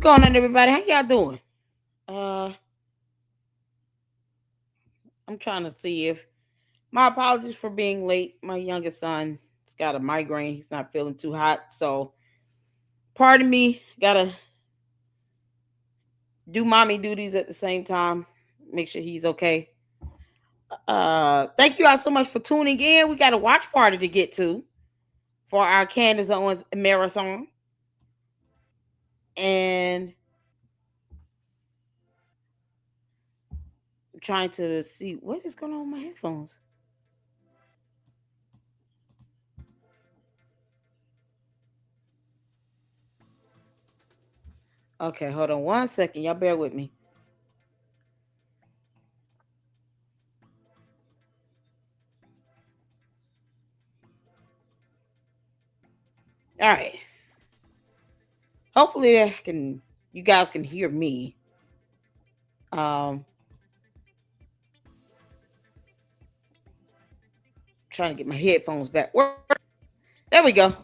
going on, everybody? How y'all doing? Uh, I'm trying to see if my apologies for being late. My youngest son has got a migraine. He's not feeling too hot, so pardon me. Gotta do mommy duties at the same time. Make sure he's okay. Thank you all so much for tuning in. We got a watch party to get to for our Candace Owens marathon, and I'm trying to see what is going on with my headphones. Okay, hold on 1 second. Y'all bear with me. All right. Hopefully, you guys can hear me. Um, Trying to get my headphones back. There we go.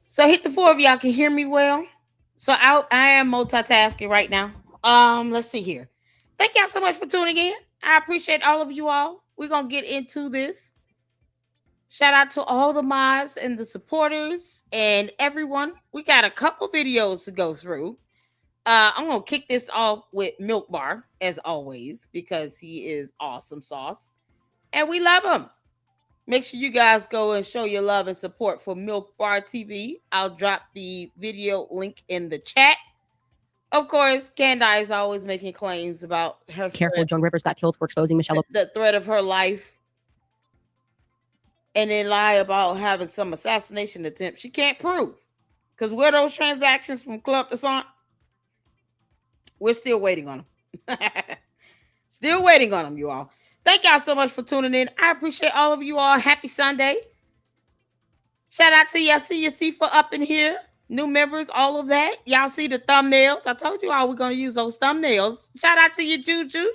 So hit the four of y'all can hear me well. So I am multitasking right now. Let's see here. Thank y'all so much for tuning in. I appreciate all of you all. We're gonna get into this. Shout out to all the mods and the supporters and everyone. We got a couple videos to go through. I'm gonna kick this off with Milk Bar as always because he is awesome sauce and we love him. Make sure you guys go and show your love and support for Milk Bar TV. I'll drop the video link in the chat. Of course, Candace is always making claims about her. Careful, Joan Rivers got killed for exposing Michelle. The threat of her life, and then lie about having some assassination attempt. She can't prove because where those transactions from Club to Son, we're still waiting on them. Still waiting on them, you all. Thank y'all so much for tuning in. I appreciate all of you all. Happy Sunday. Shout out to y'all. See your C for up in here. New members, all of that. Y'all see the thumbnails. I told you all we're going to use those thumbnails. Shout out to you, Juju.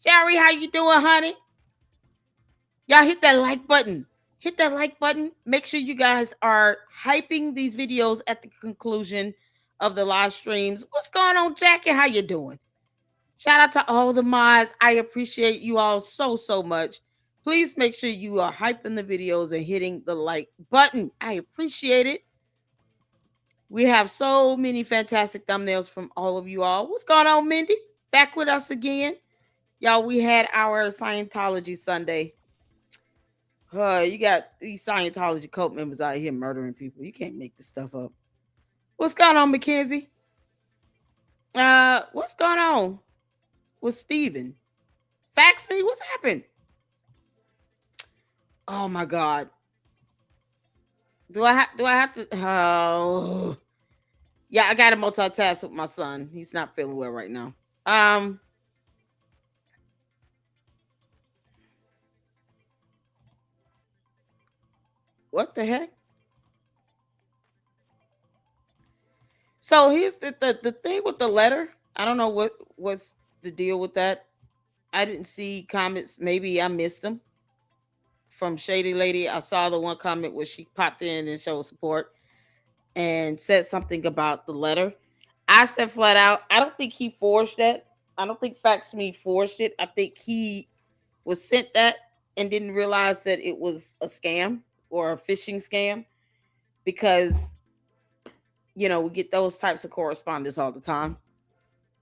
Sherry, how you doing, honey? Y'all hit that like button. Hit that like button. Make sure you guys are hyping these videos at the conclusion of the live streams. What's going on, Jackie? How you doing? Shout out to all the mods. I appreciate you all so, so much. Please make sure you are hyping the videos and hitting the like button. I appreciate it. We have so many fantastic thumbnails from all of you all. What's going on, Mindy? Back with us again. Y'all, we had our Scientology Sunday. You got these Scientology cult members out here murdering people. You can't make this stuff up. What's going on, Mackenzie? What's going on with Steven? Fax me? What's happened? Oh my God. Do I have to? Oh, yeah. I got to multitask with my son. He's not feeling well right now. What the heck? So here's the thing with the letter. I don't know what's the deal with that. I didn't see comments. Maybe I missed them from Shady Lady. I saw the one comment where she popped in and showed support and said something about the letter. I said flat out, I don't think he forged that. I don't think Fax Me forged it. I think he was sent that and didn't realize that it was a scam or a phishing scam because we get those types of correspondence all the time.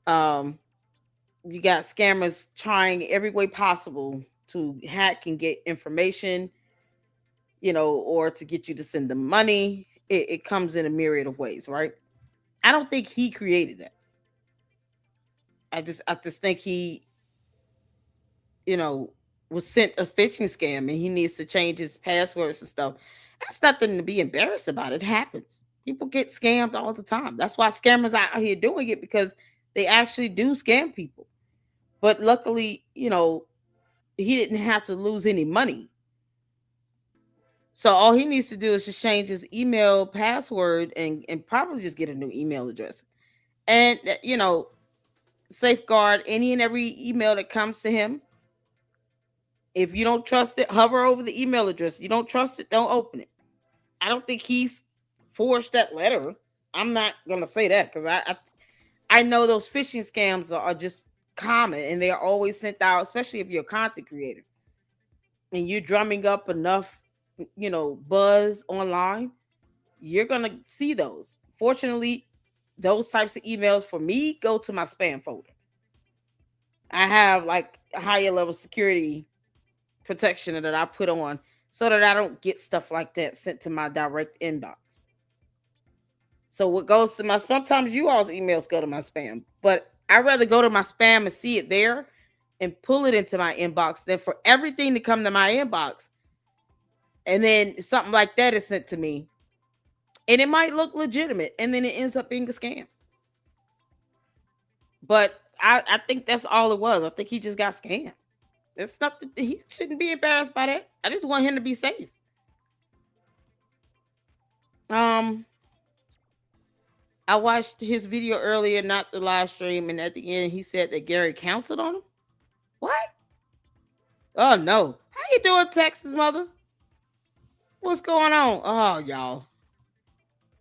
You got scammers trying every way possible to hack and get information, or to get you to send them money. It comes in a myriad of ways, right? I don't think he created that. I just think he, was sent a phishing scam and he needs to change his passwords and stuff. That's nothing to be embarrassed about. It happens. People get scammed all the time. That's why scammers out here doing it, because they actually do scam people. But luckily, he didn't have to lose any money. So all he needs to do is just change his email password and probably just get a new email address. And, safeguard any and every email that comes to him. If you don't trust it, hover over the email address. You don't trust it, don't open it. I don't think he's forged that letter. I'm not gonna say that because I know those phishing scams are just common and they are always sent out, especially if you're a content creator and you're drumming up enough, buzz online, you're gonna see those. Fortunately, those types of emails for me go to my spam folder. I have like a higher level security protection that I put on so that I don't get stuff like that sent to my direct inbox. So what goes to my sometimes you all's emails go to my spam, but I'd rather go to my spam and see it there and pull it into my inbox than for everything to come to my inbox and then something like that is sent to me. And it might look legitimate and then it ends up being a scam. But I think that's all it was. I think he just got scammed. It's nothing. He shouldn't be embarrassed by that. I just want him to be safe. Um, I watched his video earlier, not the live stream, and at the end he said that Gary counseled on him. What? Oh no. How you doing, Texas mother? What's going on? Oh, y'all.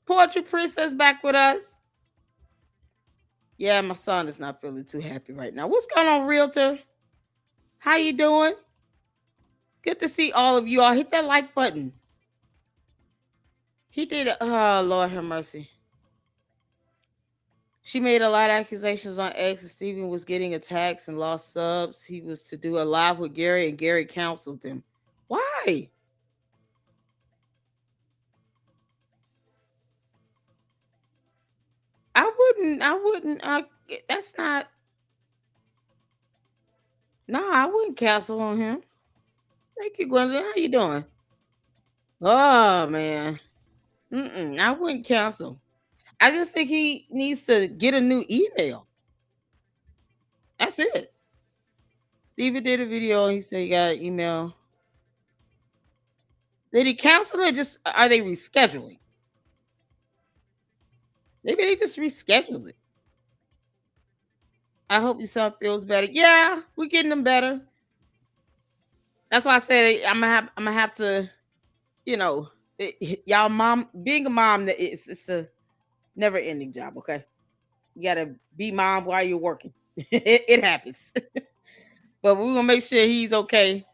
Poetry Princess back with us. Yeah, my son is not feeling too happy right now. What's going on, Realtor? How you doing? Good to see all of you all. Hit that like button. He did. Oh, Lord have mercy. She made a lot of accusations on X, and Steven was getting attacks and lost subs. He was to do a live with Gary, and Gary counseled him. Why? I wouldn't. That's not. No, I wouldn't cancel on him. Thank you, Gwendolyn. How you doing? Oh man. I wouldn't cancel. I just think he needs to get a new email. That's it. Steven did a video and he said he got an email. Did he cancel it? Just are they rescheduling? Maybe they just rescheduled it. I hope your son feels better. Yeah, we're getting them better. That's why I said I'm gonna have to, y'all mom being a mom that it's a never ending job. Okay, you gotta be mom while you're working. It happens, but we're gonna make sure he's okay.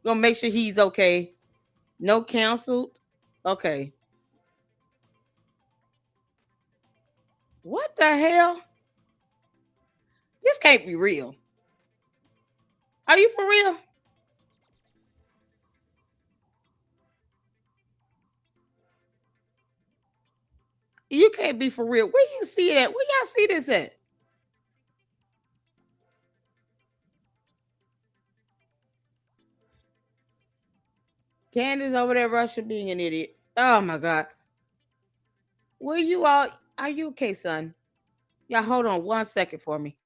Gonna make sure he's okay. No canceled. Okay. What the hell? This can't be real. Are you for real? You can't be for real. Where you see it at? Where y'all see this at? Candace over there Russia being an idiot. Oh my god. Where you all are you okay, son? Y'all hold on 1 second for me.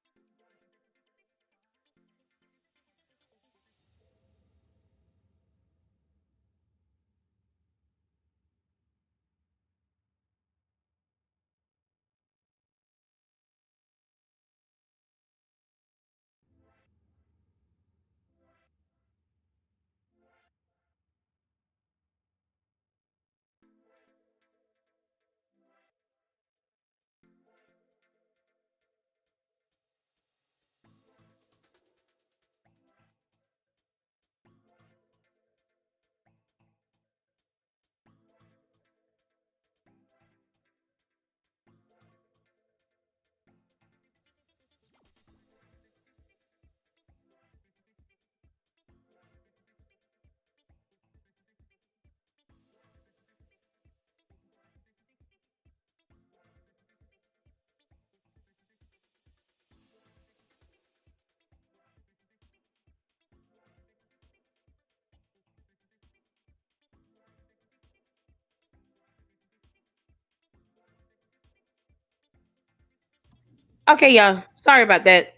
Okay, y'all. Sorry about that.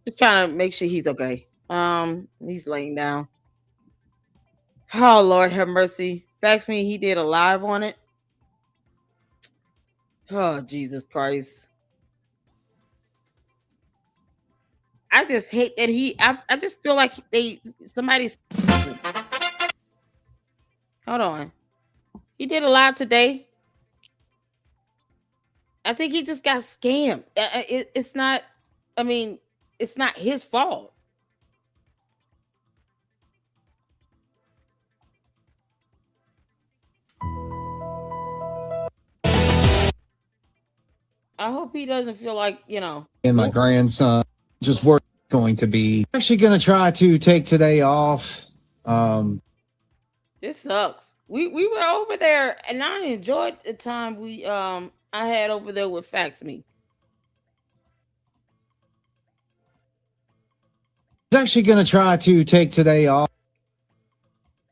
Just trying to make sure he's okay. He's laying down. Oh Lord have mercy. Fax me, he did a live on it. Oh Jesus Christ. I just hate that I just feel like somebody's hold on. He did a live today. I think he just got scammed. It's not. I mean, it's not his fault. I hope he doesn't feel like and my grandson just work going to be actually going to try to take today off. This sucks. We were over there, and I enjoyed the time I had over there with Fax Me. I was actually going to try to take today off.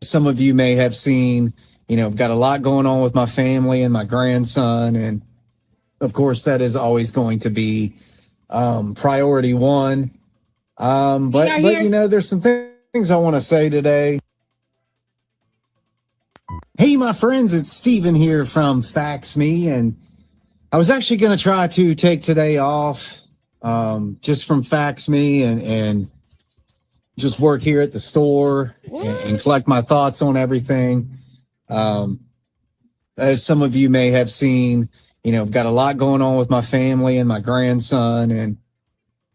Some of you may have seen, I've got a lot going on with my family and my grandson, and of course that is always going to be priority one. But there's some things I want to say today. Hey, my friends, it's Steven here from Fax Me, and I was actually going to try to take today off just from Fax Me and just work here at the store and collect my thoughts on everything. As some of you may have seen, I've got a lot going on with my family and my grandson, and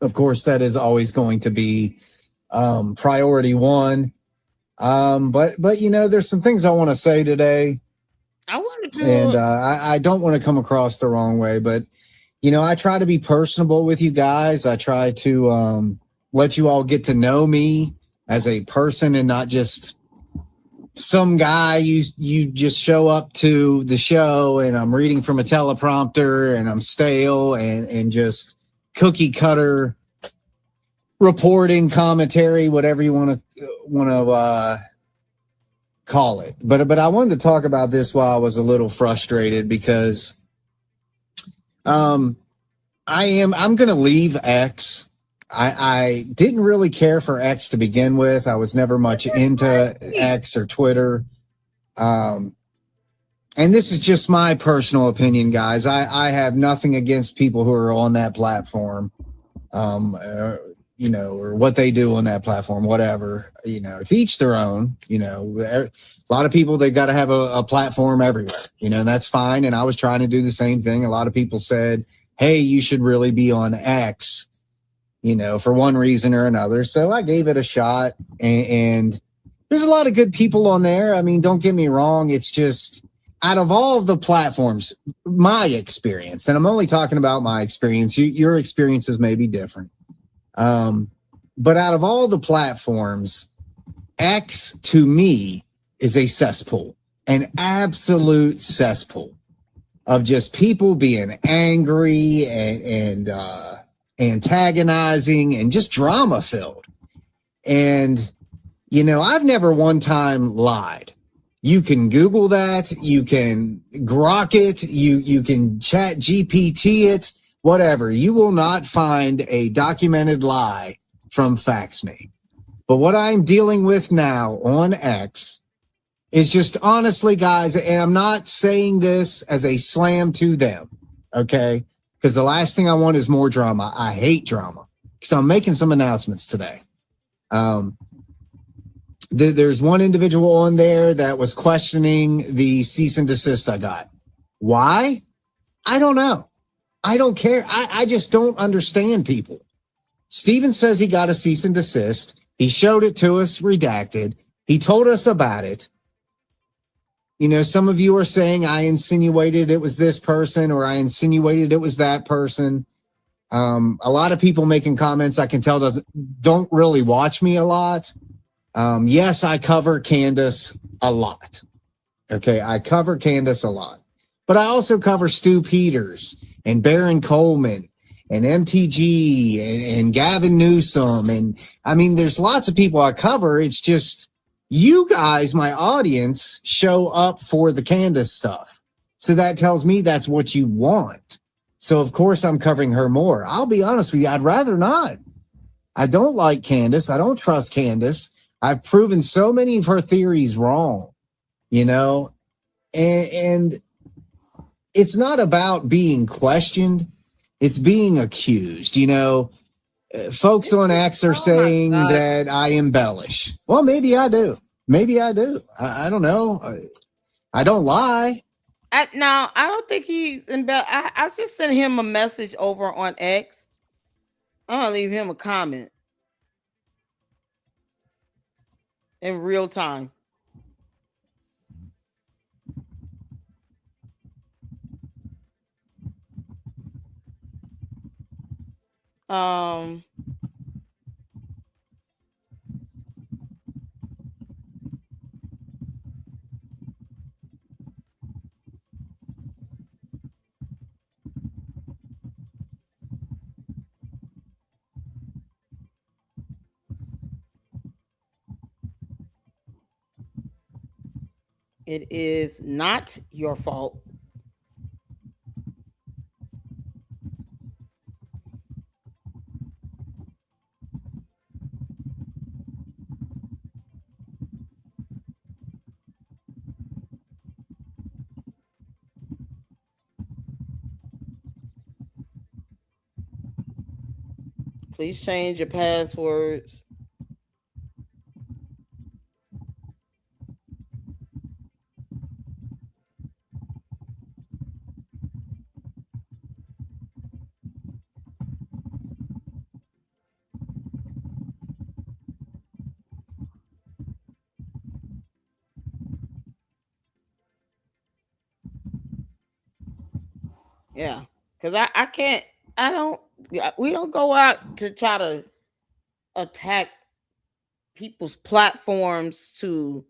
of course that is always going to be priority one. But there's some things I want to say today. I wanted to, and I don't want to come across the wrong way, but I try to be personable with you guys. I try to let you all get to know me as a person and not just some guy you just show up to the show and I'm reading from a teleprompter and I'm stale and just cookie cutter reporting, commentary, whatever you want to call it. But I wanted to talk about this while I was a little frustrated because I'm going to leave X. I didn't really care for X to begin with. I was never much into X or Twitter. And this is just my personal opinion, guys. I have nothing against people who are on that platform, or what they do on that platform, whatever, to each their own. A lot of people, they've got to have a platform everywhere, and that's fine. And I was trying to do the same thing. A lot of people said, hey, you should really be on X, for one reason or another. So I gave it a shot, and there's a lot of good people on there. I mean, don't get me wrong. It's just out of all of the platforms, my experience, and I'm only talking about my experience. Your experiences may be different. But out of all the platforms, X to me is a cesspool, an absolute cesspool of just people being angry and antagonizing and just drama filled. And, I've never one time lied. You can Google that. You can grok it. You can chat GPT it, whatever. You will not find a documented lie from Fax Me. But what I'm dealing with now on X is just honestly, guys, and I'm not saying this as a slam to them, okay? Because the last thing I want is more drama. I hate drama. So I'm making some announcements today. There's one individual on there that was questioning the cease and desist I got. Why? I don't know. I don't care. I just don't understand people. Steven says he got a cease and desist. He showed it to us redacted. He told us about it. Some of you are saying I insinuated it was this person or I insinuated it was that person. A lot of people making comments I can tell don't really watch me a lot. Yes, I cover Candace a lot. Okay, I cover Candace a lot. But I also cover Stu Peters and Baron Coleman and MTG and Gavin Newsom. And I mean, there's lots of people I cover. It's just you guys, my audience, show up for the Candace stuff. So that tells me that's what you want. So, of course, I'm covering her more. I'll be honest with you. I'd rather not. I don't like Candace. I don't trust Candace. I've proven so many of her theories wrong, and it's not about being questioned. It's being accused. Folks on X are saying that I embellish. Well, maybe I do. I don't know. I don't lie. I don't think he's in bed. I just sent him a message over on X. I'm gonna leave him a comment in real time. Um, it is not your fault. Please change your passwords. Yeah, because I can't. I don't. We don't go out to try to attack people's platforms to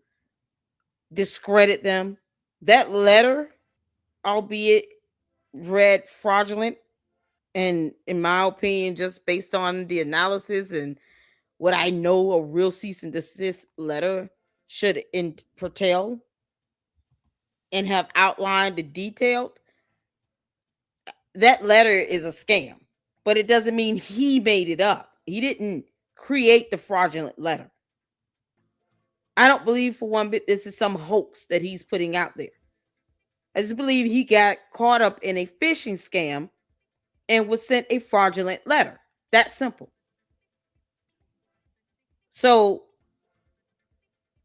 discredit them. That letter, albeit read fraudulent, and in my opinion, just based on the analysis and what I know a real cease and desist letter should portray and have outlined and detailed, that letter is a scam. But it doesn't mean he made it up. He didn't create the fraudulent letter. I don't believe for one bit this is some hoax that he's putting out there. I just believe he got caught up in a phishing scam and was sent a fraudulent letter. That's simple. So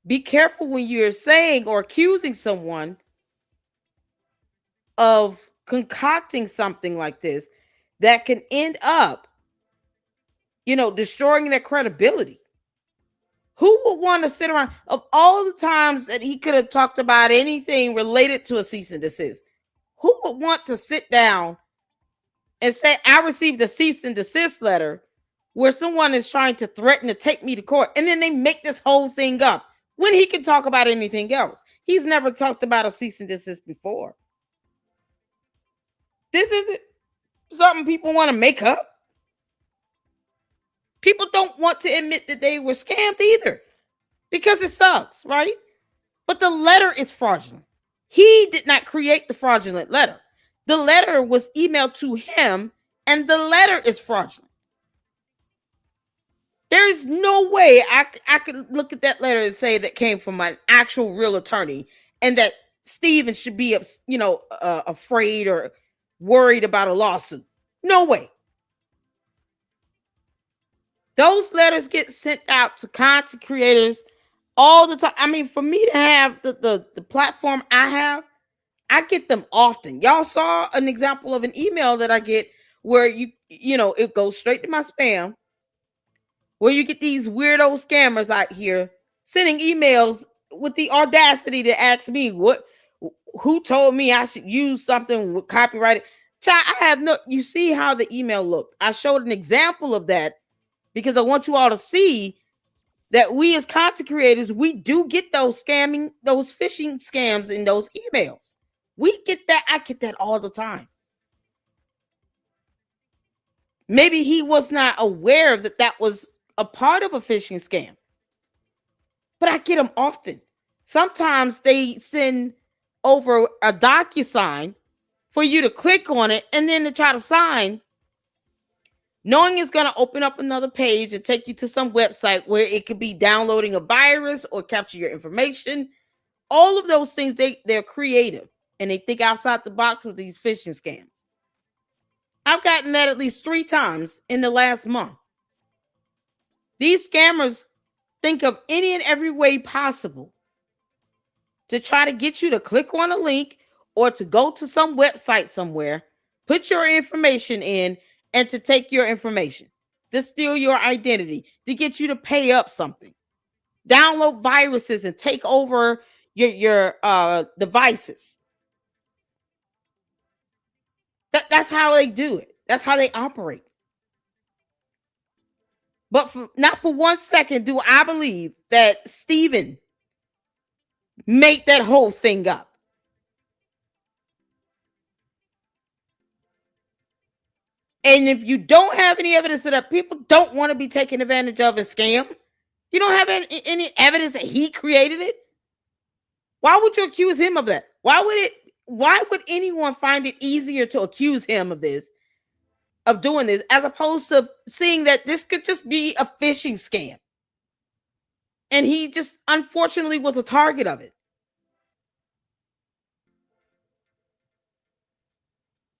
be careful when you're saying or accusing someone of concocting something like this that can end up, destroying their credibility. Who would want to sit around of all the times that he could have talked about anything related to a cease and desist? Who would want to sit down and say, I received a cease and desist letter where someone is trying to threaten to take me to court, and then they make this whole thing up when he can talk about anything else? He's never talked about a cease and desist before. This isn't something people want to make up. People don't want to admit that they were scammed either because it sucks, right? But the letter is fraudulent. He did not create the fraudulent letter. The letter was emailed to him, and the letter is fraudulent. There is no way I could look at that letter and say that came from an actual real attorney and that Steven should be, afraid or worried about a lawsuit. No way. Those letters get sent out to content creators all the time. I mean, for me to have the platform I have, I get them often. Y'all saw an example of an email that I get where it goes straight to my spam, where you get these weirdo scammers out here sending emails with the audacity to ask me who told me I should use something with copyrighted. Child, you see how the email looked. I showed an example of that because I want you all to see that we as content creators, we do get those phishing scams in those emails. We get that. I get that all the time. Maybe he was not aware that was a part of a phishing scam. But I get them often. Sometimes they send over a DocuSign for you to click on it and then to try to sign, knowing it's going to open up another page and take you to some website where it could be downloading a virus or capture your information. All of those things, they're creative and they think outside the box with these phishing scams. I've gotten that at least 3 times in the last month. These scammers think of any and every way possible to try to get you to click on a link or to go to some website somewhere, put your information in, and to take your information, to steal your identity, to get you to pay up something, download viruses and take over your devices. That's how they do it. That's how they operate. But not for 1 second do I believe that Steven made that whole thing up. And if you don't have any evidence of that, people don't want to be taken advantage of and scammed. You don't have any evidence that he created it. Why would you accuse him of that? Why would anyone find it easier to accuse him of this, of doing this, as opposed to seeing that this could just be a phishing scam? And he just unfortunately was a target of it.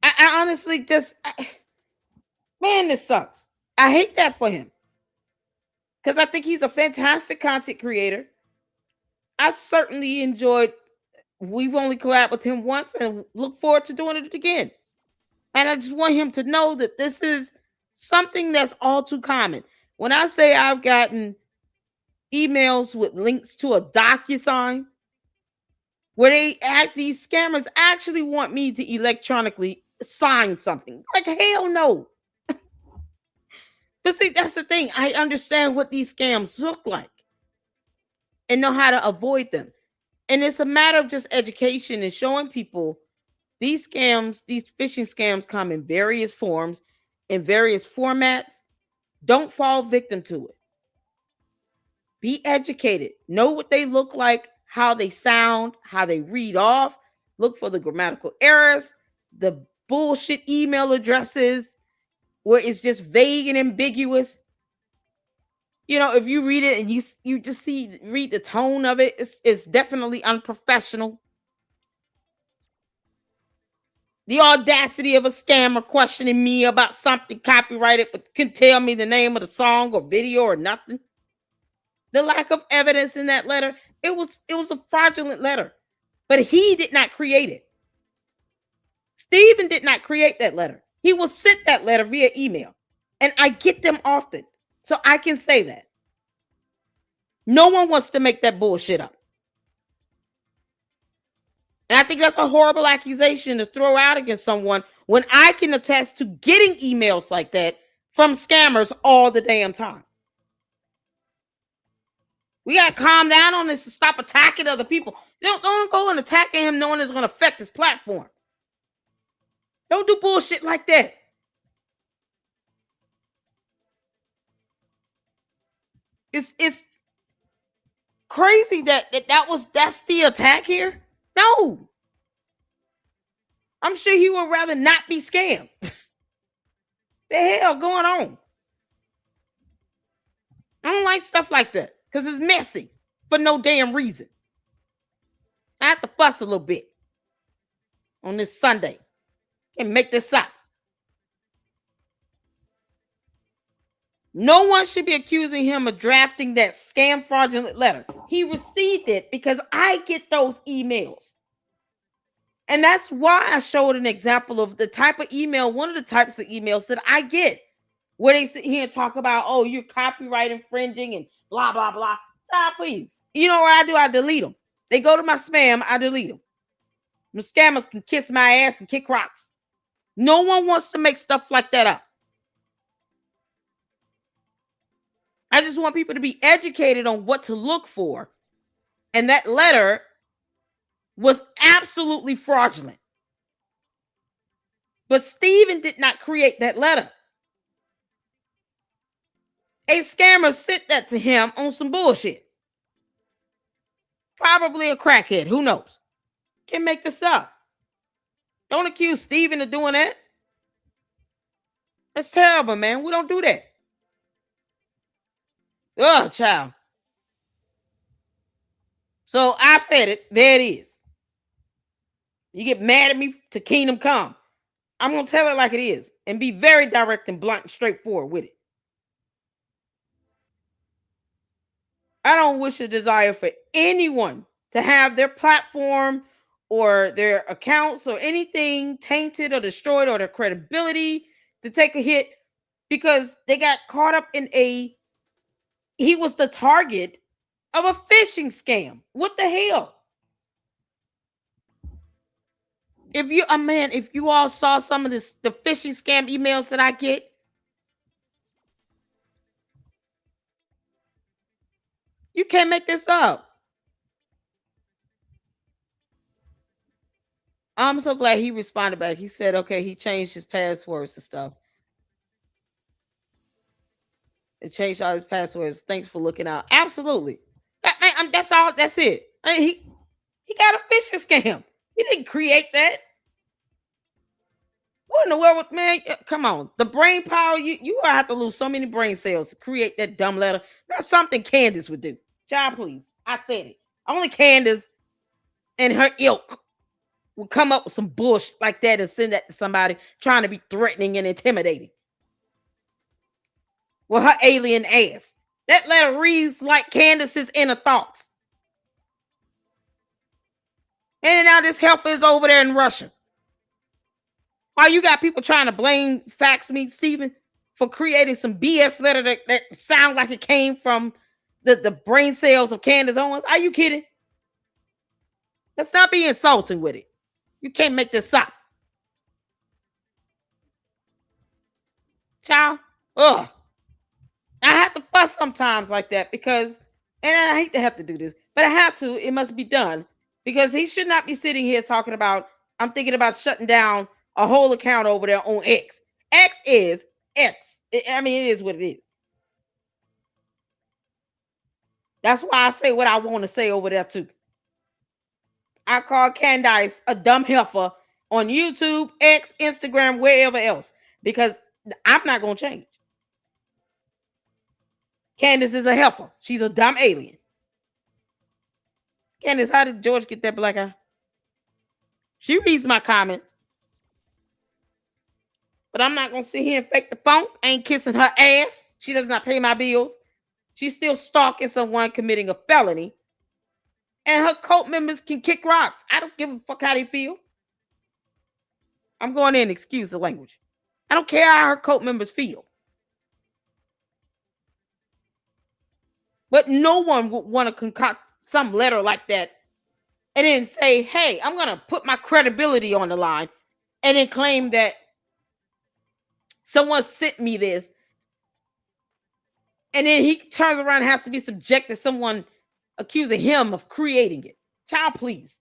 I honestly just, man, this sucks. I hate that for him, because I think he's a fantastic content creator. I certainly enjoyed, we've only collabed with him once and look forward to doing it again. And I just want him to know that this is something that's all too common. When I say I've gotten emails with links to a DocuSign where these scammers actually want me to electronically sign something. Like, hell no. But see, that's the thing. I understand what these scams look like and know how to avoid them. And it's a matter of just education and showing people these scams, these phishing scams come in various forms, in various formats. Don't fall victim to it. Be educated. Know what they look like, how they sound, how they read off. Look for the grammatical errors, the bullshit email addresses where it's just vague and ambiguous. You know, if you read it and you just read the tone of it, it's definitely unprofessional. The audacity of a scammer questioning me about something copyrighted, but couldn't tell me the name of the song or video or nothing. The lack of evidence in that letter, it was a fraudulent letter, but he did not create it. Steven did not create that letter. He was sent that letter via email, and I get them often, so I can say that. No one wants to make that bullshit up. And I think that's a horrible accusation to throw out against someone when I can attest to getting emails like that from scammers all the damn time. We got to calm down on this and stop attacking other people. Don't go and attacking him knowing it's going to affect his platform. Don't do bullshit like that. It's crazy that's the attack here. No. I'm sure he would rather not be scammed. The hell going on? I don't like stuff like that because it's messy for no damn reason. I have to fuss a little bit on this Sunday. Can't make this up. No one should be accusing him of drafting that scam fraudulent letter. He received it because I get those emails. And that's why I showed an example of the type of email, one of the types of emails that I get, where they sit here and talk about, oh, you're copyright infringing and blah, blah, blah. Stop, please. You know what I do? I delete them. They go to my spam, I delete them. The scammers can kiss my ass and kick rocks. No one wants to make stuff like that up. I just want people to be educated on what to look for. And that letter was absolutely fraudulent. But Steven did not create that letter. A scammer sent that to him on some bullshit. Probably a crackhead. Who knows? Can't make this up. Don't accuse Steven of doing that. That's terrible, man. We don't do that. Oh, child. So I've said it. There it is. You get mad at me to Kingdom Come. I'm going to tell it like it is and be very direct and blunt and straightforward with it. I don't wish a desire for anyone to have their platform or their accounts or anything tainted or destroyed or their credibility to take a hit because they got caught up in he was the target of a phishing scam. What the hell? If you all saw some of the phishing scam emails that I get, you can't make this up. I'm so glad he responded back. He said, okay, he changed his passwords and stuff. And changed all his passwords. Thanks for looking out. Absolutely. That's all. That's it. He got a phishing scam. He didn't create that. What in the world, man? Come on. The brain power, you have to lose so many brain cells to create that dumb letter. That's something Candace would do. Child, please. I said it. Only Candace and her ilk will come up with some bullshit like that and send that to somebody trying to be threatening and intimidating. Well, her alien ass. That letter reads like Candace's inner thoughts. And now this heifer is over there in Russia. Why you got people trying to blame Fax Me, Stephen, for creating some BS letter that sound like it came from the brain cells of Candace Owens? Are you kidding? Let's not be insulting with it. You can't make this up. Child, ugh. I have to fuss sometimes like that because, and I hate to have to do this, but I have to. It must be done because he should not be sitting here talking about, I'm thinking about shutting down a whole account over there on X. X is X. I mean, it is what it is. That's why I say what I want to say over there too. I call Candace a dumb heifer on YouTube, X, Instagram, wherever else, because I'm not going to change. Candace is a heifer. She's a dumb alien. Candace, how did George get that black eye? She reads my comments. But I'm not going to sit here and fake the funk. I ain't kissing her ass. She does not pay my bills. She's still stalking someone committing a felony. And her cult members can kick rocks. I don't give a fuck how they feel. I'm going in, excuse the language. I don't care how her cult members feel. But no one would want to concoct some letter like that and then say, hey, I'm going to put my credibility on the line and then claim that someone sent me this. And then he turns around and has to be subjected to someone accusing him of creating it. Child, please.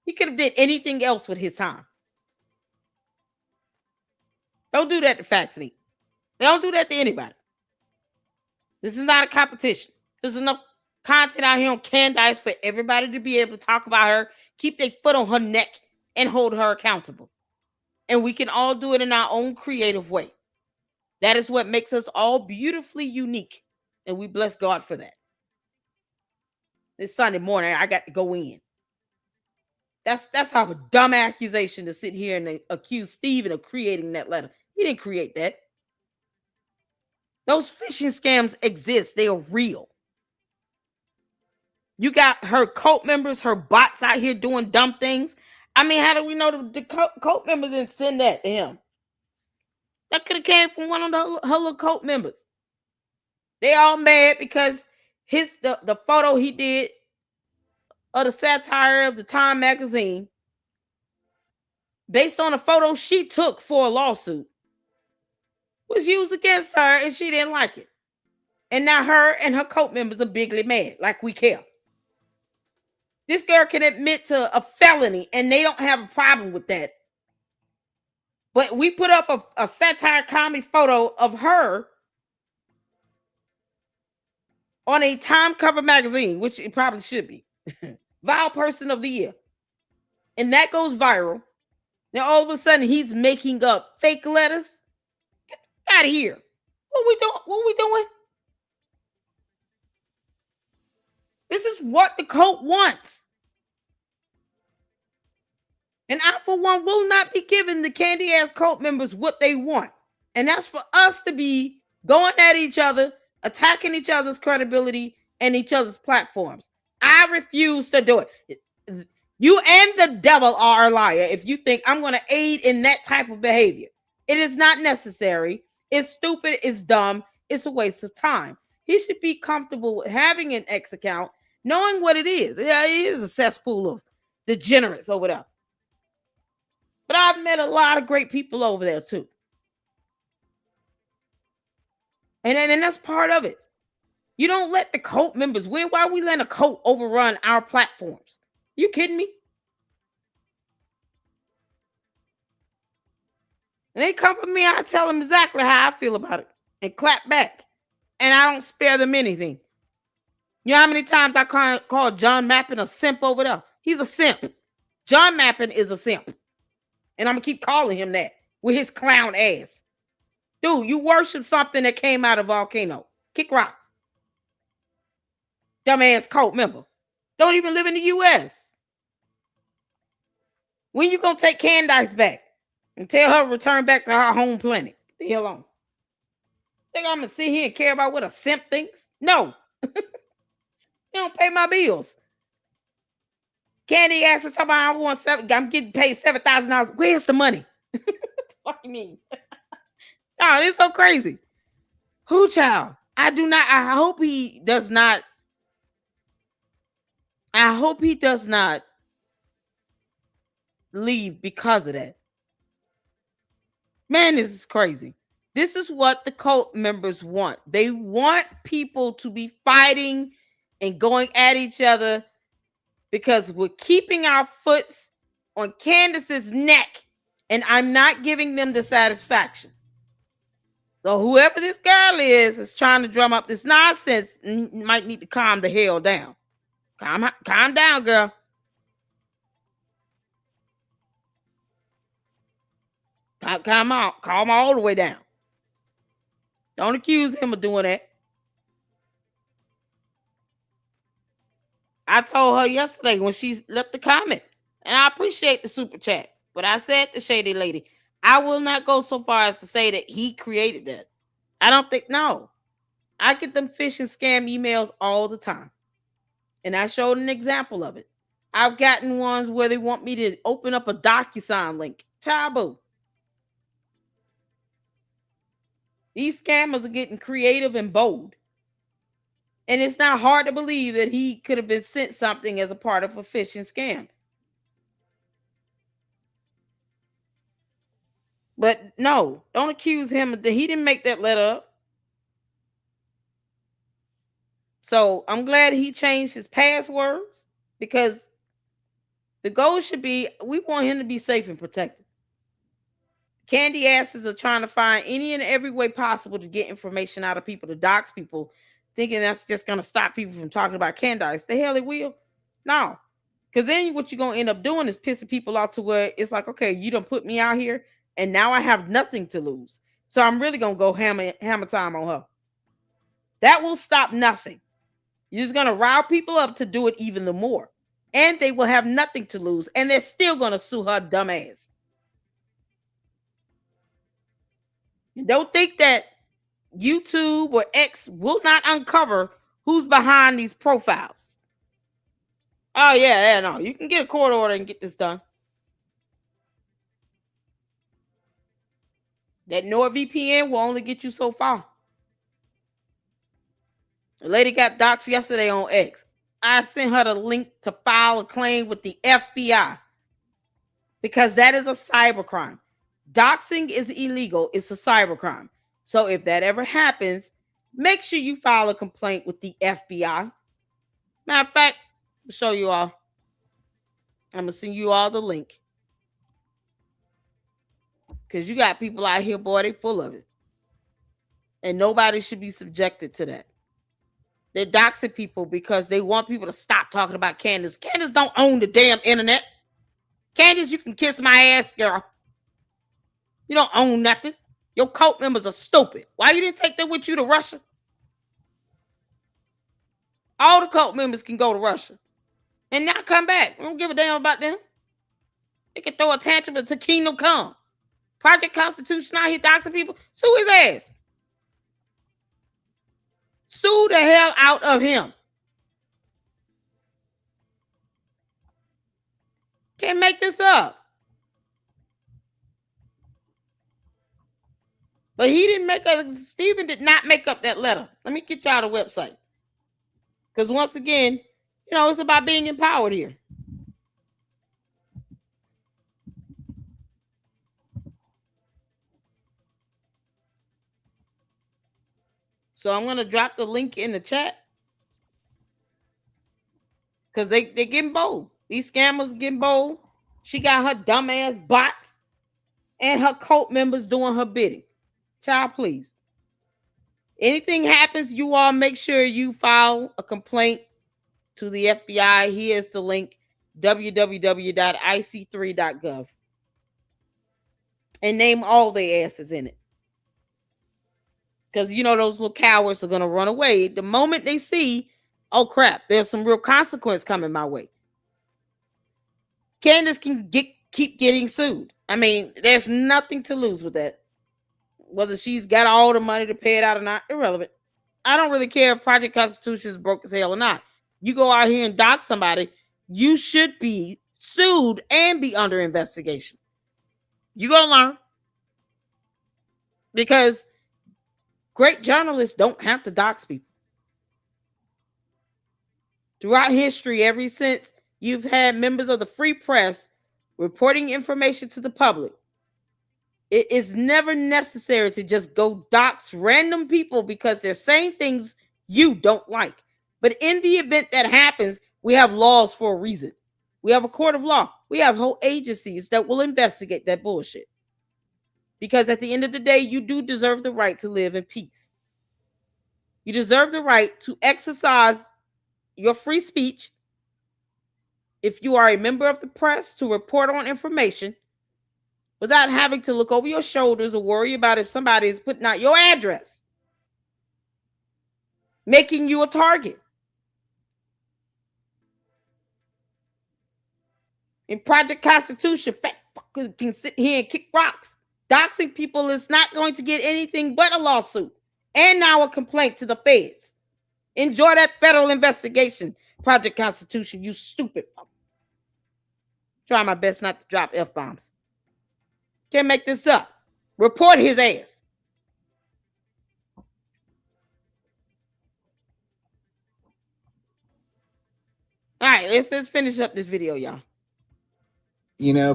He could have did anything else with his time. Don't do that to Fax Me. Don't do that to anybody. This is not a competition. There's enough content out here on Candace for everybody to be able to talk about her, keep their foot on her neck, and hold her accountable. And we can all do it in our own creative way. That is what makes us all beautifully unique. And we bless God for that. This Sunday morning, I got to go in. That's how a dumb accusation to sit here and accuse Stephen of creating that letter. He didn't create that. Those phishing scams exist. They are real. You got her cult members, her bots out here doing dumb things. I mean, how do we know the cult members didn't send that to him? That could have came from one of her little cult members. They all mad because the photo he did of the satire of the Time magazine, based on a photo she took for a lawsuit, was used against her and she didn't like it. And now her and her cult members are bigly mad, like we care. This girl can admit to a felony and they don't have a problem with that. But we put up a satire comedy photo of her on a Time cover magazine, which it probably should be. Vile Person of the Year. And that goes viral. Now all of a sudden he's making up fake letters. Get out of here. What we doing? What we doing? This is what the cult wants. And I, for one, will not be giving the candy ass cult members what they want. And that's for us to be going at each other, attacking each other's credibility and each other's platforms. I refuse to do it. You and the devil are a liar if you think I'm going to aid in that type of behavior. It is not necessary. It's stupid. It's dumb. It's a waste of time. He should be comfortable with having an X account, knowing what it is. Yeah, it is a cesspool of degenerates over there. But I've met a lot of great people over there too. And that's part of it. You don't let the cult members win. Why are we letting a cult overrun our platforms? You kidding me? And they come for me, I tell them exactly how I feel about it and clap back. And I don't spare them anything. You know how many times I call John Mappin a simp over there? He's a simp. John Mappin is a simp. And I'm going to keep calling him that with his clown ass. Dude, you worship something that came out of a volcano. Kick rocks. Dumbass cult member. Don't even live in the U.S. When you going to take Candace back and tell her to return back to her home planet? The hell on. Think I'm going to sit here and care about what a simp thinks? No. You don't pay my bills. Candy asks somebody, I'm getting paid $7,000. Where's the money? What do you mean? No, it's so crazy. Who child? I hope he does not leave because of that. Man, this is crazy. This is what the cult members want. They want people to be fighting and going at each other because we're keeping our foots on Candace's neck, and I'm not giving them the satisfaction. So whoever this girl is trying to drum up this nonsense might need to calm the hell down. Calm down, girl. Calm all the way down. Don't accuse him of doing that. I told her yesterday when she left the comment, and I appreciate the super chat, but I said to Shady Lady, I will not go so far as to say that he created that. I don't think, no. I get them phishing scam emails all the time. And I showed an example of it. I've gotten ones where they want me to open up a DocuSign link. Chabu. These scammers are getting creative and bold. And it's not hard to believe that he could have been sent something as a part of a phishing scam. But no, don't accuse him of that. He didn't make that letter up. So I'm glad he changed his passwords because the goal should be we want him to be safe and protected. Candy asses are trying to find any and every way possible to get information out of people, to dox people, thinking that's just going to stop people from talking about Candace. The hell it will? No. Because then what you're going to end up doing is pissing people off to where it's like, okay, you done put me out here and now I have nothing to lose. So I'm really going to go hammer time on her. That will stop nothing. You're just going to rile people up to do it even the more. And they will have nothing to lose. And they're still going to sue her dumb ass. And don't think that YouTube or X will not uncover who's behind these profiles. Oh, yeah, no. You can get a court order and get this done. That NordVPN will only get you so far. The lady got doxxed yesterday on X. I sent her the link to file a claim with the FBI because that is a cybercrime. Doxing is illegal. It's a cybercrime. So if that ever happens, make sure you file a complaint with the FBI. Matter of fact, I'll show you all. I'm going to send you all the link. Because you got people out here, boy, they full of it. And nobody should be subjected to that. They're doxing people because they want people to stop talking about Candace. Candace don't own the damn internet. Candace, you can kiss my ass, girl. You don't own nothing. Your cult members are stupid. Why you didn't take them with you to Russia? All the cult members can go to Russia. And now come back. We don't give a damn about them. They can throw a tantrum until Kingdom Come. Project Constitution out here doxing people. Sue his ass. Sue the hell out of him. Can't make this up. But Stephen did not make up that letter. Let me get y'all the website. Because once again, it's about being empowered here. So I'm going to drop the link in the chat. Because they getting bold. These scammers getting bold. She got her dumbass bots and her cult members doing her bidding. Child, please. Anything happens, you all make sure you file a complaint to the FBI. Here's the link, www.ic3.gov. And name all their asses in it. Because, those little cowards are going to run away. The moment they see, oh, crap, there's some real consequence coming my way. Candace can keep getting sued. I mean, there's nothing to lose with that. Whether she's got all the money to pay it out or not, irrelevant. I don't really care if Project Constitution is broke as hell or not. You go out here and dox somebody, you should be sued and be under investigation. You're going to learn. Because great journalists don't have to dox people. Throughout history, ever since you've had members of the free press reporting information to the public, it is never necessary to just go dox random people because they're saying things you don't like. But in the event that happens, we have laws for a reason. We have a court of law. We have whole agencies that will investigate that bullshit. Because at the end of the day, you do deserve the right to live in peace. You deserve the right to exercise your free speech. If you are a member of the press, to report on information without having to look over your shoulders or worry about if somebody is putting out your address, making you a target. In Project Constitution, fat fuckers can sit here and kick rocks. Doxing people is not going to get anything but a lawsuit and now a complaint to the feds. Enjoy that federal investigation, Project Constitution, you stupid fuck. Try my best not to drop F-bombs. Can't make this up. Report his ass. All right, let's finish up this video, y'all.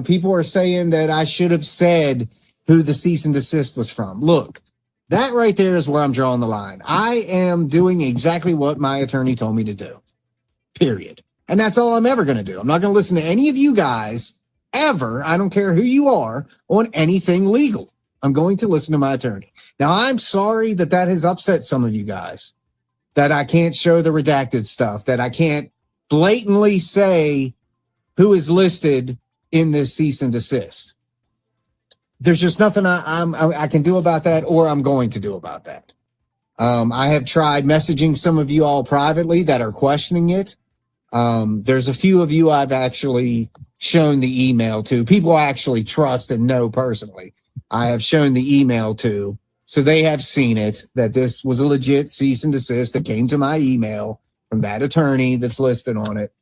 People are saying that I should have said who the cease and desist was from. Look, that right there is where I'm drawing the line. I am doing exactly what my attorney told me to do. Period. And that's all I'm ever going to do. I'm not going to listen to any of you guys ever. I don't care who you are on anything legal. I'm going to listen to my attorney. Now, I'm sorry that has upset some of you guys, that I can't show the redacted stuff, that I can't blatantly say who is listed in this cease and desist. There's just nothing I can do about that, or I'm going to do about that. I have tried messaging some of you all privately that are questioning it. There's a few of you I've actually shown the email to, people I actually trust and know personally. I have shown the email to, so they have seen it, that this was a legit cease and desist that came to my email from that attorney that's listed on it.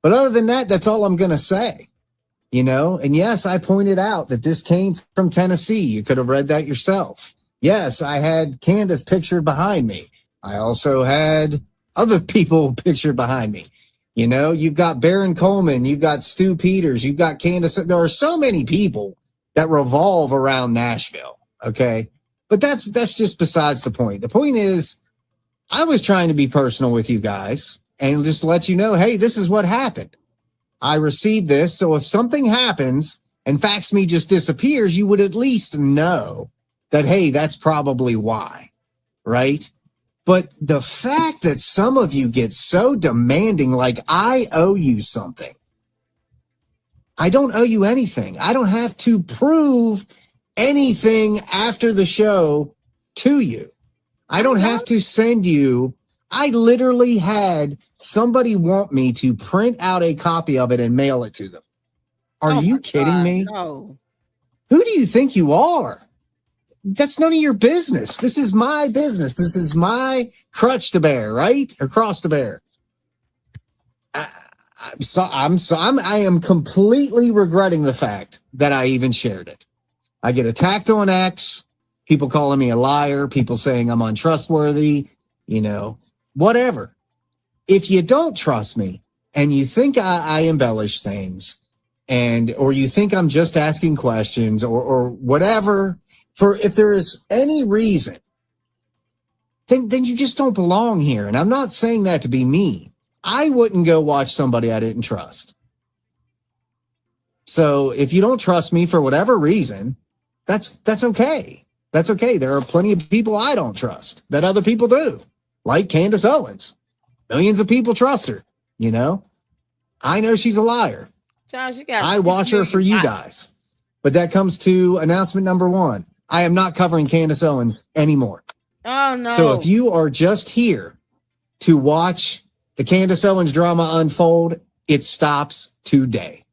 But other than that, that's all I'm going to say, and yes, I pointed out that this came from Tennessee. You could have read that yourself. Yes, I had Candace pictured behind me. I also had other people pictured behind me. You've got Baron Coleman, you've got Stu Peters, you've got Candace. There are so many people that revolve around Nashville. Okay. But that's just besides the point. The point is, I was trying to be personal with you guys and just let you know, hey, this is what happened. I received this. So if something happens and FaxMe just disappears, you would at least know that, hey, that's probably why. Right. But the fact that some of you get so demanding, like I owe you something. I don't owe you anything. I don't have to prove anything after the show to you. I don't have to send you. I literally had somebody want me to print out a copy of it and mail it to them. Are you kidding me? No. Who do you think you are? That's none of your business. This is my business. This is my crutch to bear, right? Or cross to bear. I am completely regretting the fact that I even shared it. I get attacked on X, people calling me a liar, people saying I'm untrustworthy, whatever. If you don't trust me and you think I embellish things or you think I'm just asking questions or whatever, if there is any reason, then you just don't belong here. And I'm not saying that to be mean. I wouldn't go watch somebody I didn't trust. So if you don't trust me for whatever reason, that's okay. That's okay. There are plenty of people I don't trust that other people do, like Candace Owens. Millions of people trust her. I know she's a liar. Josh, I watch her for you guys. But that comes to announcement number 1. I am not covering Candace Owens anymore. Oh, no. So if you are just here to watch the Candace Owens drama unfold, it stops today.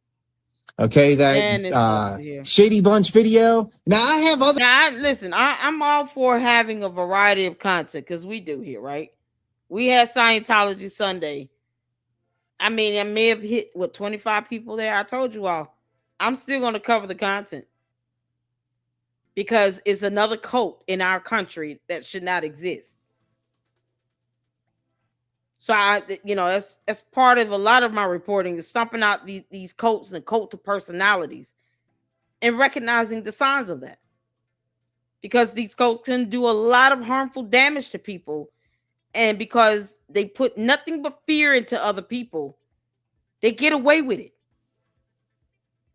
Okay, that Shady Bunch video. Now I have other. Listen, I'm all for having a variety of content because we do here, right? We had Scientology Sunday. I mean, I may have hit 25 people there. I told you all, I'm still going to cover the content because it's another cult in our country that should not exist. So that's part of a lot of my reporting is stomping out these cults and cult of personalities and recognizing the signs of that. Because these cults can do a lot of harmful damage to people. And because they put nothing but fear into other people, they get away with it.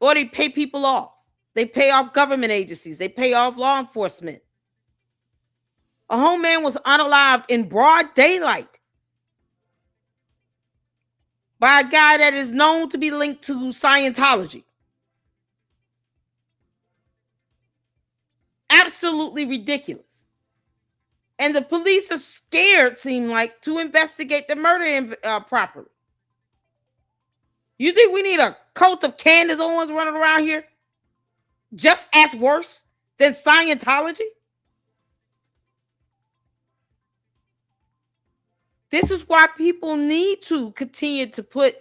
Or they pay people off. They pay off government agencies. They pay off law enforcement. A homeman was unalived in broad daylight by a guy that is known to be linked to Scientology. Absolutely ridiculous. And the police are scared, seem like, to investigate the murder properly. You think we need a cult of Candace Owens running around here? Just as worse than Scientology? This is why people need to continue to put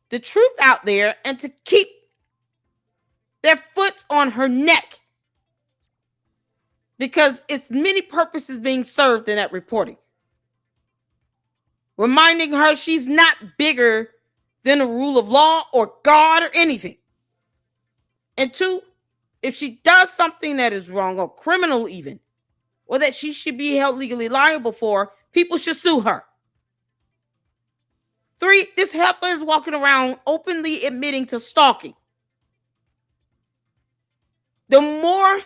the truth out there and to keep their foots on her neck. Because it's many purposes being served in that reporting. Reminding her she's not bigger than the rule of law or God or anything. And 2, if she does something that is wrong or criminal even, or that she should be held legally liable for, people should sue her. 3, this heifer is walking around openly admitting to stalking. The more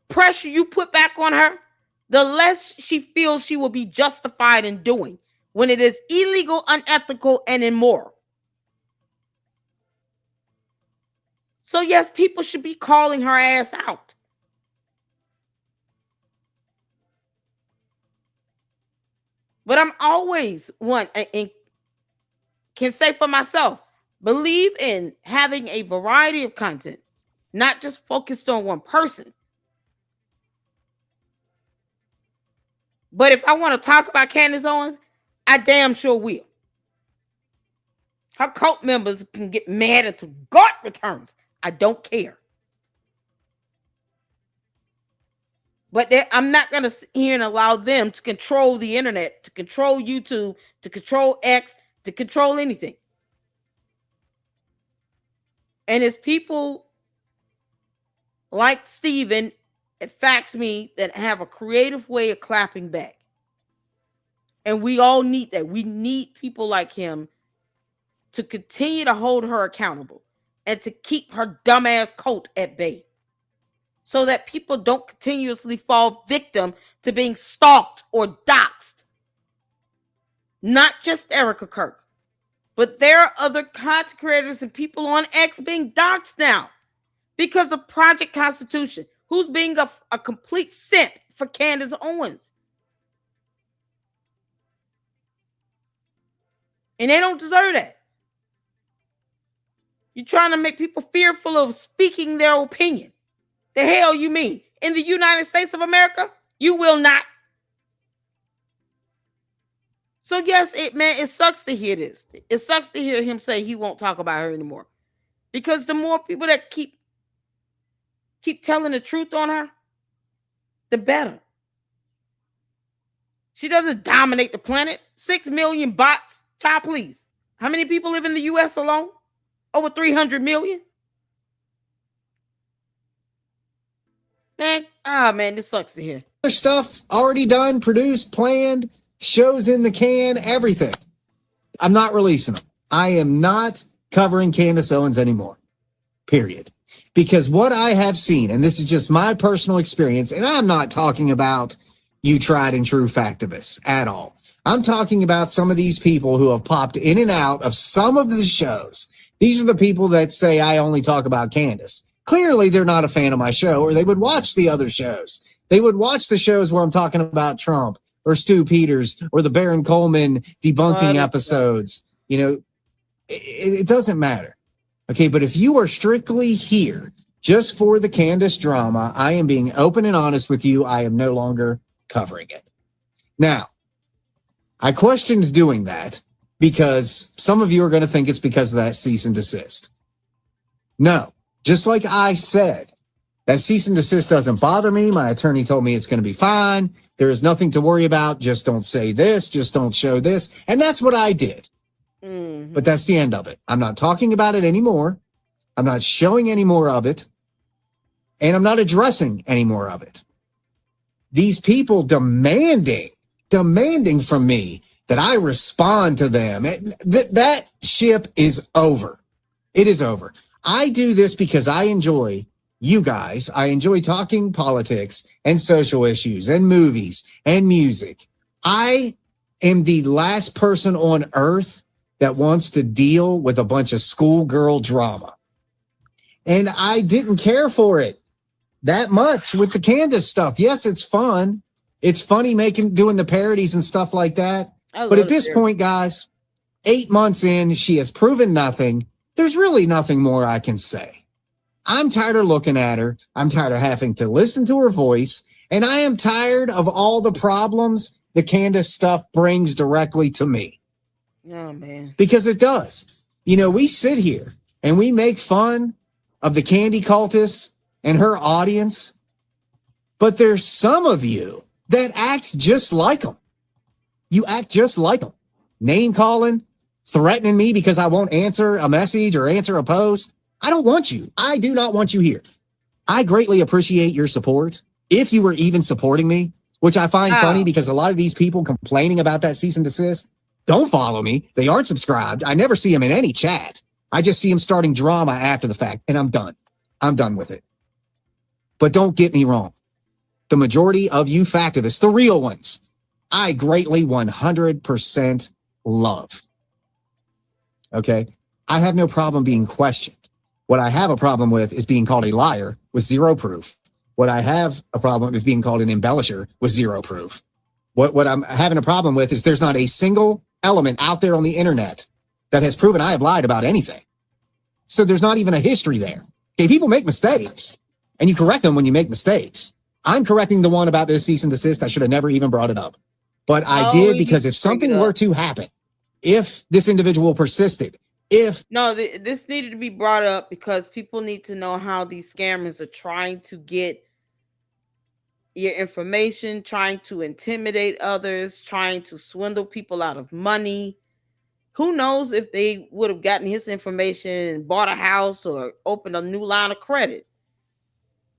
pressure you put back on her, the less she feels she will be justified in doing when it is illegal, unethical, and immoral. So yes, people should be calling her ass out. But I'm always one, and can say for myself, believe in having a variety of content, not just focused on one person. But if I want to talk about Candace Owens, I damn sure will. Her cult members can get mad until God returns. I don't care. But I'm not going to sit here and allow them to control the internet, to control YouTube, to control X, to control anything. And it's people like Steven at Fax Me that have a creative way of clapping back. And we all need that. We need people like him to continue to hold her accountable and to keep her dumbass cult at bay so that people don't continuously fall victim to being stalked or doxxed. Not just Erica Kirk, but there are other content creators and people on X being doxxed now because of Project Constitution, who's being a complete simp for Candace Owens. And they don't deserve that. You're trying to make people fearful of speaking their opinion. The hell you mean? In the United States of America, you will not. So yes, it sucks to hear this. It sucks to hear him say he won't talk about her anymore. Because the more people that keep telling the truth on her, the better. She doesn't dominate the planet. 6 million bots. Child, please. How many people live in the US alone? Over 300 million? Man, this sucks to hear. Other stuff already done, produced, planned, shows in the can, everything. I'm not releasing them. I am not covering Candace Owens anymore. Period. Because what I have seen, and this is just my personal experience, and I'm not talking about you tried and true factivists at all. I'm talking about some of these people who have popped in and out of some of the shows. These are the people that say I only talk about Candace. Clearly, they're not a fan of my show, or they would watch the other shows. They would watch the shows where I'm talking about Trump or Stu Peters or the Baron Coleman debunking episodes. You know, it doesn't matter. Okay, but if you are strictly here just for the Candace drama, I am being open and honest with you. I am no longer covering it. Now, I questioned doing that because some of you are going to think it's because of that cease and desist. No, just like I said, that cease and desist doesn't bother me. My attorney told me it's going to be fine. There is nothing to worry about. Just don't say this. Just don't show this. And that's what I did. Mm-hmm. But that's the end of it. I'm not talking about it anymore. I'm not showing any more of it. And I'm not addressing any more of it. These people demanding from me that I respond to them. That ship is over. It is over. I do this because I enjoy you guys. I enjoy talking politics and social issues and movies and music. I am the last person on earth that wants to deal with a bunch of schoolgirl drama. And I didn't care for it that much with the Candace stuff. Yes, it's fun. It's funny doing the parodies and stuff like that. But at this point, guys, 8 months in, she has proven nothing. There's really nothing more I can say. I'm tired of looking at her. I'm tired of having to listen to her voice. And I am tired of all the problems the Candace stuff brings directly to me. Oh, man. Because it does. You know, we sit here and we make fun of the candy cultists and her audience. But there's some of you that act just like them. You act just like them. Name calling, threatening me because I won't answer a message or answer a post. I don't want you. I do not want you here. I greatly appreciate your support. If you were even supporting me, which I find funny because a lot of these people complaining about that cease and desist don't follow me. They aren't subscribed. I never see them in any chat. I just see them starting drama after the fact, and I'm done. I'm done with it. But don't get me wrong. The majority of you factivists, the real ones, I greatly 100% love. Okay? I have no problem being questioned. What I have a problem with is being called a liar with zero proof. What I have a problem with being called an embellisher with zero proof. What I'm having a problem with is there's not a single element out there on the internet that has proven I have lied about anything. So there's not even a history there. Okay, people make mistakes, and you correct them when you make mistakes. I'm correcting the one about this cease and desist. I should have never even brought it up. But I did because if something were to happen, if this individual persisted, this needed to be brought up because people need to know how these scammers are trying to get your information, trying to intimidate others, trying to swindle people out of money. Who knows if they would have gotten his information and bought a house or opened a new line of credit.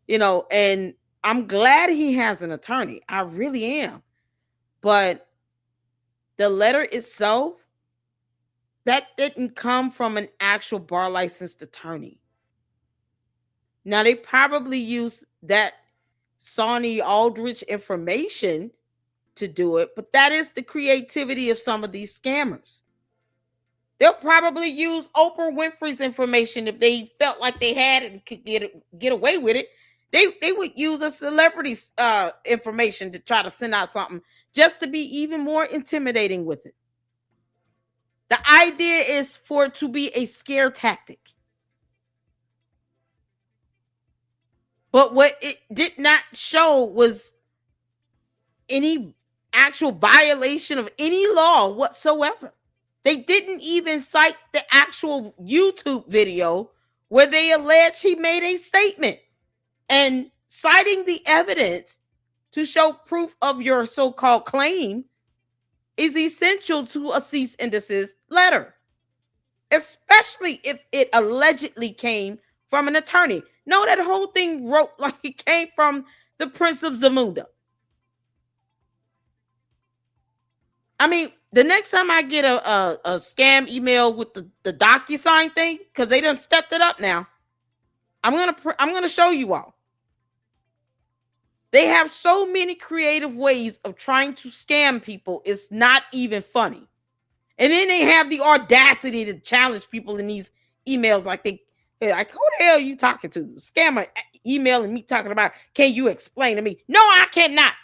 You know, and I'm glad he has an attorney. I really am. But the letter itself, that didn't come from an actual bar licensed attorney. Now, they probably used that Sonny Aldrich information to do it, but that is the creativity of some of these scammers. They'll probably use Oprah Winfrey's information if they felt like they had it and could get away with it. They would use a celebrity's information to try to send out something just to be even more intimidating with it. The idea is for it to be a scare tactic. But what it did not show was any actual violation of any law whatsoever. They didn't even cite the actual YouTube video where they allege he made a statement. And citing the evidence to show proof of your so-called claim is essential to a cease and desist letter, especially if it allegedly came from an attorney. No, that whole thing wrote like it came from the Prince of Zamunda. I mean, the next time I get a scam email with the DocuSign thing, because they done stepped it up now, I'm gonna show you all. They have so many creative ways of trying to scam people. It's not even funny. And then they have the audacity to challenge people in these emails. Like they're like, who the hell are you talking to? Scammer emailing me talking about, can you explain to me? No, I cannot.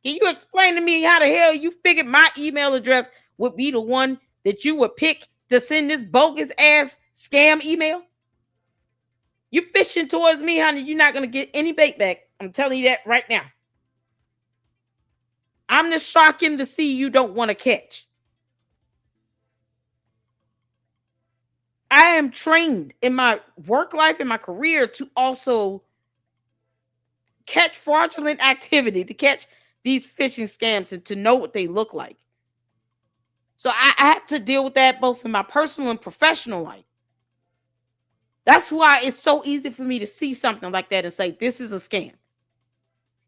Can you explain to me how the hell you figured my email address would be the one that you would pick to send this bogus ass scam email? You're fishing towards me, honey. You're not going to get any bait back. I'm telling you that right now. I'm the shark in the sea you don't want to catch. I am trained in my work life, in my career, to also catch fraudulent activity, to catch these phishing scams and to know what they look like. So I have to deal with that both in my personal and professional life. That's why it's so easy for me to see something like that and say, this is a scam.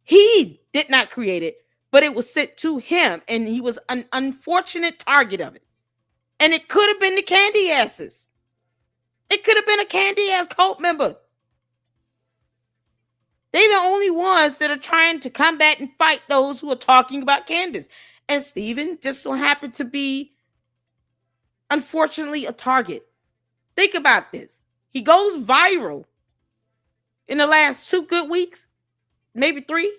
He did not create it, but it was sent to him, and he was an unfortunate target of it. And it could have been the Candy asses. It could have been a Candy ass cult member. They're the only ones that are trying to combat and fight those who are talking about Candace. And Stephen just so happened to be, unfortunately, a target. Think about this. He goes viral in the last 2 good weeks, maybe 3.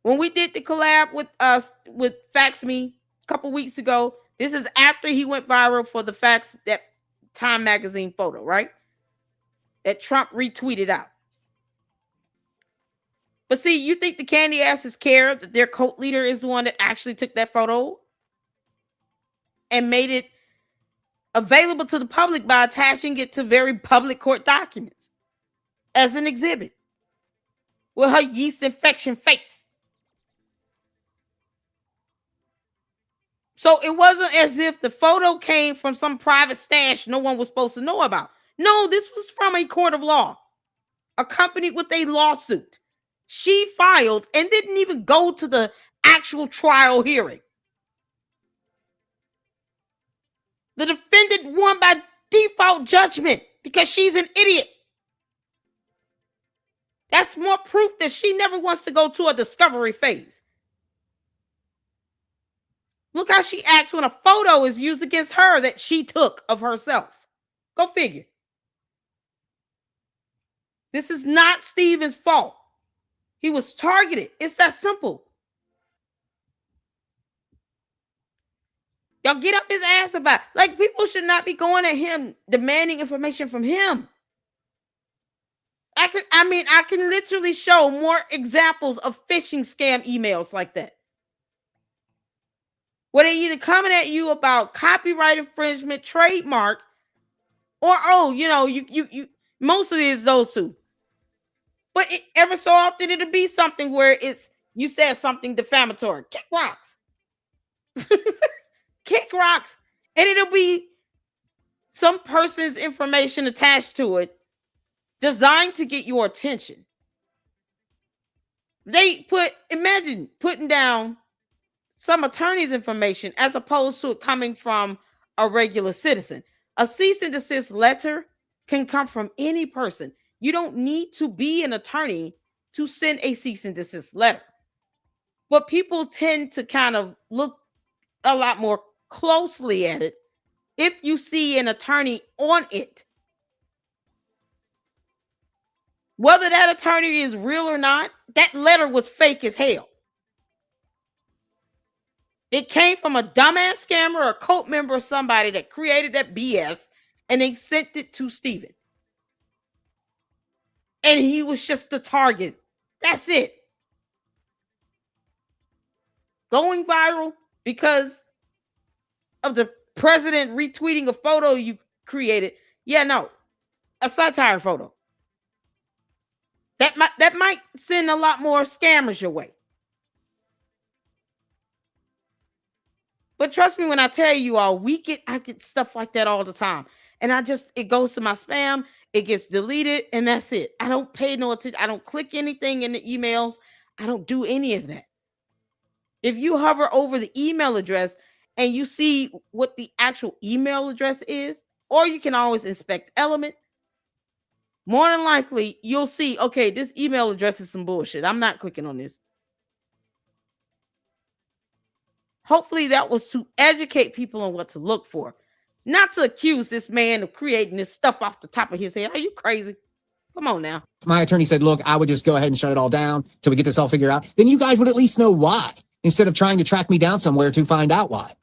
When we did the collab with Fax Me a couple weeks ago, this is after he went viral for the facts, that Time magazine photo, right? That Trump retweeted out. But see, you think the Candy asses care that their cult leader is the one that actually took that photo and made it available to the public by attaching it to very public court documents as an exhibit with her yeast infection face. So it wasn't as if the photo came from some private stash no one was supposed to know about. No, this was from a court of law, accompanied with a lawsuit. She filed and didn't even go to the actual trial hearing. The defendant won by default judgment because she's an idiot. That's more proof that she never wants to go to a discovery phase. Look how she acts when a photo is used against her that she took of herself. Go figure. This is not Stephen's fault. He was targeted. It's that simple. Y'all get up his ass about it. Like, people should not be going at him, demanding information from him. I can literally show more examples of phishing scam emails like that, where they either coming at you about copyright infringement, trademark, or you most of it is those two. But ever so often it'll be something where it's you said something defamatory. Kick rocks. Kick rocks. And it'll be some person's information attached to it, designed to get your attention. Imagine putting down some attorney's information as opposed to it coming from a regular citizen. A cease and desist letter can come from any person. You don't need to be an attorney to send a cease and desist letter. But people tend to kind of look a lot more closely at it if you see an attorney on it. Whether that attorney is real or not, that letter was fake as hell. It came from a dumbass scammer or a cult member or somebody that created that BS, and they sent it to Stephen. And he was just the target. That's it. going viral because of the president retweeting a photo you created. Yeah, no, a satire photo. That might send a lot more scammers your way. But trust me when I tell you all, I get stuff like that all the time. And it goes to my spam, it gets deleted, and that's it. I don't pay no attention. I don't click anything in the emails. I don't do any of that. If you hover over the email address and you see what the actual email address is, or you can always inspect element, more than likely you'll see, okay, this email address is some bullshit. I'm not clicking on this. Hopefully that was to educate people on what to look for, not to accuse this man of creating this stuff off the top of his head. Are you crazy? Come on now. My attorney said, look, I would just go ahead and shut it all down till we get this all figured out. Then you guys would at least know why, instead of trying to track me down somewhere to find out why.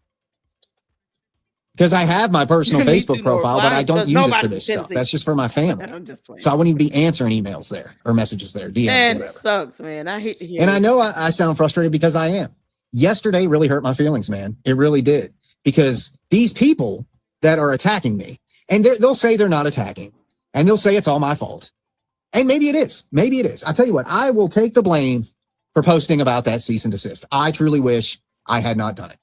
Because I have my personal Facebook profile, but I don't use it for this stuff. That's just for my family. I'm just playing. So I wouldn't even be answering emails there or messages there, DMs, man, whatever. It sucks, man. I hate to hear it. And I know I sound frustrated because I am. Yesterday really hurt my feelings, man. It really did. Because these people that are attacking me, and they'll say they're not attacking, and they'll say it's all my fault. And maybe it is. Maybe it is. I'll tell you what, I will take the blame for posting about that cease and desist. I truly wish I had not done it.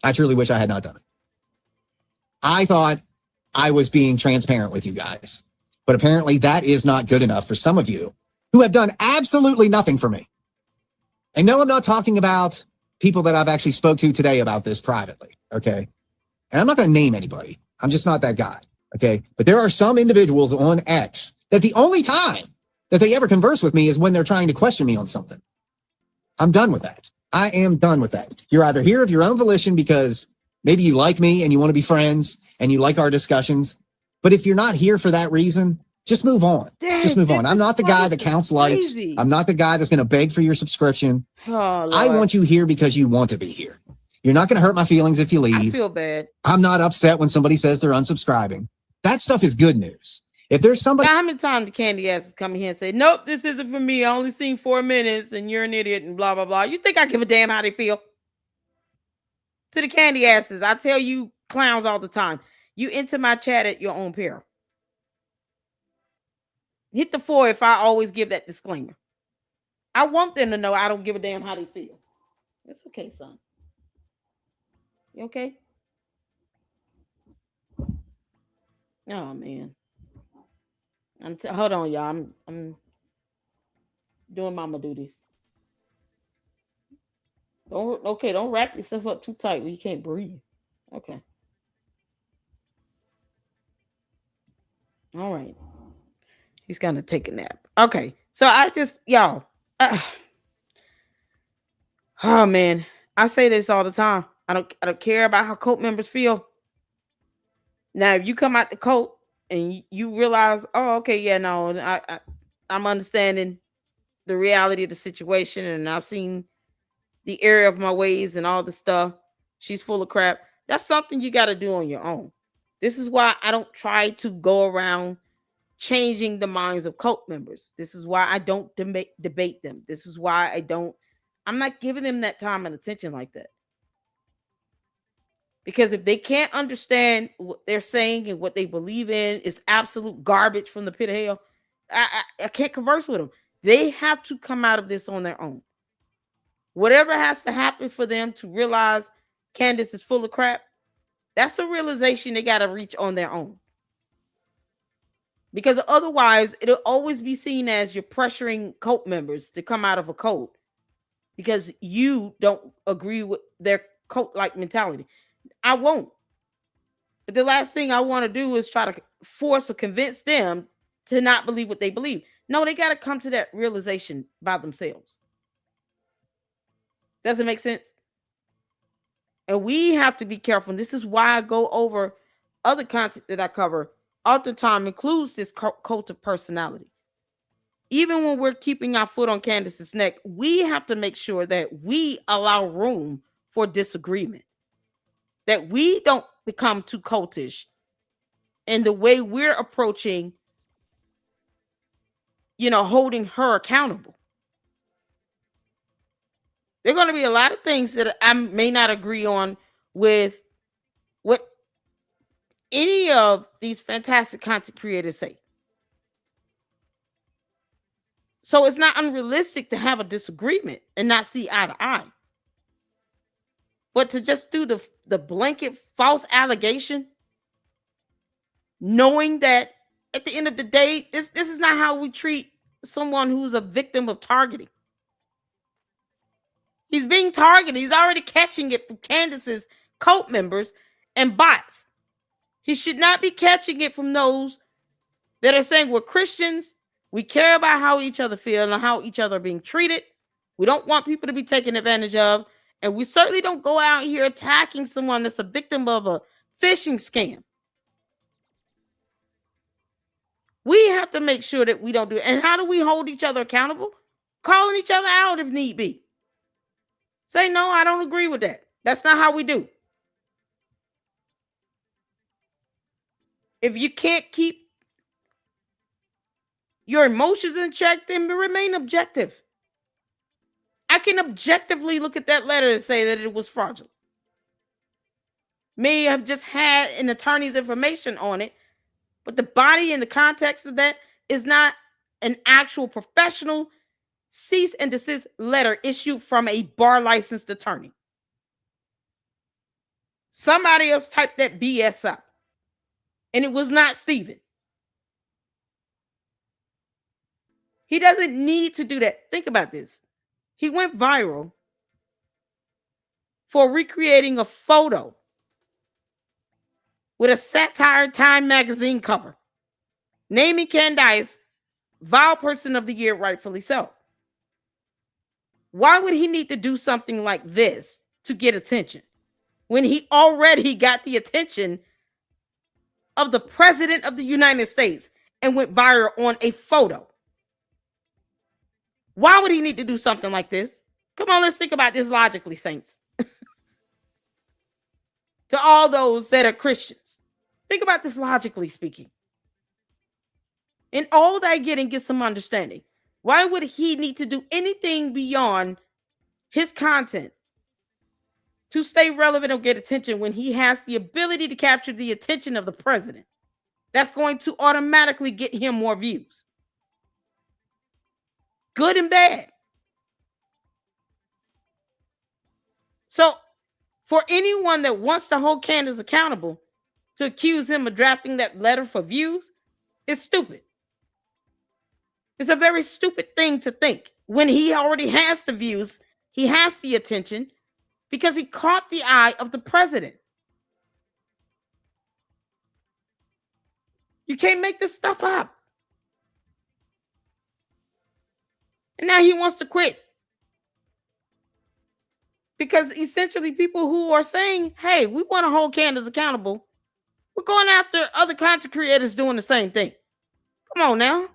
I truly wish I had not done it. I thought I was being transparent with you guys, but apparently that is not good enough for some of you who have done absolutely nothing for me. And no, I'm not talking about people that I've actually spoke to today about this privately, okay? And I'm not going to name anybody. I'm just not that guy, okay? But there are some individuals on X that the only time that they ever converse with me is when they're trying to question me on something. I'm done with that. I am done with that. You're either here of your own volition because maybe you like me and you want to be friends and you like our discussions. But if you're not here for that reason, just move on. Just move on. I'm not the guy that counts likes. I'm not the guy that's going to beg for your subscription. Oh, I want you here because you want to be here. You're not going to hurt my feelings if you leave. I feel bad. I'm not upset when somebody says they're unsubscribing. That stuff is good news. If there's somebody... Now, how many times the candy asses come here and say, nope, this isn't for me. I only seen 4 minutes and you're an idiot and blah, blah, blah. You think I give a damn how they feel? To the candy asses, I tell you clowns all the time. You enter my chat at your own peril. Hit the 4 if I always give that disclaimer. I want them to know I don't give a damn how they feel. It's okay, son. You okay? Oh, man. Hold on, y'all. I'm doing mama duties. Don't wrap yourself up too tight where you can't breathe. Okay. All right. He's gonna take a nap. Okay. So y'all. Oh man. I say this all the time. I don't care about how cult members feel. Now, if you come out the cult and you realize, oh, okay, yeah, no, I'm understanding the reality of the situation, and I've seen the area of my ways and all the stuff. She's full of crap. That's something you got to do on your own. This is why I don't try to go around changing the minds of cult members. This is why I don't debate them. This is why I'm not giving them that time and attention like that. Because if they can't understand what they're saying and what they believe in is absolute garbage from the pit of hell, I can't converse with them. They have to come out of this on their own. Whatever has to happen for them to realize Candace is full of crap, that's a realization they got to reach on their own. Because otherwise, it'll always be seen as you're pressuring cult members to come out of a cult because you don't agree with their cult-like mentality. I won't. But the last thing I want to do is try to force or convince them to not believe what they believe. No, they got to come to that realization by themselves. Does it make sense? And we have to be careful. And this is why I go over other content that I cover all the time, includes this cult of personality. Even when we're keeping our foot on Candace's neck, we have to make sure that we allow room for disagreement. That we don't become too cultish in the way we're approaching, holding her accountable. There are going to be a lot of things that I may not agree on with what any of these fantastic content creators say. So it's not unrealistic to have a disagreement and not see eye to eye. But to just do the blanket false allegation, knowing that at the end of the day, this is not how we treat someone who's a victim of targeting. He's being targeted. He's already catching it from Candace's cult members and bots. He should not be catching it from those that are saying we're Christians. We care about how each other feel and how each other are being treated. We don't want people to be taken advantage of. And we certainly don't go out here attacking someone that's a victim of a phishing scam. We have to make sure that we don't do it. And how do we hold each other accountable? Calling each other out if need be. Say, no, I don't agree with that. That's not how we do. If you can't keep your emotions in check, then remain objective. I can objectively look at that letter and say that it was fraudulent. May have just had an attorney's information on it, but the body and the context of that is not an actual professional cease and desist letter issued from a bar licensed attorney. Somebody else typed that BS up, and it was not Stephen. He doesn't need to do that. Think about this. He went viral for recreating a photo with a satire Time magazine cover, naming Candace Vile Person of the Year, rightfully so. Why would he need to do something like this to get attention when he already got the attention of the President of the United States and went viral on a photo? Why would he need to do something like this? Come on, let's think about this logically, saints. To all those that are Christians, think about this logically speaking. And all that getting get some understanding. Why would he need to do anything beyond his content to stay relevant or get attention when he has the ability to capture the attention of the president? That's going to automatically get him more views. Good and bad. So for anyone that wants to hold Candace accountable to accuse him of drafting that letter for views, it's stupid. It's a very stupid thing to think when he already has the views, he has the attention because he caught the eye of the president. You can't make this stuff up. And now he wants to quit. Because essentially people who are saying, hey, we want to hold Candace accountable, we're going after other content creators doing the same thing. Come on now.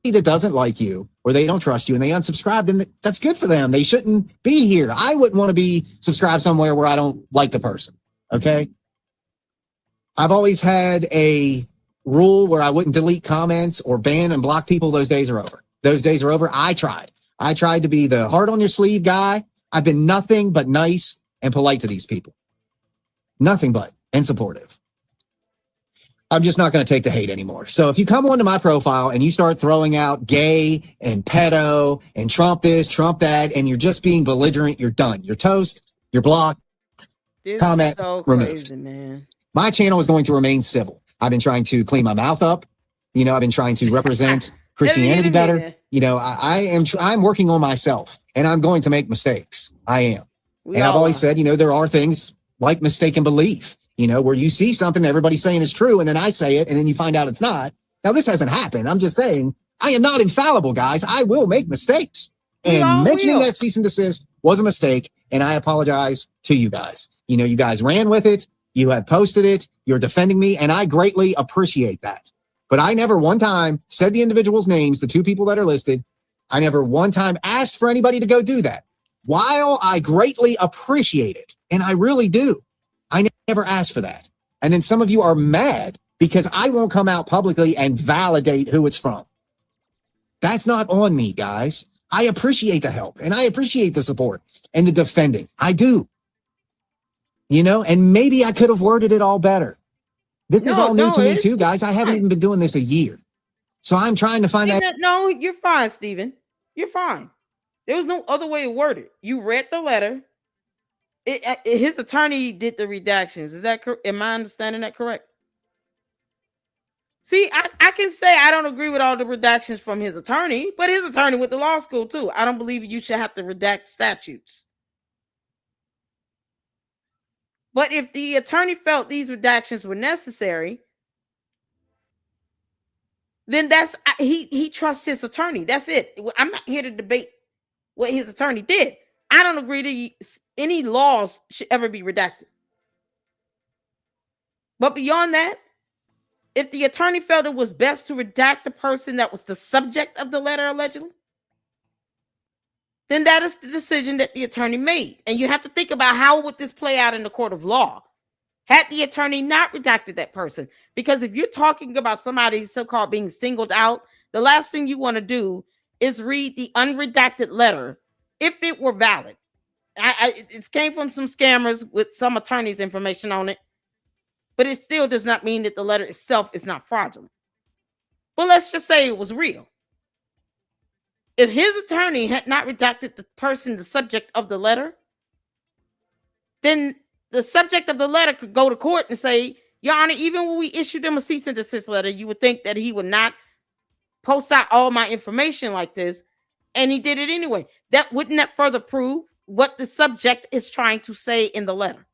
That doesn't like you or they don't trust you and they unsubscribe, then that's good for them. They shouldn't be here. I wouldn't want to be subscribed somewhere where I don't like the person. Okay. I've always had a rule where I wouldn't delete comments or ban and block people. Those days are over. Those days are over. I tried to be the heart on your sleeve guy. I've been nothing but nice and polite to these people. Nothing but and supportive. I'm just not going to take the hate anymore. So if you come onto my profile and you start throwing out gay and pedo and Trump this, Trump that, and you're just being belligerent, you're done. You're toast. You're blocked. This comment is so removed. crazy, man. My channel is going to remain civil. I've been trying to clean my mouth up. You know, I've been trying to represent Christianity better. You know, I'm working on myself and I'm going to make mistakes. I am. And I've always said, you know, there are things like mistaken belief. You know, where you see something everybody's saying is true, and then I say it, and then you find out it's not. Now, this hasn't happened. I'm just saying, I am not infallible, guys. I will make mistakes. And mentioning that cease and desist was a mistake, and I apologize to you guys. You know, you guys ran with it. You have posted it. You're defending me, and I greatly appreciate that. But I never one time said the individuals' names, the two people that are listed. I never one time asked for anybody to go do that. While I greatly appreciate it, and I really do, I never asked for that. And then some of you are mad because I won't come out publicly and validate who it's from. That's not on me, guys. I appreciate the help and I appreciate the support and the defending. I do. You know, and maybe I could have worded it all better. This is all new to me too, guys. I haven't even been doing this a year. So I'm trying to find that. No, you're fine, Stephen. You're fine. There was no other way to word it. You read the letter. His attorney did the redactions. Is that correct? Am I understanding that correct? See, I can say I don't agree with all the redactions from his attorney, but his attorney went to law school too. I don't believe you should have to redact statutes. But if the attorney felt these redactions were necessary, then he trusts his attorney. That's it. I'm not here to debate what his attorney did. I don't agree that any laws should ever be redacted. But beyond that, if the attorney felt it was best to redact the person that was the subject of the letter allegedly, then that is the decision that the attorney made. And you have to think about how would this play out in the court of law had the attorney not redacted that person. Because if you're talking about somebody so-called being singled out, the last thing you want to do is read the unredacted letter if it were valid. It came from some scammers with some attorney's information on it, but it still does not mean that the letter itself is not fraudulent. But let's just say it was real. If his attorney had not redacted the person, the subject of the letter, then the subject of the letter could go to court and say, Your Honor, even when we issued him a cease and desist letter, you would think that he would not post out all my information like this, and he did it anyway. Wouldn't that further prove what the subject is trying to say in the letter?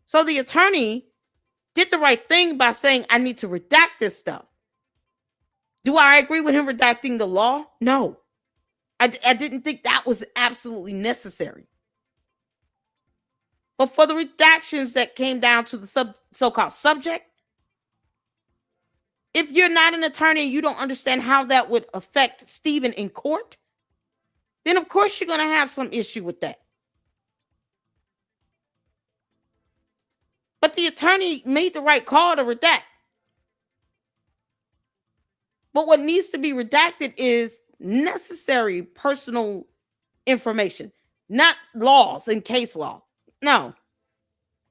So the attorney did the right thing by saying, I need to redact this stuff. Do I agree with him redacting the law? No. I didn't think that was absolutely necessary. But for the redactions that came down to the so-called subject, if you're not an attorney and you don't understand how that would affect Stephen in court, then of course you're going to have some issue with that. But the attorney made the right call to redact. But what needs to be redacted is necessary personal information, not laws and case law. No.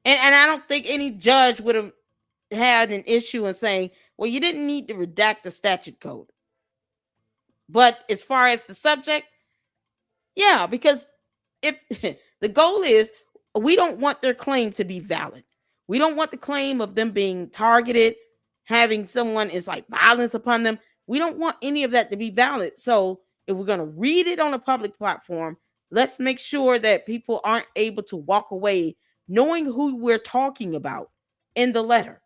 And I don't think any judge would have had an issue in saying, well, you didn't need to redact the statute code. But as far as the subject, yeah, because if the goal is, we don't want their claim to be valid. We don't want the claim of them being targeted, having someone incite violence upon them. We don't want any of that to be valid. So if we're going to read it on a public platform, let's make sure that people aren't able to walk away knowing who we're talking about in the letter.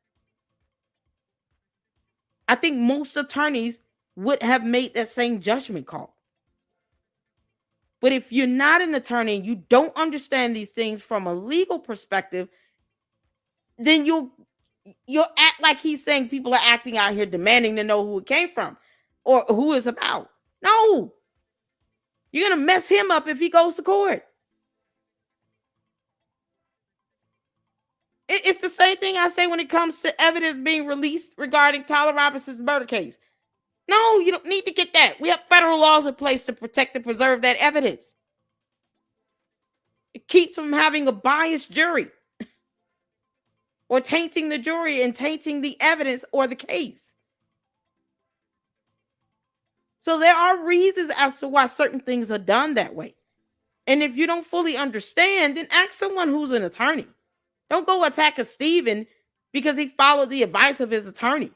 I think most attorneys would have made that same judgment call. But if you're not an attorney and you don't understand these things from a legal perspective, then you'll act like he's saying people are acting out here demanding to know who it came from or who it's about. No. You're going to mess him up if he goes to court. It's the same thing I say when it comes to evidence being released regarding Tyler Robinson's murder case. No, you don't need to get that. We have federal laws in place to protect and preserve that evidence. It keeps from having a biased jury or tainting the jury and tainting the evidence or the case. So there are reasons as to why certain things are done that way. And if you don't fully understand, then ask someone who's an attorney. Don't go attack a Stephen because he followed the advice of his attorney.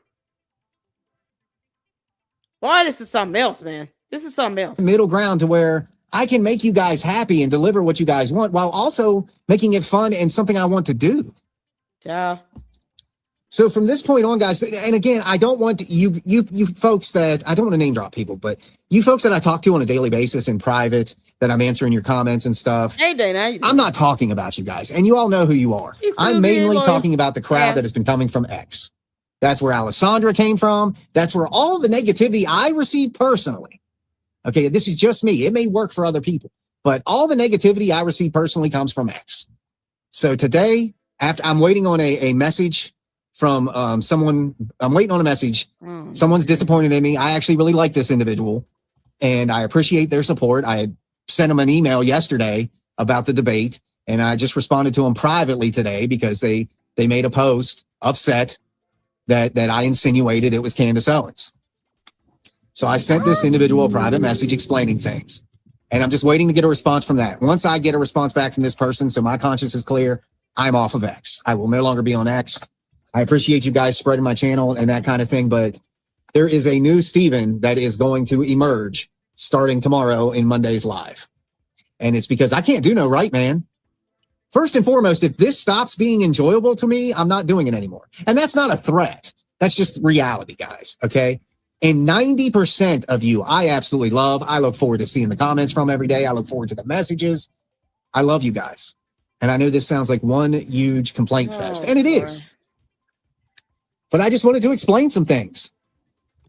Boy, this is something else, man. This is something else. Middle ground to where I can make you guys happy and deliver what you guys want while also making it fun and something I want to do. Yeah. So from this point on, guys, and again, I don't want you folks that, I don't want to name drop people, but you folks that I talk to on a daily basis in private, that I'm answering your comments and stuff. Hey, Dana. I'm not talking about you guys, and you all know who you are. I'm mainly talking about the crowd that has been coming from X. That's where Alessandra came from. That's where all the negativity I received personally. Okay, this is just me. It may work for other people, but all the negativity I receive personally comes from X. So today, after I'm waiting on a message from someone, I'm waiting on a message. Someone's disappointed in me. I actually really like this individual. and I appreciate their support. I had sent them an email yesterday about the debate, and I just responded to them privately today because they made a post upset that I insinuated it was Candace Owens. So I sent this individual a private message explaining things, and I'm just waiting to get a response from that. Once I get a response back from this person, so my conscience is clear, I'm off of X. I will no longer be on X. I appreciate you guys spreading my channel and that kind of thing, but there is a new Steven that is going to emerge starting tomorrow in Monday's Live. And it's because I can't do no right, man. First and foremost, if this stops being enjoyable to me, I'm not doing it anymore. And that's not a threat. That's just reality, guys. Okay. And 90% of you, I absolutely love. I look forward to seeing the comments from every day. I look forward to the messages. I love you guys. And I know this sounds like one huge complaint fest, and it is. But I just wanted to explain some things,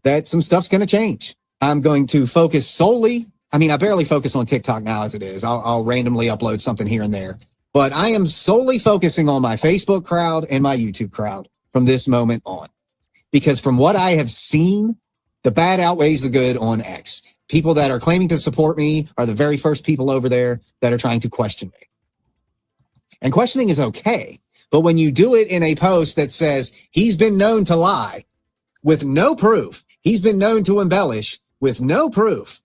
that some stuff's going to change. I'm going to focus solely. I mean, I barely focus on TikTok now as it is. I'll randomly upload something here and there. But I am solely focusing on my Facebook crowd and my YouTube crowd from this moment on. Because from what I have seen, the bad outweighs the good on X. People that are claiming to support me are the very first people over there that are trying to question me. And questioning is okay. But when you do it in a post that says he's been known to lie with no proof, he's been known to embellish with no proof.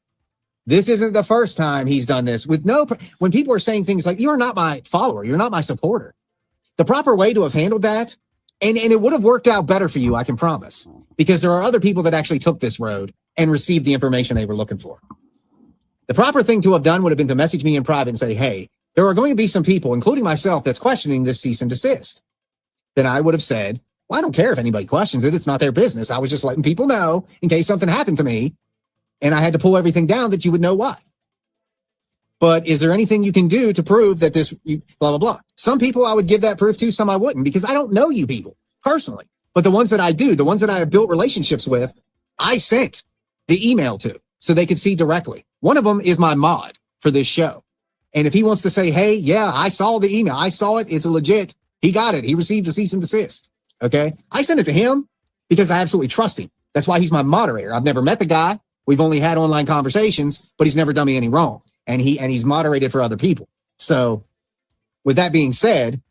This isn't the first time he's done this with no when people are saying things like, you're not my follower, you're not my supporter. The proper way to have handled that, and it would have worked out better for you, I can promise, because there are other people that actually took this road and received the information they were looking for. The proper thing to have done would have been to message me in private and say, hey, there are going to be some people, including myself, that's questioning this cease and desist. Then I would have said, well, I don't care if anybody questions it. It's not their business. I was just letting people know in case something happened to me and I had to pull everything down that you would know why. But is there anything you can do to prove that this blah, blah, blah? Some people I would give that proof to, some I wouldn't, because I don't know you people personally. But the ones that I do, the ones that I have built relationships with, I sent the email to so they could see directly. One of them is my mod for this show. And if he wants to say, hey, yeah, I saw the email. I saw it. It's legit. He got it. He received a cease and desist. Okay. I sent it to him because I absolutely trust him. That's why he's my moderator. I've never met the guy. We've only had online conversations, but he's never done me any wrong. And he's moderated for other people. So with that being said,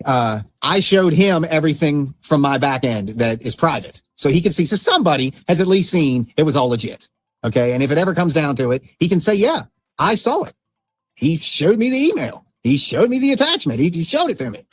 I showed him everything from my back end that is private. So he can see. So somebody has at least seen it was all legit. Okay. And if it ever comes down to it, he can say, yeah, I saw it. He showed me the email. He showed me the attachment. He showed it to me.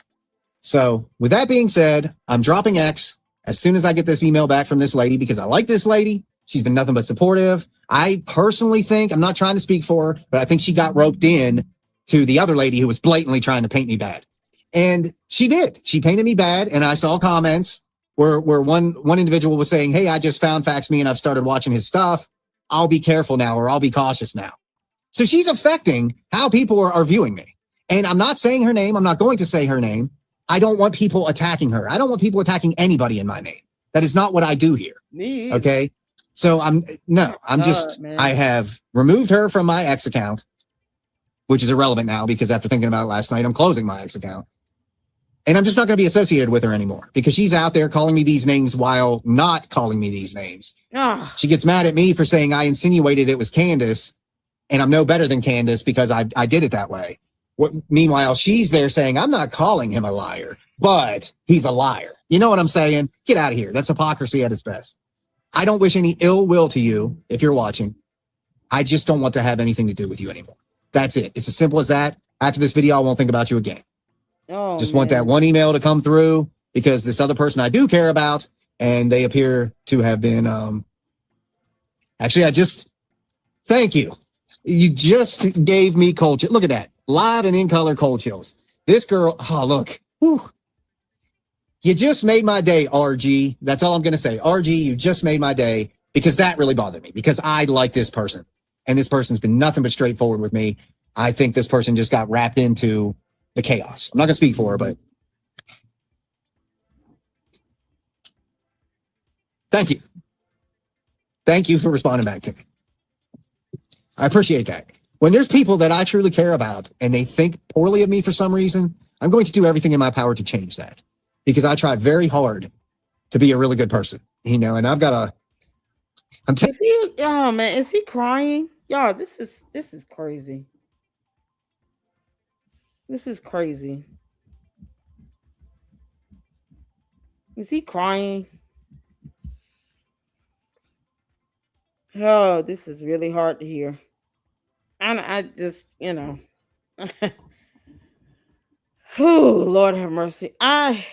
So with that being said, I'm dropping X as soon as I get this email back from this lady, because I like this lady. She's been nothing but supportive. I personally think, I'm not trying to speak for her, but I think she got roped in to the other lady who was blatantly trying to paint me bad. And she did. She painted me bad. And I saw comments where one individual was saying, hey, I just found Fax Me and I've started watching his stuff. I'll be careful now, or I'll be cautious now. So she's affecting how people are viewing me. And I'm not saying her name. I'm not going to say her name. I don't want people attacking her. I don't want people attacking anybody in my name. That is not what I do here. Me. Okay. So I have removed her from my X account, which is irrelevant now because after thinking about it last night, I'm closing my X account. And I'm just not going to be associated with her anymore because she's out there calling me these names while not calling me these names. Oh. She gets mad at me for saying I insinuated it was Candace. And I'm no better than Candace because I did it that way. Meanwhile, she's there saying, I'm not calling him a liar, but he's a liar. You know what I'm saying? Get out of here. That's hypocrisy at its best. I don't wish any ill will to you if you're watching. I just don't want to have anything to do with you anymore. That's it. It's as simple as that. After this video, I won't think about you again. Just want that one email to come through because this other person I do care about, and they appear to have been, thank you. You just gave me cold chills. Look at that. Live and in color cold chills. This girl, oh, look. Whew. You just made my day, RG. That's all I'm going to say. RG, you just made my day because that really bothered me because I like this person. And this person's been nothing but straightforward with me. I think this person just got wrapped into the chaos. I'm not going to speak for her, but thank you. Thank you for responding back to me. I appreciate that. When there's people that I truly care about and they think poorly of me for some reason, I'm going to do everything in my power to change that because I try very hard to be a really good person, and I've got I'm telling Is he? Oh man, is he crying? Y'all, this is crazy. This is crazy. Is he crying? Oh, this is really hard to hear. I just, oh Lord have mercy. I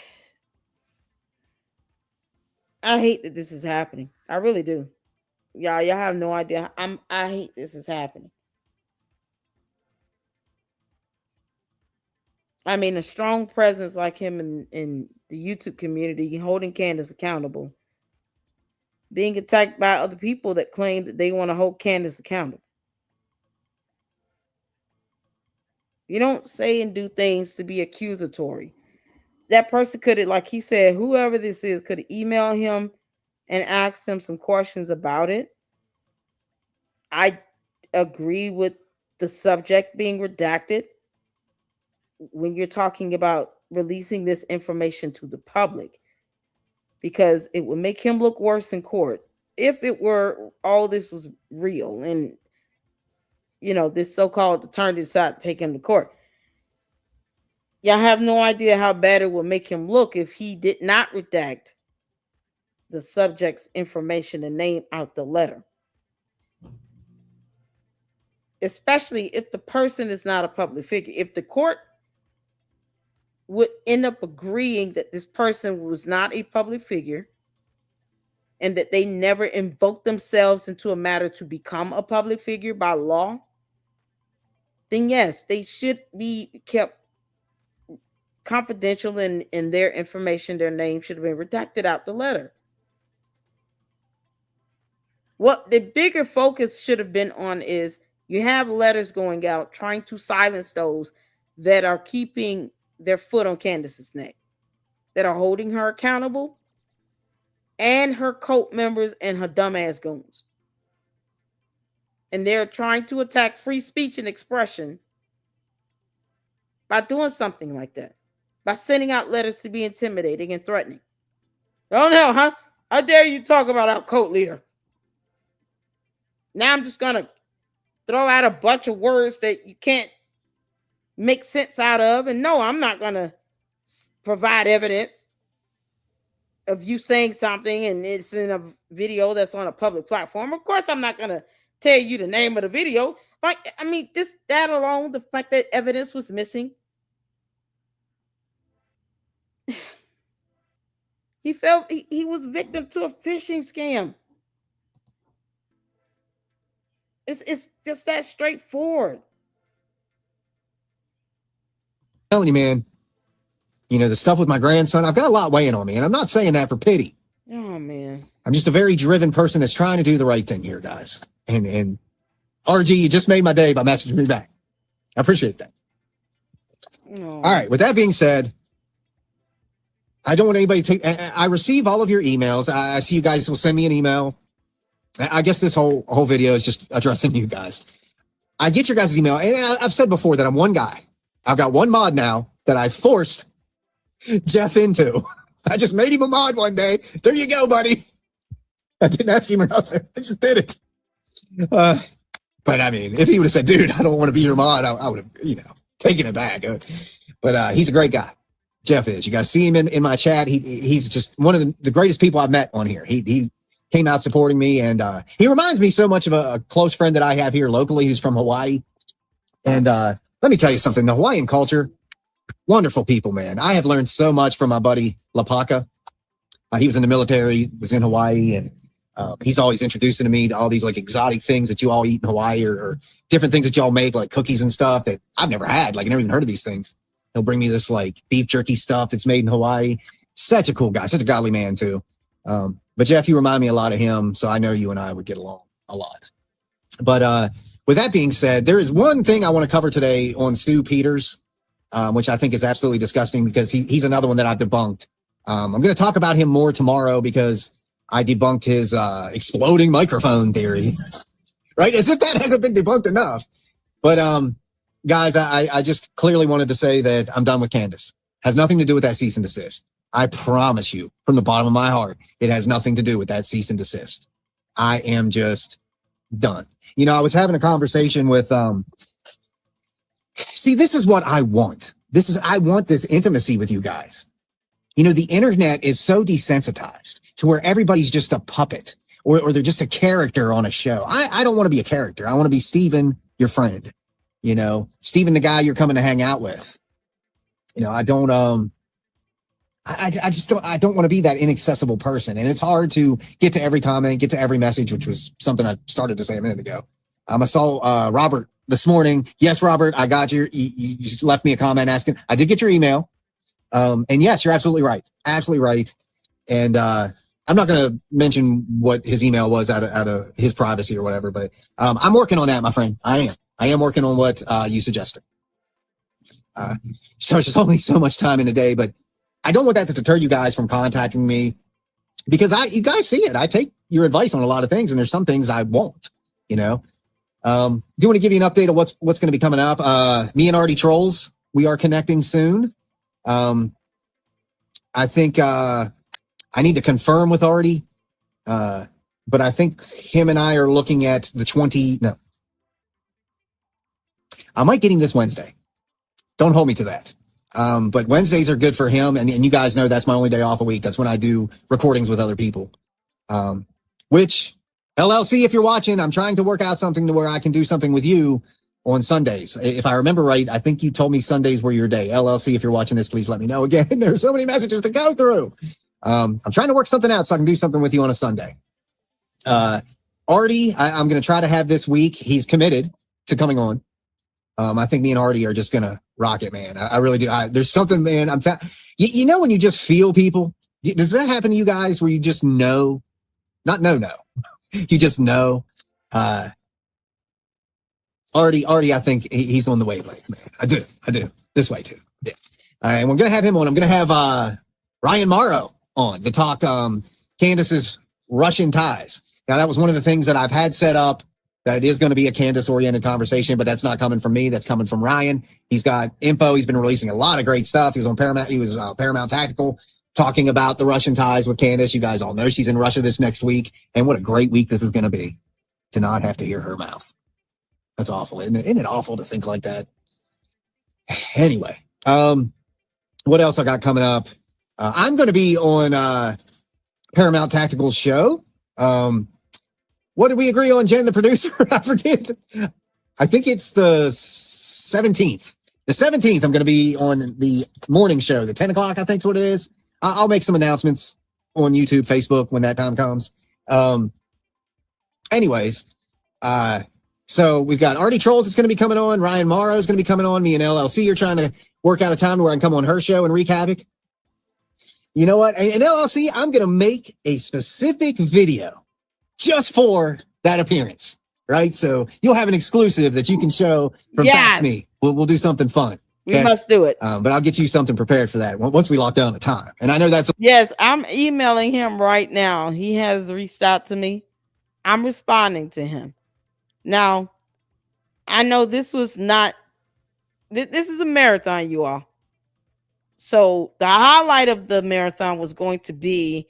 hate that this is happening. I really do. Y'all have no idea. I hate this is happening. I mean, a strong presence like him in the YouTube community, holding Candace accountable, being attacked by other people that claim that they want to hold Candace accountable. You don't say and do things to be accusatory. That person could have, like he said, whoever this is, could have emailed him and asked him some questions about it. I agree with the subject being redacted when you're talking about releasing this information to the public, because it would make him look worse in court if it were all this was real and this so-called attorney decided to take him to court. Y'all have no idea how bad it would make him look if he did not redact the subject's information and name out the letter, especially if the person is not a public figure. If the court would end up agreeing that this person was not a public figure and that they never invoked themselves into a matter to become a public figure by law, then yes, they should be kept confidential, and their information, their name should have been redacted out the letter. What the bigger focus should have been on is you have letters going out trying to silence those that are keeping their foot on Candace's neck, that are holding her accountable, and her cult members and her dumbass goons. And they're trying to attack free speech and expression by doing something like that, by sending out letters to be intimidating and threatening. Oh no, huh? How dare you talk about our cult leader? Now I'm just going to throw out a bunch of words that you can't make sense out of. And no, I'm not going to provide evidence of you saying something and it's in a video that's on a public platform. Of course, I'm not going to tell you the name of the video. Like, I mean, just that alone, the fact that evidence was missing. He was victim to a phishing scam. It's just that straightforward. I'm telling you, man, the stuff with my grandson, I've got a lot weighing on me, and I'm not saying that for pity. Oh man. I'm just a very driven person that's trying to do the right thing here, guys. And RG, you just made my day by messaging me back. I appreciate that. Oh. All right. With that being said, I don't want anybody to take. I receive all of your emails. I see you guys will send me an email. I guess this whole video is just addressing you guys. I get your guys' email, and I've said before that I'm one guy. I've got one mod now that I forced Jeff into. I just made him a mod one day. There you go, buddy. I didn't ask him or nothing. I just did it. But I mean, if he would have said, dude, I don't want to be your mod, I would have, taken it back. But he's a great guy. Jeff is. You guys see him in my chat. He's just one of the greatest people I've met on here. He came out supporting me, and he reminds me so much of a close friend that I have here locally who's from Hawaii. And let me tell you something. The Hawaiian culture, wonderful people, man. I have learned so much from my buddy Lapaka. He was in the military, was in Hawaii, and he's always introducing to me to all these like exotic things that you all eat in Hawaii, or different things that y'all make, like cookies and stuff that I've never had. Like I never even heard of these things. He'll bring me this like beef jerky stuff that's made in Hawaii. Such a cool guy, such a godly man too. But Jeff, you remind me a lot of him, so I know you and I would get along a lot. But with that being said, there is one thing I want to cover today on Stu Peters, which I think is absolutely disgusting because he's another one that I've debunked. I'm going to talk about him more tomorrow because I debunked his exploding microphone theory, right? As if that hasn't been debunked enough. But guys, I just clearly wanted to say that I'm done with Candace. Has nothing to do with that cease and desist. I promise you from the bottom of my heart, it has nothing to do with that cease and desist. I am just done. You know, I was having a conversation with, see, this is what I want. I want this intimacy with you guys. You know, the internet is so desensitized to where everybody's just a puppet or they're just a character on a show. I don't want to be a character. I want to be Steven, your friend, you know, Steven, the guy you're coming to hang out with. You know, I don't want to be that inaccessible person. And it's hard to get to every comment, get to every message, which was something I started to say a minute ago. I saw Robert this morning. Yes, Robert, I got you just left me a comment asking. I did get your email. And yes, you're absolutely right. Absolutely right. And I'm not going to mention what his email was out of his privacy or whatever, but I'm working on that, my friend. I am working on what you suggested. So it's just only so much time in a day, but I don't want that to deter you guys from contacting me because you guys see it. I take your advice on a lot of things, and there's some things I won't, you know. Do want to give you an update of what's going to be coming up. Me and Artie Trolls, we are connecting soon. I think I need to confirm with Artie, but I think him and I are looking at the I might get him this Wednesday. Don't hold me to that. But Wednesdays are good for him. And you guys know that's my only day off a week. That's when I do recordings with other people. Which LLC, if you're watching, I'm trying to work out something to where I can do something with you on Sundays. If I remember right, I think you told me Sundays were your day. LLC, if you're watching this, please let me know again. There's so many messages to go through. I'm trying to work something out so I can do something with you on a Sunday. Artie, I'm going to try to have this week. He's committed to coming on. I think me and Artie are just going to rock it, man. I really do. There's something, man. You know, when you just feel people, does that happen to you guys where you just know, not know, you just know, Artie, I think he's on the wavelengths, man. I do this way too. Yeah. All right. And we're going to have him on. I'm going to have, Ryan Morrow on to talk, Candace's Russian ties. Now that was one of the things that I've had set up. That it is going to be a Candace-oriented conversation, but that's not coming from me. That's coming from Ryan. He's got info. He's been releasing a lot of great stuff. He was on Paramount. He was Paramount Tactical talking about the Russian ties with Candace. You guys all know she's in Russia this next week. And what a great week this is going to be to not have to hear her mouth. That's awful. Isn't it? Isn't it awful to think like that? Anyway, what else I got coming up? I'm going to be on Paramount Tactical's show. What did we agree on, Jen, the producer? I forget. I think it's the 17th. The 17th, I'm going to be on the morning show. The 10 o'clock, I think is what it is. I'll make some announcements on YouTube, Facebook when that time comes. Anyways, so we've got Artie Trolls that's going to be coming on. Ryan Morrow is going to be coming on. Me and LLC are trying to work out a time where I can come on her show and wreak havoc. You know what? And LLC, I'm going to make a specific video just for that appearance, right? So you'll have an exclusive that you can show from Fax Me. We'll do something fun. Okay? We must do it. But I'll get you something prepared for that once we lock down the time. And I know that's... Yes, I'm emailing him right now. He has reached out to me. I'm responding to him. Now, I know this was not... This is a marathon, you all. So the highlight of the marathon was going to be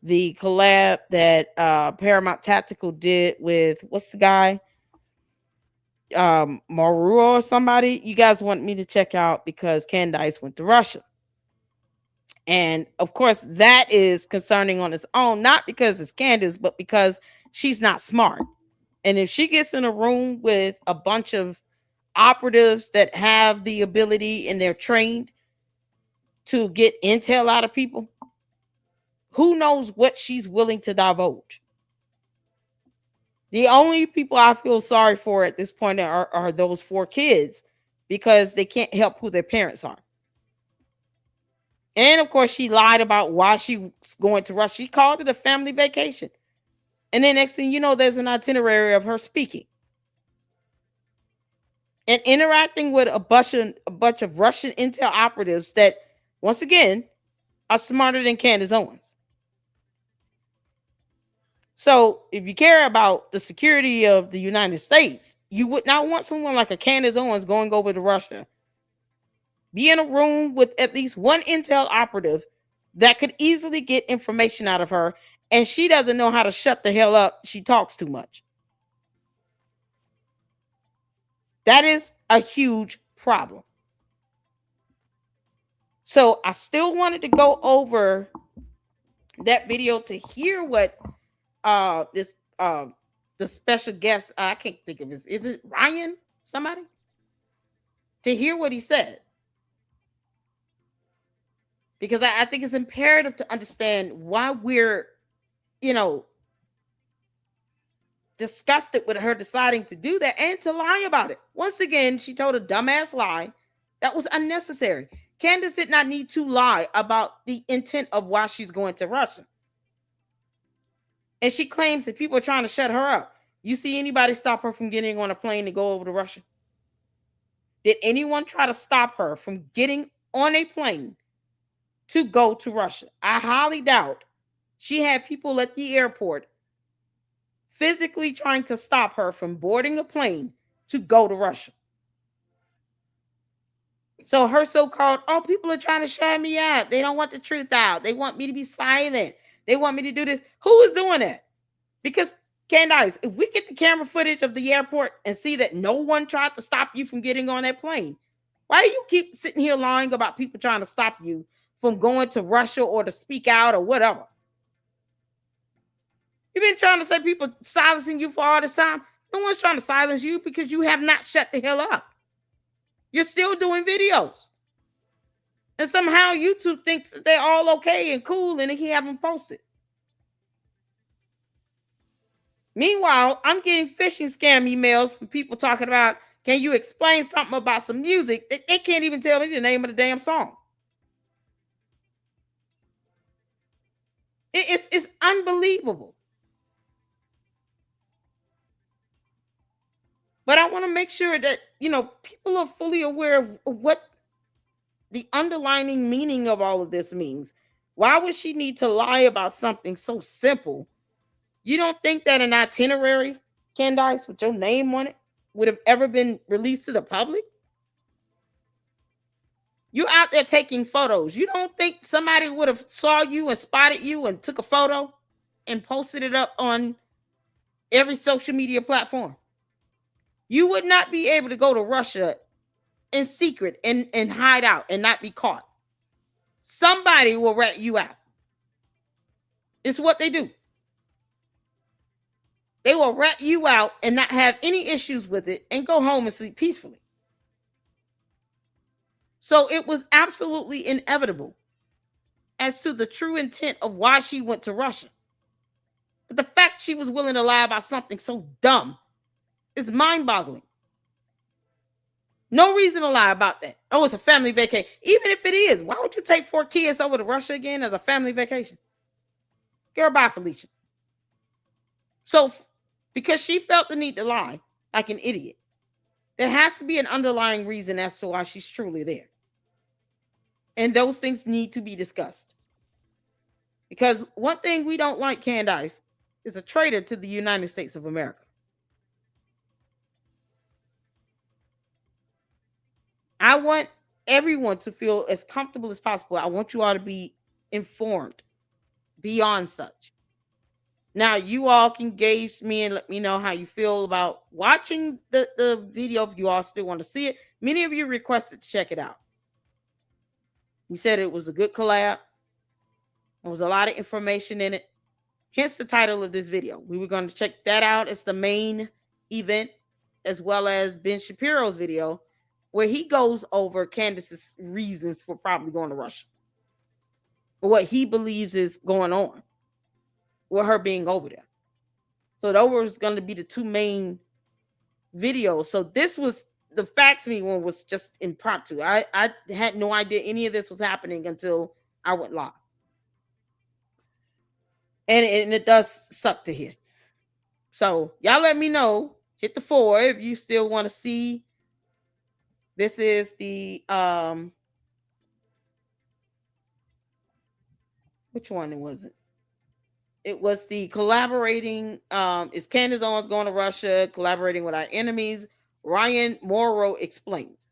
the collab that Paramount Tactical did with, what's the guy? Maru or somebody. You guys want me to check out because Candace went to Russia. And of course, that is concerning on its own, not because it's Candace, but because she's not smart. And if she gets in a room with a bunch of operatives that have the ability and they're trained to get intel out of people, who knows what she's willing to divulge? The only people I feel sorry for at this point are those 4 kids because they can't help who their parents are. And of course, she lied about why she was going to Russia. She called it a family vacation. And then next thing you know, there's an itinerary of her speaking and interacting with a bunch of Russian intel operatives that, once again, are smarter than Candace Owens. So if you care about the security of the United States, you would not want someone like a Candace Owens going over to Russia. Be in a room with at least one intel operative that could easily get information out of her and she doesn't know how to shut the hell up. She talks too much. That is a huge problem. So I still wanted to go over that video to hear what this the special guest, I can't think of his, is it Ryan somebody, to hear what he said, because I think it's imperative to understand why we're, you know, disgusted with her deciding to do that and to lie about it. Once again, she told a dumbass lie that was unnecessary. Candace did not need to lie about the intent of why she's going to Russia. And she claims that people are trying to shut her up. You see anybody stop her from getting on a plane to go over to Russia? Did anyone try to stop her from getting on a plane to go to Russia? I highly doubt. She had people at the airport physically trying to stop her from boarding a plane to go to Russia. So her so-called, oh, people are trying to shut me out. They don't want the truth out. They want me to be silent. They want me to do this. Who is doing that? Because, Candace, if we get the camera footage of the airport and see that no one tried to stop you from getting on that plane, why do you keep sitting here lying about people trying to stop you from going to Russia or to speak out or whatever? You've been trying to say people silencing you for all this time. No one's trying to silence you because you have not shut the hell up. You're still doing videos. And somehow YouTube thinks that they're all okay and cool and they can't have them posted. Meanwhile, I'm getting phishing scam emails from people talking about, can you explain something about some music? They can't even tell me the name of the damn song. It's unbelievable. But I want to make sure that, you know, people are fully aware of what the underlying meaning of all of this means. Why would she need to lie about something so simple? You don't think that an itinerary, Candace, with your name on it would have ever been released to the public? You're out there taking photos. You don't think somebody would have saw you and spotted you and took a photo and posted it up on every social media platform? You would not be able to go to Russia in secret and hide out and not be caught. Somebody will rat you out. It's what they do. They will rat you out and not have any issues with it and go home and sleep peacefully. So it was absolutely inevitable as to the true intent of why she went to Russia. But the fact she was willing to lie about something so dumb is mind-boggling. No reason to lie about that. Oh, it's a family vacation. Even if it is, why would you take 4 kids over to Russia again as a family vacation? Girl, bye, Felicia. So, because she felt the need to lie like an idiot, there has to be an underlying reason as to why she's truly there. And those things need to be discussed. Because one thing we don't like, Candace, is a traitor to the United States of America. I want everyone to feel as comfortable as possible. I want you all to be informed beyond such. Now, you all can gauge me and let me know how you feel about watching the video if you all still want to see it. Many of you requested to check it out. You said it was a good collab. There was a lot of information in it. Hence the title of this video. We were going to check that out as the main event, as well as Ben Shapiro's video, where he goes over Candace's reasons for probably going to Russia, or what he believes is going on with her being over there. So those was going to be the 2 main videos. So this was, the Facts Me one was just impromptu. I had no idea any of this was happening until I went live. And it does suck to hear. So y'all let me know. Hit the 4 if you still want to see. This is the which one was it? It was the collaborating. Is Candace Owens going to Russia? Collaborating with our enemies. Ryan Morrow explains.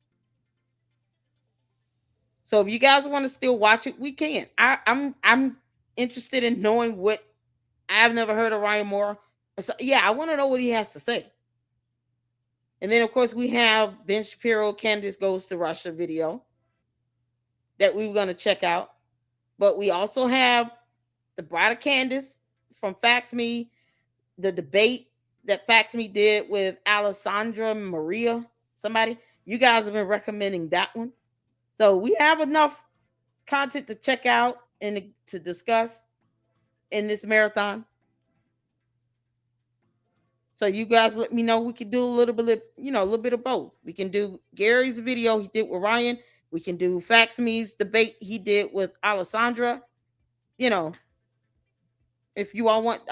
So if you guys want to still watch it, we can. I'm interested in knowing what I've never heard of Ryan Moore. So, yeah, I want to know what he has to say. And then, of course, we have Ben Shapiro, Candace Goes to Russia video that we were going to check out. But we also have the Bride of Candace from Fax Me, the debate that Fax Me did with Alessandra Maria, somebody. You guys have been recommending that one. So we have enough content to check out and to discuss in this marathon. So you guys let me know. We can do a little bit, a little bit of both. We can do Gary's video he did with Ryan. We can do Fax Me's debate he did with Alessandra. If you all want,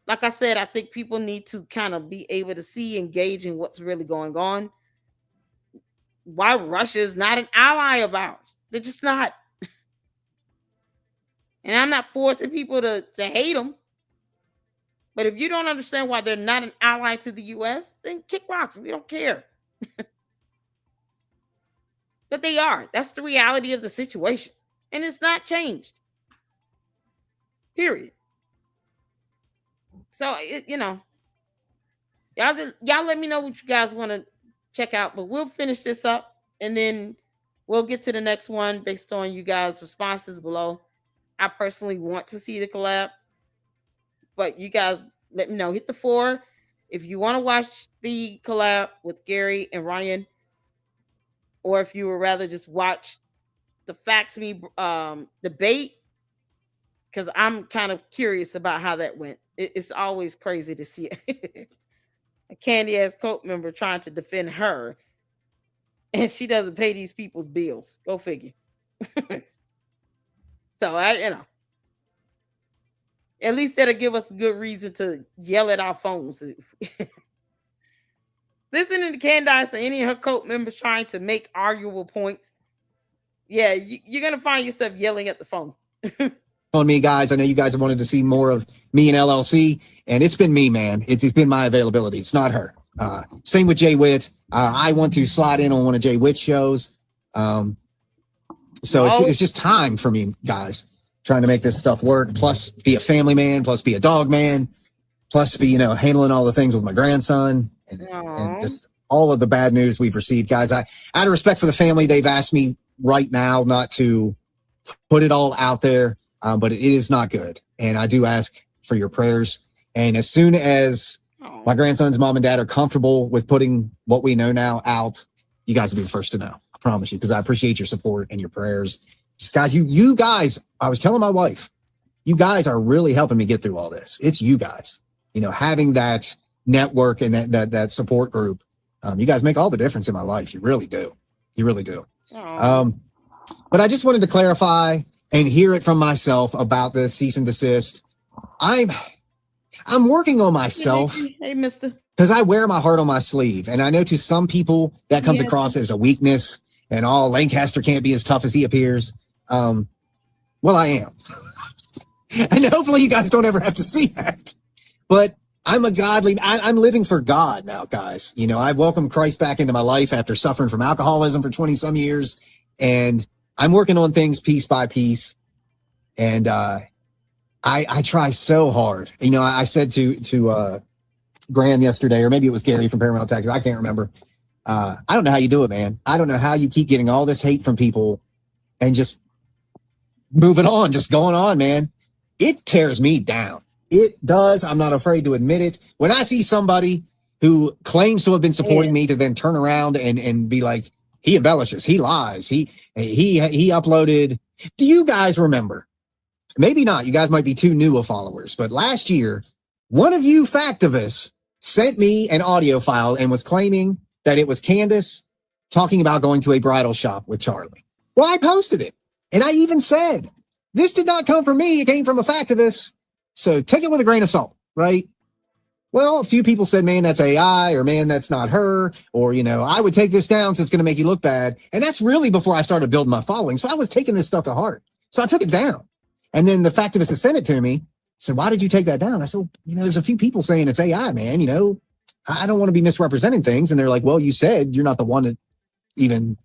like I said, I think people need to kind of be able to see, engage in what's really going on. Why Russia is not an ally of ours. They're just not. And I'm not forcing people to hate them. But if you don't understand why they're not an ally to the U.S., then kick rocks. We don't care. But they are. That's the reality of the situation. And it's not changed. Period. So, y'all let me know what you guys want to check out. But we'll finish this up. And then we'll get to the next one based on you guys' responses below. I personally want to see the collab. But you guys let me know. Hit the 4 if you want to watch the collab with Gary and Ryan, or if you would rather just watch the Fax Me debate, because I'm kind of curious about how that went. It's always crazy to see a candy-ass cult member trying to defend her, and she doesn't pay these people's bills. Go figure. So, at least that'll give us a good reason to yell at our phones. Listening to Candace or any of her cult members trying to make arguable points, yeah, you're going to find yourself yelling at the phone. On me, guys. I know you guys have wanted to see more of me and LLC, and it's been me, man. It's been my availability. It's not her. Same with Jay Witt. I want to slide in on one of Jay Witt's shows. So it's just time for me, guys. Trying to make this stuff work, plus be a family man, plus be a dog man, plus be, handling all the things with my grandson and just all of the bad news we've received, guys. Out of respect for the family, they've asked me right now not to put it all out there, but it is not good. And I do ask for your prayers. And as soon as my grandson's mom and dad are comfortable with putting what we know now out, you guys will be the first to know. I promise you, because I appreciate your support and your prayers. Just guys, you guys, I was telling my wife, you guys are really helping me get through all this. It's you guys, having that network and that support group. You guys make all the difference in my life. You really do. You really do. But I just wanted to clarify and hear it from myself about this cease and desist. I'm working on myself. Hey, mister. Because I wear my heart on my sleeve. And I know to some people that comes across as a weakness and Lancaster can't be as tough as he appears. Well, I am. And hopefully you guys don't ever have to see that. But I'm living for God now, guys. I welcomed Christ back into my life after suffering from alcoholism for 20 some years. And I'm working on things piece by piece. And I try so hard. I said to Graham yesterday, or maybe it was Gary from Paramount, I can't remember. I don't know how you do it, man. I don't know how you keep getting all this hate from people and just moving on, just going on, man. It tears me down. It does. I'm not afraid to admit it. When I see somebody who claims to have been supporting me to then turn around and be like, he embellishes, he lies, he uploaded. Do you guys remember? Maybe not. You guys might be too new of followers, but last year, one of you factivists sent me an audio file and was claiming that it was Candace talking about going to a bridal shop with Charlie. Well, I posted it. And I even said, this did not come from me. It came from a factivist. So take it with a grain of salt, right? Well, a few people said, man, that's AI, or man, that's not her. Or, I would take this down so it's going to make you look bad. And that's really before I started building my following. So I was taking this stuff to heart. So I took it down. And then the factivist that sent it to me said, why did you take that down? I said, there's a few people saying it's AI, man. I don't want to be misrepresenting things. And they're like, well, you said you're not the one that even.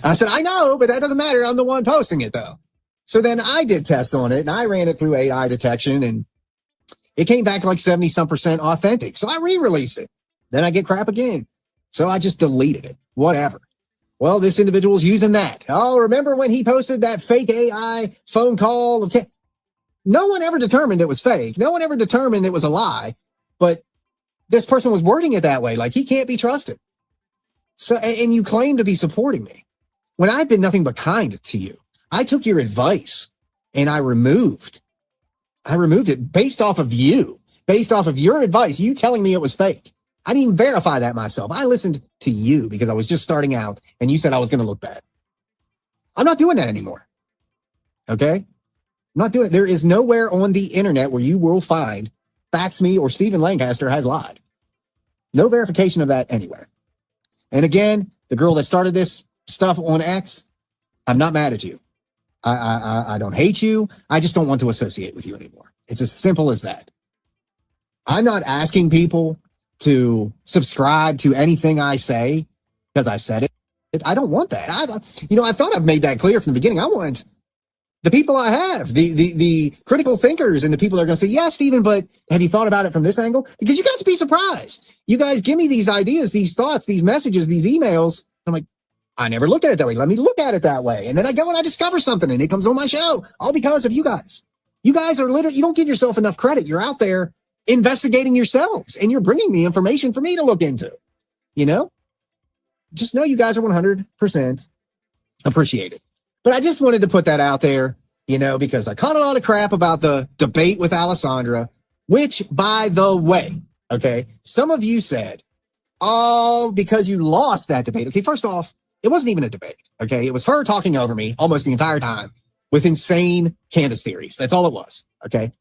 I said, I know, but that doesn't matter. I'm the one posting it, though. So then I did tests on it and I ran it through AI detection and it came back like 70% authentic. So I re-released it. Then I get crap again. So I just deleted it. Whatever. Well, this individual's using that. Oh, remember when he posted that fake AI phone call? Okay. No one ever determined it was fake. No one ever determined it was a lie. But this person was wording it that way. Like he can't be trusted. So, and you claim to be supporting me when I've been nothing but kind to you. I took your advice and I removed it based off of you, based off of your advice, you telling me it was fake. I didn't even verify that myself. I listened to you because I was just starting out and you said I was going to look bad. I'm not doing that anymore. Okay. I'm not doing it. There is nowhere on the internet where you will find Fax Me or Stephen Lancaster has lied. No verification of that anywhere. And again, the girl that started this stuff on X, I'm not mad at you. I don't hate you. I just don't want to associate with you anymore. It's as simple as that. I'm not asking people to subscribe to anything I say because I said it. I don't want that. I thought I've made that clear from the beginning. I want the people I have, the critical thinkers and the people that are going to say, yeah, Stephen, but have you thought about it from this angle? Because you guys would be surprised. You guys give me these ideas, these thoughts, these messages, these emails. I'm like, I never looked at it that way. Let me look at it that way. And then I go and I discover something and it comes on my show all because of you guys. You guys are literally, you don't give yourself enough credit. You're out there investigating yourselves and you're bringing me information for me to look into, just know you guys are 100% appreciated. But I just wanted to put that out there, because I caught a lot of crap about the debate with Alessandra, which by the way, okay, some of you said, oh, because you lost that debate. Okay, first off, it wasn't even a debate. Okay, it was her talking over me almost the entire time with insane Candace theories. That's all it was. Okay,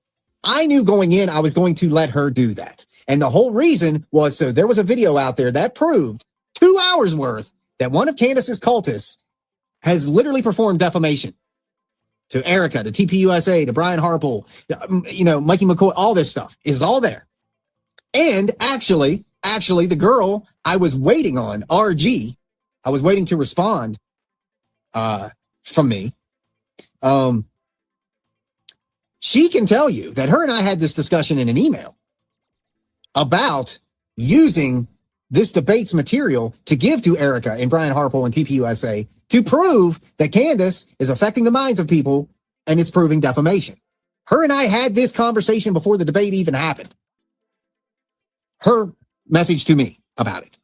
I knew going in I was going to let her do that. And the whole reason was so there was a video out there that proved 2 hours worth that one of Candace's cultists has literally performed defamation to Erica, to TPUSA, to Brian Harple, Mikey McCoy, all this stuff is all there. And actually, the girl I was waiting on, RG, I was waiting to respond from me. She can tell you that her and I had this discussion in an email about using this debate's material to give to Erica and Brian Harple and TPUSA to prove that Candace is affecting the minds of people and it's proving defamation. Her and I had this conversation before the debate even happened. Her message to me about it.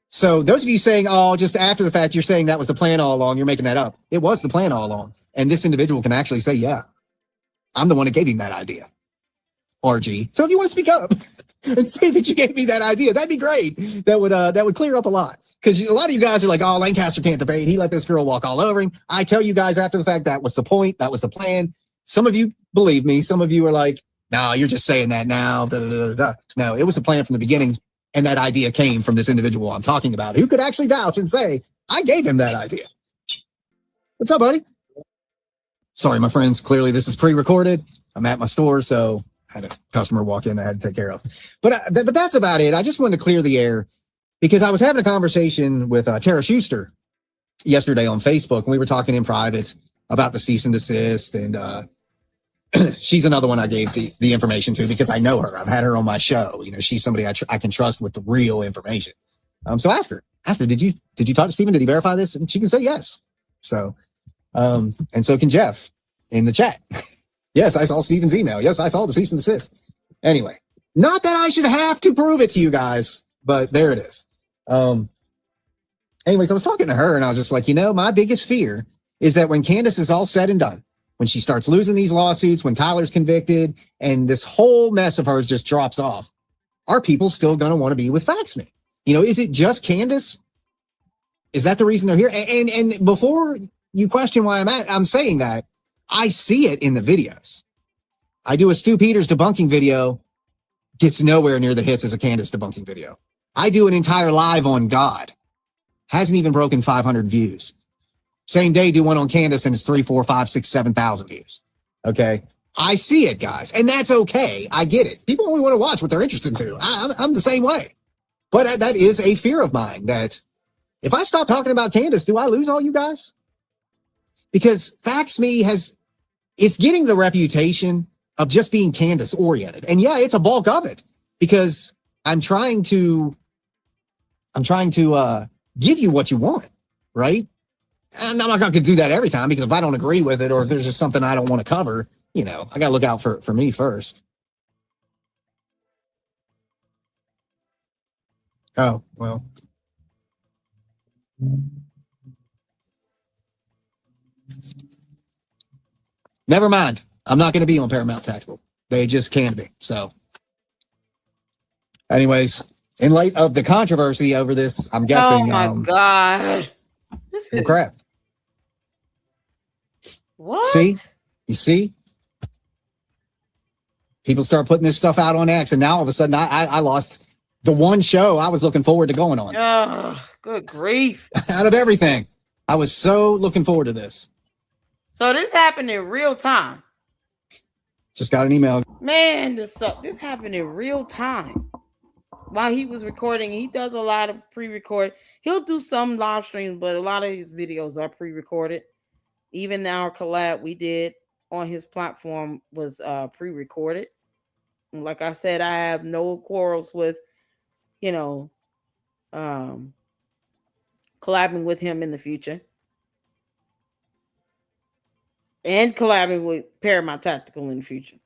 So those of you saying, oh, just after the fact, you're saying that was the plan all along, you're making that up. It was the plan all along. And this individual can actually say, yeah, I'm the one that gave him that idea. RG. So if you want to speak up and say that you gave me that idea, that'd be great. That would clear up a lot. Because a lot of you guys are like, oh, Lancaster can't debate. He let this girl walk all over him. I tell you guys after the fact, that was the point. That was the plan. Some of you believe me. Some of you are like, no, you're just saying that now. Da, da, da, da. No, it was the plan from the beginning. And that idea came from this individual I'm talking about who could actually vouch and say, I gave him that idea. What's up, buddy? Sorry, my friends. Clearly, this is pre-recorded. I'm at my store, so I had a customer walk in that I had to take care of. But that's about it. I just wanted to clear the air because I was having a conversation with Tara Schuster yesterday on Facebook, and we were talking in private about the cease and desist. And she's another one I gave the information to because I know her. I've had her on my show. She's somebody I can trust with the real information. So ask her, did you talk to Stephen? Did he verify this? And she can say yes. So, and so can Jeff in the chat. Yes, I saw Stephen's email. Yes, I saw the cease and desist. Anyway, not that I should have to prove it to you guys, but there it is. Anyways, I was talking to her and I was just like, my biggest fear is that when Candace is all said and done, when she starts losing these lawsuits, when Tyler's convicted and this whole mess of hers just drops off, are people still going to want to be with Fax Me? Is it just Candace? Is that the reason they're here? And before you question why I'm saying that, I see it in the videos. I do a Stu Peters debunking video, gets nowhere near the hits as a Candace debunking video. I do an entire live on God, hasn't even broken 500 views. Same day, do one on Candace and it's 3, 4, 5, 6, 7,000 views. Okay. I see it, guys. And that's okay. I get it. People only want to watch what they're interested in. I'm the same way. But that is a fear of mine that if I stop talking about Candace, do I lose all you guys? Because Fax Me has it's getting the reputation of just being Candace oriented. And yeah, it's a bulk of it because I'm trying to give you what you want, right? And I'm not going to do that every time because if I don't agree with it or if there's just something I don't want to cover, I got to look out for me first. Oh, well. Never mind. I'm not going to be on Paramount Tactical. They just can't be. So, anyways, in light of the controversy over this, I'm guessing. Oh my God. This is crap. What? See? You see? People start putting this stuff out on X, and now all of a sudden I lost the one show I was looking forward to going on. Oh, good grief. Out of everything. I was so looking forward to this. So this happened in real time. Just got an email. Man, this happened in real time. While he was recording, he does a lot of pre-record. He'll do some live streams, but a lot of his videos are pre-recorded. Even our collab we did on his platform was pre-recorded. And like I said, I have no quarrels with, collabing with him in the future. And collabing with Paramount Tactical in the future.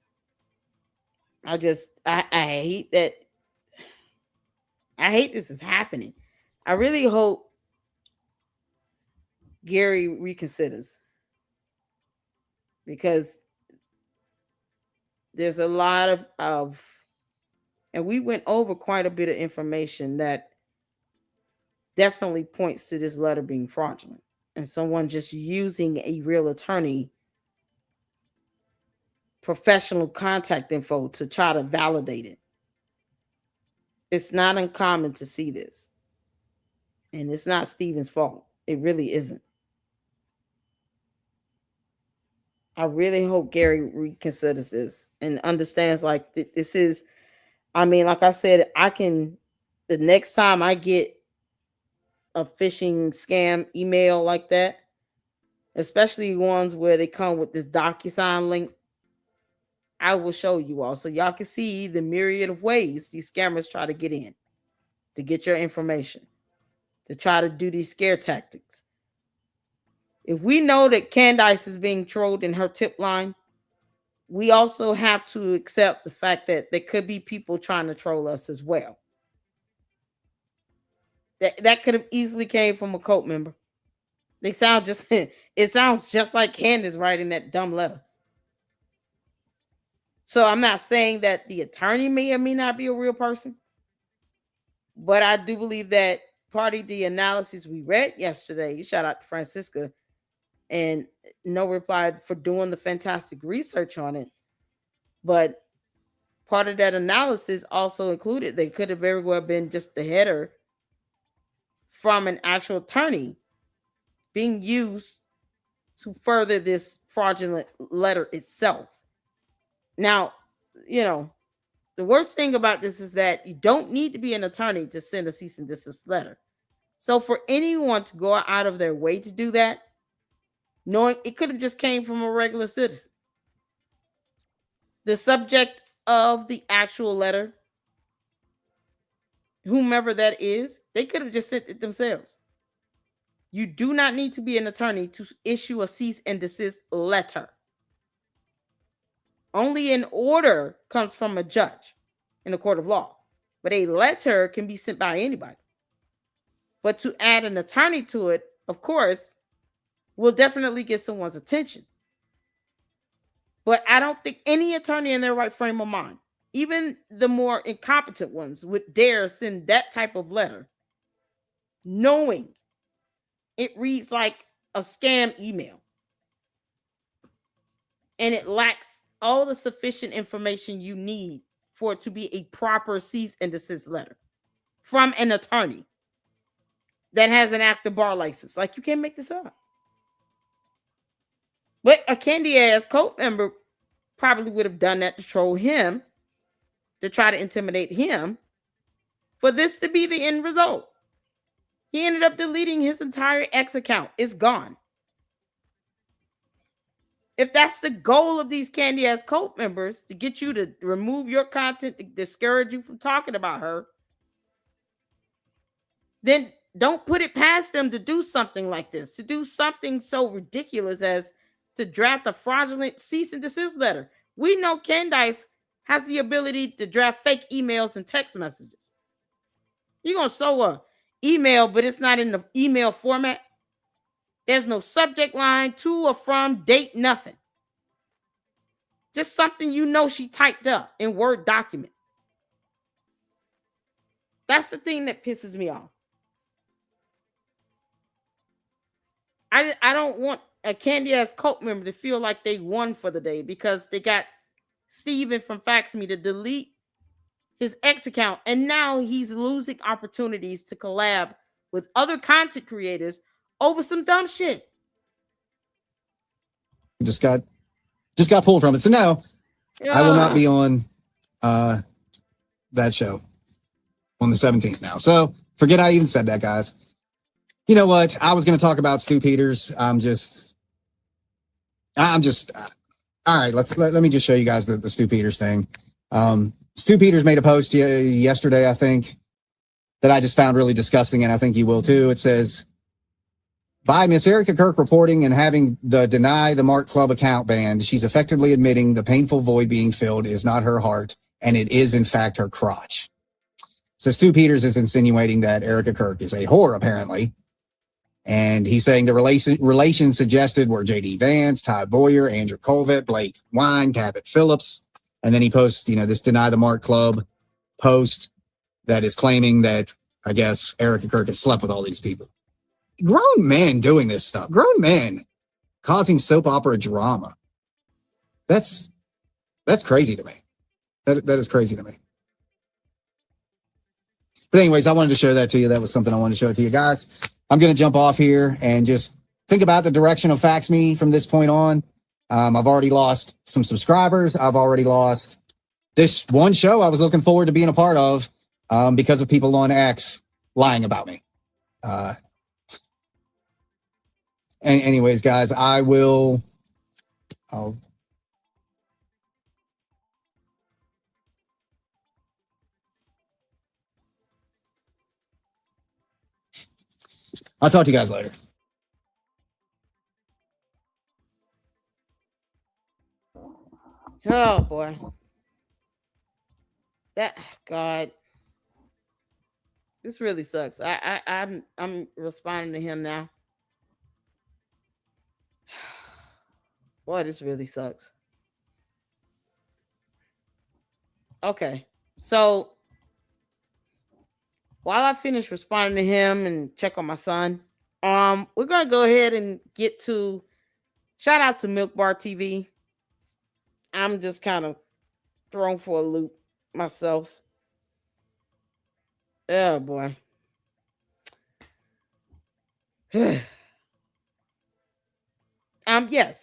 I hate that. I hate this is happening. I really hope Gary reconsiders. Because there's a lot of and we went over quite a bit of information that definitely points to this letter being fraudulent and someone just using a real attorney professional contact info to try to validate it. It's not uncommon to see this. And it's not Steven's fault. It really isn't. I really hope Gary reconsiders this and understands like this is, like I said, the next time I get a phishing scam email like that, especially ones where they come with this DocuSign link, I will show you all so y'all can see the myriad of ways these scammers try to get in, to get your information, to try to do these scare tactics. If we know that Candace is being trolled in her tip line, we also have to accept the fact that there could be people trying to troll us as well. That could have easily came from a cult member. It sounds just like Candace writing that dumb letter. So I'm not saying that the attorney may or may not be a real person, but I do believe that part of the analysis we read yesterday, shout out to Francisca, and no reply for doing the fantastic research on it. But part of that analysis also included they could have very well been just the header from an actual attorney being used to further this fraudulent letter itself. Now, the worst thing about this is that you don't need to be an attorney to send a cease and desist letter. So for anyone to go out of their way to do that, knowing it could have just came from a regular citizen. The subject of the actual letter, whomever that is, they could have just sent it themselves. You do not need to be an attorney to issue a cease and desist letter. Only an order comes from a judge in a court of law, but a letter can be sent by anybody. But to add an attorney to it, of course, will definitely get someone's attention. But I don't think any attorney in their right frame of mind, even the more incompetent ones, would dare send that type of letter, knowing it reads like a scam email. And it lacks all the sufficient information you need for it to be a proper cease and desist letter from an attorney that has an active bar license. Like, you can't make this up. But a candy-ass cult member probably would have done that to troll him, to try to intimidate him, for this to be the end result. He ended up deleting his entire X account. It's gone. If that's the goal of these Candy ass cult members, to get you to remove your content, to discourage you from talking about her, then don't put it past them to do something like this, to do something so ridiculous as to draft a fraudulent cease and desist letter. We know Candace has the ability to draft fake emails and text messages. You're going to show a email, but it's not in the email format. There's no subject line, to or from, date, nothing. Just something you know she typed up in Word document. That's the thing that pisses me off. I don't want a Candy ass cult member to feel like they won for the day because they got Steven from Fax Me to delete his X account, and now he's losing opportunities to collab with other content creators over some dumb shit. Just got pulled from it. So no, I will not be on that show on the 17th now. So forget I even said that, guys. You know what? I was going to talk about Stu Peters. I'm just all right. Let me just show you guys the Stu Peters thing. Stu Peters made a post yesterday, I think, that I just found really disgusting, and I think you will too. It says, by Miss Erica Kirk reporting and having the Deny the Mark Club account banned, she's effectively admitting the painful void being filled is not her heart, and it is in fact her crotch. So Stu Peters is insinuating that Erica Kirk is a whore, apparently. And he's saying the relations suggested were J.D. Vance, Ty Boyer, Andrew Colvett, Blake Wine, Cabot Phillips. And then he posts, this Deny the Mark Club post that is claiming that, I guess, Erica Kirk has slept with all these people. Grown men doing this stuff. Grown men causing soap opera drama. That's crazy to me. That is crazy to me. But anyways, I wanted to show that to you. That was something I wanted to show it to you guys. I'm going to jump off here and just think about the direction of Fax Me from this point on. I've already lost some subscribers. I've already lost this one show I was looking forward to being a part of because of people on X lying about me. Anyways, guys, I'll talk to you guys later. Oh boy. God. This really sucks. I'm responding to him now. Boy, this really sucks. Okay. So while I finish responding to him and check on my son, we're gonna go ahead and get to shout out to Milk Bar TV. I'm just kind of thrown for a loop myself. Oh boy. Yes,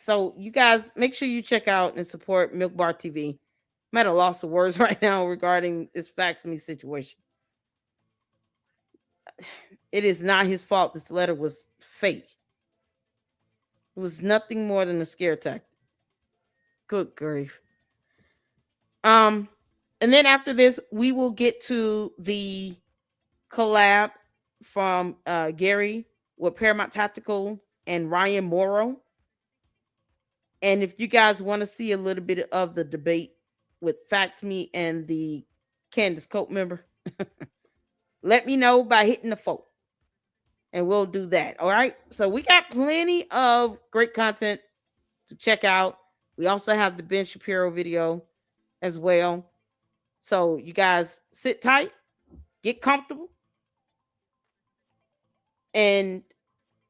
so you guys make sure you check out and support Milk Bar TV. I'm at a loss of words right now regarding this Fax Me situation. It is not his fault this letter was fake. It was nothing more than a scare tactic. Good grief. And then after this, we will get to the collab from Gary with Paramount Tactical and Ryan Morrow. And if you guys want to see a little bit of the debate with Fax Me and the Candace cult member, let me know by hitting the phone. And we'll do that. All right. So we got plenty of great content to check out. We also have the Ben Shapiro video as well. So you guys sit tight, get comfortable, and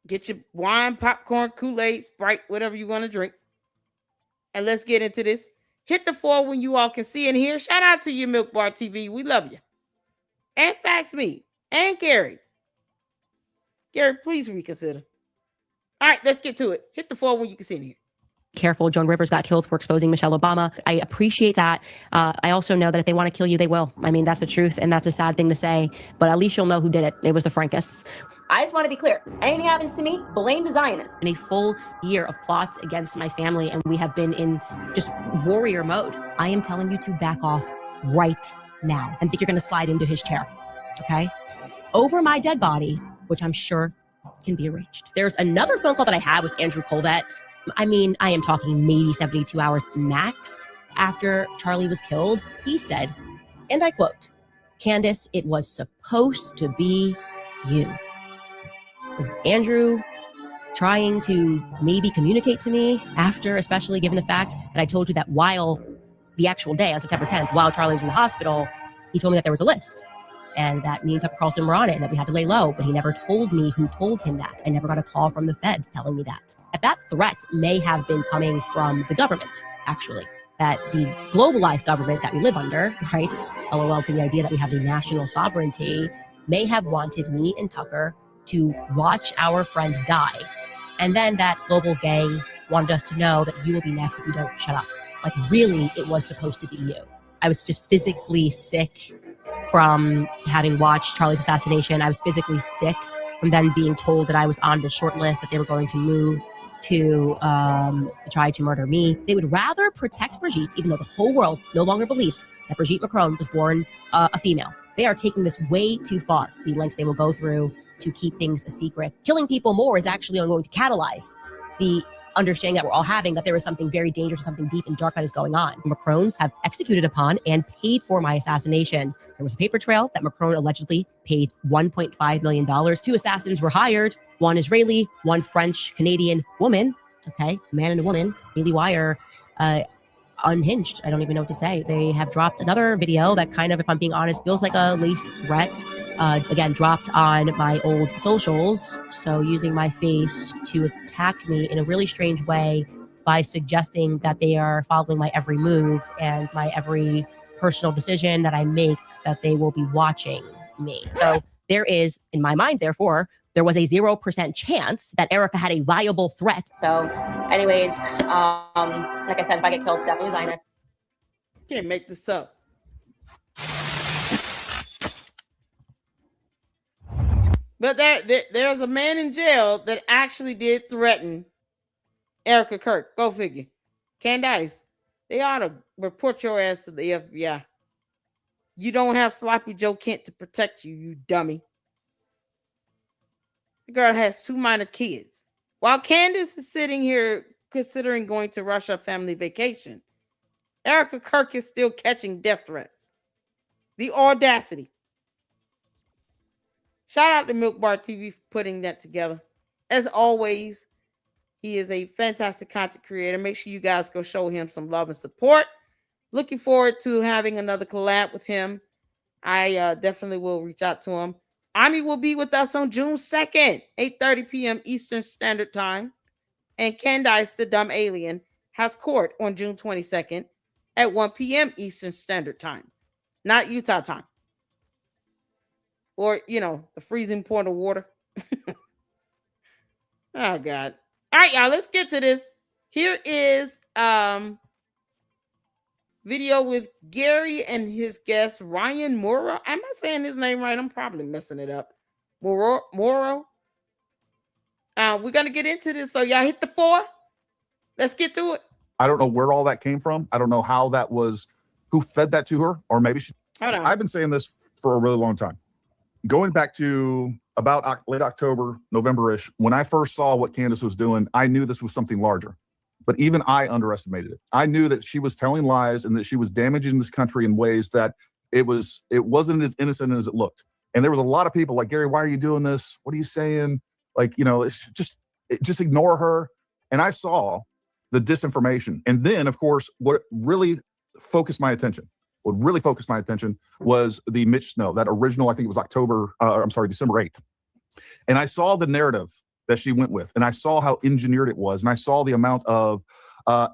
get your wine, popcorn, Kool-Aid, Sprite, whatever you want to drink. And let's get into this. Hit the 4 when you all can see and hear. Shout out to you, Milk Bar TV. We love you. And Fax Me. And Gary. Gary, please reconsider. All right, let's get to it. Hit the 4 when you can see and hear. Careful, Joan Rivers got killed for exposing Michelle Obama. I appreciate that. I also know that if they want to kill you, they will. I mean, that's the truth, and that's a sad thing to say, but at least you'll know who did it. It was the Frankists. I just want to be clear. Anything happens to me, blame the Zionists. In a full year of plots against my family, and we have been in just warrior mode. I am telling you to back off right now and think you're going to slide into his chair, okay? Over my dead body, which I'm sure can be arranged. There's another phone call that I had with Andrew Colvett. I mean, I am talking maybe 72 hours max after Charlie was killed. He said, and I quote, "Candace, it was supposed to be you." Was Andrew trying to maybe communicate to me after, especially given the fact that I told you that while the actual day on September 10th, while Charlie was in the hospital, he told me that there was a list and that me and Tucker Carlson were on it and that we had to lay low, but he never told me who told him that. I never got a call from the feds telling me that. That threat may have been coming from the government, actually. That the globalized government that we live under, right, LOL to the idea that we have the national sovereignty, may have wanted me and Tucker to watch our friend die. And then that global gang wanted us to know that you will be next if you don't shut up. Like, really, it was supposed to be you. I was just physically sick from having watched Charlie's assassination. I was physically sick from then being told that I was on the short list, that they were going to move to try to murder me. They would rather protect Brigitte, even though the whole world no longer believes that Brigitte Macron was born a female. They are taking this way too far, the lengths they will go through to keep things a secret. Killing people more is actually going to catalyze the understanding that we're all having that there is something very dangerous, something deep and dark that is going on. Macrons have executed upon and paid for my assassination. There was a paper trail that Macron allegedly paid $1.5 million. 2 assassins were hired, one Israeli, one French-Canadian woman, okay, a man and a woman. Daily Wire, unhinged. I don't even know what to say. They have dropped another video that kind of, if I'm being honest, feels like a laced threat. Again, dropped on my old socials. So using my face to attack me in a really strange way by suggesting that they are following my every move and my every personal decision that I make, that they will be watching me. So there is, in my mind, therefore, there was a 0% chance that Erica had a viable threat. So anyways, like I said, if I get killed, it's definitely Zionist. Can't make this up. But there's a man in jail that actually did threaten Erica Kirk. Go figure. Candace, they ought to report your ass to the FBI. You don't have Sloppy Joe Kent to protect you, you dummy. The girl has 2 minor kids. While Candace is sitting here considering going to Russia family vacation, Erica Kirk is still catching death threats. The audacity. Shout out to Milk Bar TV for putting that together. As always, he is a fantastic content creator. Make sure you guys go show him some love and support. Looking forward to having another collab with him. I definitely will reach out to him. Ami will be with us on June 2nd, 8:30 p.m. Eastern Standard Time. And Candace, the dumb alien, has court on June 22nd at 1 p.m. Eastern Standard Time. Not Utah time. Or, the freezing point of water. Oh, God. All right, y'all, let's get to this. Here is video with Gary and his guest, Ryan Morrow. Am I saying his name right? I'm probably messing it up. Morrow. We're going to get into this. So y'all hit the 4. Let's get to it. I don't know where all that came from. I don't know how that was, who fed that to her, or maybe she. Hold on. I've been saying this for a really long time. Going back to about late October, November-ish, when I first saw what Candace was doing, I knew this was something larger. But even I underestimated it. I knew that she was telling lies and that she was damaging this country in ways that it wasn't as innocent as it looked. And there was a lot of people like, Gary, why are you doing this? What are you saying? Like, it's just ignore her. And I saw the disinformation. And then, of course, what really focused my attention was the Mitch Snow, that original, I think it was December 8th. And I saw the narrative that she went with, and I saw how engineered it was, and I saw the amount of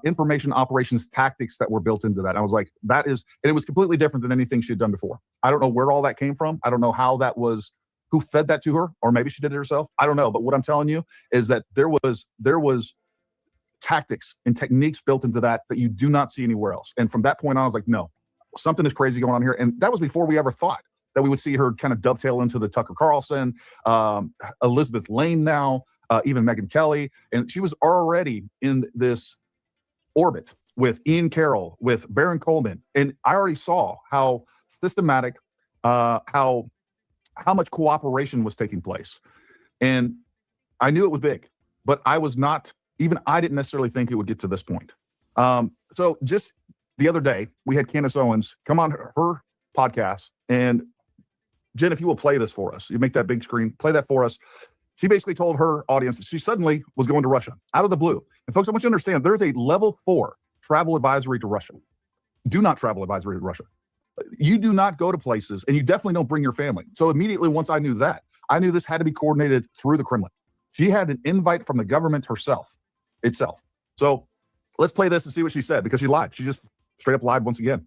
information operations tactics that were built into that. I was like, and it was completely different than anything she had done before. I don't know where all that came from. I don't know how that was, who fed that to her, or maybe she did it herself. I don't know. But what I'm telling you is that there was tactics and techniques built into that you do not see anywhere else. And from that point on, I was like, no, something is crazy going on here. And that was before we ever thought that we would see her kind of dovetail into the Tucker Carlson, Elizabeth Lane now, even Megyn Kelly. And she was already in this orbit with Ian Carroll, with Baron Coleman. And I already saw how systematic, how much cooperation was taking place. And I knew it was big, but I didn't necessarily think it would get to this point. So just the other day, we had Candace Owens come on her podcast. And Jen, if you will play this for us, you make that big screen, play that for us. She basically told her audience that she suddenly was going to Russia out of the blue. And folks, I want you to understand there's a level 4 travel advisory to Russia. Do not travel advisory to Russia. You do not go to places, and you definitely don't bring your family. So immediately once I knew that, I knew this had to be coordinated through the Kremlin. She had an invite from the government itself. So let's play this and see what she said, because she lied. She just straight up lied once again.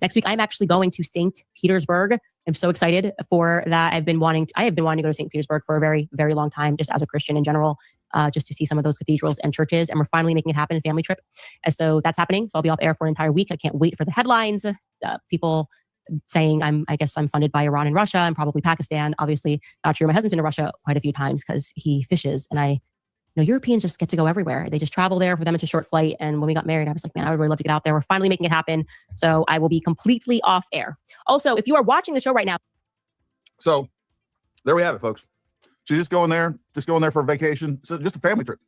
Next week, I'm actually going to St. Petersburg. I'm so excited for that. I have been wanting to go to St. Petersburg for a very, very long time, just as a Christian in general, just to see some of those cathedrals and churches. And we're finally making it happen, a family trip. And so that's happening. So I'll be off air for an entire week. I can't wait for the headlines. People saying I guess I'm funded by Iran and Russia and probably Pakistan. Obviously not true. My husband's been to Russia quite a few times because he fishes, and Europeans just get to go everywhere. They just travel there. For them, it's a short flight. And when we got married, I was like, man, I would really love to get out there. We're finally making it happen. So I will be completely off air. Also, if you are watching the show right now. So there we have it, folks. She's just going there for a vacation. So just a family trip.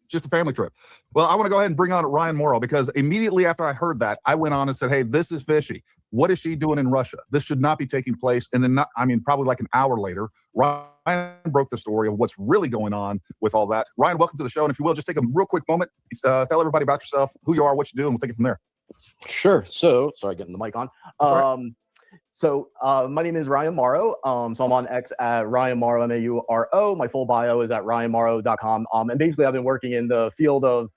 Well, I want to go ahead and bring on Ryan Morrow, because immediately after I heard that, I went on and said, hey, this is fishy. What is she doing in Russia? This should not be taking place. And then, probably like an hour later, Ryan broke the story of what's really going on with all that. Ryan, welcome to the show. And if you will, just take a real quick moment, tell everybody about yourself, who you are, what you do, and we'll take it from there. Sure. So, sorry, getting the mic on. So my name is Ryan Morrow. So I'm on X at Ryan Morrow, M-A-U-R-O. My full bio is at ryanmorrow.com. And basically I've been working in the field on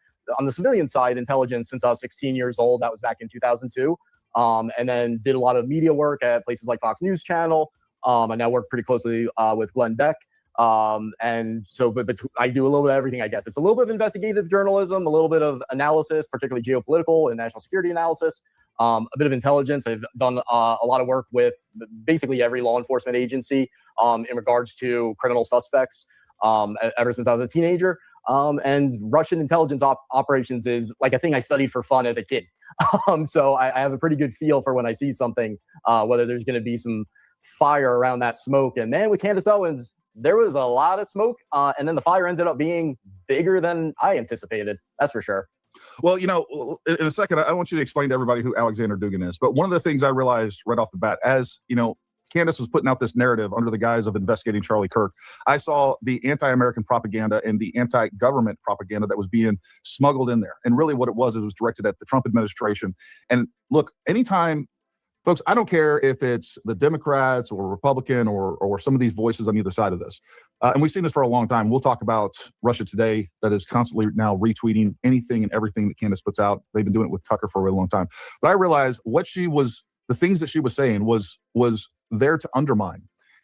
the civilian side, intelligence, since I was 16 years old. That was back in 2002. And then did a lot of media work at places like Fox News Channel. I now work pretty closely with Glenn Beck. And so but I do a little bit of everything, I guess. It's a little bit of investigative journalism, a little bit of analysis, particularly geopolitical and national security analysis. A bit of intelligence. I've done a lot of work with basically every law enforcement agency in regards to criminal suspects ever since I was a teenager. And Russian intelligence operations is like a thing I studied for fun as a kid. So I have a pretty good feel for when I see something, whether there's going to be some fire around that smoke. And man, with Candace Owens, there was a lot of smoke. And then the fire ended up being bigger than I anticipated. That's for sure. Well, in a second, I want you to explain to everybody who Alexander Dugan is. But one of the things I realized right off the bat, as Candace was putting out this narrative under the guise of investigating Charlie Kirk, I saw the anti-American propaganda and the anti-government propaganda that was being smuggled in there. And really what it was directed at the Trump administration. And look, anytime, folks, I don't care if it's the Democrats or Republican or some of these voices on either side of this. And we've seen this for a long time. We'll talk about Russia Today, that is constantly now retweeting anything and everything that Candace puts out. They've been doing it with Tucker for a really long time. But I realized the things that she was saying was there to undermine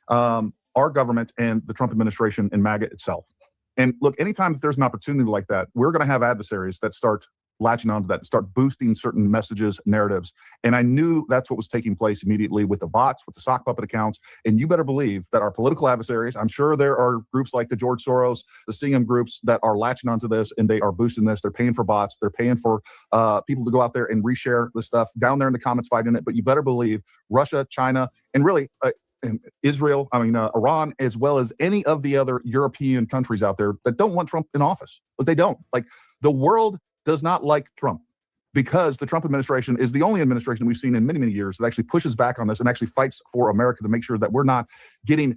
our government and the Trump administration and MAGA itself. And look, anytime that there's an opportunity like that, we're going to have adversaries that start latching onto that and start boosting certain messages, narratives. And I knew that's what was taking place immediately with the bots, with the sock puppet accounts. And you better believe that our political adversaries, I'm sure there are groups like the George Soros, the Singham groups that are latching onto this, and they are boosting this. They're paying for bots. They're paying for people to go out there and reshare the stuff down there in the comments fighting it. But you better believe Russia, China, and really Israel, Iran, as well as any of the other European countries out there that don't want Trump in office. But they don't. Like, the world does not like Trump, because the Trump administration is the only administration we've seen in many, many years that actually pushes back on this and actually fights for America to make sure that we're not getting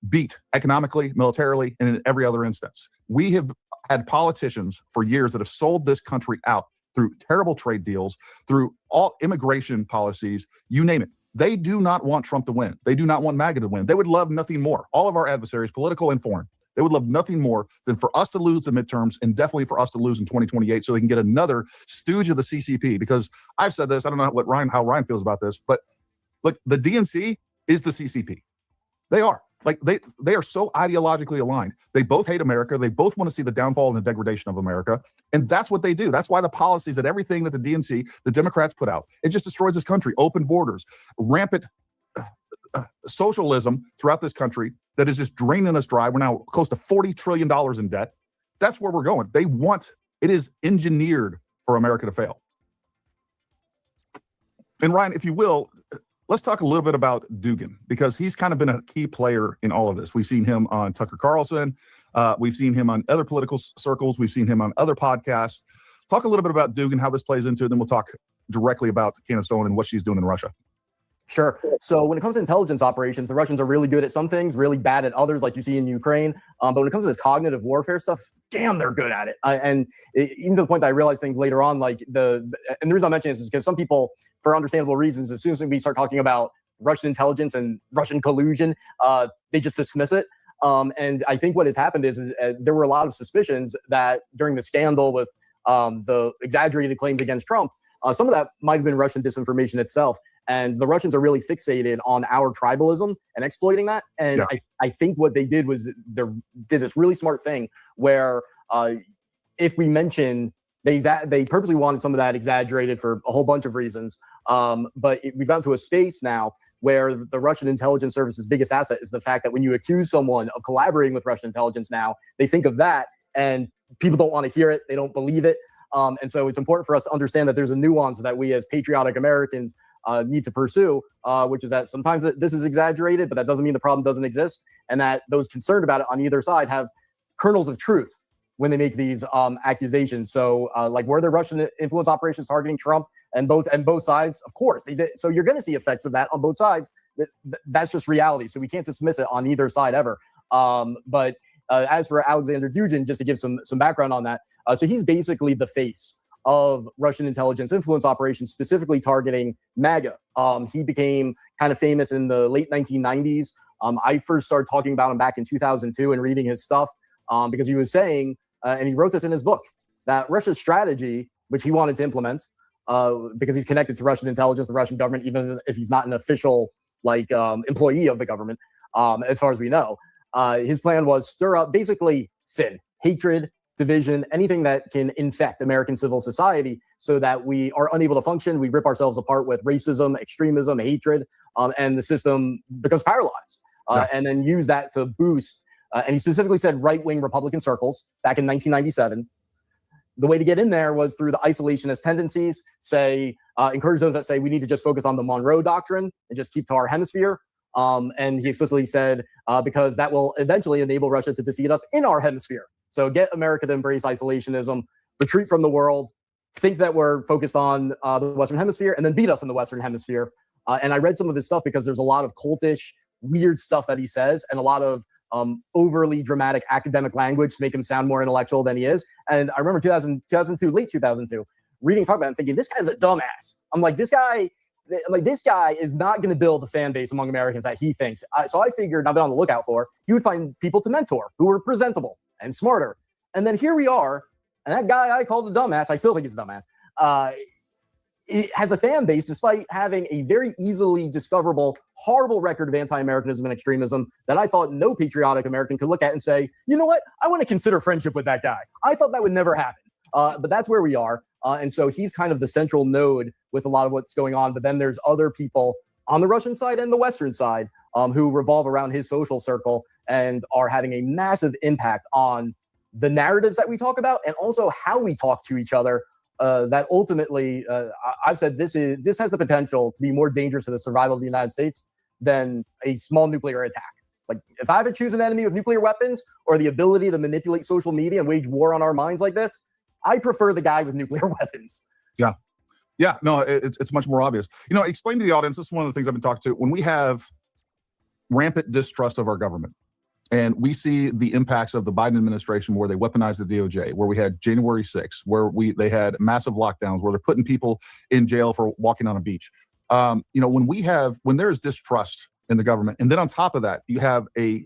beat economically, militarily, and in every other instance. We have had politicians for years that have sold this country out through terrible trade deals, through all immigration policies, you name it. They do not want Trump to win. They do not want MAGA to win. They would love nothing more. All of our adversaries, political and foreign, they would love nothing more than for us to lose the midterms, and definitely for us to lose in 2028 so they can get another stooge of the CCP. Because I've said this, I don't know how Ryan feels about this, but look, the DNC is the CCP. They are. Like, they are so ideologically aligned. They both hate America. They both want to see the downfall and the degradation of America. And that's what they do. That's why the policies that everything that the DNC, the Democrats put out, it just destroys this country. Open borders, rampant socialism throughout this country that is just draining us dry. We're now close to $40 trillion in debt. That's where we're going. It is engineered for America to fail. And Ryan, if you will, let's talk a little bit about Dugin, because he's kind of been a key player in all of this. We've seen him on Tucker Carlson. We've seen him on other political circles. We've seen him on other podcasts. Talk a little bit about Dugin, how this plays into it, and then we'll talk directly about Candace Owens and what she's doing in Russia. Sure. So when it comes to intelligence operations, the Russians are really good at some things, really bad at others, like you see in Ukraine. But when it comes to this cognitive warfare stuff, damn, they're good at it. Even to the point that I realized things later on, and the reason I'm mentioning this is because some people, for understandable reasons, as soon as we start talking about Russian intelligence and Russian collusion, they just dismiss it. And I think what has happened is there were a lot of suspicions that during the scandal with the exaggerated claims against Trump, some of that might have been Russian disinformation itself. And the Russians are really fixated on our tribalism and exploiting that. And yeah. I think what they did was they did this really smart thing where if we mention, they purposely wanted some of that exaggerated for a whole bunch of reasons. But we've gotten to a space now where the Russian intelligence service's biggest asset is the fact that when you accuse someone of collaborating with Russian intelligence now, they think of that and people don't want to hear it. They don't believe it. And so it's important for us to understand that there's a nuance that we as patriotic Americans need to pursue, which is that sometimes this is exaggerated, but that doesn't mean the problem doesn't exist, and that those concerned about it on either side have kernels of truth when they make these accusations. So like were there Russian influence operations targeting Trump and both sides? Of course they did. So you're going to see effects of that on both sides. That's just reality. So we can't dismiss it on either side ever. But as for Alexander Dugin, just to give some background on that, so he's basically the face of Russian intelligence influence operations, specifically targeting MAGA. He became kind of famous in the late 1990s. I first started talking about him back in 2002 and reading his stuff because he was saying, and he wrote this in his book, that Russia's strategy, which he wanted to implement, because he's connected to Russian intelligence, the Russian government, even if he's not an official employee of the government, as far as we know. His plan was stir up basically sin, hatred, division, anything that can infect American civil society so that we are unable to function. We rip ourselves apart with racism, extremism, hatred, and the system becomes paralyzed. And then use that to boost. And he specifically said right-wing Republican circles back in 1997. The way to get in there was through the isolationist tendencies, encourage those that say we need to just focus on the Monroe Doctrine and just keep to our hemisphere. And he explicitly said, because that will eventually enable Russia to defeat us in our hemisphere. So get America to embrace isolationism, retreat from the world, think that we're focused on the Western Hemisphere, and then beat us in the Western Hemisphere. And I read some of his stuff because there's a lot of cultish, weird stuff that he says and a lot of overly dramatic academic language to make him sound more intellectual than he is. And I remember 2002, late 2002, reading talk about it and thinking, this guy's a dumbass. I'm like, this guy is not going to build the fan base among Americans that he thinks. So I figured, I've been on the lookout for, he would find people to mentor who were presentable and smarter. And then here we are, and that guy I called a dumbass, I still think he's a dumbass, it has a fan base despite having a very easily discoverable, horrible record of anti-Americanism and extremism that I thought no patriotic American could look at and say, you know what, I want to consider friendship with that guy. I thought that would never happen. But that's where we are. And so he's kind of the central node with a lot of what's going on. But then there's other people on the Russian side and the Western side who revolve around his social circle and are having a massive impact on the narratives that we talk about and also how we talk to each other. That ultimately, I've said this has the potential to be more dangerous to the survival of the United States than a small nuclear attack. Like if I had to choose an enemy with nuclear weapons or the ability to manipulate social media and wage war on our minds like this, I prefer the guy with nuclear weapons. Yeah. Yeah, no, it's much more obvious. Explain to the audience, this is one of the things I've been talking to. When we have rampant distrust of our government, and we see the impacts of the Biden administration where they weaponized the DOJ, where we had January 6th, where they had massive lockdowns, where they're putting people in jail for walking on a beach. When there is distrust in the government, and then on top of that, you have an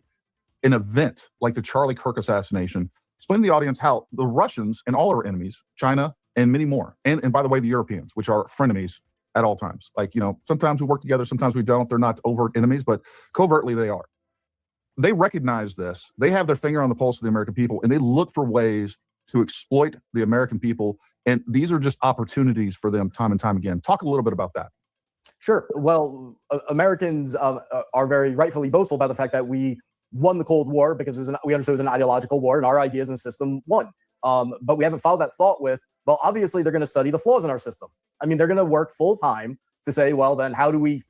event like the Charlie Kirk assassination. Explain to the audience how the Russians and all our enemies, China and many more, and by the way, the Europeans, which are frenemies at all times. Sometimes we work together, sometimes we don't. They're not overt enemies, but covertly they are. They recognize this. They have their finger on the pulse of the American people, and they look for ways to exploit the American people. And these are just opportunities for them time and time again. Talk a little bit about that. Sure. Well, Americans are very rightfully boastful about the fact that we won the Cold War because we understood it was an ideological war and our ideas and system won. But we haven't followed that thought with, well, obviously they're going to study the flaws in our system. I mean, they're going to work full time to say, well, then how do we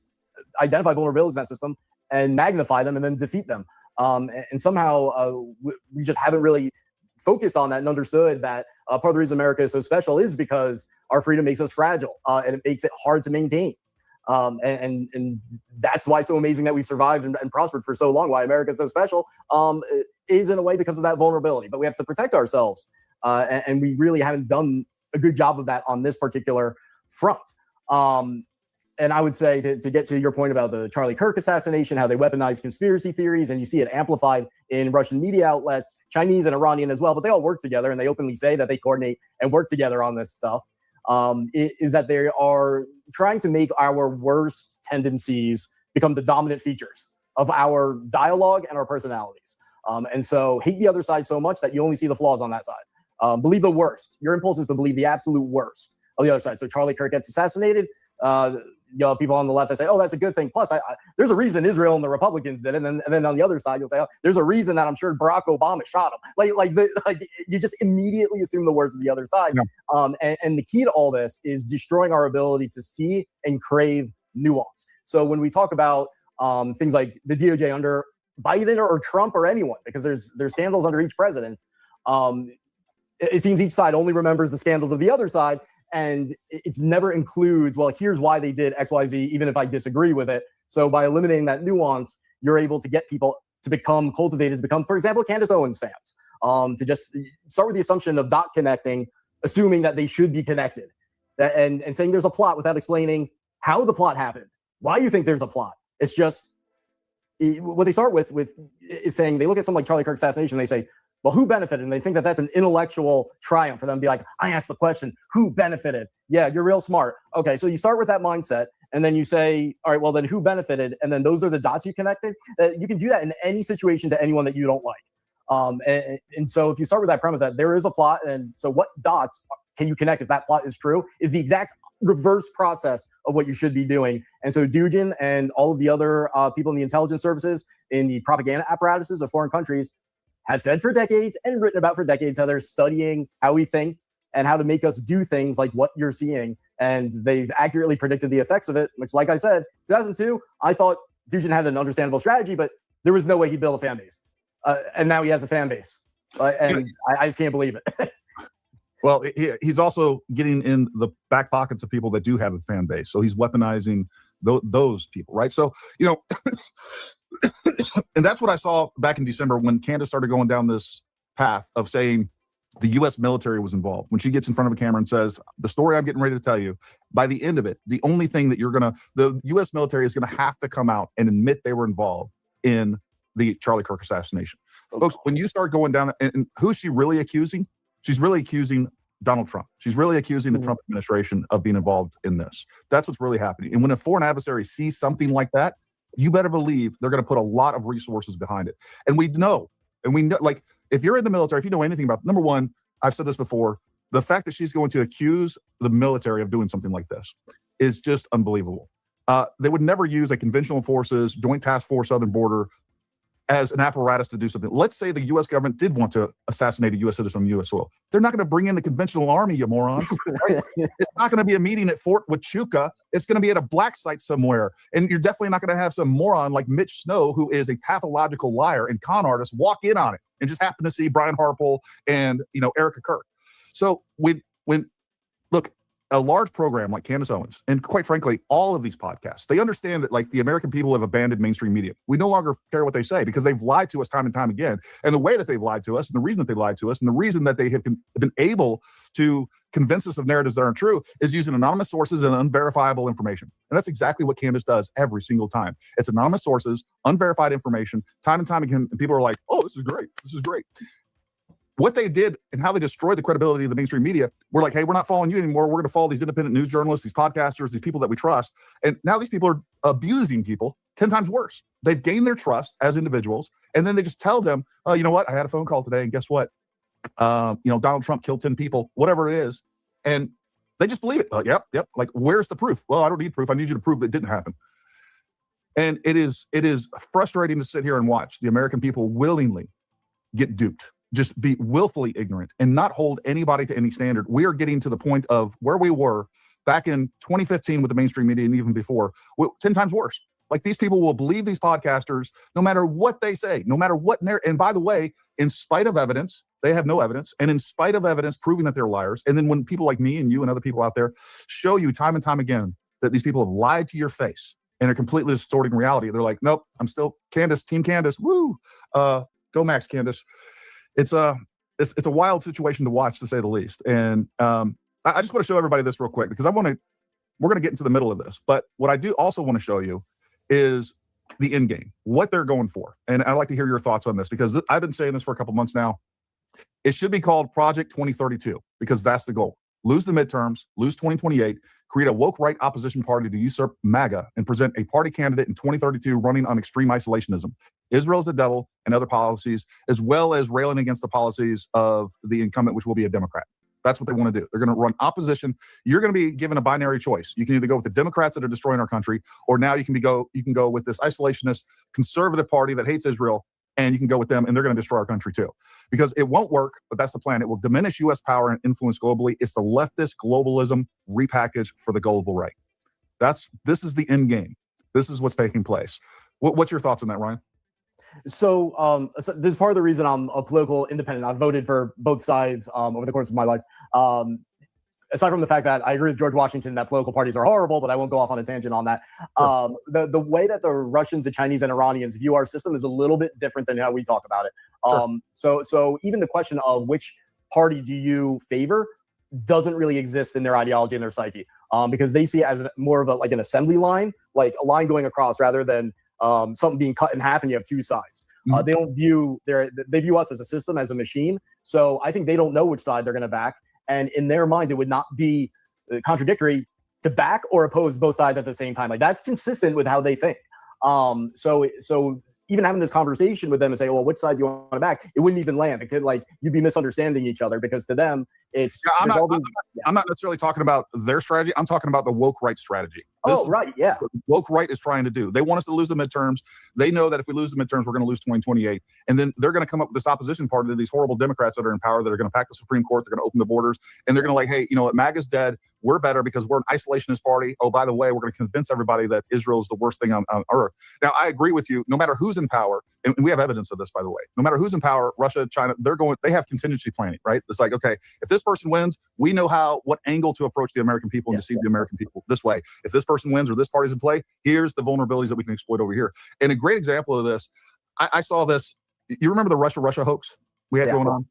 identify vulnerabilities in that system and magnify them and then defeat them? And somehow we just haven't really focused on that and understood that part of the reason America is so special is because our freedom makes us fragile and it makes it hard to maintain. And that's why it's so amazing that we've survived and prospered for so long. Why America is so special is in a way because of that vulnerability. But we have to protect ourselves, and we really haven't done a good job of that on this particular front. And I would say to get to your point about the Charlie Kirk assassination, how they weaponize conspiracy theories, and you see it amplified in Russian media outlets, Chinese and Iranian as well, but they all work together and they openly say that they coordinate and work together on this stuff. Is that they are trying to make our worst tendencies become the dominant features of our dialogue and our personalities. And so hate the other side so much that you only see the flaws on that side. Believe the worst. Your impulse is to believe the absolute worst of the other side. So Charlie Kirk gets assassinated. People on the left that say, oh, that's a good thing. Plus, there's a reason Israel and the Republicans did it. And then on the other side, you'll say, oh, there's a reason that I'm sure Barack Obama shot him. Like you just immediately assume the worst of the other side. Yeah. And the key to all this is destroying our ability to see and crave nuance. So when we talk about things like the DOJ under Biden or Trump or anyone, because there's scandals under each president, it seems each side only remembers the scandals of the other side. And it's never includes, well, here's why they did X, Y, Z, even if I disagree with it. So by eliminating that nuance, you're able to get people to become cultivated, to become, for example, Candace Owens fans, to just start with the assumption of not connecting, assuming that they should be connected, and saying there's a plot without explaining how the plot happened, why you think there's a plot. It's just what they start with is saying, they look at something like Charlie Kirk's assassination, they say, well, who benefited? And they think that that's an intellectual triumph for them to be like, I asked the question, who benefited? Yeah, you're real smart. Okay, so you start with that mindset, and then you say, all right, well, then who benefited? And then those are the dots you connected. You can do that in any situation to anyone that you don't like. And so if you start with that premise that there is a plot, and so what dots can you connect if that plot is true, is the exact reverse process of what you should be doing. And so Dugin and all of the other people in the intelligence services, in the propaganda apparatuses of foreign countries, have said for decades and written about for decades how they're studying how we think and how to make us do things like what you're seeing. And they've accurately predicted the effects of it, which, like I said, 2002, I thought Dugin had an understandable strategy, but there was no way he'd build a fan base. And now he has a fan base. And I just can't believe it. Well, he's also getting in the back pockets of people that do have a fan base. So he's weaponizing those people, right? So, and that's what I saw back in December when Candace started going down this path of saying the U.S. military was involved. When she gets in front of a camera and says, the story I'm getting ready to tell you, by the end of it, the only thing that the U.S. military is going to have to come out and admit they were involved in the Charlie Kirk assassination. Okay. Folks, when you start going down, and who's she really accusing? She's really accusing Donald Trump. She's really accusing the Trump administration of being involved in this. That's what's really happening. And when a foreign adversary sees something like that, you better believe they're going to put a lot of resources behind it. And we know, like, if you're in the military, if you know anything about, number one, I've said this before, the fact that she's going to accuse the military of doing something like this is just unbelievable. They would never use a conventional forces, Joint Task Force, Southern Border as an apparatus to do something. Let's say the U.S. government did want to assassinate a U.S. citizen on U.S. soil. They're not going to bring in the conventional army, you morons. Right? It's not going to be a meeting at Fort Huachuca. It's going to be at a black site somewhere. And you're definitely not going to have some moron like Mitch Snow, who is a pathological liar and con artist, walk in on it and just happen to see Brian Harpole and, Erica Kirk. So when look, a large program like Candace Owens, and quite frankly, all of these podcasts, they understand that, like, the American people have abandoned mainstream media. We no longer care what they say because they've lied to us time and time again. And the way that they've lied to us, and the reason that they lied to us, and the reason that they have been able to convince us of narratives that aren't true is using anonymous sources and unverifiable information. And that's exactly what Candace does every single time. It's anonymous sources, unverified information, time and time again. And people are like, oh, this is great. This is great. What they did and how they destroyed the credibility of the mainstream media, we're like, hey, we're not following you anymore. We're going to follow these independent news journalists, these podcasters, these people that we trust. And now these people are abusing people 10 times worse. They've gained their trust as individuals. And then they just tell them, oh, you know what? I had a phone call today. And guess what? Donald Trump killed 10 people, whatever it is. And They just believe it. Yep. Like, where's the proof? Well, I don't need proof. I need you to prove that it didn't happen. And it is frustrating to sit here and watch the American people willingly get duped, just be willfully ignorant and not hold anybody to any standard. We are getting to the point of where we were back in 2015 with the mainstream media and even before, 10 times worse. Like, these people will believe these podcasters no matter what they say, no matter what narrative. And by the way, in spite of evidence, they have no evidence. And in spite of evidence proving that they're liars. And then when people like me and you and other people out there show you time and time again that these people have lied to your face and are completely distorting reality, they're like, nope, I'm still Candace, Team Candace. Woo! Go Max, Candace. It's a wild situation to watch, to say the least. And I just want to show everybody this real quick, because we're going to get into the middle of this. But what I do also want to show you is the end game, what they're going for. And I'd like to hear your thoughts on this, because I've been saying this for a couple months now. It should be called Project 2032, because that's the goal. Lose the midterms, lose 2028, create a woke right opposition party to usurp MAGA, and present a party candidate in 2032 running on extreme isolationism, Israel's the devil, and other policies, as well as railing against the policies of the incumbent, which will be a Democrat. That's what they want to do. They're going to run opposition. You're going to be given a binary choice. You can either go with the Democrats that are destroying our country, or now you can go with this isolationist conservative party that hates Israel, and you can go with them, and they're going to destroy our country too. Because it won't work, but that's the plan. It will diminish U.S. power and influence globally. It's the leftist globalism repackaged for the global right. This is the end game. This is what's taking place. What's your thoughts on that, Ryan? So this is part of the reason I'm a political independent. I've voted for both sides over the course of my life. Aside from the fact that I agree with George Washington that political parties are horrible, but I won't go off on a tangent on that. Sure. The way that the Russians, the Chinese, and Iranians view our system is a little bit different than how we talk about it. Sure. So even the question of which party do you favor doesn't really exist in their ideology and their psyche, because they see it as more of an assembly line, like a line going across, rather than something being cut in half and you have two sides. They don't view they view us as a system, as a machine. So I think they don't know which side they're going to back. And in their mind, it would not be contradictory to back or oppose both sides at the same time. Like, that's consistent with how they think. So even having this conversation with them and say, well, which side do you want to back? It wouldn't even land. It could, you'd be misunderstanding each other, because to them, it's... I'm not necessarily talking about their strategy. I'm talking about the woke right strategy. Right, yeah. Woke right is trying to do. They want us to lose the midterms. They know that if we lose the midterms, we're going to lose 2028. And then they're going to come up with this opposition party to these horrible Democrats that are in power, that are going to pack the Supreme Court. They're going to open the borders. And they're going to hey, you know what? MAGA's dead. We're better because we're an isolationist party. Oh, by the way, we're going to convince everybody that Israel is the worst thing on earth. Now, I agree with you. No matter who's in power, and we have evidence of this, by the way, no matter who's in power, Russia, China, they have contingency planning, right? It's like, okay, if this person wins, we know what angle to approach the American people and deceive the American people this way. If this person wins or this party's in play, here's the vulnerabilities that we can exploit over here. And a great example of this, I saw this. You remember the Russia hoax we had going on?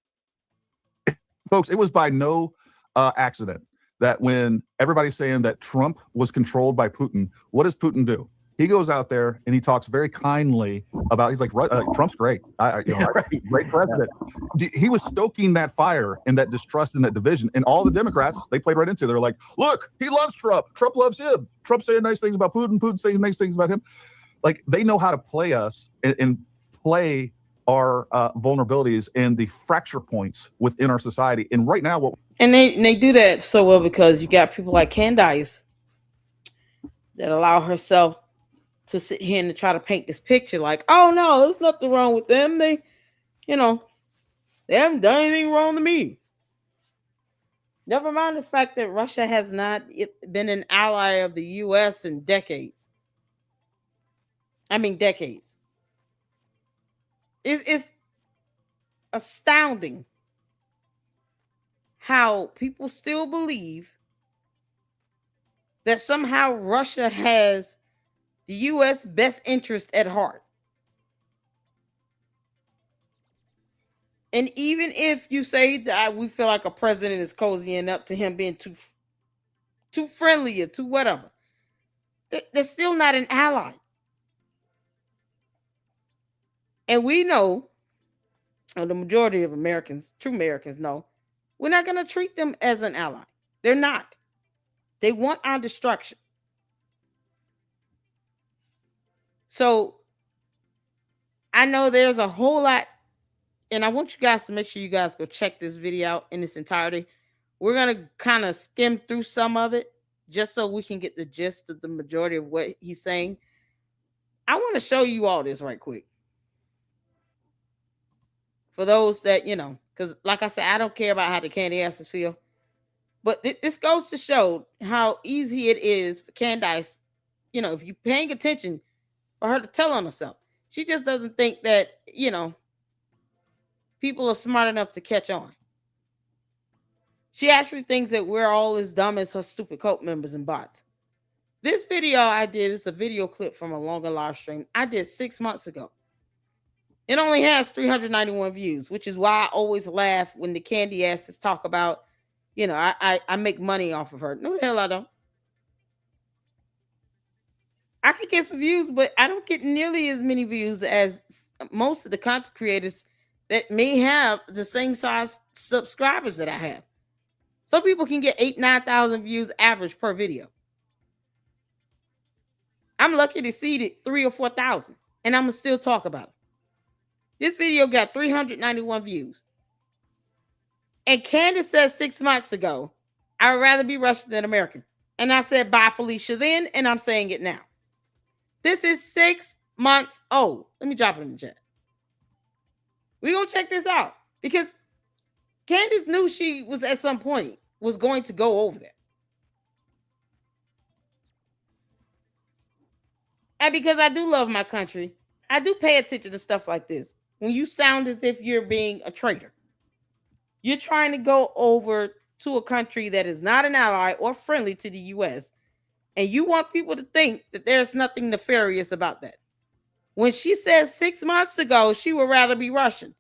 Folks, it was by no accident that when everybody's saying that Trump was controlled by Putin, what does Putin do? He goes out there and he talks very kindly about, he's like, Trump's great. Great president. Yeah. He was stoking that fire and that distrust and that division. And all the Democrats, they played right into it. They're like, look, he loves Trump. Trump loves him. Trump's saying nice things about Putin. Putin's saying nice things about him. Like, they know how to play us and play our vulnerabilities and the fracture points within our society. And right now, they do that so well because you got people like Candace that allow herself to sit here and to try to paint this picture like, oh no, there's nothing wrong with them. They haven't done anything wrong to me. Never mind the fact that Russia has not been an ally of the U.S. in decades. I mean, decades. It's astounding how people still believe that somehow Russia has the U.S. best interest at heart. And even if you say that we feel like a president is cozying up to him being too friendly or too whatever, they're still not an ally. And we know, or the majority of Americans, true Americans know, we're not going to treat them as an ally. They're not. They want our destruction. So I know there's a whole lot, and I want you guys to make sure you guys go check this video out in its entirety, We're going to kind of skim through some of it just so we can get the gist of the majority of what he's saying. I want to show you all this right quick. For those that, because like I said, I don't care about how the candy asses feel. But this goes to show how easy it is for Candace, if you're paying attention, for her to tell on herself. She just doesn't think that, people are smart enough to catch on. She actually thinks that we're all as dumb as her stupid cult members and bots. This video I did is a video clip from a longer live stream I did 6 months ago. It only has 391 views, which is why I always laugh when the candy asses talk about, I make money off of her. No, the hell I don't. I could get some views, but I don't get nearly as many views as most of the content creators that may have the same size subscribers that I have. Some people can get 8,000, 9,000 views average per video. I'm lucky to see it 3,000 or 4,000, and I'm gonna still talk about it. This video got 391 views. And Candace said 6 months ago, I would rather be Russian than American. And I said, bye, Felicia, then, and I'm saying it now. This is 6 months old. Let me drop it in the chat. We're going to check this out. Because Candace knew she was at some point was going to go over there. And because I do love my country, I do pay attention to stuff like this. When you sound as if you're being a traitor. You're trying to go over to a country that is not an ally or friendly to the U.S. And you want people to think that there's nothing nefarious about that. When she said 6 months ago, she would rather be Russian.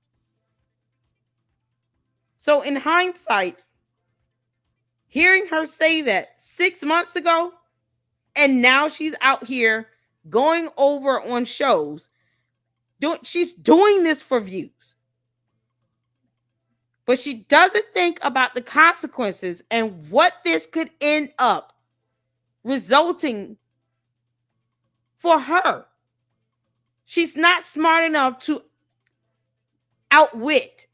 So in hindsight, hearing her say that 6 months ago, and now she's out here going over on shows, she's doing this for views. But she doesn't think about the consequences and what this could end up resulting for her. She's not smart enough to outwit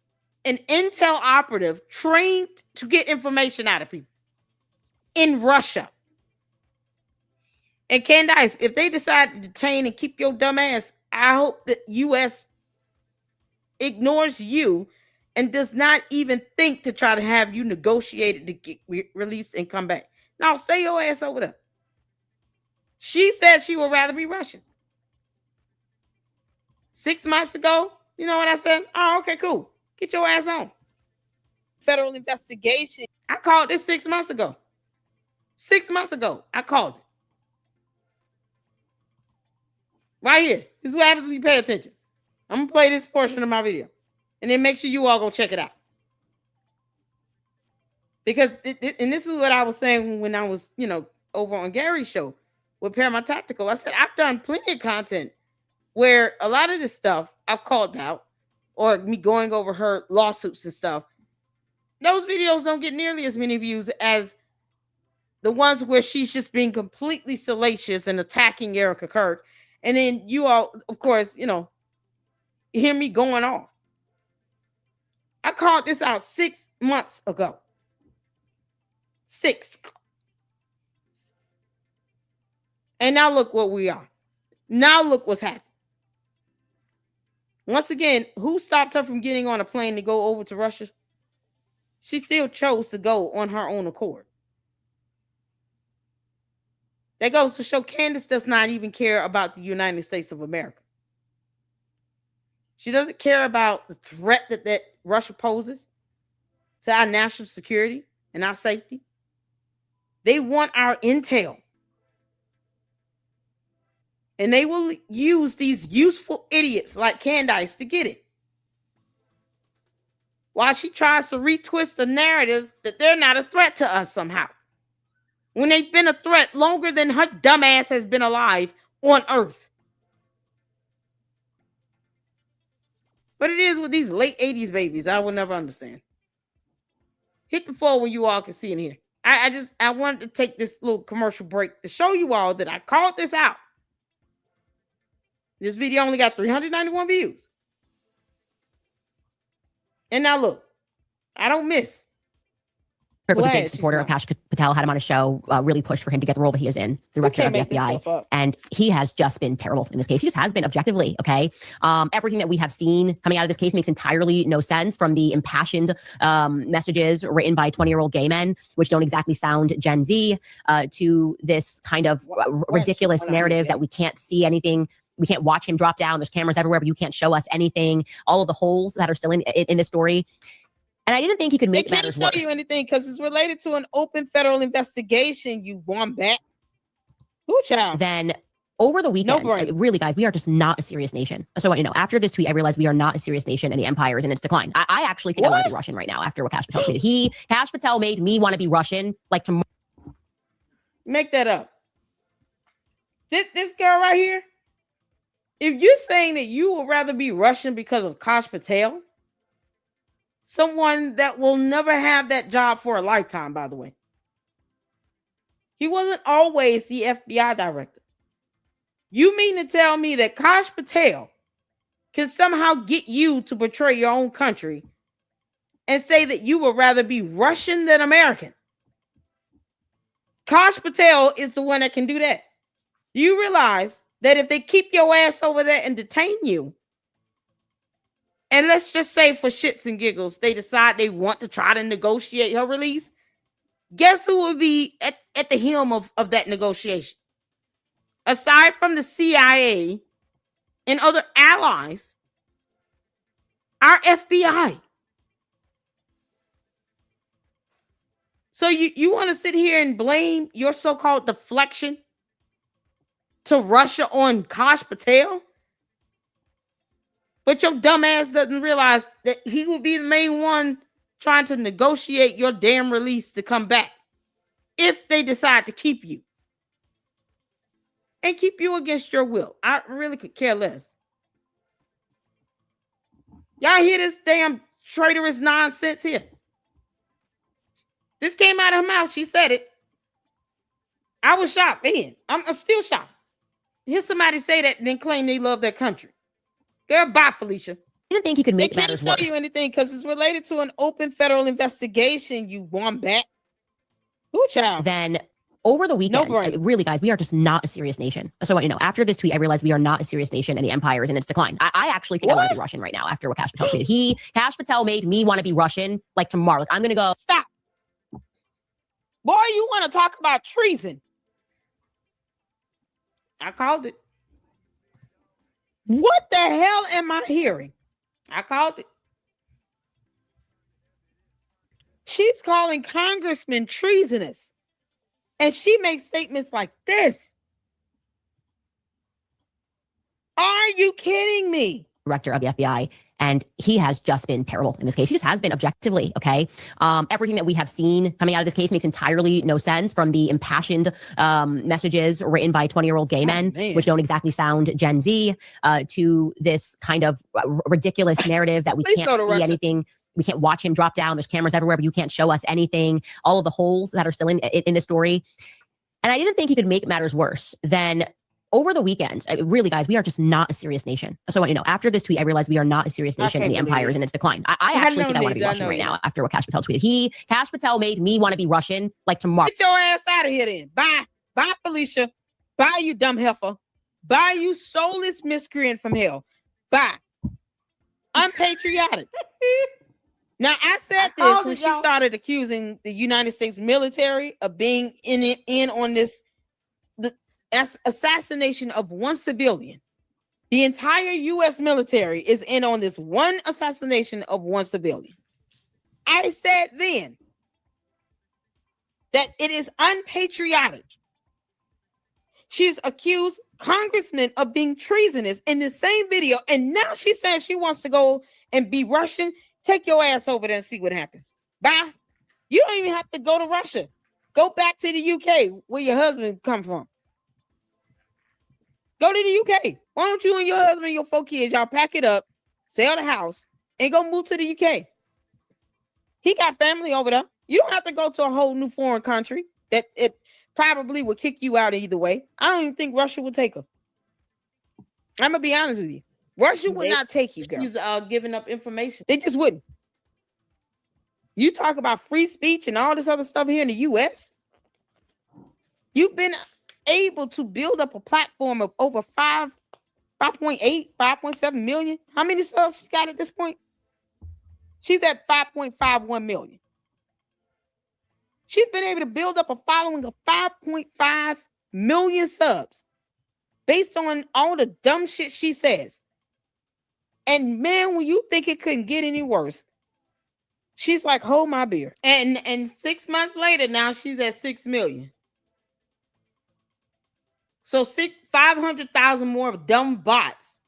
an intel operative trained to get information out of people in Russia. And Candace, if they decide to detain and keep your dumb ass, I hope that U.S. ignores you and does not even think to try to have you negotiated to get released and come back. Now, stay your ass over there. She said she would rather be Russian. 6 months ago, you know what I said? Oh, okay, cool. Get your ass on. Federal investigation. I called this 6 months ago. 6 months ago, I called it. Right here. This is what happens when you pay attention. I'm going to play this portion of my video. And then make sure you all go check it out. Because, and this is what I was saying when I was, over on Gary's show with Paramount Tactical. I said, I've done plenty of content where a lot of this stuff I've called out, or me going over her lawsuits and stuff. Those videos don't get nearly as many views as the ones where she's just being completely salacious and attacking Erica Kirk. And then you all, of course, hear me going off. I called this out 6 months ago. 6. And now look what we are. Now look what's happened. Once again, who stopped her from getting on a plane to go over to Russia? She still chose to go on her own accord. That goes to show Candace does not even care about the United States of America. She doesn't care about the threat that Russia poses to our national security and our safety. They want our intel. And they will use these useful idiots like Candace to get it. While she tries to retwist the narrative that they're not a threat to us somehow. When they've been a threat longer than her dumbass has been alive on Earth. But it is with these late 80s babies, I will never understand. Hit the floor when you all can see in here. I wanted to take this little commercial break to show you all that I called this out. This video only got 391 views. And now look, I don't miss. Kurt was a Glad big she's supporter of not. Kash Patel, had him on a show, really pushed for him to get the role that he is in, the director of the can't make this FBI. stuff up. And he has just been terrible in this case. He just has been objectively, okay? Everything that we have seen coming out of this case makes entirely no sense, from the impassioned messages written by 20-year-old gay men, which don't exactly sound Gen Z, to this kind of ridiculous narrative that we can't see anything. We can't watch him drop down. There's cameras everywhere, but you can't show us anything. All of the holes that are still in this story. And I didn't think he could make matters worse. They can't show you anything because it's related to an open federal investigation, you wombat. Ooh, child. Then over the weekend, really, guys, we are just not a serious nation. So I want you to know, after this tweet, I realized we are not a serious nation and the empire is in its decline. I actually think I want to be Russian right now after what Kash Patel tweeted. Kash Patel made me want to be Russian like tomorrow. Make that up. This girl right here, if you're saying that you would rather be Russian because of Kash Patel, someone that will never have that job for a lifetime, by the way. He wasn't always the FBI director. You mean to tell me that Kash Patel can somehow get you to betray your own country and say that you would rather be Russian than American? Kash Patel is the one that can do that. You realize that if they keep your ass over there and detain you, and let's just say for shits and giggles, they decide they want to try to negotiate her release, guess who would be at the helm of that negotiation? Aside from the CIA and other allies, our FBI. So you want to sit here and blame your so-called deflection to Russia on Kash Patel? But your dumb ass doesn't realize that he will be the main one trying to negotiate your damn release to come back if they decide to keep you. And keep you against your will. I really could care less. Y'all hear this damn traitorous nonsense here? This came out of her mouth. She said it. I was shocked then. I'm still shocked. Hear somebody say that and then claim they love their country. Girl, bye, Felicia. I didn't think he could make matters worse. They can't show you anything because it's related to an open federal investigation, you wombat. Ooh, child. Then over the weekend, really, guys, we are just not a serious nation. So I want you to know, after this tweet, I realized we are not a serious nation and the empire is in its decline. I actually think I want to be Russian right now after what Kash Patel tweeted. Kash Patel made me want to be Russian like tomorrow. Like, I'm going to go. Stop. Boy, you want to talk about treason. I called it. What the hell am I hearing? I called it. She's calling congressmen treasonous. And she makes statements like this. Are you kidding me? Director of the FBI. And he has just been terrible in this case. He just has been objectively, okay? Everything that we have seen coming out of this case makes entirely no sense, from the impassioned messages written by 20-year-old gay men, which don't exactly sound Gen Z, to this kind of ridiculous narrative that we can't see anything. We can't watch him drop down. There's cameras everywhere, but you can't show us anything. All of the holes that are still in this story. And I didn't think he could make matters worse than over the weekend. Really, guys, we are just not a serious nation. So I want you to know, after this tweet, I realized we are not a serious nation and the empire is in its decline. I actually think I want to be Russian right now after what Kash Patel tweeted. Kash Patel made me want to be Russian like tomorrow. Get your ass out of here then. Bye. Bye, Felicia. Bye, you dumb heifer. Bye, you soulless miscreant from hell. Bye. Unpatriotic. Now, I said this when she started accusing the United States military of being in on this assassination of one civilian. The entire U.S. military is in on this one assassination of one civilian. I said then that it is unpatriotic. She's accused congressmen of being treasonous in the same video, and now she says she wants to go and be Russian. Take your ass over there and see what happens. Bye. You don't even have to go to Russia. Go back to the UK where your husband come from. Go to the UK. Why don't you and your husband and your 4 kids, y'all pack it up, sell the house, and go move to the UK? He got family over there. You don't have to go to a whole new foreign country that it probably would kick you out either way. I don't even think Russia would take her. I'm going to be honest with you. Russia would not take you, girl. You're giving up information. They just wouldn't. You talk about free speech and all this other stuff here in the U.S. You've been able to build up a platform of over 5.8, 5.7 million. How many subs she got at this point? She's at 5.51 million. She's been able to build up a following of 5.5 million subs based on all the dumb shit she says. And man, when you think it couldn't get any worse, she's like, hold my beer. And 6 months later, now she's at 6 million. So 500,000 more of dumb bots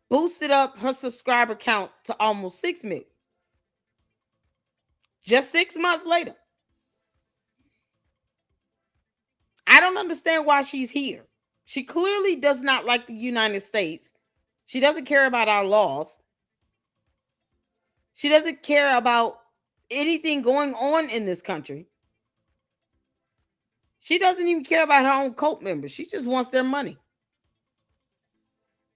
boosted up her subscriber count to almost 6 million. Just 6 months later. I don't understand why she's here. She clearly does not like the United States. She doesn't care about our laws. She doesn't care about anything going on in this country. She doesn't even care about her own cult members. She just wants their money.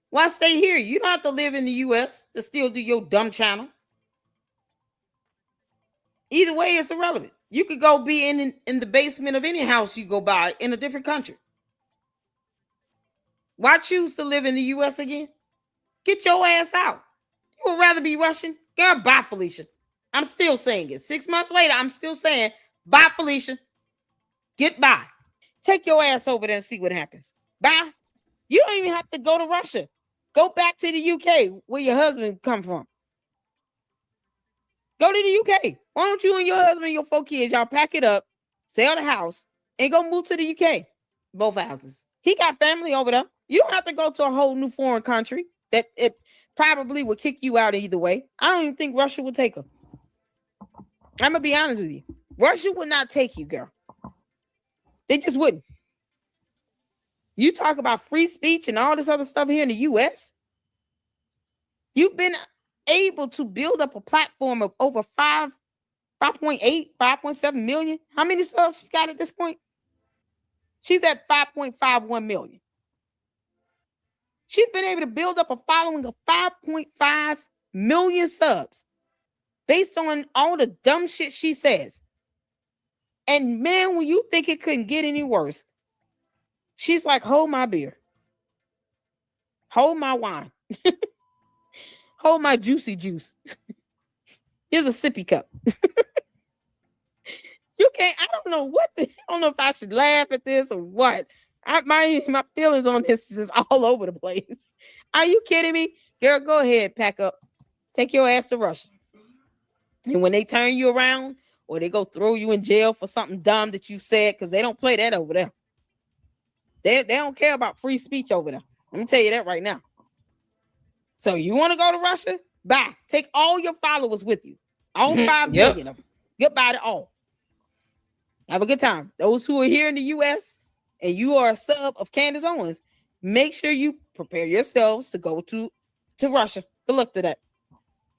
Why stay here? You don't have to live in the U.S. to still do your dumb channel. Either way, it's irrelevant. You could go be in the basement of any house you go by in a different country. Why choose to live in the U.S. again? Get your ass out. You would rather be Russian? Girl, bye, Felicia. I'm still saying it. 6 months later, I'm still saying, bye, Felicia. Get by. Take your ass over there and see what happens. Bye. You don't even have to go to Russia. Go back to the UK where your husband come from. Go to the UK. Why don't you and your husband and your 4 kids, y'all pack it up, sell the house, and go move to the UK? Both houses. He got family over there. You don't have to go to a whole new foreign country that it probably would kick you out either way. I don't even think Russia would take her. I'm going to be honest with you. Russia would not take you, girl. They just wouldn't. You talk about free speech and all this other stuff here in the U.S. You've been able to build up a platform of over 5.8, 5.7 million. How many subs she got at this point? She's at 5.51 million. She's been able to build up a following of 5.5 million subs based on all the dumb shit she says. And man, when you think it couldn't get any worse, she's like, hold my beer. Hold my wine. Hold my juicy juice. Here's a sippy cup. You can't, I don't know I don't know if I should laugh at this or what. My feelings on this is just all over the place. Are you kidding me? Girl, go ahead, pack up. Take your ass to Russia. And when they turn you around or they go throw you in jail for something dumb that you said, because they don't play that over there. They don't care about free speech over there. Let me tell you that right now. So you want to go to Russia? Bye. Take all your followers with you. All 5 million of them. Goodbye to all. Have a good time. Those who are here in the U.S. and you are a sub of Candace Owens, make sure you prepare yourselves to go to Russia. Good luck to that.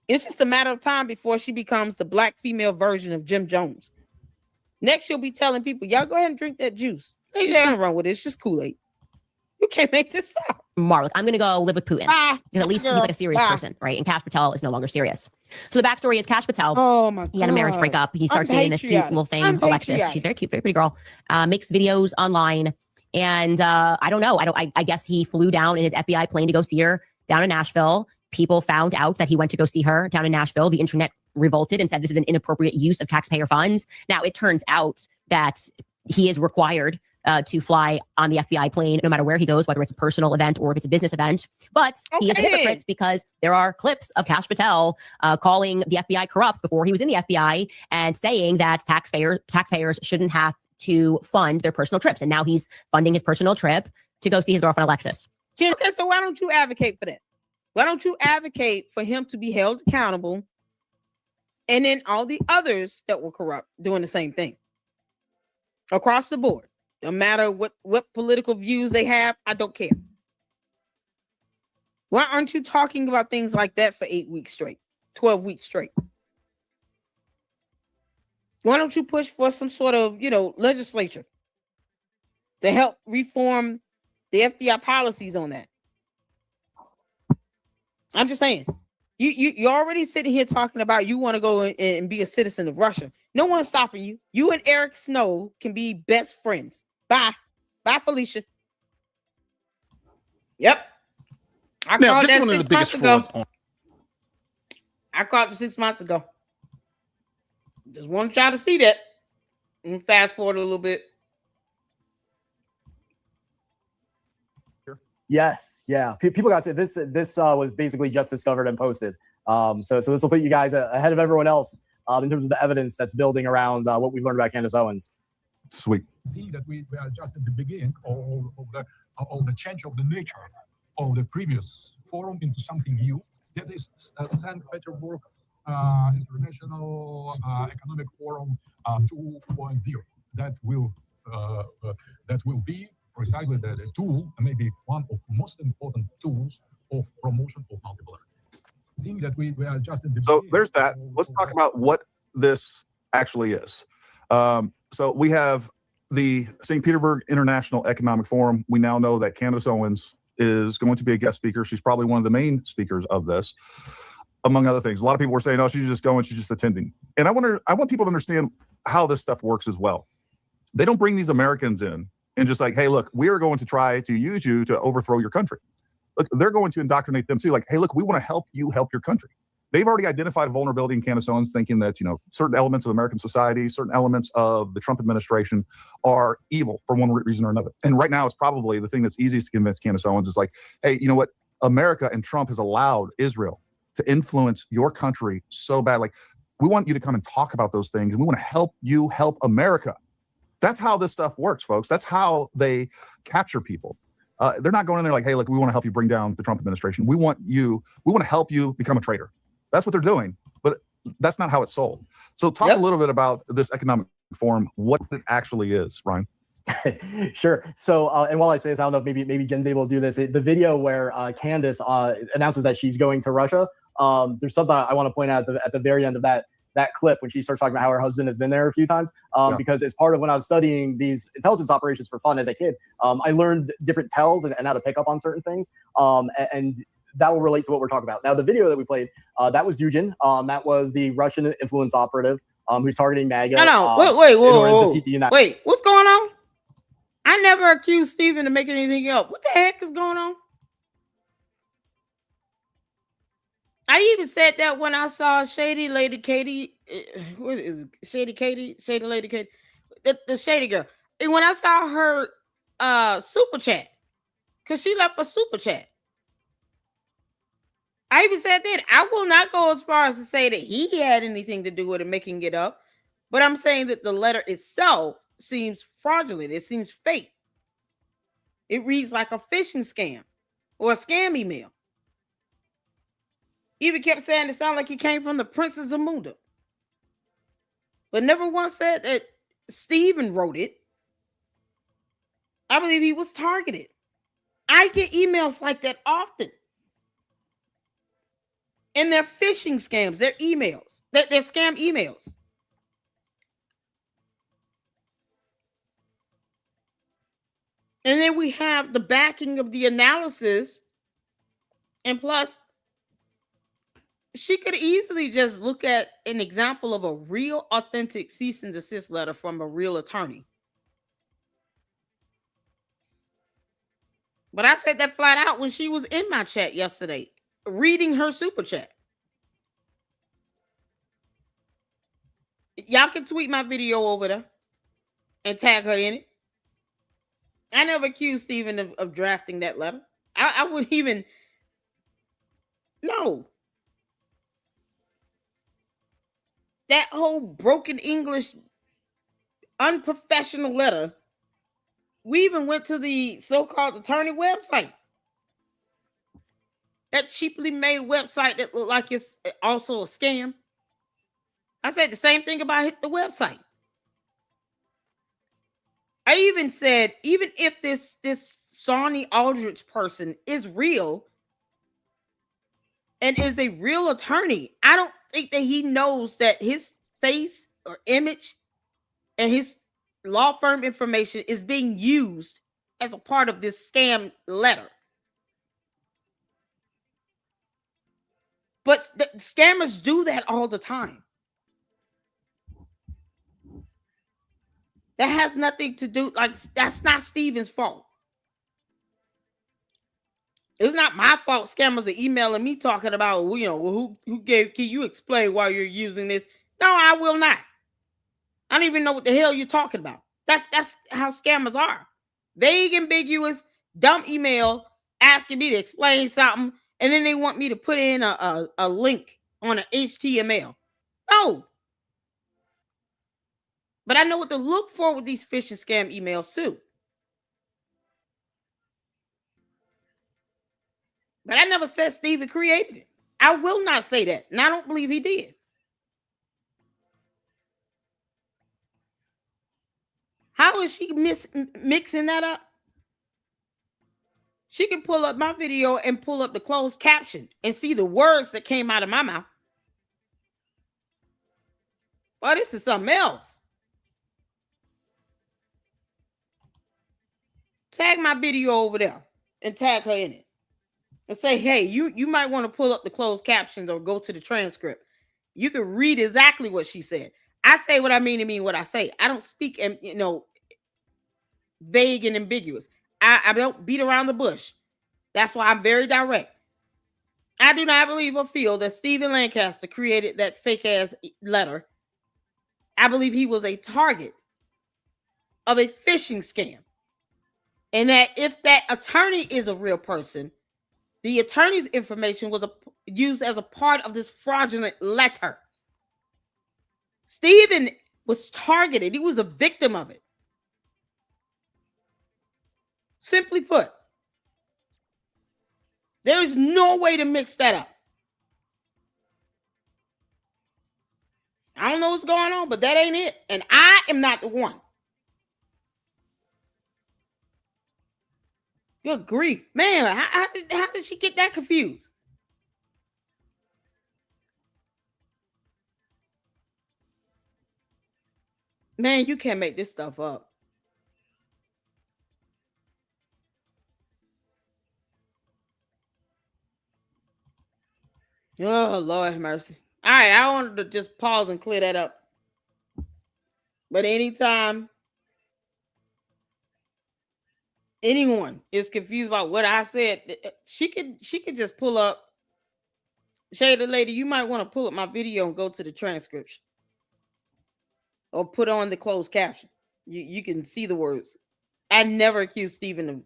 It's just a matter of time before she becomes the black female version of Jim Jones. Next, she'll be telling people, y'all go ahead and drink that juice. There's nothing wrong with it. It's just Kool-Aid. You can't make this up. Mark, I'm going to go live with Putin. Because at least he's like a serious person, right? And Cash Patel is no longer serious. So the backstory is Cash Patel. Oh my God. He had a marriage breakup. He starts dating this cute little thing, Alexis. She's very cute, very pretty girl. Makes videos online. And I don't know. I guess he flew down in his FBI plane to go see her down in Nashville. People found out that he went to go see her down in Nashville. The internet revolted and said this is an inappropriate use of taxpayer funds. Now, it turns out that he is required to fly on the FBI plane, no matter where he goes, whether it's a personal event or if it's a business event. But he is a hypocrite because there are clips of Cash Patel calling the FBI corrupt before he was in the FBI and saying that taxpayers shouldn't have to fund their personal trips. And now he's funding his personal trip to go see his girlfriend, Alexis. Okay, so why don't you advocate for that? Why don't you advocate for him to be held accountable and then all the others that were corrupt doing the same thing across the board? No matter what political views they have, I don't care. Why aren't you talking about things like that for 8 weeks straight, 12 weeks straight? Why don't you push for some sort of, legislature to help reform the FBI policies on that? I'm just saying. You're already sitting here talking about you want to go and be a citizen of Russia. No one's stopping you. You and Eric Snow can be best friends. Bye, Felicia. Yep. I Now, called this is that one of the 6 biggest months ago. frauds on. I called it 6 months ago. Just want to try to see that. And fast forward a little bit. Yes, yeah. People got to this. This was basically just discovered and posted. So this will put you guys ahead of everyone else in terms of the evidence that's building around what we've learned about Candace Owens. Sweet. See that we are just at the beginning of the change of the nature of the previous forum into something new. That is St. Petersburg International Economic Forum 2.0. That will be precisely the tool, and maybe one of the most important tools of promotion of multipolarity. Think that we are just in the So there's that. Let's talk about what this actually is. So we have the St. Petersburg International Economic Forum. We now know that Candace Owens is going to be a guest speaker. She's probably one of the main speakers of this, among other things. A lot of people were saying, "Oh, she's just going, she's just attending." And I want people to understand how this stuff works as well. They don't bring these Americans in and just like, "Hey, look, we are going to try to use you to overthrow your country." Look, they're going to indoctrinate them too. Like, "Hey, look, we want to help you help your country." They've already identified a vulnerability in Candace Owens, thinking that, certain elements of American society, certain elements of the Trump administration are evil for one reason or another. And right now, it's probably the thing that's easiest to convince Candace Owens is like, "Hey, you know what? America and Trump has allowed Israel to influence your country so bad. Like, we want you to come and talk about those things, and we want to help you help America." That's how this stuff works, folks. That's how they capture people. They're not going in there like, "Hey, look, we want to help you bring down the Trump administration. We want to help you become a traitor." That's what they're doing, but that's not how it's sold. So talk a little bit about this economic forum, what it actually is, Ryan. Sure. So, and while I say this, I don't know if maybe Jen's able to do this. The video where Candace announces that she's going to Russia, there's something I want to point out at the very end of that clip when she starts talking about how her husband has been there a few times, because as part of when I was studying these intelligence operations for fun as a kid, I learned different tells and how to pick up on certain things. And that will relate to what we're talking about. Now, the video that we played, that was Dugin. That was the Russian influence operative who's targeting MAGA. No, wait, what's going on? I never accused Steven of making anything up. What the heck is going on? I even said that when I saw Shady Lady Katie. What is it? Shady Katie? Shady Lady Katie? The Shady girl. And when I saw her super chat, because she left a super chat. I even said that I will not go as far as to say that he had anything to do with it, making it up. But I'm saying that the letter itself seems fraudulent. It seems fake. It reads like a phishing scam or a scam email. Even kept saying it sounded like it came from the Princess Zamunda. But never once said that Steven wrote it. I believe he was targeted. I get emails like that often. And they're phishing scams. They're emails. They're scam emails. And then we have the backing of the analysis. And plus, she could easily just look at an example of a real authentic cease and desist letter from a real attorney. But I said that flat out when she was in my chat yesterday, reading her super chat. Y'all can tweet my video over there and tag her in it. I never accused Steven of drafting that letter. I wouldn't even. No. That whole broken English, unprofessional letter. We even went to the so-called attorney website. That cheaply made website that looked like it's also a scam. I said the same thing about the website. I even said, even if this Sonny Aldrich person is real and is a real attorney, I don't think that he knows that his face or image and his law firm information is being used as a part of this scam letter. But the scammers do that all the time. That has nothing to do, like, that's not Steven's fault. It's not my fault scammers are emailing me talking about, who gave, can you explain why you're using this? No, I will not. I don't even know what the hell you're talking about. That's how scammers are. Vague, ambiguous, dumb email asking me to explain something, and then they want me to put in a link on an HTML. No. But I know what to look for with these phishing scam emails too. But I never said Steven created it. I will not say that. And I don't believe he did. How is she mixing that up? She can pull up my video and pull up the closed caption and see the words that came out of my mouth. Well, this is something else. Tag my video over there and tag her in it. And say, hey, you might want to pull up the closed captions or go to the transcript. You can read exactly what she said. I say what I mean what I say. I don't speak, vague and ambiguous. I don't beat around the bush. That's why I'm very direct. I do not believe or feel that Stephen Lancaster created that fake ass letter. I believe he was a target of a phishing scam. And that if that attorney is a real person, the attorney's information was used as a part of this fraudulent letter. Stephen was targeted. He was a victim of it. Simply put, there is no way to mix that up. I don't know what's going on, but that ain't it. And I am not the one. Good grief. Man, how did she get that confused? Man, you can't make this stuff up. Oh, Lord have mercy. All right, I wanted to just pause and clear that up. But anytime anyone is confused about what I said, she could just pull up. Shady Lady, you might want to pull up my video and go to the transcription. Or put on the closed caption. You can see the words. I never accused Stephen of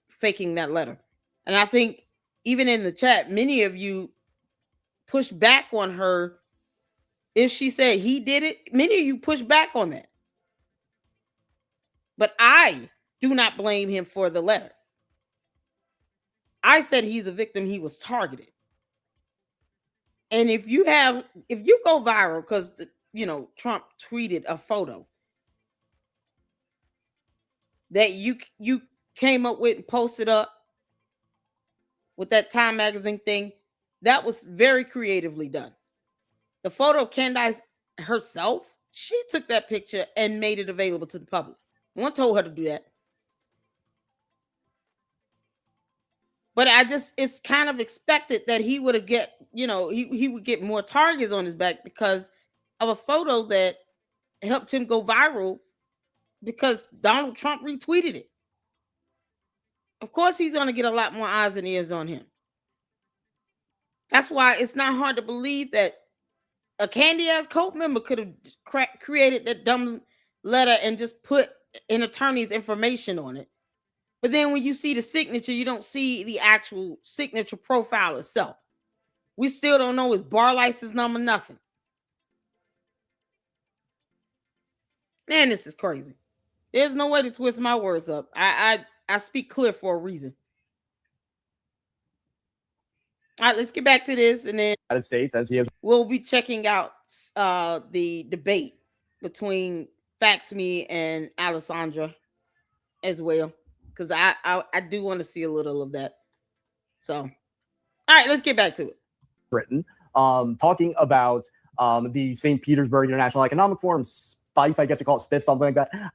faking that letter. And I think even in the chat, many of you pushed back on her. If she said he did it, many of you pushed back on that. But I do not blame him for the letter. I said he's a victim. He was targeted. And if you go viral because Trump tweeted a photo that you came up with and posted up with that Time magazine thing, that was very creatively done. The photo of Candace herself, she took that picture and made it available to the public. No one told her to do that. But it's kind of expected that he would get, he would get more targets on his back because of a photo that helped him go viral because Donald Trump retweeted it. Of course, he's going to get a lot more eyes and ears on him. That's why it's not hard to believe that a candy-ass cult member could have created that dumb letter and just put an attorney's information on it. But then when you see the signature, you don't see the actual signature profile itself. We still don't know his bar license number, nothing. Man, this is crazy. There's no way to twist my words up. I speak clear for a reason. All right, let's get back to this, and then United States, as he has, we'll be checking out the debate between Faxme and Alessandra as well, because I do want to see a little of that. So, all right, let's get back to it. Britain, talking about the St. Petersburg International Economic Forum, SPIFE, I guess you call it SPIF, something like that,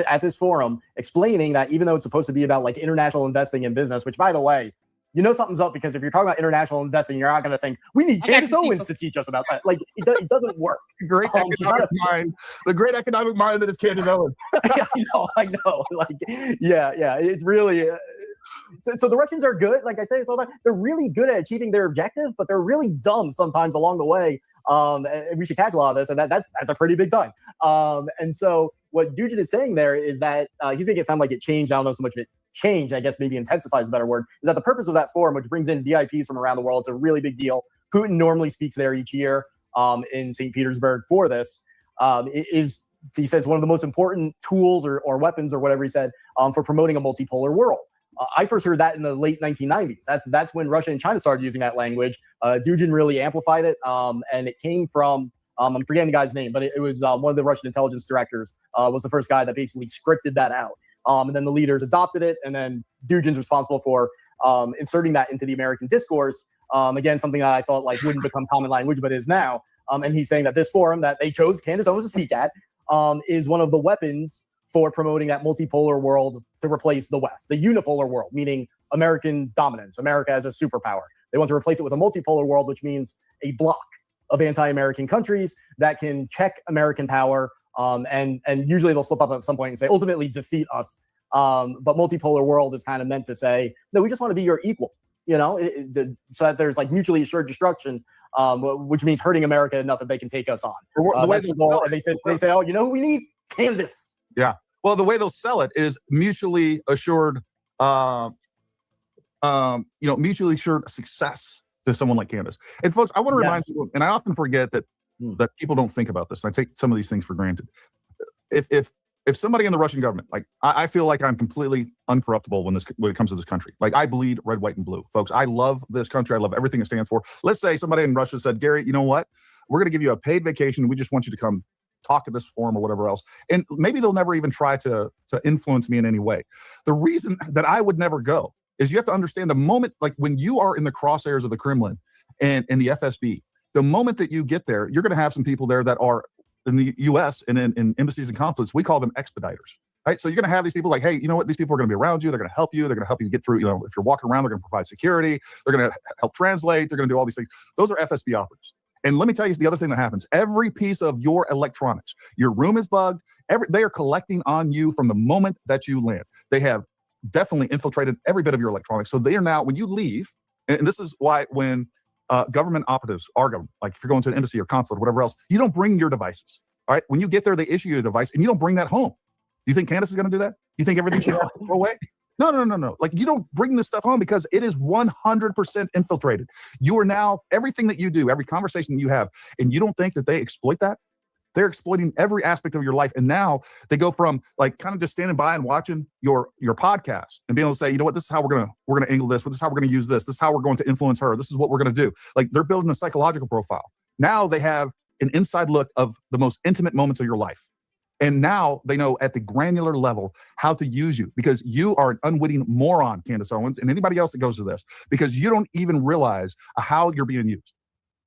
at this forum, explaining that even though it's supposed to be about like international investing in business, which by the way, you know something's up, because if you're talking about international investing, you're not going to think we need Candace Owens to teach us about that. Like it doesn't work. Great economic mind, the great economic mind that is Candace Owens. I know. Like, yeah, it's really. So the Russians are good. Like I say, they're really good at achieving their objective, but they're really dumb sometimes along the way. And we should catch a lot of this, and that's a pretty big sign. And so what Dugin is saying there is that he's making it sound like it changed. I don't know so much of it changed. I guess maybe intensifies a better word. Is that the purpose of that forum, which brings in VIPs from around the world? It's a really big deal. Putin normally speaks there each year in St. Petersburg for this. He says one of the most important tools or weapons or whatever he said for promoting a multipolar world. I first heard that in the late 1990s. That's when Russia and China started using that language. Dugin really amplified it, and it came from, I'm forgetting the guy's name, but it was one of the Russian intelligence directors was the first guy that basically scripted that out. And then the leaders adopted it, and then Dugin's responsible for inserting that into the American discourse. Again, something that I thought like wouldn't become common language, but is now. And he's saying that this forum that they chose Candace Owens to speak at is one of the weapons for promoting that multipolar world to replace the West, the unipolar world, meaning American dominance, America as a superpower. They want to replace it with a multipolar world, which means a block of anti-American countries that can check American power. And usually they'll slip up at some point and say, ultimately defeat us. But multipolar world is kind of meant to say, no, we just want to be your equal, so that there's like mutually assured destruction, which means hurting America enough that they can take us on. And they say, oh, you know who we need? Candace. Yeah. Well, the way they'll sell it is mutually assured, mutually assured success to someone like Candace. And folks, I want to remind people, and I often forget that people don't think about this. And I take some of these things for granted. If somebody in the Russian government, like I feel like I'm completely uncorruptible when it comes to this country. Like I bleed red, white, and blue, folks. I love this country. I love everything it stands for. Let's say somebody in Russia said, Gary, you know what? We're going to give you a paid vacation. We just want you to come talk at this forum or whatever else. And maybe they'll never even try to influence me in any way. The reason that I would never go is you have to understand the moment, like when you are in the crosshairs of the Kremlin and the FSB, the moment that you get there, you're going to have some people there that are in the U.S. and in embassies and consulates. We call them expediters, right? So you're going to have these people like, hey, you know what? These people are going to be around you. They're going to help you. They're going to help you get through, if you're walking around, they're going to provide security. They're going to help translate. They're going to do all these things. Those are FSB operatives. And let me tell you the other thing that happens. Every piece of your electronics, your room is bugged. They are collecting on you from the moment that you land. They have definitely infiltrated every bit of your electronics. So they are now, when you leave, and this is why when government operatives are government, like if you're going to an embassy or consulate or whatever else, you don't bring your devices. All right. When you get there, they issue you a device and you don't bring that home. Do you think Candace is going to do that? You think everything should go away? No. Like you don't bring this stuff home because it is 100% infiltrated. You are now, everything that you do, every conversation that you have, and you don't think that they exploit that? They're exploiting every aspect of your life. And now they go from like kind of just standing by and watching your podcast and being able to say, you know what, this is how we're gonna angle this. This is how we're gonna use this. This is how we're going to influence her. This is what we're gonna do. Like they're building a psychological profile. Now they have an inside look of the most intimate moments of your life. And now they know at the granular level how to use you because you are an unwitting moron, Candace Owens, and anybody else that goes to this, because you don't even realize how you're being used.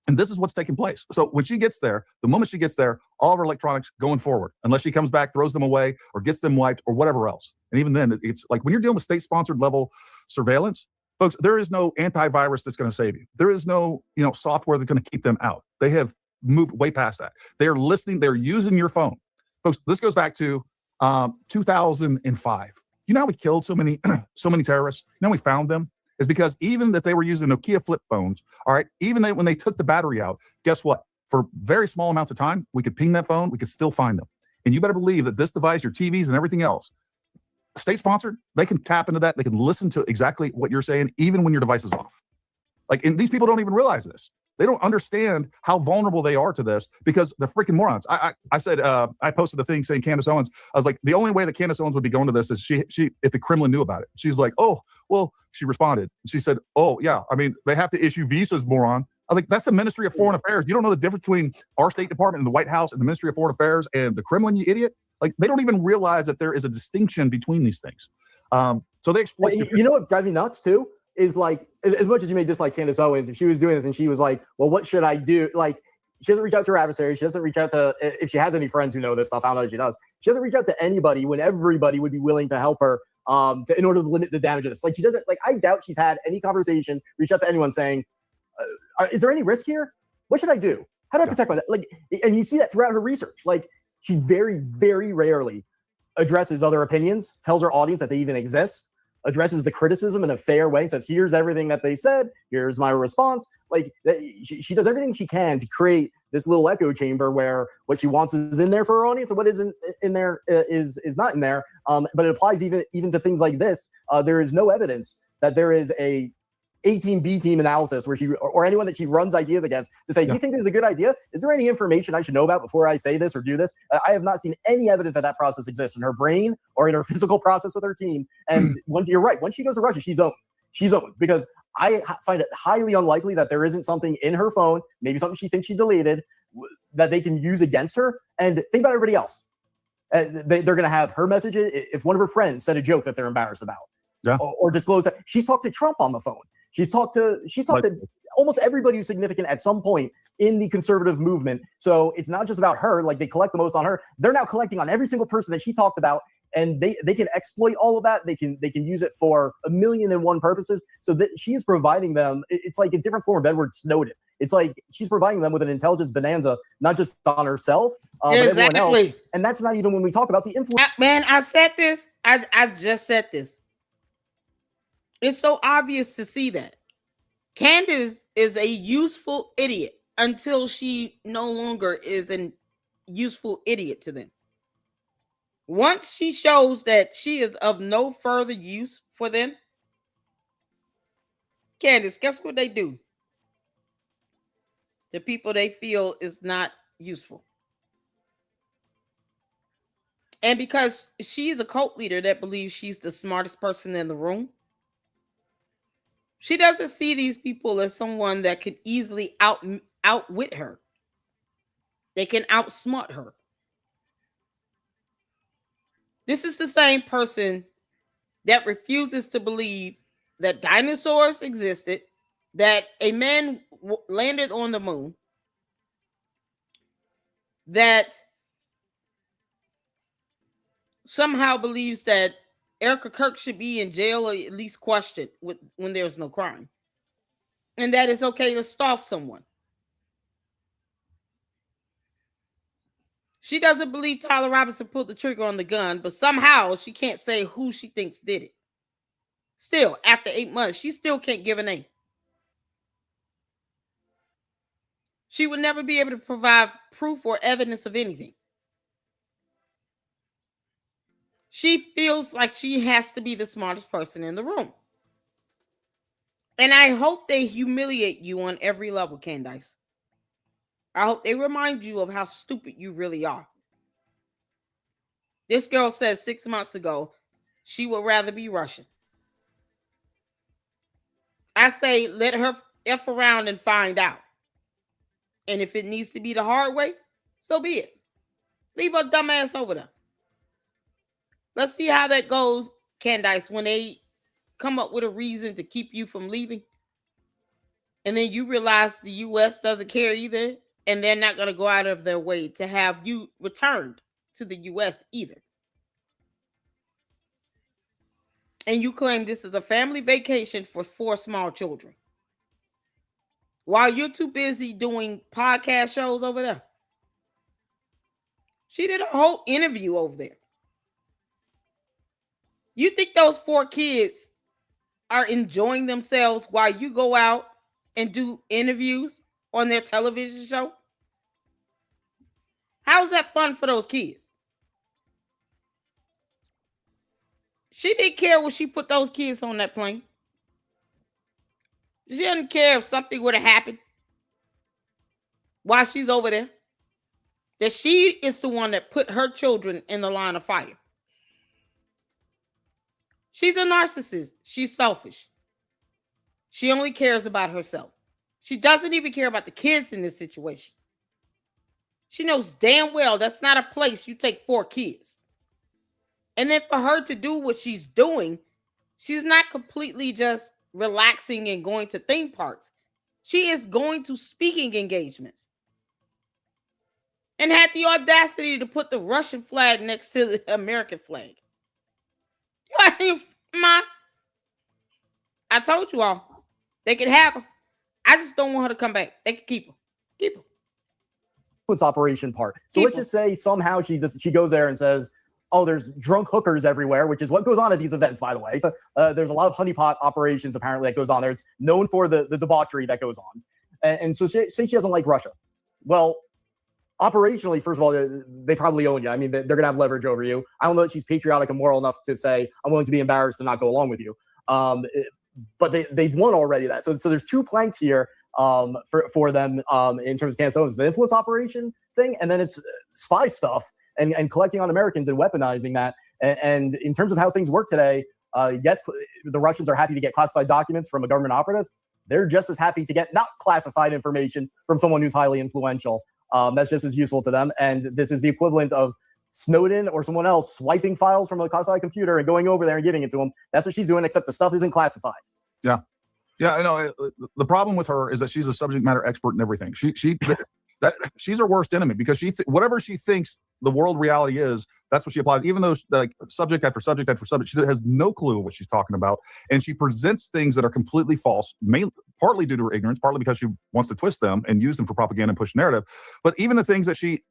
And this is what's taking place. So when she gets there, the moment she gets there, all of her electronics going forward, unless she comes back, throws them away, or gets them wiped, or whatever else. And even then, it's like when you're dealing with state-sponsored level surveillance, folks, there is no antivirus that's going to save you. There is no, software that's going to keep them out. They have moved way past that. They're listening. They're using your phone. Folks, this goes back to 2005. You know how we killed so many terrorists? You know how we found them? Is because even that they were using Nokia flip phones, all right, even when they took the battery out, guess what? For very small amounts of time, we could ping that phone, we could still find them. And you better believe that this device, your TVs and everything else, state-sponsored, they can tap into that. They can listen to exactly what you're saying, even when your device is off. And these people don't even realize this. They don't understand how vulnerable they are to this because the freaking morons. I said, I posted a thing saying Candace Owens. I was like, the only way that Candace Owens would be going to this is she if the Kremlin knew about it. She's like, oh, well, she responded. She said, oh, yeah, I mean, they have to issue visas, moron. I was like, that's the Ministry of Foreign Affairs. You don't know the difference between our State Department and the White House and the Ministry of Foreign Affairs and the Kremlin, you idiot. Like, they don't even realize that there is a distinction between these things. So they exploit. You know what drives me nuts, too? Is like, as much as you may dislike Candace Owens, if she was doing this and she was like, well, what should I do? Like, she doesn't reach out to her adversary. She doesn't reach out to, if she has any friends who know this stuff, I don't know if she does. She doesn't reach out to anybody when everybody would be willing to help her in order to limit the damage of this. Like, she doesn't, like, I doubt she's had any conversation, reach out to anyone saying, is there any risk here? What should I do? How do I protect myself? Like, and you see that throughout her research. Like, she very, very rarely addresses other opinions, tells her audience that they even exist, addresses the criticism in a fair way, says, here's everything that they said, here's my response. Like, she does everything she can to create this little echo chamber where what she wants is in there for her audience and what isn't in there is not in there. But it applies even to things like this. There is no evidence that there is a A-team, B-team analysis where she or anyone that she runs ideas against to say, do you think this is a good idea? Is there any information I should know about before I say this or do this? I have not seen any evidence that process exists in her brain or in her physical process with her team. And you're right, when she goes to Russia, she's owned. She's owned because I find it highly unlikely that there isn't something in her phone, maybe something she thinks she deleted, that they can use against her. And think about everybody else. They're going to have her messages. If one of her friends said a joke that they're embarrassed about, or disclose that she's talked to Trump on the phone. She's talked to almost everybody who's significant at some point in the conservative movement. So it's not just about her. Like, they collect the most on her. They're now collecting on every single person that she talked about, and they can exploit all of that. They can use it for 1,000,001 purposes. So that she is providing them. It's like a different form of Edward Snowden. It's like she's providing them with an intelligence bonanza, not just on herself, but everyone else. And that's not even when we talk about the influence. Man, I said this. I just said this. It's so obvious to see that Candace is a useful idiot until she no longer is a useful idiot to them. Once she shows that she is of no further use for them, Candace, guess what they do? The people they feel is not useful. And because she is a cult leader that believes she's the smartest person in the room, she doesn't see these people as someone that could easily outwit her. They can outsmart her. This is the same person that refuses to believe that dinosaurs existed, that a man landed on the moon, that somehow believes that Erica Kirk should be in jail or at least questioned when there's no crime. And that it's okay to stalk someone. She doesn't believe Tyler Robinson pulled the trigger on the gun, but somehow she can't say who she thinks did it. Still, after 8 months, she still can't give a name. She would never be able to provide proof or evidence of anything. She feels like she has to be the smartest person in the room. And I hope they humiliate you on every level, Candace. I hope they remind you of how stupid you really are. This girl said 6 months ago she would rather be Russian. I say let her F around and find out. And if it needs to be the hard way, so be it. Leave her dumb ass over there. Let's see how that goes, Candace, when they come up with a reason to keep you from leaving. And then you realize the U.S. doesn't care either. And they're not going to go out of their way to have you returned to the U.S. either. And you claim this is a family vacation for 4 small children. While you're too busy doing podcast shows over there. She did a whole interview over there. You think those 4 kids are enjoying themselves while you go out and do interviews on their television show? How's that fun for those kids? She didn't care when she put those kids on that plane. She didn't care if something would have happened while she's over there. That she is the one that put her children in the line of fire. She's a narcissist. She's selfish. She only cares about herself. She doesn't even care about the kids in this situation. She knows damn well that's not a place you take 4 kids. And then for her to do what she's doing, she's not completely just relaxing and going to theme parks. She is going to speaking engagements. And had the audacity to put the Russian flag next to the American flag. You Ma, I told you all. They can have her. I just don't want her to come back. They can keep her. Keep her. Influence operation part. So Keep let's her. just say somehow she goes there and says, oh, there's drunk hookers everywhere, which is what goes on at these events, by the way. There's a lot of honeypot operations apparently that goes on there. It's known for the debauchery that goes on. And so say she doesn't like Russia. Well, operationally, first of all, they probably own you. I mean, they're going to have leverage over you. I don't know that she's patriotic and moral enough to say, I'm willing to be embarrassed and not go along with you. But they've won already that. So there's two planks here for them in terms of Candace Owens, the influence operation thing, and then it's spy stuff and collecting on Americans and weaponizing that. And in terms of how things work today, yes, the Russians are happy to get classified documents from a government operative. They're just as happy to get not classified information from someone who's highly influential. That's just as useful to them. And this is the equivalent of Snowden or someone else swiping files from a classified computer and going over there and giving it to them. That's what she's doing, except the stuff isn't classified. Yeah. Yeah, I know. The problem with her is that she's a subject matter expert in everything. She's her worst enemy because whatever she thinks the world reality is, that's what she applies. Even though like subject after subject after subject, she has no clue what she's talking about, and she presents things that are completely false, partly due to her ignorance, partly because she wants to twist them and use them for propaganda and push narrative. But even the things that she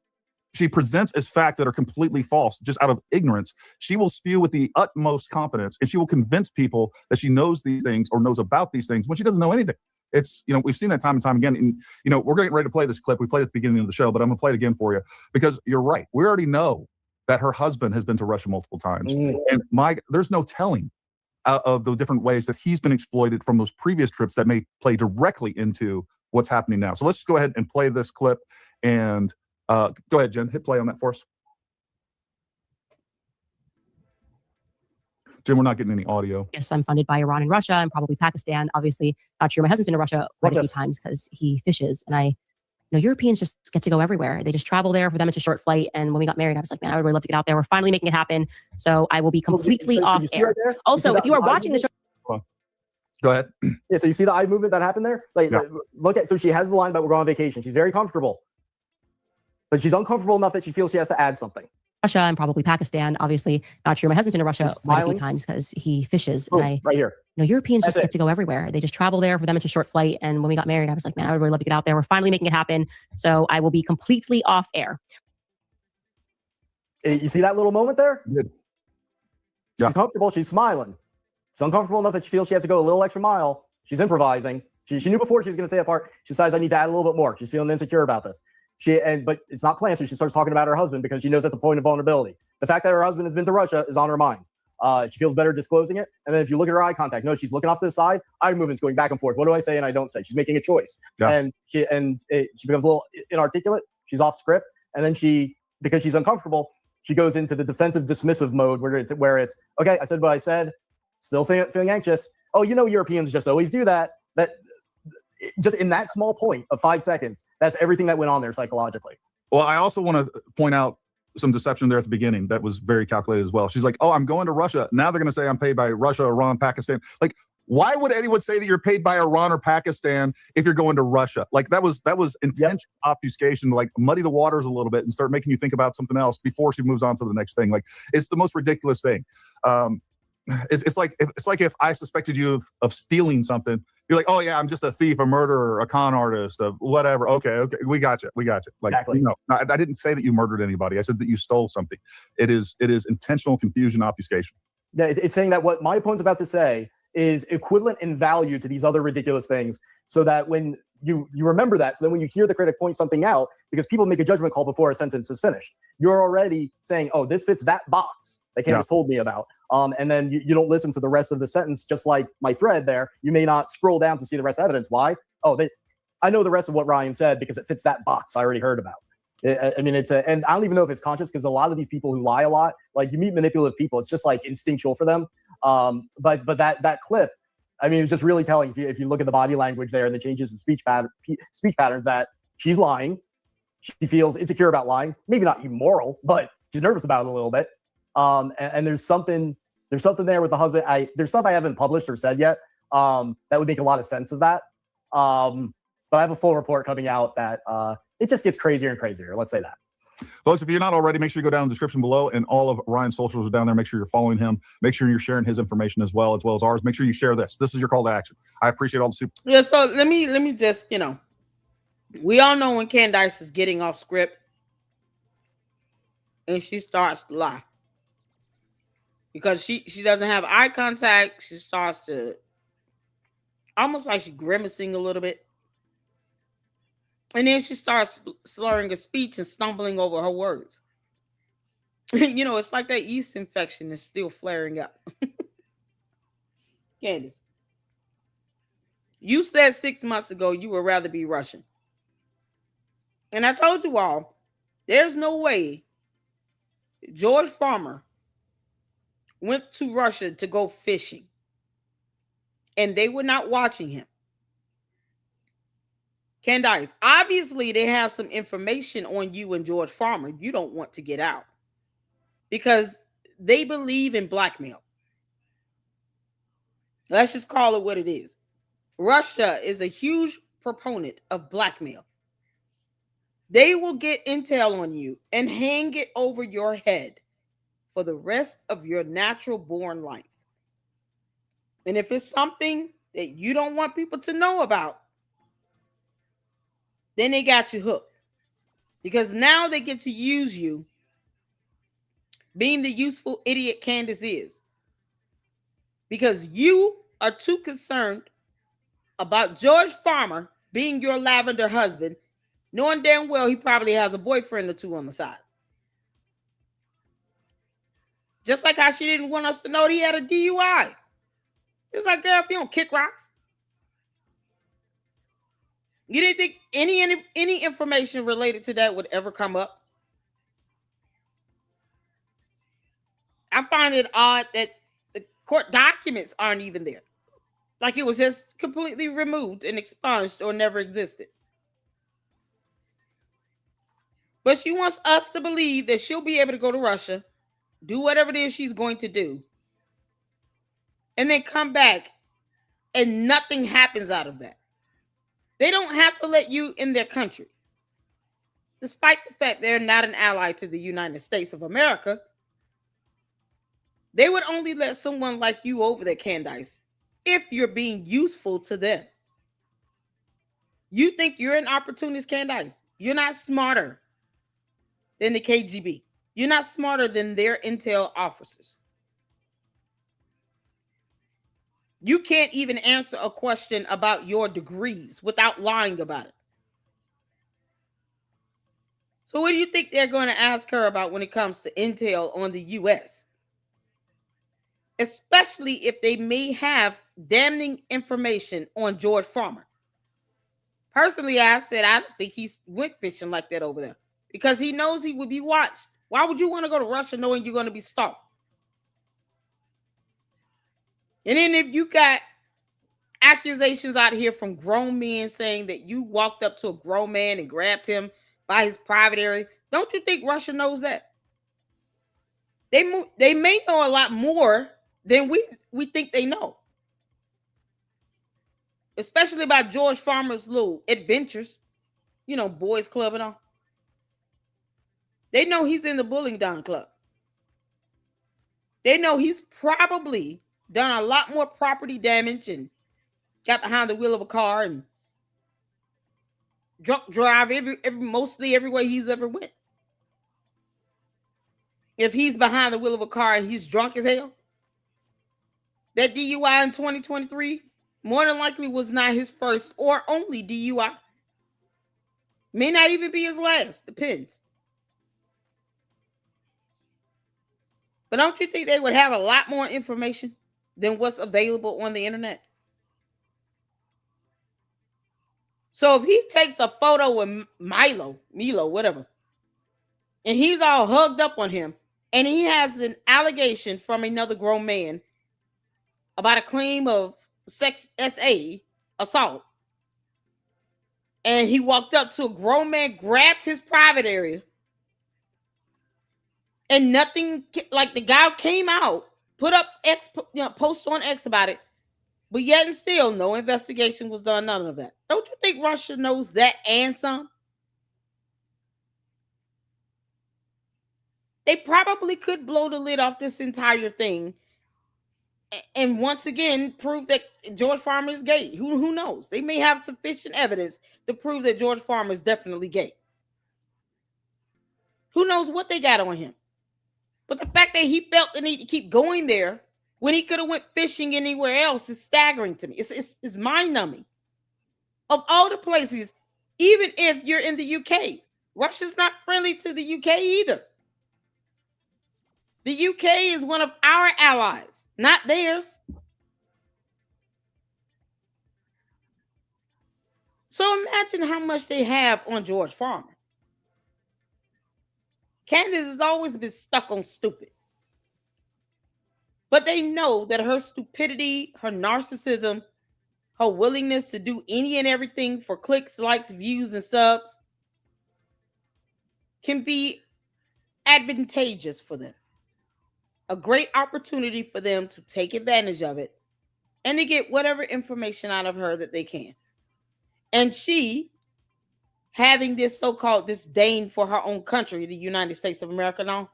presents as fact that are completely false, just out of ignorance, she will spew with the utmost confidence, and she will convince people that she knows these things or knows about these things when she doesn't know anything. It's, we've seen that time and time again. And, we're getting ready to play this clip. We played it at the beginning of the show, but I'm going to play it again for you because you're right. We already know that her husband has been to Russia multiple times. And there's no telling of the different ways that he's been exploited from those previous trips that may play directly into what's happening now. So let's just go ahead and play this clip and go ahead, Jen, hit play on that for us. Jim, we're not getting any audio. Yes, I'm funded by Iran and Russia and probably Pakistan. Obviously, not sure. My husband's been to Russia quite a few times because he fishes. And Europeans just get to go everywhere. They just travel there. For them, it's a short flight. And when we got married, I was like, man, I would really love to get out there. We're finally making it happen. So I will be completely off air. Right also, if you are watching the show. Go ahead. Yeah, so you see the eye movement that happened there? So she has the line, but we're going on vacation. She's very comfortable. But she's uncomfortable enough that she feels she has to add something. Russia and probably Pakistan. Obviously, not sure. My husband's been to Russia quite a few times because he fishes. And right here. Europeans just get to go everywhere. They just travel there. For them, it's a short flight. And when we got married, I was like, man, I would really love to get out there. We're finally making it happen. So I will be completely off air. You see that little moment there? Good. Yeah. She's comfortable. She's smiling. She's uncomfortable enough that she feels she has to go a little extra mile. She's improvising. She knew before she was going to say that part. She decides I need to add a little bit more. She's feeling insecure about this. But it's not planned, so she starts talking about her husband because she knows that's a point of vulnerability. The fact that her husband has been to Russia is on her mind. She feels better disclosing it. And then if you look at her eye contact, no, she's looking off to the side. Eye movement's going back and forth. What do I say and I don't say? She's making a choice. Yeah. And she becomes a little inarticulate. She's off script. And then because she's uncomfortable, she goes into the defensive dismissive mode where it's okay, I said what I said, still feeling anxious. Oh, Europeans just always do that. Just in that small point of 5 seconds, that's everything that went on there psychologically. Well, I also want to point out some deception there at the beginning that was very calculated as well. She's like, oh, I'm going to Russia. Now they're going to say I'm paid by Russia, Iran, Pakistan. Like, why would anyone say that you're paid by Iran or Pakistan if you're going to Russia? Like, that was intentional obfuscation to like muddy the waters a little bit and start making you think about something else before she moves on to the next thing. Like, it's the most ridiculous thing. It's like if I suspected you of stealing something, you're like, oh yeah, I'm just a thief, a murderer, a con artist, of whatever. Okay, we got you. Like, exactly. I didn't say that you murdered anybody. I said that you stole something. It is intentional confusion, obfuscation. Yeah, it's saying that what my opponent's about to say is equivalent in value to these other ridiculous things, so that when you remember that, so then when you hear the critic point something out, because people make a judgment call before a sentence is finished, you're already saying, oh, this fits that box that Candace told me about. And then you don't listen to the rest of the sentence, just like my thread there. You may not scroll down to see the rest of evidence. Why? Oh, I know the rest of what Ryan said because it fits that box I already heard about. And I don't even know if it's conscious, because a lot of these people who lie a lot, like you meet manipulative people, it's just like instinctual for them. But that clip, I mean, it's just really telling if you look at the body language there and the changes in speech patterns, that she's lying. She feels insecure about lying. Maybe not immoral, but she's nervous about it a little bit. And there's something there with the husband. There's stuff I haven't published or said yet that would make a lot of sense of that. But I have a full report coming out that it just gets crazier and crazier. Let's say that. Folks, if you're not already, make sure you go down in the description below, and all of Ryan's socials are down there. Make sure you're following him. Make sure you're sharing his information as well as ours. Make sure you share this. This is your call to action. I appreciate all the super. Yeah, so let me just, we all know when Candace is getting off script and she starts to lie. Because she doesn't have eye contact. She starts to almost like she's grimacing a little bit. And then she starts slurring her speech and stumbling over her words. It's like that yeast infection is still flaring up. Candace, you said 6 months ago you would rather be Russian. And I told you all, there's no way George Farmer went to Russia to go fishing. And they were not watching him. Candace, obviously they have some information on you and George Farmer you don't want to get out because they believe in blackmail. Let's just call it what it is. Russia is a huge proponent of blackmail. They will get intel on you and hang it over your head for the rest of your natural born life. And if it's something that you don't want people to know about, then they got you hooked. Because now they get to use you, being the useful idiot Candace is. Because you are too concerned about George Farmer being your lavender husband, knowing damn well he probably has a boyfriend or two on the side. Just like how she didn't want us to know that he had a DUI. It's like, girl, if you don't kick rocks. You didn't think any information related to that would ever come up? I find it odd that the court documents aren't even there. Like it was just completely removed and expunged or never existed. But she wants us to believe that she'll be able to go to Russia, do whatever it is she's going to do, and then come back and nothing happens out of that. They don't have to let you in their country. Despite the fact they're not an ally to the United States of America, they would only let someone like you over there, Candace, if you're being useful to them. You think you're an opportunist, Candace. You're not smarter than the KGB. You're not smarter than their intel officers. You can't even answer a question about your degrees without lying about it. So what do you think they're going to ask her about when it comes to intel on the U.S.? Especially if they may have damning information on George Farmer. Personally, I said I don't think he went fishing like that over there because he knows he would be watched. Why would you want to go to Russia knowing you're going to be stalked? And then if you got accusations out here from grown men saying that you walked up to a grown man and grabbed him by his private area, don't you think Russia knows that? They may know a lot more than we think they know. Especially about George Farmer's little adventures, boys club and all. They know he's in the Bowling Down Club. They know he's probably done a lot more property damage and got behind the wheel of a car and drunk drive mostly everywhere he's ever went. If he's behind the wheel of a car and he's drunk as hell, that DUI in 2023 more than likely was not his first or only DUI. May not even be his last. Depends. But don't you think they would have a lot more information than what's available on the internet? So if he takes a photo with Milo, whatever, and he's all hugged up on him, and he has an allegation from another grown man about a claim of SA assault, and he walked up to a grown man, grabbed his private area, and nothing, like the guy came out, put up posts on X about it, but yet and still no investigation was done, none of that. Don't you think Russia knows that and some? They probably could blow the lid off this entire thing and once again prove that George Farmer is gay. Who knows? They may have sufficient evidence to prove that George Farmer is definitely gay. Who knows what they got on him? But the fact that he felt the need to keep going there when he could have went fishing anywhere else is staggering to me. It's mind-numbing. Of all the places, even if you're in the UK, Russia's not friendly to the UK either. The UK is one of our allies, not theirs. So imagine how much they have on George Farmer. Candace has always been stuck on stupid. But they know that her stupidity, her narcissism, her willingness to do any and everything for clicks, likes, views, and subs can be advantageous for them. A great opportunity for them to take advantage of it and to get whatever information out of her that they can. And she, having this so-called disdain for her own country, the United States of America now,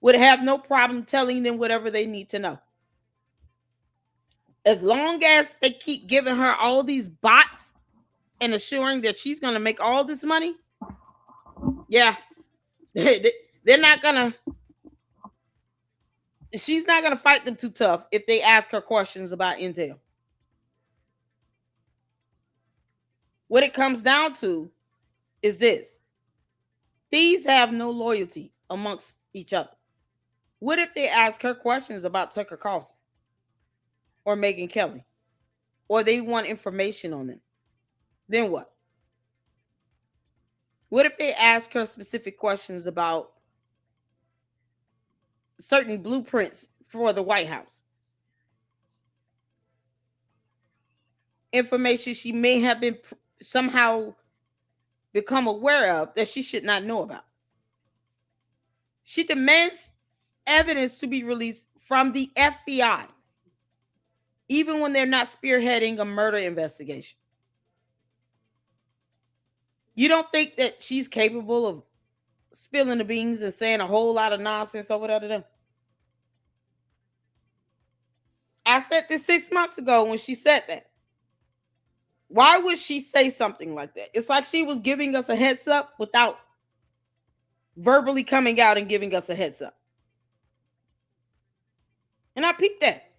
would have no problem telling them whatever they need to know. As long as they keep giving her all these bots and assuring that she's going to make all this money, yeah, they're not going to, she's not going to fight them too tough if they ask her questions about intel. What it comes down to is this. Thieves have no loyalty amongst each other. What if they ask her questions about Tucker Carlson or Megyn Kelly, or they want information on them? Then what? What if they ask her specific questions about certain blueprints for the White House? Information she may have been somehow become aware of that she should not know about. She demands evidence to be released from the FBI, even when they're not spearheading a murder investigation. You don't think that she's capable of spilling the beans and saying a whole lot of nonsense over there to them? I said this 6 months ago when she said that. Why would she say something like that? It's like she was giving us a heads up without verbally coming out and giving us a heads up. And I peeped that.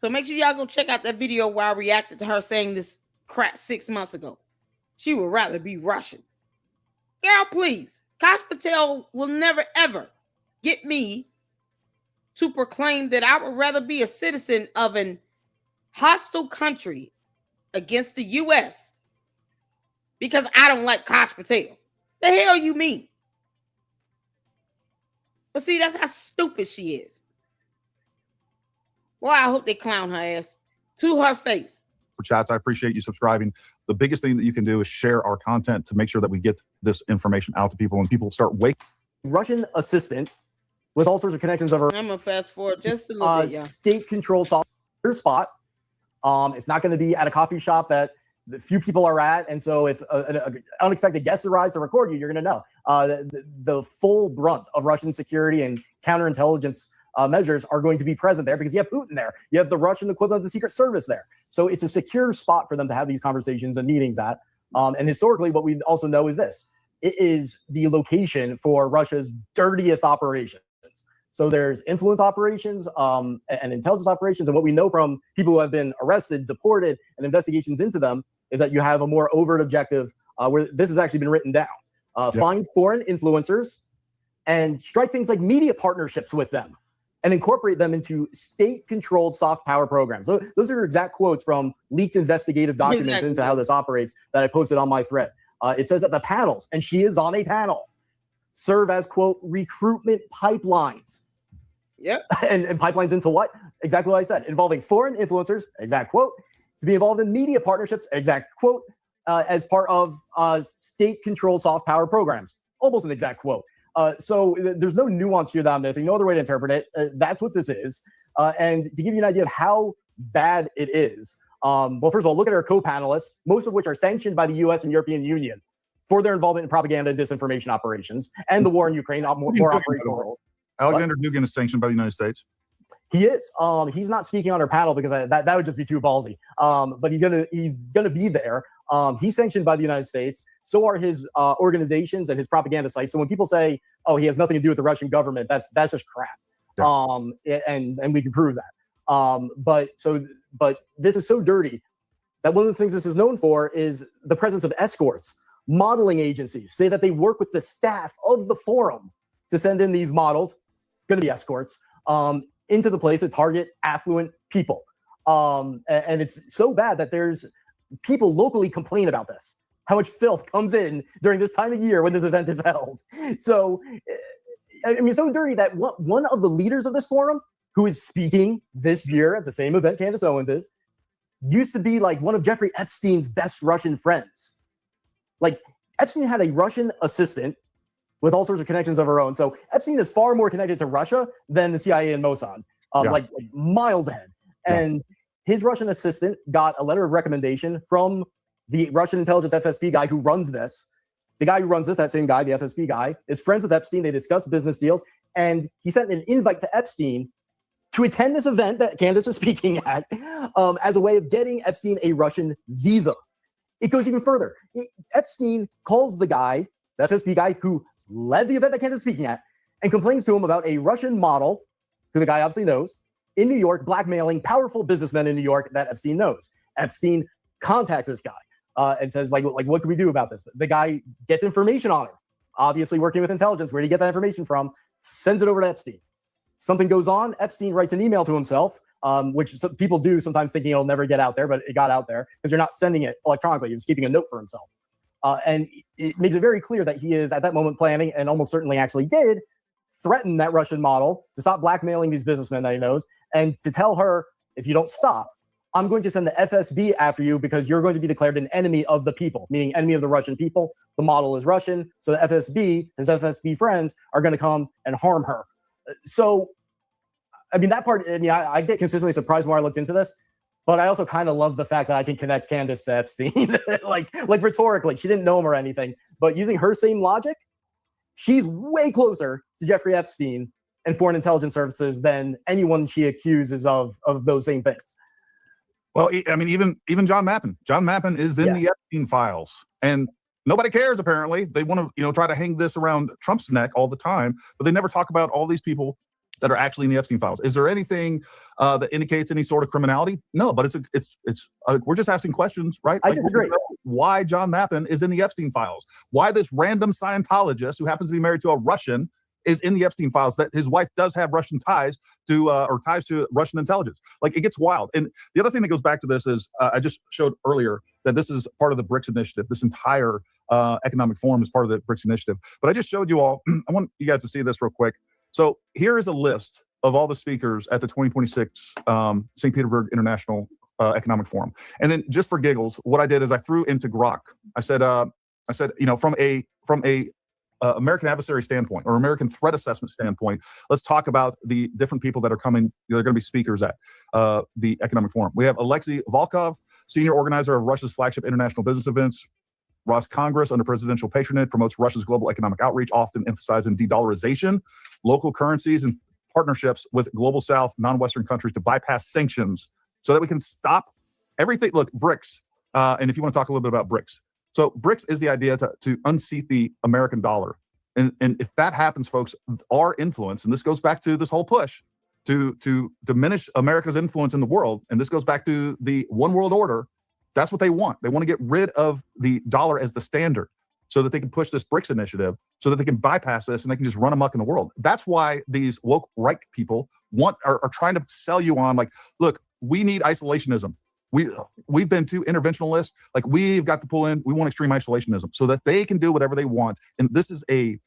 So make sure y'all go check out that video where I reacted to her saying this crap 6 months ago. She would rather be Russian. Girl, please. Kash Patel will never, ever get me to proclaim that I would rather be a citizen of an hostile country against the U.S. because I don't like Kash Patel. The hell you mean? But see, that's how stupid she is. Well, I hope they clown her ass to her face. Chats, I appreciate you subscribing. The biggest thing that you can do is share our content to make sure that we get this information out to people and people start waking. Russian assistant with all sorts of connections over. I'm gonna fast forward just a little bit, yeah. State-controlled software spot. It's not going to be at a coffee shop that the few people are at, and so if an unexpected guest arrives to record you, you're going to know. The full brunt of Russian security and counterintelligence measures are going to be present there because you have Putin there. You have the Russian equivalent of the Secret Service there. So it's a secure spot for them to have these conversations and meetings at. And historically, what we also know is this. It is the location for Russia's dirtiest operations. So there's influence operations and intelligence operations. And what we know from people who have been arrested, deported, and investigations into them is that you have a more overt objective where this has actually been written down. Find foreign influencers and strike things like media partnerships with them and incorporate them into state-controlled soft power programs. So those are exact quotes from leaked investigative documents into how this operates that I posted on my thread. It says that the panels, and she is on a panel, serve as, quote, recruitment pipelines. Yep. And pipelines into what? Exactly what I said. Involving foreign influencers, exact quote, to be involved in media partnerships, exact quote, as part of state-controlled soft power programs. Almost an exact quote. So there's no nuance here on this. No other way to interpret it. That's what this is. And to give you an idea of how bad it is, well, first of all, look at our co-panelists, most of which are sanctioned by the U.S. and European Union for their involvement in propaganda and disinformation operations and the war in Ukraine, more operational role. Alexander Dugin is sanctioned by the United States. He is. He's not speaking on our panel because that would just be too ballsy. But he's gonna be there. He's sanctioned by the United States. So are his organizations and his propaganda sites. So when people say, "Oh, he has nothing to do with the Russian government," that's just crap. Yeah. And we can prove that. But this is so dirty that one of the things this is known for is the presence of escorts. Modeling agencies say that they work with the staff of the forum to send in these models, going to be escorts, into the place to target affluent people. And it's so bad that there's people locally complain about this, how much filth comes in during this time of year when this event is held. So, I mean, so dirty that one of the leaders of this forum, who is speaking this year at the same event Candace Owens is, used to be like one of Jeffrey Epstein's best Russian friends. Like, Epstein had a Russian assistant with all sorts of connections of her own. So Epstein is far more connected to Russia than the CIA and Mossad, like miles ahead. And his Russian assistant got a letter of recommendation from the Russian intelligence FSB guy who runs this. The guy who runs this, that same guy, the FSB guy, is friends with Epstein. They discuss business deals. And he sent an invite to Epstein to attend this event that Candace is speaking at as a way of getting Epstein a Russian visa. It goes even further. Epstein calls the guy, the FSB guy who led the event that Candace is speaking at, and complains to him about a Russian model, who the guy obviously knows, in New York, blackmailing powerful businessmen in New York that Epstein knows. Epstein contacts this guy and says, like, what can we do about this? The guy gets information on her, obviously working with intelligence. Where did he get that information from? Sends it over to Epstein. Something goes on. Epstein writes an email to himself, which some people do sometimes thinking it'll never get out there, but it got out there because you're not sending it electronically. He was keeping a note for himself. And it makes it very clear that he is at that moment planning, and almost certainly actually did, threaten that Russian model to stop blackmailing these businessmen that he knows, and to tell her, if you don't stop, I'm going to send the FSB after you because you're going to be declared an enemy of the people, meaning enemy of the Russian people. The model is Russian, so the FSB, his FSB friends, are going to come and harm her. So, I mean, that part, I mean, I get consistently surprised when I looked into this, but I also kind of love the fact that I can connect Candace to Epstein, like rhetorically. She didn't know him or anything, but using her same logic, she's way closer to Jeffrey Epstein and foreign intelligence services than anyone she accuses of those same things. Well, I mean, even John Mappin. John Mappin is in the Epstein files, and nobody cares. Apparently, they want to, try to hang this around Trump's neck all the time, but they never talk about all these people that are actually in the Epstein files. Is there anything that indicates any sort of criminality? No, but it's we're just asking questions, right? I disagree. Why John Mappin is in the Epstein files? Why this random Scientologist who happens to be married to a Russian is in the Epstein files? That his wife does have Russian ties to ties to Russian intelligence. Like, it gets wild. And the other thing that goes back to this is I just showed earlier that this is part of the BRICS initiative. This entire economic forum is part of the BRICS initiative. But I just showed you all. I want you guys to see this real quick. So here is a list of all the speakers at the 2026 St. Petersburg International Economic Forum. And then, just for giggles, what I did is I threw into Grok. I said, from a American adversary standpoint or American threat assessment standpoint, let's talk about the different people that are coming. They're going to be speakers at the Economic Forum. We have Alexei Volkov, senior organizer of Russia's flagship international business events. Ross Congress, under presidential patronage, promotes Russia's global economic outreach, often emphasizing de-dollarization, local currencies, and partnerships with global South, non-Western countries to bypass sanctions so that we can stop everything. Look, BRICS, and if you want to talk a little bit about BRICS. So BRICS is the idea to unseat the American dollar. And if that happens, folks, our influence, and this goes back to this whole push to diminish America's influence in the world, and this goes back to the one world order. That's what they want. They want to get rid of the dollar as the standard so that they can push this BRICS initiative so that they can bypass this and they can just run amok in the world. That's why these woke right people are trying to sell you on, like, look, we need isolationism. We've been too interventionalist. Like, we've got to pull in. We want extreme isolationism so that they can do whatever they want. And this is a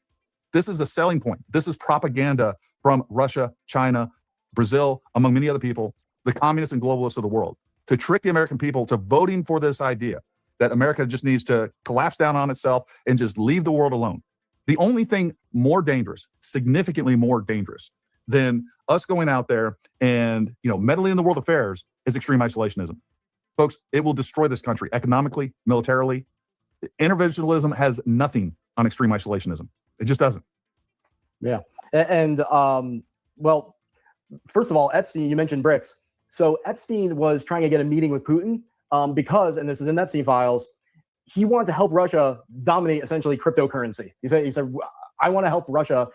selling point. This is propaganda from Russia, China, Brazil, among many other people, the communists and globalists of the world, to trick the American people to voting for this idea that America just needs to collapse down on itself and just leave the world alone. The only thing more dangerous, significantly more dangerous than us going out there and, meddling in the world affairs is extreme isolationism. Folks, it will destroy this country economically, militarily. Interventionism has nothing on extreme isolationism. It just doesn't. Yeah. And well, first of all, Epstein, you mentioned BRICS. So Epstein was trying to get a meeting with Putin because, and this is in Epstein files, he wanted to help Russia dominate essentially cryptocurrency. He said, I want to help Russia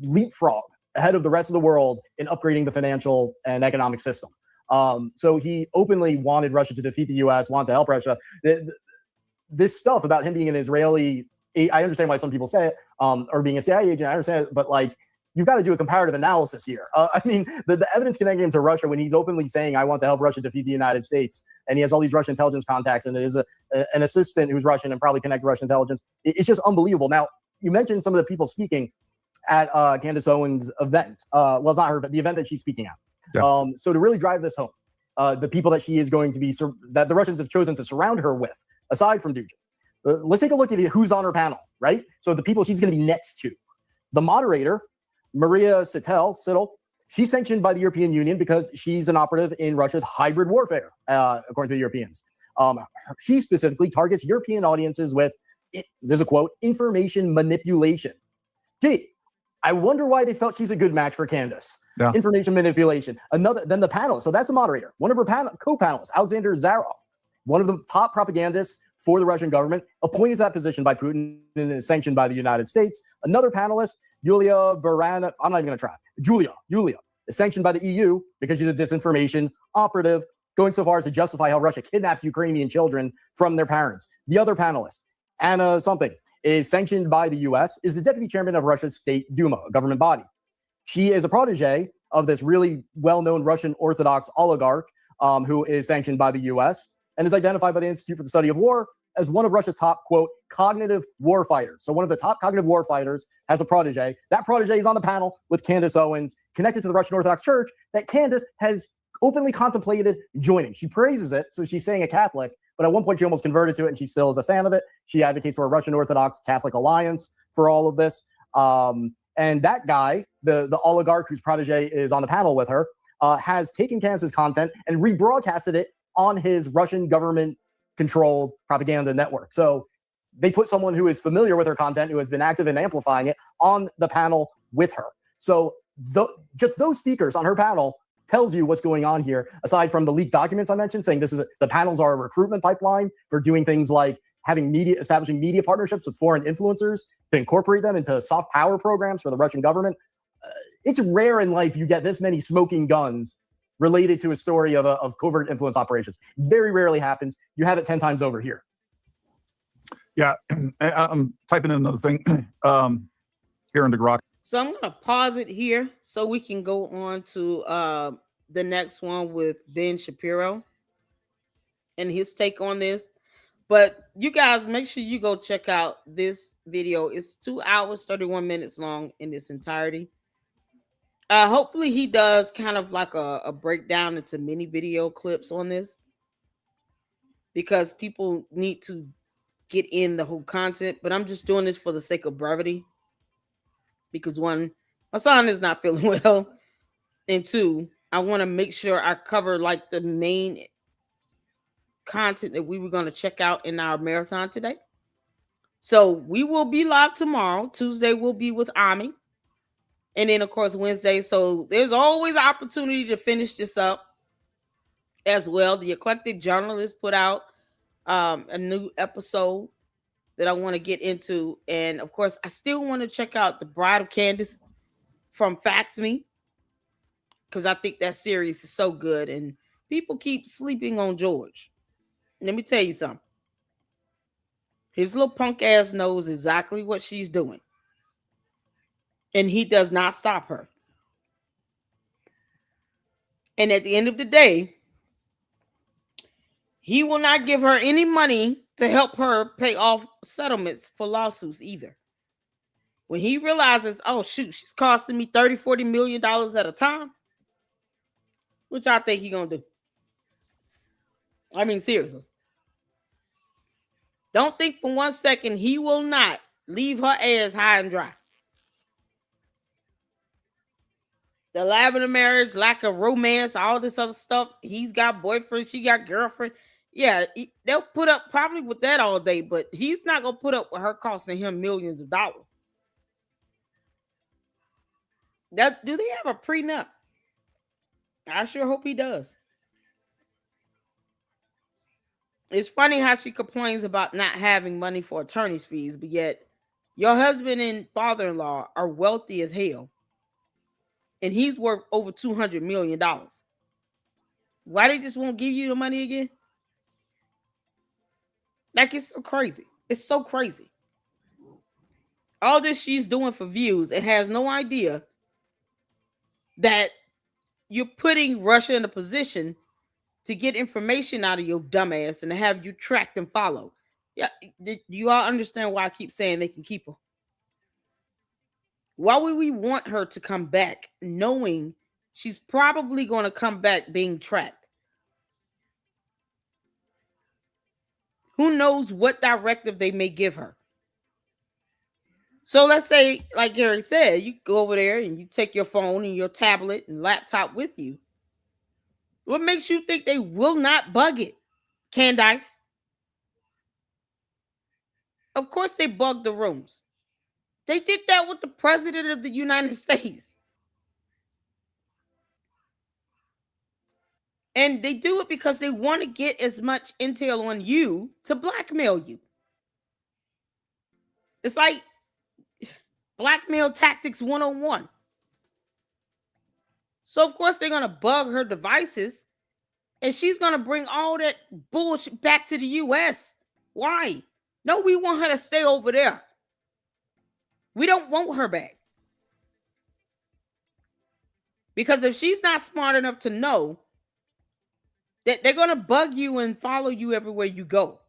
leapfrog ahead of the rest of the world in upgrading the financial and economic system. So he openly wanted Russia to defeat the U.S., wanted to help Russia. This stuff about him being an Israeli, I understand why some people say it, or being a CIA agent, I understand it, but like, you've got to do a comparative analysis here. I mean, the evidence connecting him to Russia when he's openly saying, I want to help Russia defeat the United States, and he has all these Russian intelligence contacts, and there's an assistant who's Russian and probably connected to Russian intelligence. It's just unbelievable. Now, you mentioned some of the people speaking at Candace Owens' event. Well, it's not her, but the event that she's speaking at. Yeah. So to really drive this home, the people that she is going to be, that the Russians have chosen to surround her with, aside from Dugin, let's take a look at who's on her panel, right? So the people she's going to be next to. The moderator, Maria Sittel, she's sanctioned by the European Union because she's an operative in Russia's hybrid warfare, according to the Europeans. She specifically targets European audiences with, there's a quote, information manipulation. Gee, I wonder why they felt she's a good match for Candace. Yeah. Information manipulation. Then the panel. So that's a moderator. One of her co-panelists, Alexander Zarov, one of the top propagandists for the Russian government, appointed to that position by Putin and is sanctioned by the United States. Another panelist, Julia Barana, I'm not even going to try. Julia is sanctioned by the EU because she's a disinformation operative, going so far as to justify how Russia kidnaps Ukrainian children from their parents. The other panelist, Anna something, is sanctioned by the US, is the deputy chairman of Russia's State Duma, a government body. She is a protege of this really well-known Russian Orthodox oligarch who is sanctioned by the US and is identified by the Institute for the Study of War as one of Russia's top, quote, cognitive war fighters. So one of the top cognitive war fighters has a protege. That protege is on the panel with Candace Owens, connected to the Russian Orthodox Church, that Candace has openly contemplated joining. She praises it, so she's saying a Catholic, but at one point she almost converted to it, and she still is a fan of it. She advocates for a Russian Orthodox Catholic alliance for all of this. And that guy, the oligarch whose protege is on the panel with her, has taken Candace's content and rebroadcasted it on his Russian government-controlled propaganda network. So they put someone who is familiar with her content, who has been active in amplifying it, on the panel with her. So just those speakers on her panel tells you what's going on here, aside from the leaked documents I mentioned, saying the panels are a recruitment pipeline for doing things like establishing media partnerships with foreign influencers to incorporate them into soft power programs for the Russian government. It's rare in life you get this many smoking guns related to a story of covert influence operations. Very rarely happens. You have it 10 times over here. Yeah, I'm typing in another thing here in the Grok. So I'm going to pause it here so we can go on to the next one with Ben Shapiro and his take on this. But you guys, make sure you go check out this video. It's 2 hours, 31 minutes long in its entirety. Hopefully he does kind of like a breakdown into mini video clips on this, because people need to get in the whole content. But I'm just doing this for the sake of brevity, because one, my son is not feeling well, and two, I want to make sure I cover like the main content that we were going to check out in our marathon today. So we will be live tomorrow. Tuesday we'll be with Ami, and then of course Wednesday. So there's always opportunity to finish this up as well. The Eclectic Journalist put out a new episode that I want to get into, and of course I still want to check out The Bride of Candace from Fax Me, because I think that series is so good, and people keep sleeping on George. Let me tell you something. His little punk ass knows exactly what she's doing, and he does not stop her. And at the end of the day, he will not give her any money to help her pay off settlements for lawsuits either. When he realizes, oh shoot, she's costing me $30-40 million at a time, which I think he's gonna do. I mean, seriously. Don't think for 1 second he will not leave her ass high and dry. The lavender marriage, lack of romance, all this other stuff. He's got boyfriend, she got girlfriend. Yeah, they'll put up probably with that all day, but he's not gonna put up with her costing him millions of dollars. That do they have a prenup? I sure hope he does. It's funny how she complains about not having money for attorney's fees, but yet your husband and father-in-law are wealthy as hell, and he's worth over $200 million. Why they just won't give you the money again? Like, it's so crazy. It's so crazy. All this she's doing for views and has no idea that you're putting Russia in a position to get information out of your dumbass and to have you tracked and followed. Yeah, you all understand why I keep saying they can keep her? Why would we want her to come back knowing she's probably going to come back being tracked? Who knows what directive they may give her? So let's say, like Gary said, you go over there and you take your phone and your tablet and laptop with you. What makes you think they will not bug it, Candace? Of course they bugged the rooms. They did that with the president of the United States. And they do it because they want to get as much intel on you to blackmail you. It's like blackmail tactics 101. So, of course, they're going to bug her devices. And she's going to bring all that bullshit back to the U.S. Why? No, we want her to stay over there. We don't want her back. Because if she's not smart enough to know that they're going to bug you and follow you everywhere you go,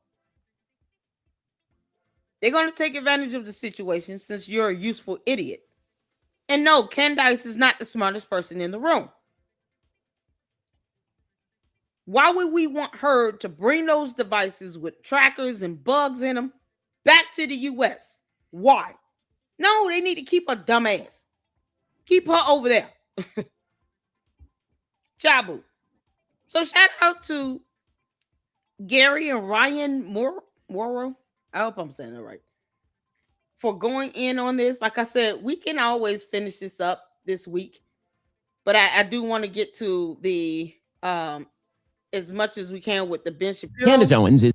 they're going to take advantage of the situation since you're a useful idiot. And no, Candace is not the smartest person in the room. Why would we want her to bring those devices with trackers and bugs in them back to the U.S.? Why? No, they need to keep her dumbass. Keep her over there. Chabu. So shout out to Gary and Ryan Morrow. I hope I'm saying that right. For going in on this. Like I said, we can always finish this up this week. But I do want to get to the as much as we can with the Ben Shapiro. Candace Owens is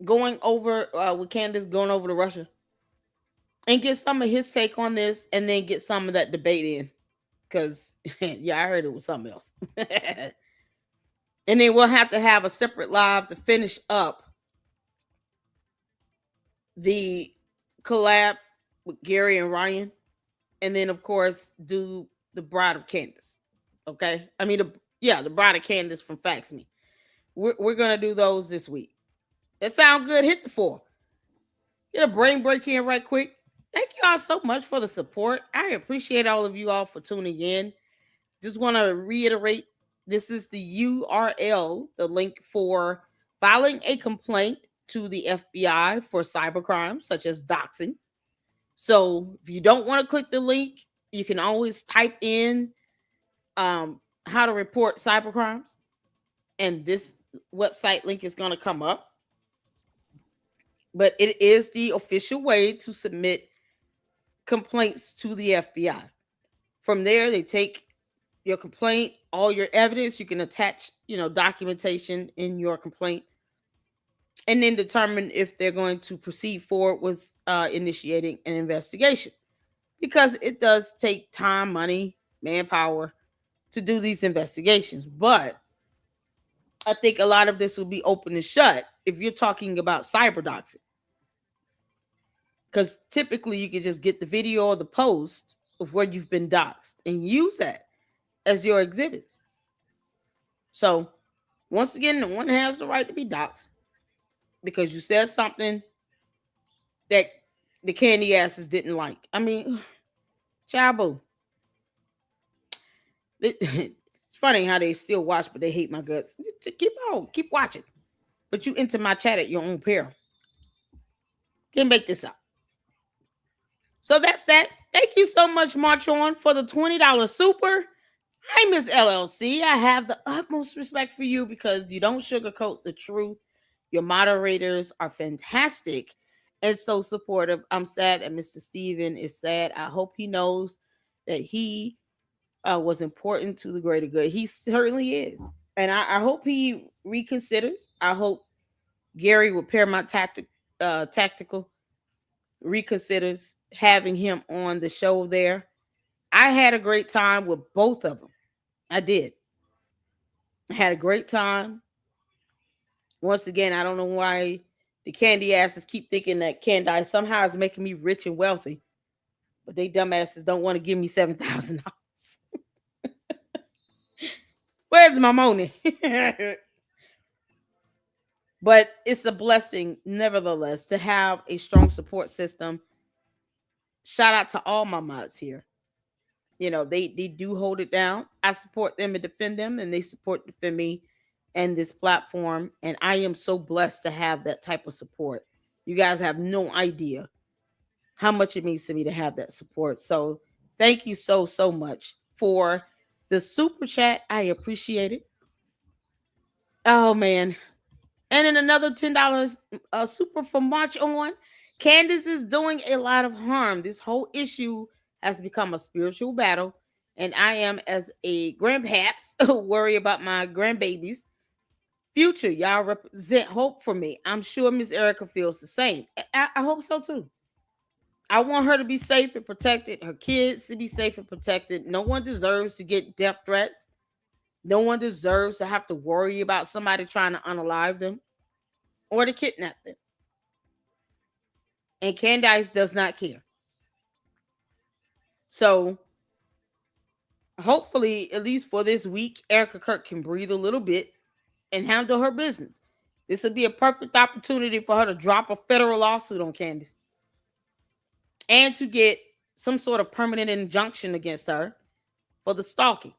going over with Candace going over to Russia and get some of his take on this and then get some of that debate in. Because, yeah, I heard it was something else. And then we'll have to have a separate live to finish up the collab with Gary and Ryan. And then, of course, do the Bride of Candace. Okay? I mean, the Bride of Candace from Fax Me. We're going to do those this week. That sound good? Hit the 4. Get a brain break in right quick. Thank you all so much for the support. I appreciate all of you all for tuning in. Just want to reiterate, this is the URL, the link for filing a complaint to the FBI for cybercrimes such as doxing. So if you don't want to click the link, you can always type in how to report cybercrimes. And this website link is going to come up. But it is the official way to submit complaints to the FBI. From there, they take your complaint, all your evidence. You can attach, documentation in your complaint, and then determine if they're going to proceed forward with initiating an investigation. Because it does take time, money, manpower to do these investigations. But I think a lot of this will be open and shut if you're talking about cyber doxing. Because typically you can just get the video or the post of where you've been doxed and use that as your exhibits. So once again, no one has the right to be doxed because you said something that the candy asses didn't like. I mean, Chabu. It's funny how they still watch, but they hate my guts. Keep watching. But you enter my chat at your own peril. Can't make this up. So that's that. Thank you so much, March On, for the $20 super. Hi, Miss LLC. I have the utmost respect for you because you don't sugarcoat the truth. Your moderators are fantastic and so supportive. I'm sad that Mr. Steven is sad. I hope he knows that he was important to the greater good. He certainly is. And I hope he reconsiders. I hope Gary with Paramount Tactical reconsiders having him on the show there. I had a great time with both of them. I did. I had a great time. Once again, I don't know why the candy asses keep thinking that Candace somehow is making me rich and wealthy, but they dumbasses don't want to give me $7,000. Where's my money? But it's a blessing, nevertheless, to have a strong support system. Shout out to all my mods here. You know, they do hold it down. I support them and defend them, and they support defend me and this platform. And I am so blessed to have that type of support. You guys have no idea how much it means to me to have that support. So thank you so much for the super chat. I appreciate it. Oh man. And then another $10 super from March on. Candace is doing a lot of harm. This whole issue has become a spiritual battle. And I am, as a grandpaps, worry about my grandbabies' future. Y'all represent hope for me. I'm sure Miss Erica feels the same. I hope so too. I want her to be safe and protected, her kids to be safe and protected. No one deserves to get death threats. No one deserves to have to worry about somebody trying to unalive them or to kidnap them. And Candace does not care. So hopefully, at least for this week, Erica Kirk can breathe a little bit and handle her business. This would be a perfect opportunity for her to drop a federal lawsuit on Candace and to get some sort of permanent injunction against her for the stalking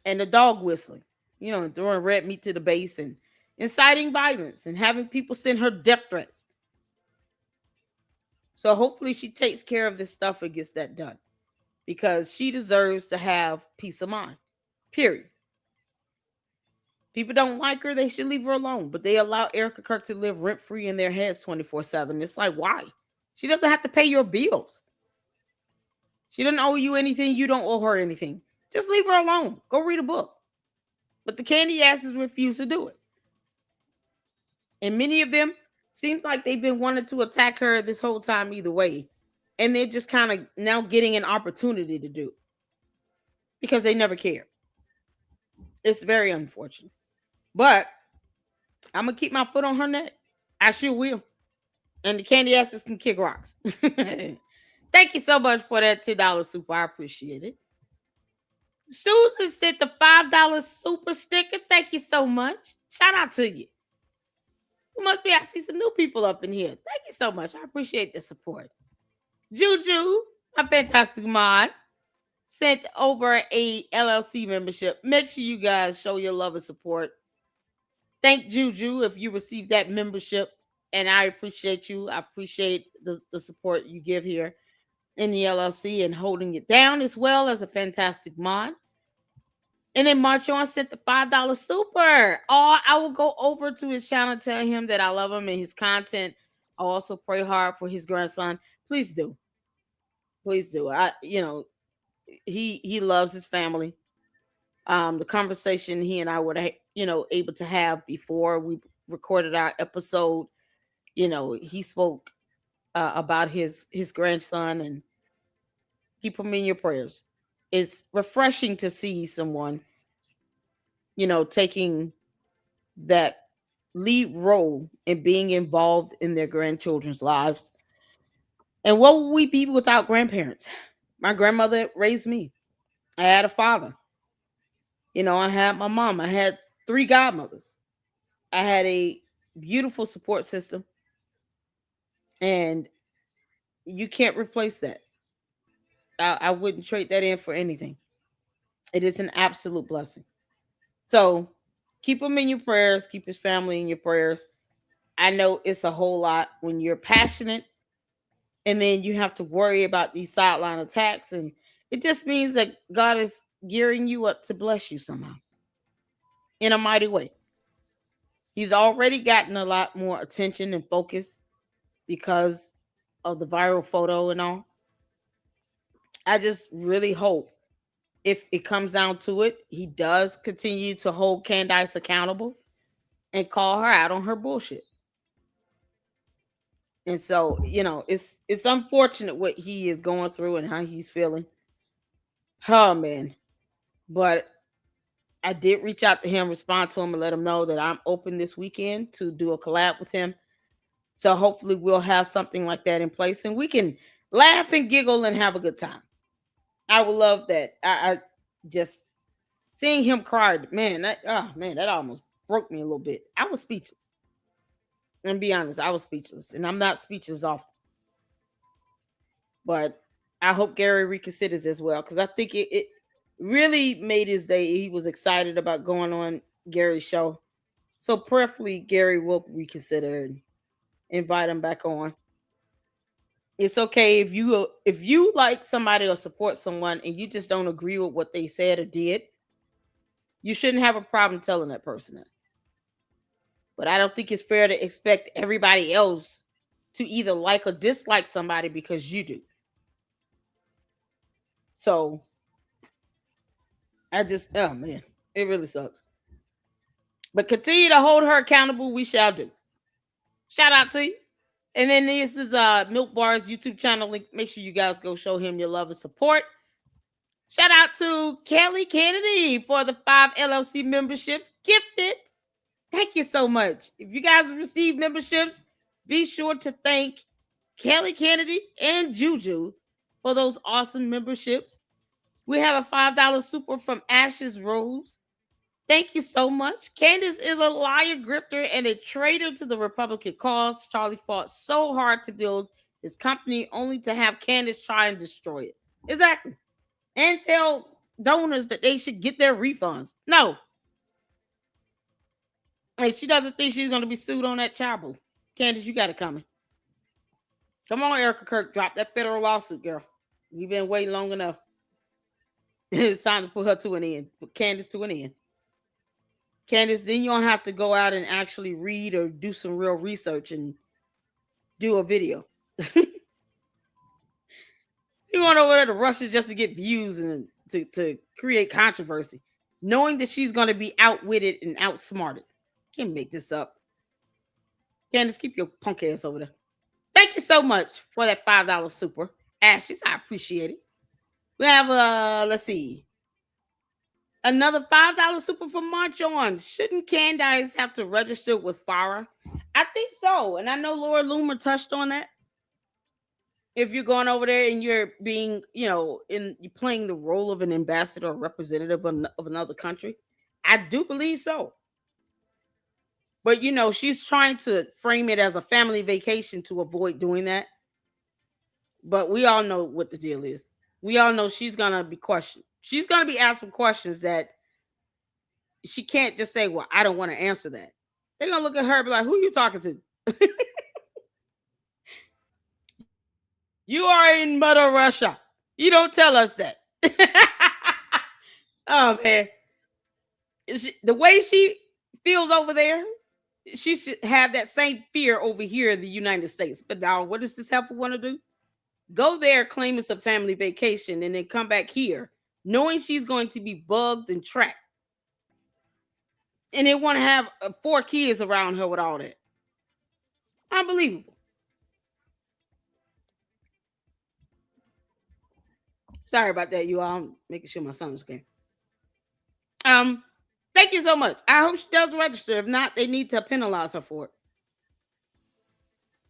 and the dog whistling, you know, and throwing red meat to the base and inciting violence and having people send her death threats. So hopefully she takes care of this stuff and gets that done, because she deserves to have peace of mind, period. People don't like her, they should leave her alone, but they allow Erica Kirk to live rent-free in their heads 24/7. It's like, why? She doesn't have to pay your bills. She doesn't owe you anything. You don't owe her anything. Just leave her alone. Go read a book. But the candy asses refuse to do it. And many of them seems like they've been wanting to attack her this whole time either way. And they're just kind of now getting an opportunity to do it because they never cared. It's very unfortunate. But I'm going to keep my foot on her neck. I sure will. And the candy asses can kick rocks. Thank you so much for that $10 super. I appreciate it. Susan sent the $5 super sticker. Thank you so much. Shout out to you. You must be, I see some new people up in here. Thank you so much. I appreciate the support. Juju, a fantastic mod, sent over a LLC membership. Make sure you guys show your love and support. Thank Juju if you received that membership. And I appreciate you. I appreciate the support you give here in the LLC and holding it down, as well as a fantastic mod. And then Marchon sent the $5 super. Oh, I will go over to his channel, tell him that I love him and his content. I also pray hard for his grandson. Please do. Please do. He loves his family. The conversation he and I were, able to have before we recorded our episode, he spoke about his grandson, and keep him in your prayers. It's refreshing to see someone, taking that lead role in being involved in their grandchildren's lives. And what would we be without grandparents? My grandmother raised me. I had a father. I had my mom. I had 3 godmothers. I had a beautiful support system. And you can't replace that. I wouldn't trade that in for anything. It is an absolute blessing. So keep him in your prayers. Keep his family in your prayers. I know it's a whole lot when you're passionate and then you have to worry about these sideline attacks. And it just means that God is gearing you up to bless you somehow in a mighty way. He's already gotten a lot more attention and focus because of the viral photo and all. I just really hope if it comes down to it, he does continue to hold Candace accountable and call her out on her bullshit. And so, it's unfortunate what he is going through and how he's feeling. Oh man. But I did reach out to him, respond to him, and let him know that I'm open this weekend to do a collab with him. So hopefully we'll have something like that in place and we can laugh and giggle and have a good time. I would love that. I just seeing him cry, man, that almost broke me a little bit. I was speechless. And be honest, I was speechless. And I'm not speechless often. But I hope Gary reconsiders as well. Because I think it really made his day. He was excited about going on Gary's show. So prayerfully, Gary will reconsider and invite him back on. It's okay if you like somebody or support someone and you just don't agree with what they said or did. You shouldn't have a problem telling that person that. But I don't think it's fair to expect everybody else to either like or dislike somebody because you do. So oh man, it really sucks. But continue to hold her accountable. We shall do. Shout out to you. And then this is Milk Bar's YouTube channel link. Make sure you guys go show him your love and support. Shout out to Kelly Kennedy for the 5 LLC memberships. Gifted. Thank you so much. If you guys receive memberships, be sure to thank Kelly Kennedy and Juju for those awesome memberships. We have a $5 super from Ashes Rose. Thank you so much. Candace is a liar, grifter, and a traitor to the Republican cause. Charlie fought so hard to build his company only to have Candace try and destroy it. Exactly. And tell donors that they should get their refunds. No. Hey, she doesn't think she's going to be sued on that child. Candace, you got it coming. Come on, Erica Kirk. Drop that federal lawsuit, girl. You've been waiting long enough. It's time to put her to an end. Put Candace to an end. Candace, then you don't have to go out and actually read or do some real research and do a video. You went over there to Russia just to get views and to create controversy, knowing that she's going to be outwitted and outsmarted. Can't make this up. Candace, keep your punk ass over there. Thank you so much for that $5 super. Ashes, I appreciate it. We have, let's see. Another $5 super from March on. Shouldn't Candace have to register with FARA? I think so. And I know Laura Loomer touched on that. If you're going over there and you're being, you're playing the role of an ambassador or representative of another country, I do believe so. But, she's trying to frame it as a family vacation to avoid doing that. But we all know what the deal is. We all know she's going to be questioned. She's going to be asked some questions that she can't just say, well, I don't want to answer that. They're going to look at her and be like, who are you talking to? You are in Mother Russia. You don't tell us that. Oh, man. The way she feels over there, she should have that same fear over here in the United States. But now, what does this helper want to do? Go there, claim it's a family vacation, and then come back here, knowing she's going to be bugged and tracked. And they want to have 4 kids around her with all that. Unbelievable. Sorry about that, you all. I'm making sure my son was okay. Thank you so much. I hope she does register. If not, they need to penalize her for it.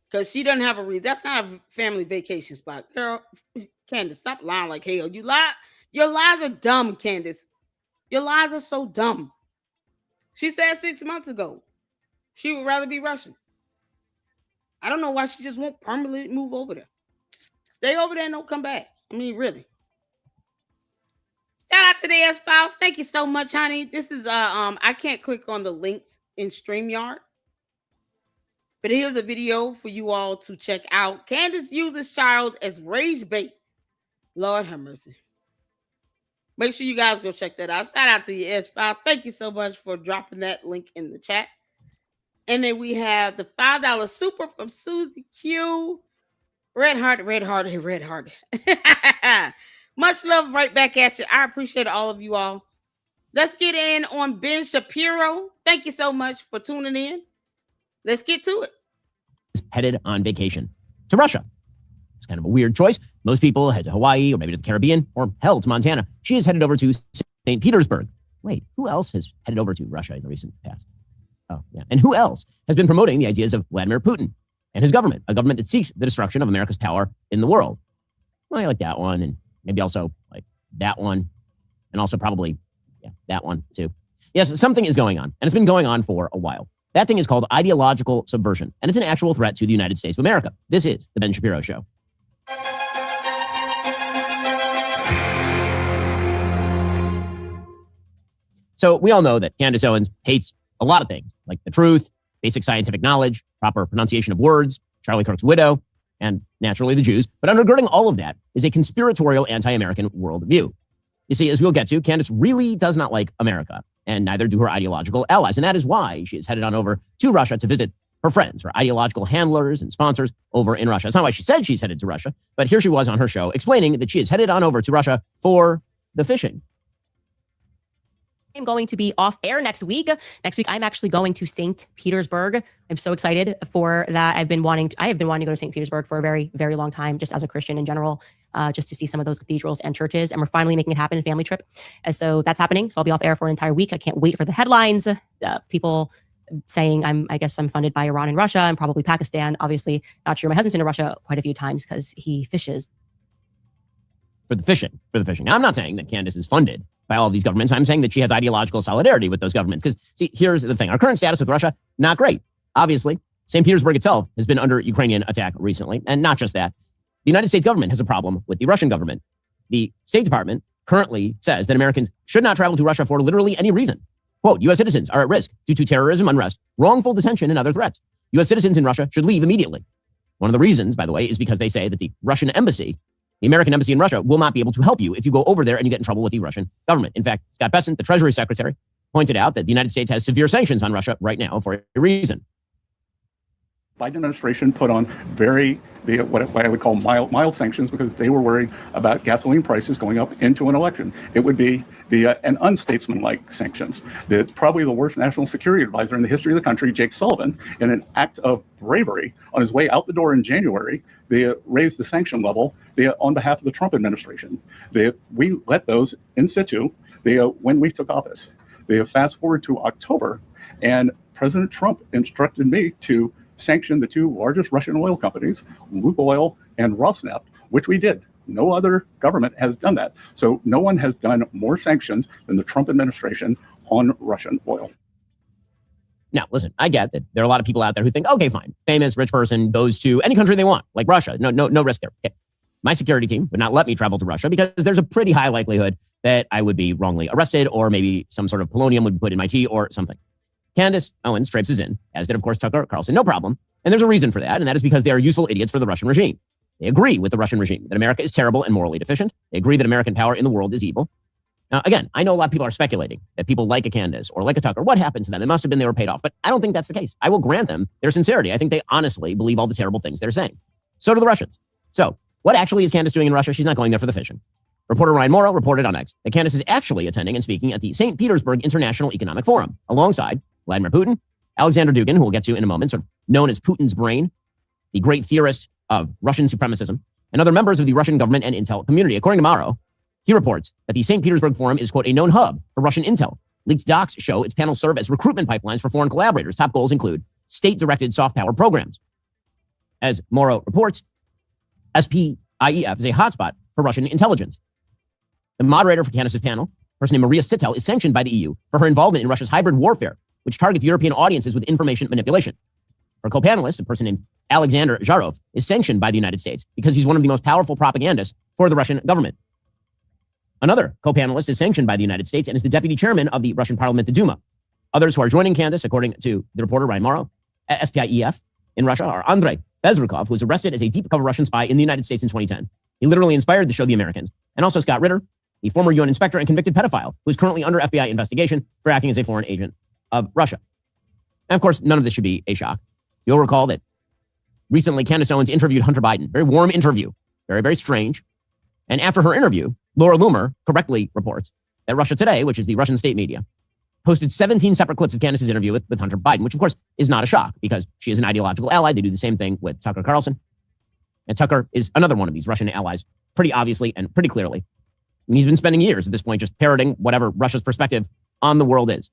Because she doesn't have a reason. That's not a family vacation spot. Girl, Candace, stop lying like hell. You lie. Your lies are dumb, Candace. Your lies are so dumb. She said 6 months ago she would rather be Russian. I don't know why she just won't permanently move over there. Just stay over there and don't come back. I mean, really. Shout out to the S-Files. Thank you so much, honey. This is I can't click on the links in StreamYard. But here's a video for you all to check out. Candace uses child as rage bait. Lord have mercy. Make sure you guys go check that out. Shout out to you, S-Files. Thank you so much for dropping that link in the chat. And then we have the $5 super from Susie Q. Red heart. Much love right back at you. I appreciate all of you all. Let's get in on Ben Shapiro. Thank you so much for tuning in. Let's get to it. Headed on vacation to Russia. It's kind of a weird choice. Most people head to Hawaii or maybe to the Caribbean or hell to Montana. She is headed over to St. Petersburg. Wait, who else has headed over to Russia in the recent past? Oh, yeah. And who else has been promoting the ideas of Vladimir Putin and his government, a government that seeks the destruction of America's power in the world? Well, I like that one, and maybe also like that one, and also probably, yeah, that one too. Yes, something is going on, and it's been going on for a while. That thing is called ideological subversion, and it's an actual threat to the United States of America. This is The Ben Shapiro Show. So we all know that Candace Owens hates a lot of things, like the truth, basic scientific knowledge, proper pronunciation of words, Charlie Kirk's widow, and naturally the Jews. But undergirding all of that is a conspiratorial anti-American worldview. You see, as we'll get to, Candace really does not like America, and neither do her ideological allies. And that is why she is headed on over to Russia to visit her friends, her ideological handlers and sponsors over in Russia. It's not why she said she's headed to Russia, but here she was on her show explaining that she is headed on over to Russia for the fishing. I'm going to be off air next week. Next week, I'm actually going to St. Petersburg. I'm so excited for that. I have been wanting to go to St. Petersburg for a very, very long time, just as a Christian in general, just to see some of those cathedrals and churches. And we're finally making it happen, a family trip. And so that's happening. So I'll be off air for an entire week. I can't wait for the headlines. People saying I guess I'm funded by Iran and Russia and probably Pakistan. Obviously not true. My husband's been to Russia quite a few times because he fishes. For the fishing. Now, I'm not saying that Candace is funded by all of these governments. I'm saying that she has ideological solidarity with those governments. Because, see, here's the thing. Our current status with Russia, not great. Obviously, St. Petersburg itself has been under Ukrainian attack recently. And not just that. The United States government has a problem with the Russian government. The State Department currently says that Americans should not travel to Russia for literally any reason. Quote, U.S. citizens are at risk due to terrorism, unrest, wrongful detention, and other threats. U.S. citizens in Russia should leave immediately. One of the reasons, by the way, is because they say that the Russian embassy, the American embassy in Russia, will not be able to help you if you go over there and you get in trouble with the Russian government. In fact, Scott Bessent, the Treasury Secretary, pointed out that the United States has severe sanctions on Russia right now for a reason. Biden administration put on what I would call mild sanctions because they were worried about gasoline prices going up into an election. It would be an unstatesmanlike sanctions. Probably the worst national security advisor in the history of the country, Jake Sullivan, in an act of bravery on his way out the door in January, they raised the sanction level on behalf of the Trump administration. We let those in situ when we took office. Fast forward to October, and President Trump instructed me to sanction the two largest Russian oil companies, Lukoil and Rosneft, which we did. No other government has done that. So no one has done more sanctions than the Trump administration on Russian oil. Now, listen, I get that there are a lot of people out there who think, okay, fine, famous, rich person goes to any country they want, like Russia. No risk there. Okay. My security team would not let me travel to Russia because there's a pretty high likelihood that I would be wrongly arrested or maybe some sort of polonium would be put in my tea or something. Candace Owens traipses in, as did, of course, Tucker Carlson. No problem. And there's a reason for that, and that is because they are useful idiots for the Russian regime. They agree with the Russian regime that America is terrible and morally deficient. They agree that American power in the world is evil. Now, again, I know a lot of people are speculating that people like a Candace or like a Tucker, what happened to them? It must have been they were paid off, but I don't think that's the case. I will grant them their sincerity. I think they honestly believe all the terrible things they're saying. So do the Russians. So what actually is Candace doing in Russia? She's not going there for the fishing. Reporter Ryan Morrow reported on X that Candace is actually attending and speaking at the St. Petersburg International Economic Forum alongside Vladimir Putin, Alexander Dugin, who we'll get to in a moment, sort of known as Putin's brain, the great theorist of Russian supremacism, and other members of the Russian government and intel community. According to Morrow, he reports that the St. Petersburg Forum is, quote, a known hub for Russian intel. Leaked docs show its panels serve as recruitment pipelines for foreign collaborators. Top goals include state-directed soft power programs. As Morrow reports, SPIEF is a hotspot for Russian intelligence. The moderator for Candace's panel, a person named Maria Sitel, is sanctioned by the EU for her involvement in Russia's hybrid warfare, which targets European audiences with information manipulation. Her co-panelist, a person named Alexander Zharov, is sanctioned by the United States because he's one of the most powerful propagandists for the Russian government. Another co-panelist is sanctioned by the United States and is the deputy chairman of the Russian parliament, the Duma. Others who are joining Candace, according to the reporter Ryan Morrow, at SPIEF in Russia, are Andrei Bezrukov, who was arrested as a deep cover Russian spy in the United States in 2010. He literally inspired the show The Americans, and also Scott Ritter, the former UN inspector and convicted pedophile who is currently under FBI investigation for acting as a foreign agent of Russia. And of course, none of this should be a shock. You'll recall that recently Candace Owens interviewed Hunter Biden. Very warm interview. Very, very strange. And after her interview, Laura Loomer correctly reports that Russia Today, which is the Russian state media, posted 17 separate clips of Candace's interview with Hunter Biden, which of course is not a shock because she is an ideological ally. They do the same thing with Tucker Carlson. And Tucker is another one of these Russian allies, pretty obviously and pretty clearly. And he's been spending years at this point just parroting whatever Russia's perspective on the world is,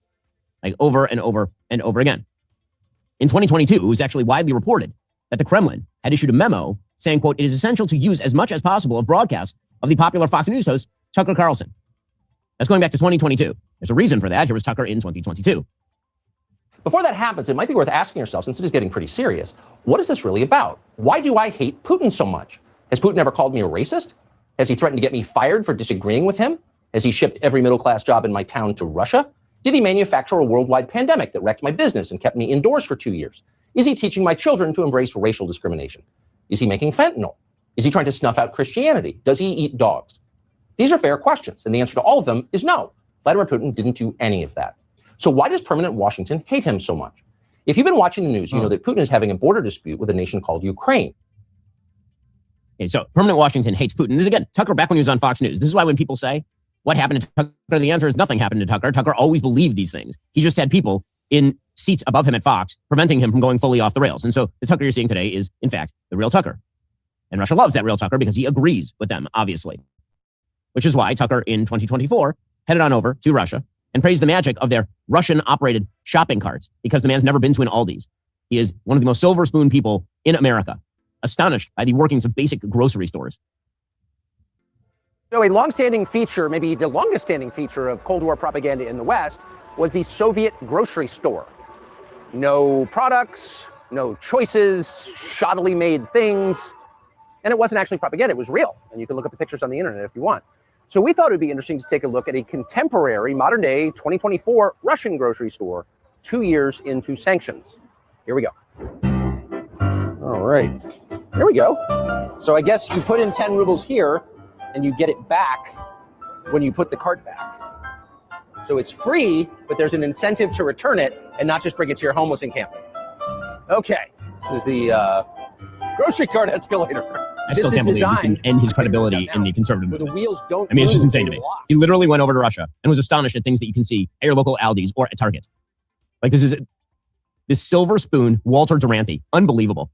like over and over and over again. In 2022, it was actually widely reported that the Kremlin had issued a memo saying, quote, it is essential to use as much as possible of broadcasts of the popular Fox News host, Tucker Carlson. That's going back to 2022. There's a reason for that. Here was Tucker in 2022. Before that happens, it might be worth asking yourself, since it is getting pretty serious, what is this really about? Why do I hate Putin so much? Has Putin ever called me a racist? Has he threatened to get me fired for disagreeing with him? Has he shipped every middle-class job in my town to Russia? Did he manufacture a worldwide pandemic that wrecked my business and kept me indoors for 2 years? Is he teaching my children to embrace racial discrimination? Is he making fentanyl? Is he trying to snuff out Christianity? Does he eat dogs? These are fair questions, and the answer to all of them is no. Vladimir Putin didn't do any of that. So why does permanent Washington hate him so much? If you've been watching the news, you know that Putin is having a border dispute with a nation called Ukraine. Okay, so permanent Washington hates Putin. This is, again, Tucker back when he was on Fox News. This is why when people say, what happened to Tucker? The answer is nothing happened to Tucker. Tucker always believed these things. He just had people in seats above him at Fox preventing him from going fully off the rails. And so the Tucker you're seeing today is, in fact, the real Tucker. And Russia loves that real Tucker because he agrees with them, obviously. Which is why Tucker in 2024 headed on over to Russia and praised the magic of their Russian-operated shopping carts because the man's never been to an Aldi's. He is one of the most silver spoon people in America, astonished by the workings of basic grocery stores. So a long-standing feature, maybe the longest-standing feature of Cold War propaganda in the West was the Soviet grocery store. No products, no choices, shoddily made things. And it wasn't actually propaganda, it was real. And you can look up the pictures on the internet if you want. So we thought it would be interesting to take a look at a contemporary, modern-day, 2024 Russian grocery store 2 years into sanctions. Here we go. All right, here we go. So I guess you put in 10 rubles here, and you get it back when you put the cart back. So it's free, but there's an incentive to return it and not just bring it to your homeless encampment. Okay, this is the grocery cart escalator. I still can't believe this can end his credibility in the conservative movement. The wheels don't I mean, it's just insane to me. He literally went over to Russia and was astonished at things that you can see at your local Aldi's or at Target. Like this silver spoon, Walter Duranty. Unbelievable.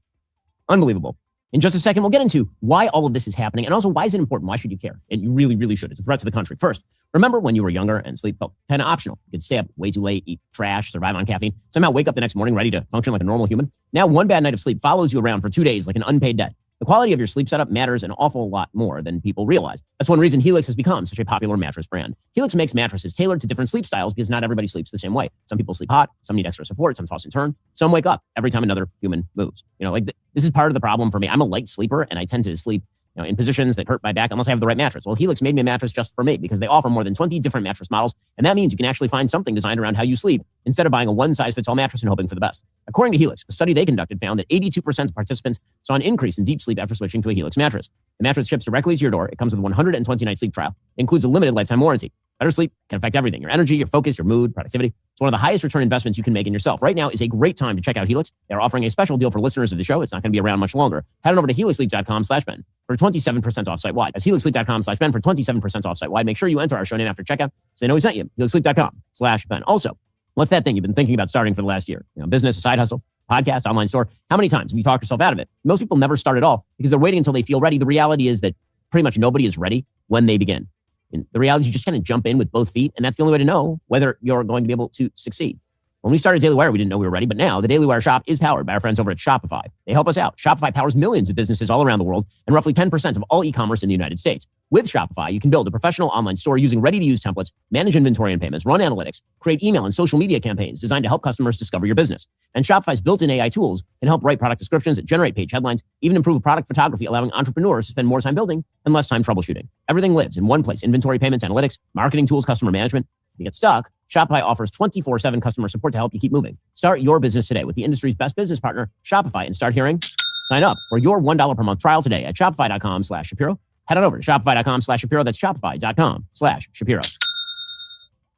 Unbelievable. In just a second, we'll get into why all of this is happening and also why is it important? Why should you care? And you really, really should. It's a threat to the country. First, remember when you were younger and sleep felt kind of optional. You could stay up way too late, eat trash, survive on caffeine, somehow wake up the next morning ready to function like a normal human. Now, one bad night of sleep follows you around for 2 days like an unpaid debt. The quality of your sleep setup matters an awful lot more than people realize. That's one reason Helix has become such a popular mattress brand. Helix makes mattresses tailored to different sleep styles because not everybody sleeps the same way. Some people sleep hot, some need extra support, some toss and turn, some wake up every time another human moves. You know, like this is part of the problem for me. I'm a light sleeper and I tend to sleep in positions that hurt my back unless I have the right mattress. Well, Helix made me a mattress just for me because they offer more than 20 different mattress models. And that means you can actually find something designed around how you sleep instead of buying a one-size-fits-all mattress and hoping for the best. According to Helix, a study they conducted found that 82% of participants saw an increase in deep sleep after switching to a Helix mattress. The mattress ships directly to your door. It comes with a 120-night sleep trial. It includes a limited lifetime warranty. Better sleep can affect everything. Your energy, your focus, your mood, productivity. It's one of the highest return investments you can make in yourself. Right now is a great time to check out Helix. They're offering a special deal for listeners of the show. It's not going to be around much longer. Head on over to helixsleep.com/Ben for 27% off site-wide. That's helixsleep.com/Ben for 27% off site-wide. Make sure you enter our show name after checkout so they know we sent you. helixsleep.com/Ben. Also, what's that thing you've been thinking about starting for the last year? Business, a side hustle, podcast, online store. How many times have you talked yourself out of it? Most people never start at all because they're waiting until they feel ready. The reality is that pretty much nobody is ready when they begin. And the reality is you just kind of jump in with both feet, and that's the only way to know whether you're going to be able to succeed. When we started Daily Wire, we didn't know we were ready, but now the Daily Wire shop is powered by our friends over at Shopify. They help us out. Shopify powers millions of businesses all around the world and roughly 10% of all e-commerce in the United States. With Shopify, you can build a professional online store using ready-to-use templates, manage inventory and payments, run analytics, create email and social media campaigns designed to help customers discover your business. And Shopify's built-in AI tools can help write product descriptions, generate page headlines, even improve product photography, allowing entrepreneurs to spend more time building and less time troubleshooting. Everything lives in one place: inventory, payments, analytics, marketing tools, customer management. If you get stuck, Shopify offers 24/7 customer support to help you keep moving. Start your business today with the industry's best business partner, Shopify, and start hearing. Sign up for your $1 per month trial today at shopify.com/Shapiro. head on over to shopify.com/Shapiro. That's shopify.com/Shapiro.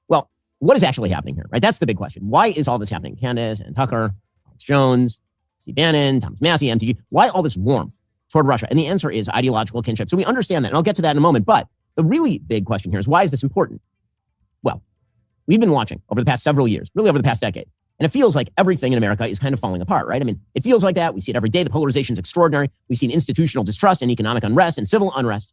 Well, what is actually happening here, right? That's the big question. Why is all this happening? Candace and Tucker, Alex Jones, Steve Bannon, Thomas Massey, MTG. Why all this warmth toward Russia? And the answer is ideological kinship. So we understand that, and I'll get to that in a moment. But the really big question here is, why is this important? Well, we've been watching over the past several years, really over the past decade, and it feels like everything in America is kind of falling apart, right? I mean, it feels like that. We see it every day. The polarization is extraordinary. We've seen institutional distrust and economic unrest and civil unrest.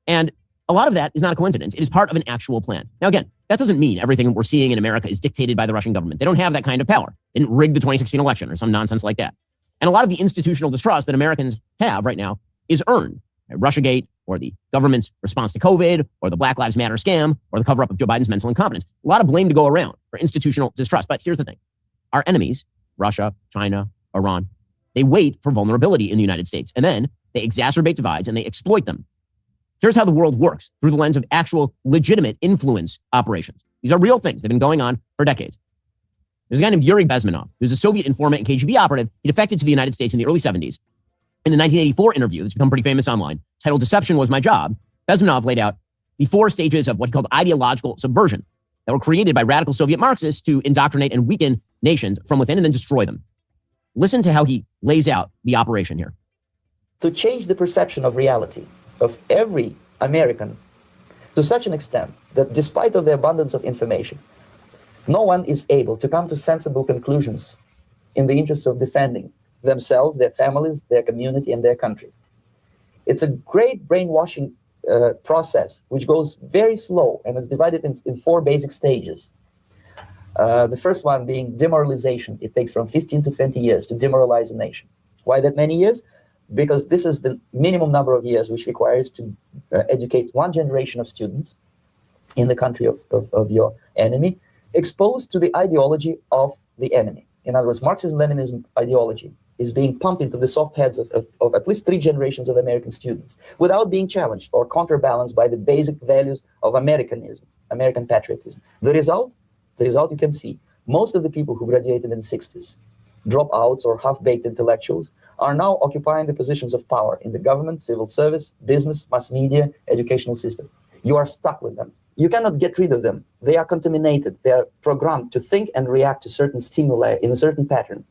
And a lot of that is not a coincidence. It is part of an actual plan. Now, again, that doesn't mean everything we're seeing in America is dictated by the Russian government. They don't have that kind of power. They didn't rig the 2016 election or some nonsense like that. And a lot of the institutional distrust that Americans have right now is earned. Russiagate, or the government's response to COVID, or the Black Lives Matter scam, or the cover-up of Joe Biden's mental incompetence. A lot of blame to go around for institutional distrust. But here's the thing. Our enemies, Russia, China, Iran, they wait for vulnerability in the United States. And then they exacerbate divides and they exploit them. Here's how the world works through the lens of actual legitimate influence operations. These are real things. They've been going on for decades. There's a guy named Yuri Bezmenov, who's a Soviet informant and KGB operative. He defected to the United States in the early 70s. In the 1984 interview that's become pretty famous online, titled Deception Was My Job, Bezmenov laid out the 4 stages of what he called ideological subversion that were created by radical Soviet Marxists to indoctrinate and weaken nations from within and then destroy them. Listen to how he lays out the operation here. To change the perception of reality of every American to such an extent that despite of the abundance of information, no one is able to come to sensible conclusions in the interests of defending themselves, their families, their community, and their country. It's a great brainwashing process, which goes very slow, and it's divided in 4 basic stages. The first one being demoralization. It takes from 15 to 20 years to demoralize a nation. Why that many years? Because this is the minimum number of years which requires to educate 1 generation of students in the country of your enemy, exposed to the ideology of the enemy. In other words, Marxism-Leninism ideology is being pumped into the soft heads of at least 3 generations of American students without being challenged or counterbalanced by the basic values of Americanism, American patriotism. The result you can see. Most of the people who graduated in the 60s, dropouts or half-baked intellectuals, are now occupying the positions of power in the government, civil service, business, mass media, educational system. You are stuck with them. You cannot get rid of them. They are contaminated. They are programmed to think and react to certain stimuli in a certain pattern.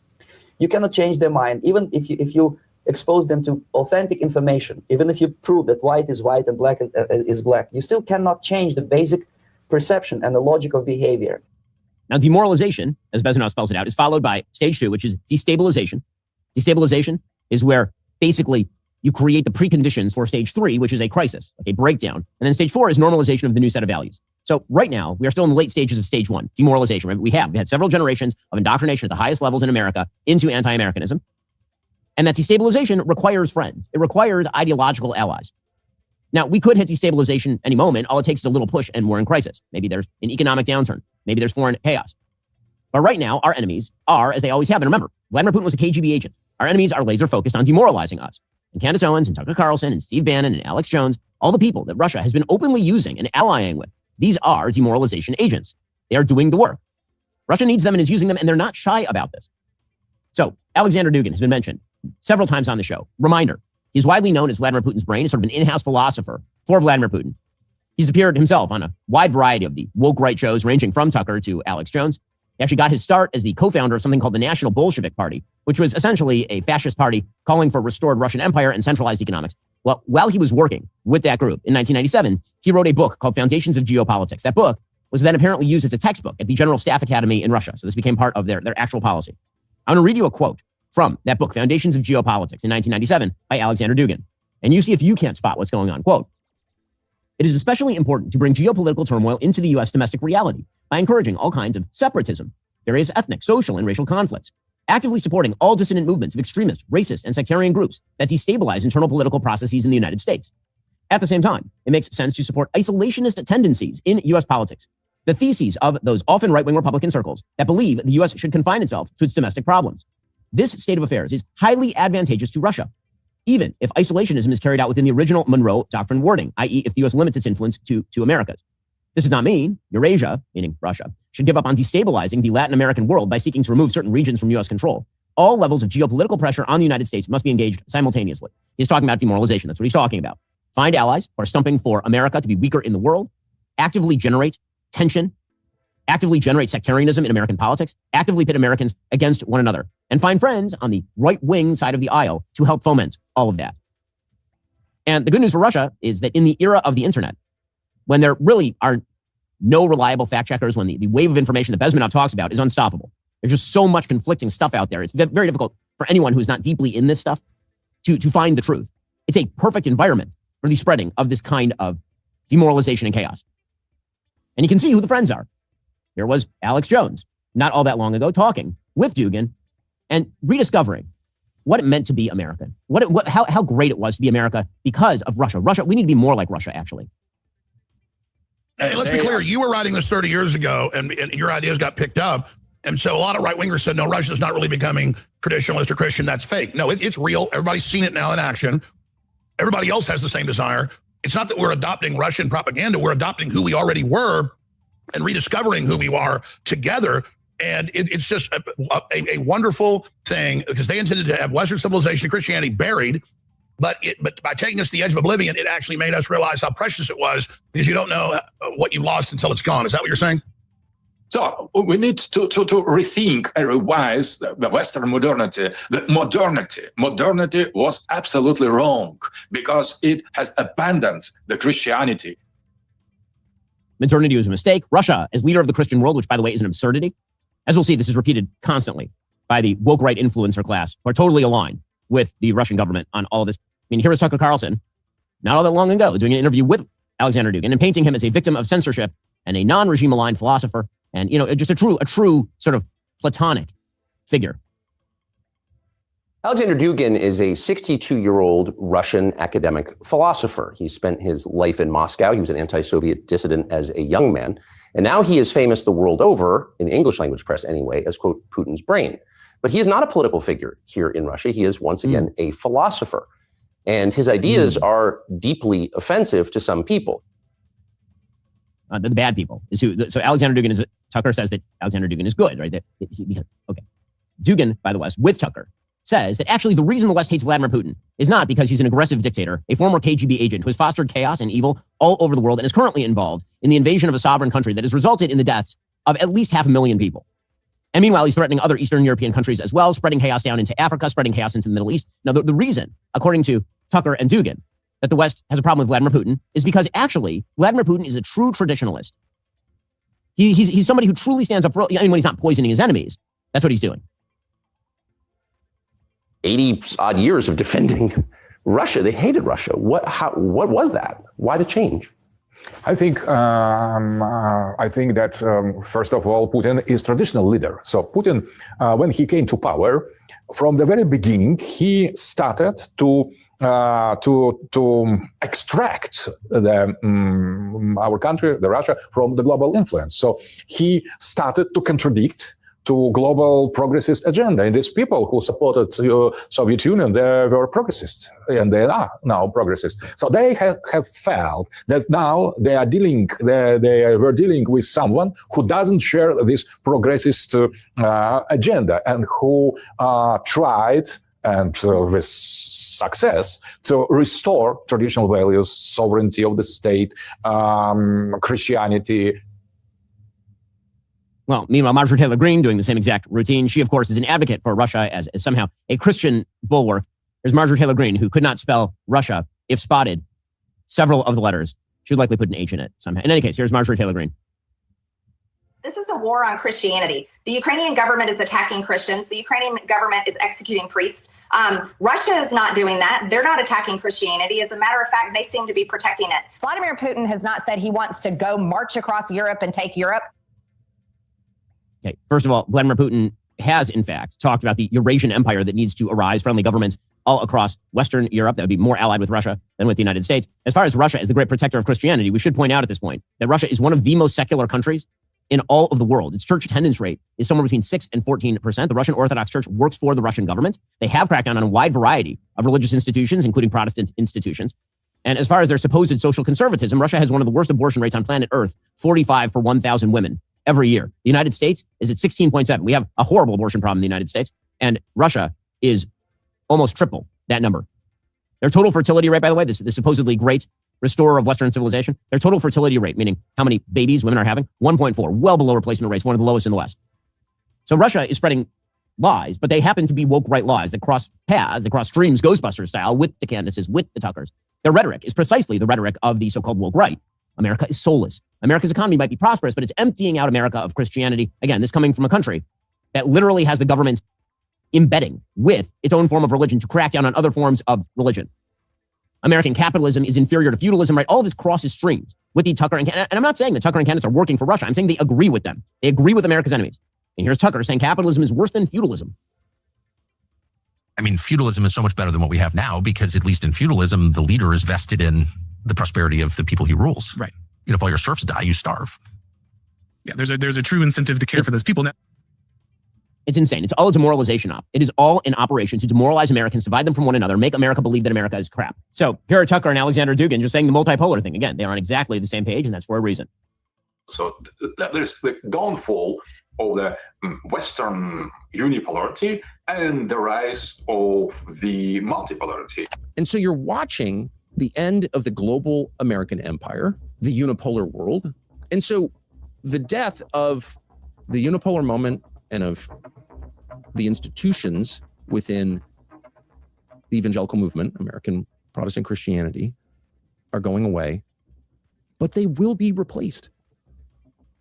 You cannot change their mind, even if you expose them to authentic information, even if you prove that white is white and black is black. You still cannot change the basic perception and the logic of behavior. Now, demoralization, as Bezmenov spells it out, is followed by stage 2, which is destabilization. Destabilization is where basically you create the preconditions for stage 3, which is a crisis, like a breakdown. And then stage 4 is normalization of the new set of values. So right now, we are still in the late stages of stage 1, demoralization. Right? We had several generations of indoctrination at the highest levels in America into anti-Americanism. And that destabilization requires friends. It requires ideological allies. Now, we could hit destabilization any moment. All it takes is a little push and we're in crisis. Maybe there's an economic downturn. Maybe there's foreign chaos. But right now, our enemies are, as they always have. And remember, Vladimir Putin was a KGB agent. Our enemies are laser focused on demoralizing us. And Candace Owens and Tucker Carlson and Steve Bannon and Alex Jones, all the people that Russia has been openly using and allying with, these are demoralization agents. They are doing the work. Russia needs them and is using them, and they're not shy about this. So Alexander Dugin has been mentioned several times on the show. Reminder, he's widely known as Vladimir Putin's brain, sort of an in-house philosopher for Vladimir Putin. He's appeared himself on a wide variety of the woke right shows, ranging from Tucker to Alex Jones. He actually got his start as the co-founder of something called the National Bolshevik Party, which was essentially a fascist party calling for restored Russian empire and centralized economics. Well, while he was working with that group in 1997, he wrote a book called Foundations of Geopolitics. That book was then apparently used as a textbook at the General Staff Academy in Russia. So this became part of their actual policy. I'm going to read you a quote from that book, Foundations of Geopolitics in 1997 by Alexander Dugin. And you see if you can't spot what's going on. Quote, "It is especially important to bring geopolitical turmoil into the U.S. domestic reality by encouraging all kinds of separatism, various ethnic, social, and racial conflicts, actively supporting all dissident movements of extremist, racist, and sectarian groups that destabilize internal political processes in the United States. At the same time, it makes sense to support isolationist tendencies in U.S. politics, the theses of those often right-wing Republican circles that believe the U.S. should confine itself to its domestic problems. This state of affairs is highly advantageous to Russia, even if isolationism is carried out within the original Monroe Doctrine wording, i.e. if the U.S. limits its influence to Americas. This does not mean Eurasia, meaning Russia, should give up on destabilizing the Latin American world by seeking to remove certain regions from U.S. control. All levels of geopolitical pressure on the United States must be engaged simultaneously." He's talking about demoralization. That's what he's talking about. find allies who are stumping for America to be weaker in the world, actively generate tension, actively generate sectarianism in American politics, actively pit Americans against one another, and find friends on the right-wing side of the aisle to help foment all of that. And the good news for Russia is that in the era of the internet, when there really are no reliable fact checkers, when the wave of information that Bezmenov talks about is unstoppable, there's just so much conflicting stuff out there. It's very difficult for anyone who's not deeply in this stuff to find the truth. It's a perfect environment for the spreading of this kind of demoralization and chaos. And you can see who the friends are. There was Alex Jones, not all that long ago, talking with Dugin and rediscovering what it meant to be American, how great it was to be America because of Russia. We need to be more like Russia, actually. And let's be clear, you were writing this 30 years ago, and your ideas got picked up. And so a lot of right-wingers said, no, Russia's not really becoming traditionalist or Christian. That's fake. No, it's real. Everybody's seen it now in action. Everybody else has the same desire. It's not that we're adopting Russian propaganda. We're adopting who we already were and rediscovering who we are together. And it's just a wonderful thing because they intended to have Western civilization and Christianity buried. But by taking us to the edge of oblivion, it actually made us realize how precious it was because you don't know what you lost until it's gone. Is that what you're saying? So we need to rethink and revise the Western modernity. The modernity was absolutely wrong because it has abandoned the Christianity. Modernity was a mistake. Russia, as leader of the Christian world, which, by the way, is an absurdity. As we'll see, this is repeated constantly by the woke right influencer class who are totally aligned with the Russian government on all of this. I mean, here was Tucker Carlson, not all that long ago, doing an interview with Alexander Dugin and painting him as a victim of censorship and a non-regime aligned philosopher. And, just a true sort of platonic figure. Alexander Dugin is a 62-year-old Russian academic philosopher. He spent his life in Moscow. He was an anti-Soviet dissident as a young man. And now he is famous the world over, in the English language press anyway, as, quote, Putin's brain. But he is not a political figure here in Russia. He is, once again, a philosopher. And his ideas are deeply offensive to some people. The bad people. So Alexander Dugin Tucker says that Alexander Dugin is good, right? Okay. Dugin, by the West, with Tucker, says that actually the reason the West hates Vladimir Putin is not because he's an aggressive dictator, a former KGB agent who has fostered chaos and evil all over the world and is currently involved in the invasion of a sovereign country that has resulted in the deaths of at least 500,000 people. And meanwhile, he's threatening other Eastern European countries as well, spreading chaos down into Africa, spreading chaos into the Middle East. Now, the reason, according to Tucker and Dugin, that the West has a problem with Vladimir Putin is because actually Vladimir Putin is a true traditionalist. He's somebody who truly stands up for, when he's not poisoning his enemies, that's what he's doing. 80 odd years of defending Russia. They hated Russia. What was that? Why the change? I think that first of all, Putin is traditional leader. So Putin, when he came to power, from the very beginning, he started to extract our country, the Russia, from the global influence. So he started to contradict to global progressist agenda. And these people who supported the Soviet Union, they were progressists, and they are now progressists. So they have felt that now they were dealing with someone who doesn't share this progressist agenda and who tried, and with success, to restore traditional values, sovereignty of the state, Christianity. Well, meanwhile, Marjorie Taylor Greene doing the same exact routine. She, of course, is an advocate for Russia as somehow a Christian bulwark. There's Marjorie Taylor Greene, who could not spell Russia if spotted several of the letters. She would likely put an H in it somehow. In any case, here's Marjorie Taylor Greene. This is a war on Christianity. The Ukrainian government is attacking Christians. The Ukrainian government is executing priests. Russia is not doing that. They're not attacking Christianity. As a matter of fact, they seem to be protecting it. Vladimir Putin has not said he wants to go march across Europe and take Europe. Okay, first of all, Vladimir Putin has, in fact, talked about the Eurasian empire that needs to arise, friendly governments all across Western Europe that would be more allied with Russia than with the United States. As far as Russia as the great protector of Christianity, we should point out at this point that Russia is one of the most secular countries in all of the world. Its church attendance rate is somewhere between 6 and 14%. The Russian Orthodox Church works for the Russian government. They have cracked down on a wide variety of religious institutions, including Protestant institutions. And as far as their supposed social conservatism, Russia has one of the worst abortion rates on planet Earth, 45 for 1,000 women every year. The United States is at 16.7. We have a horrible abortion problem in the United States, and Russia is almost triple that number. Their total fertility rate, by the way, this supposedly great restorer of Western civilization, their total fertility rate, meaning how many babies women are having, 1.4, well below replacement rates, one of the lowest in the West. So Russia is spreading lies, but they happen to be woke right lies that cross paths, that cross streams, Ghostbusters style, with the Candaces, with the Tuckers. Their rhetoric is precisely the rhetoric of the so-called woke right. America is soulless. America's economy might be prosperous, but it's emptying out America of Christianity. Again, this coming from a country that literally has the government embedding with its own form of religion to crack down on other forms of religion. American capitalism is inferior to feudalism, right? All of this crosses streams with the Tucker and I'm not saying that Tucker and Candace are working for Russia. I'm saying they agree with them. They agree with America's enemies. And here's Tucker saying capitalism is worse than feudalism. I mean, feudalism is so much better than what we have now because at least in feudalism, the leader is vested in the prosperity of the people he rules. Right. You know, if all your serfs die, you starve. Yeah, there's a true incentive to care for those people now. It's insane. It's all a demoralization op. It is all an operation to demoralize Americans, divide them from one another, make America believe that America is crap. So here are Tucker and Alexander Dugin just saying the multipolar thing. Again, they are on exactly the same page, and that's for a reason. So there's the downfall of the Western unipolarity and the rise of the multipolarity. And so you're watching the end of the global American empire, the unipolar world. And so the death of the unipolar moment and of the institutions within the evangelical movement, American Protestant Christianity, are going away, but they will be replaced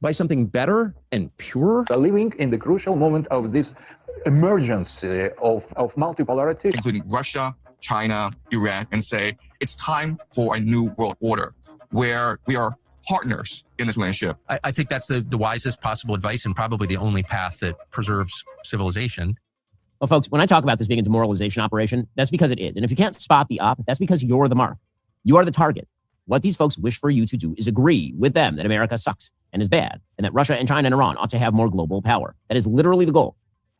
by something better and purer. Living in the crucial moment of this emergence of multipolarity, including Russia, China, Iran, and say it's time for a new world order where we are partners in this relationship. I think that's the wisest possible advice and probably the only path that preserves civilization. Well, folks, when I talk about this being a demoralization operation, that's because it is. And if you can't spot the op, that's because you're the mark. You are the target. What these folks wish for you to do is agree with them that America sucks and is bad, and that Russia and China and Iran ought to have more global power. That is literally the goal.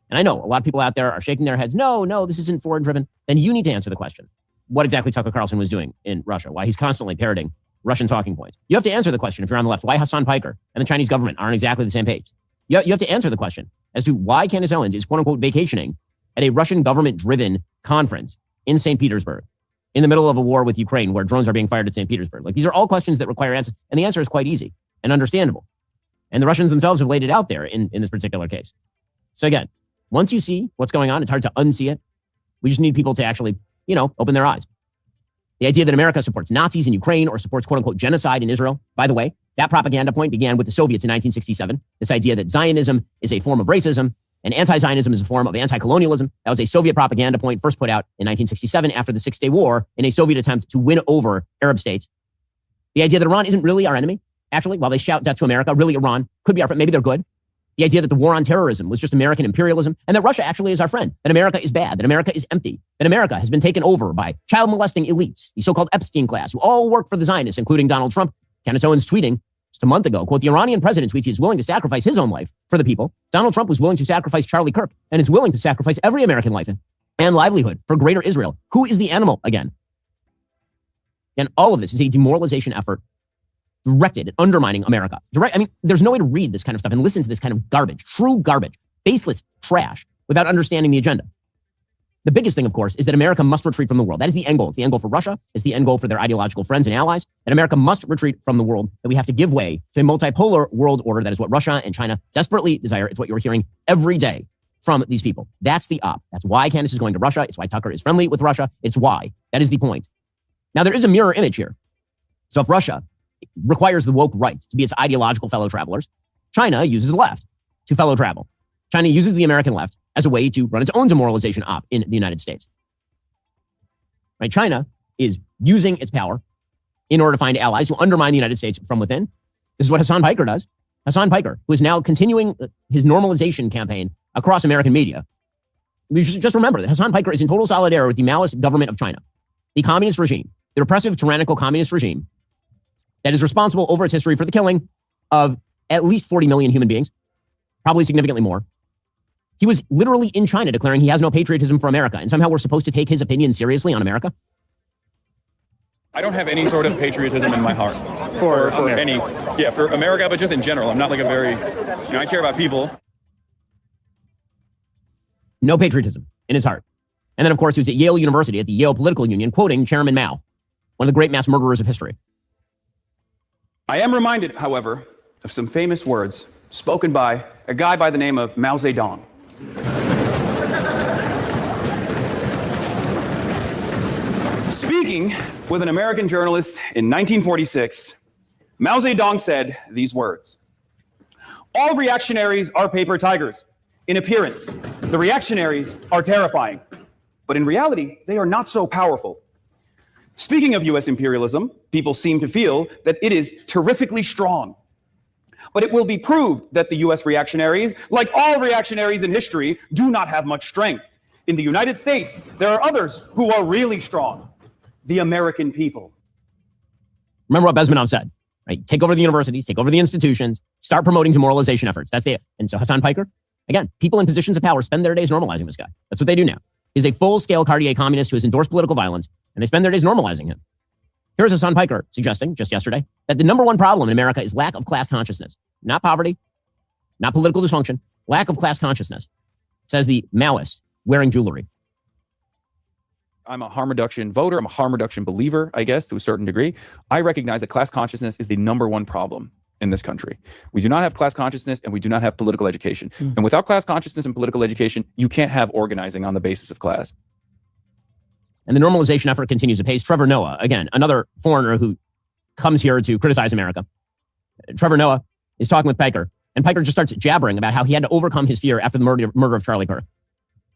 And I know a lot of people out there are shaking their heads. No, this isn't foreign driven. Then you need to answer the question. What exactly Tucker Carlson was doing in Russia, why he's constantly parroting Russian talking points. You have to answer the question if you're on the left, why Hassan Piker and the Chinese government aren't exactly the same page. You have to answer the question as to why Candace Owens is quote unquote vacationing at a Russian government driven conference in St. Petersburg in the middle of a war with Ukraine where drones are being fired at St. Petersburg. Like, these are all questions that require answers. And the answer is quite easy and understandable. And the Russians themselves have laid it out there in this particular case. So again, once you see what's going on, it's hard to unsee it. We just need people to actually, open their eyes. The idea that America supports Nazis in Ukraine or supports quote-unquote genocide in Israel, by the way, that propaganda point began with the Soviets in 1967. This idea that Zionism is a form of racism and anti-Zionism is a form of anti-colonialism. That was a Soviet propaganda point first put out in 1967 after the Six-Day War in a Soviet attempt to win over Arab states. The idea that Iran isn't really our enemy, actually, while they shout death to America, really Iran could be our friend. Maybe they're good. The idea that the war on terrorism was just American imperialism and that Russia actually is our friend, that America is bad, that America is empty, that America has been taken over by child molesting elites, the so-called Epstein class, who all work for the Zionists, including Donald Trump. Candace Owens tweeting just a month ago, quote, the Iranian president tweets he is willing to sacrifice his own life for the people. Donald Trump was willing to sacrifice Charlie Kirk and is willing to sacrifice every American life and livelihood for greater Israel. Who is the animal again? And all of this is a demoralization effort directed at undermining America. There's no way to read this kind of stuff and listen to this kind of garbage, true garbage, baseless trash without understanding the agenda. The biggest thing, of course, is that America must retreat from the world. That is the end goal. It's the end goal for Russia. It's the end goal for their ideological friends and allies. That America must retreat from the world, that we have to give way to a multipolar world order. That is what Russia and China desperately desire. It's what you're hearing every day from these people. That's the op. That's why Candace is going to Russia. It's why Tucker is friendly with Russia. It's why. That is the point. Now, there is a mirror image here. So if Russia requires the woke right to be its ideological fellow travelers, China uses the left to fellow travel. China uses the American left as a way to run its own demoralization op in the United States. Right? China is using its power in order to find allies who undermine the United States from within. This is what Hassan Piker does. Hassan Piker, who is now continuing his normalization campaign across American media. We should just remember that Hassan Piker is in total solidarity with the Maoist government of China, the communist regime, the repressive, tyrannical communist regime that is responsible over its history for the killing of at least 40 million human beings, probably significantly more. He was literally in China declaring he has no patriotism for America, and somehow we're supposed to take his opinion seriously on America? I don't have any sort of patriotism in my heart for for America, but just in general. I'm not like a very, I care about people. No patriotism in his heart. And then, of course, he was at Yale University at the Yale Political Union, quoting Chairman Mao, one of the great mass murderers of history. I am reminded, however, of some famous words spoken by a guy by the name of Mao Zedong. Speaking with an American journalist in 1946, Mao Zedong said these words: "All reactionaries are paper tigers. In appearance, the reactionaries are terrifying, but in reality, they are not so powerful. Speaking of US imperialism, people seem to feel that it is terrifically strong. But it will be proved that the US reactionaries, like all reactionaries in history, do not have much strength. In the United States, there are others who are really strong. The American people." Remember what Bezmenov said, right? Take over the universities, take over the institutions, start promoting demoralization efforts. That's it. And so Hassan Piker, again, people in positions of power spend their days normalizing this guy. That's what they do now. He's a full-scale Cartier communist who has endorsed political violence, and they spend their days normalizing him. Here's Hassan Piker suggesting, just yesterday, that the number one problem in America is lack of class consciousness. Not poverty, not political dysfunction, lack of class consciousness, says the Maoist wearing jewelry. I'm a harm reduction voter. I'm a harm reduction believer, I guess, to a certain degree. I recognize that class consciousness is the number one problem in this country. We do not have class consciousness and we do not have political education. And without class consciousness and political education, you can't have organizing on the basis of class. And the normalization effort continues apace. Trevor Noah, again, another foreigner who comes here to criticize America. Trevor Noah is talking with Piker, and Piker just starts jabbering about how he had to overcome his fear after the murder of Charlie Kirk.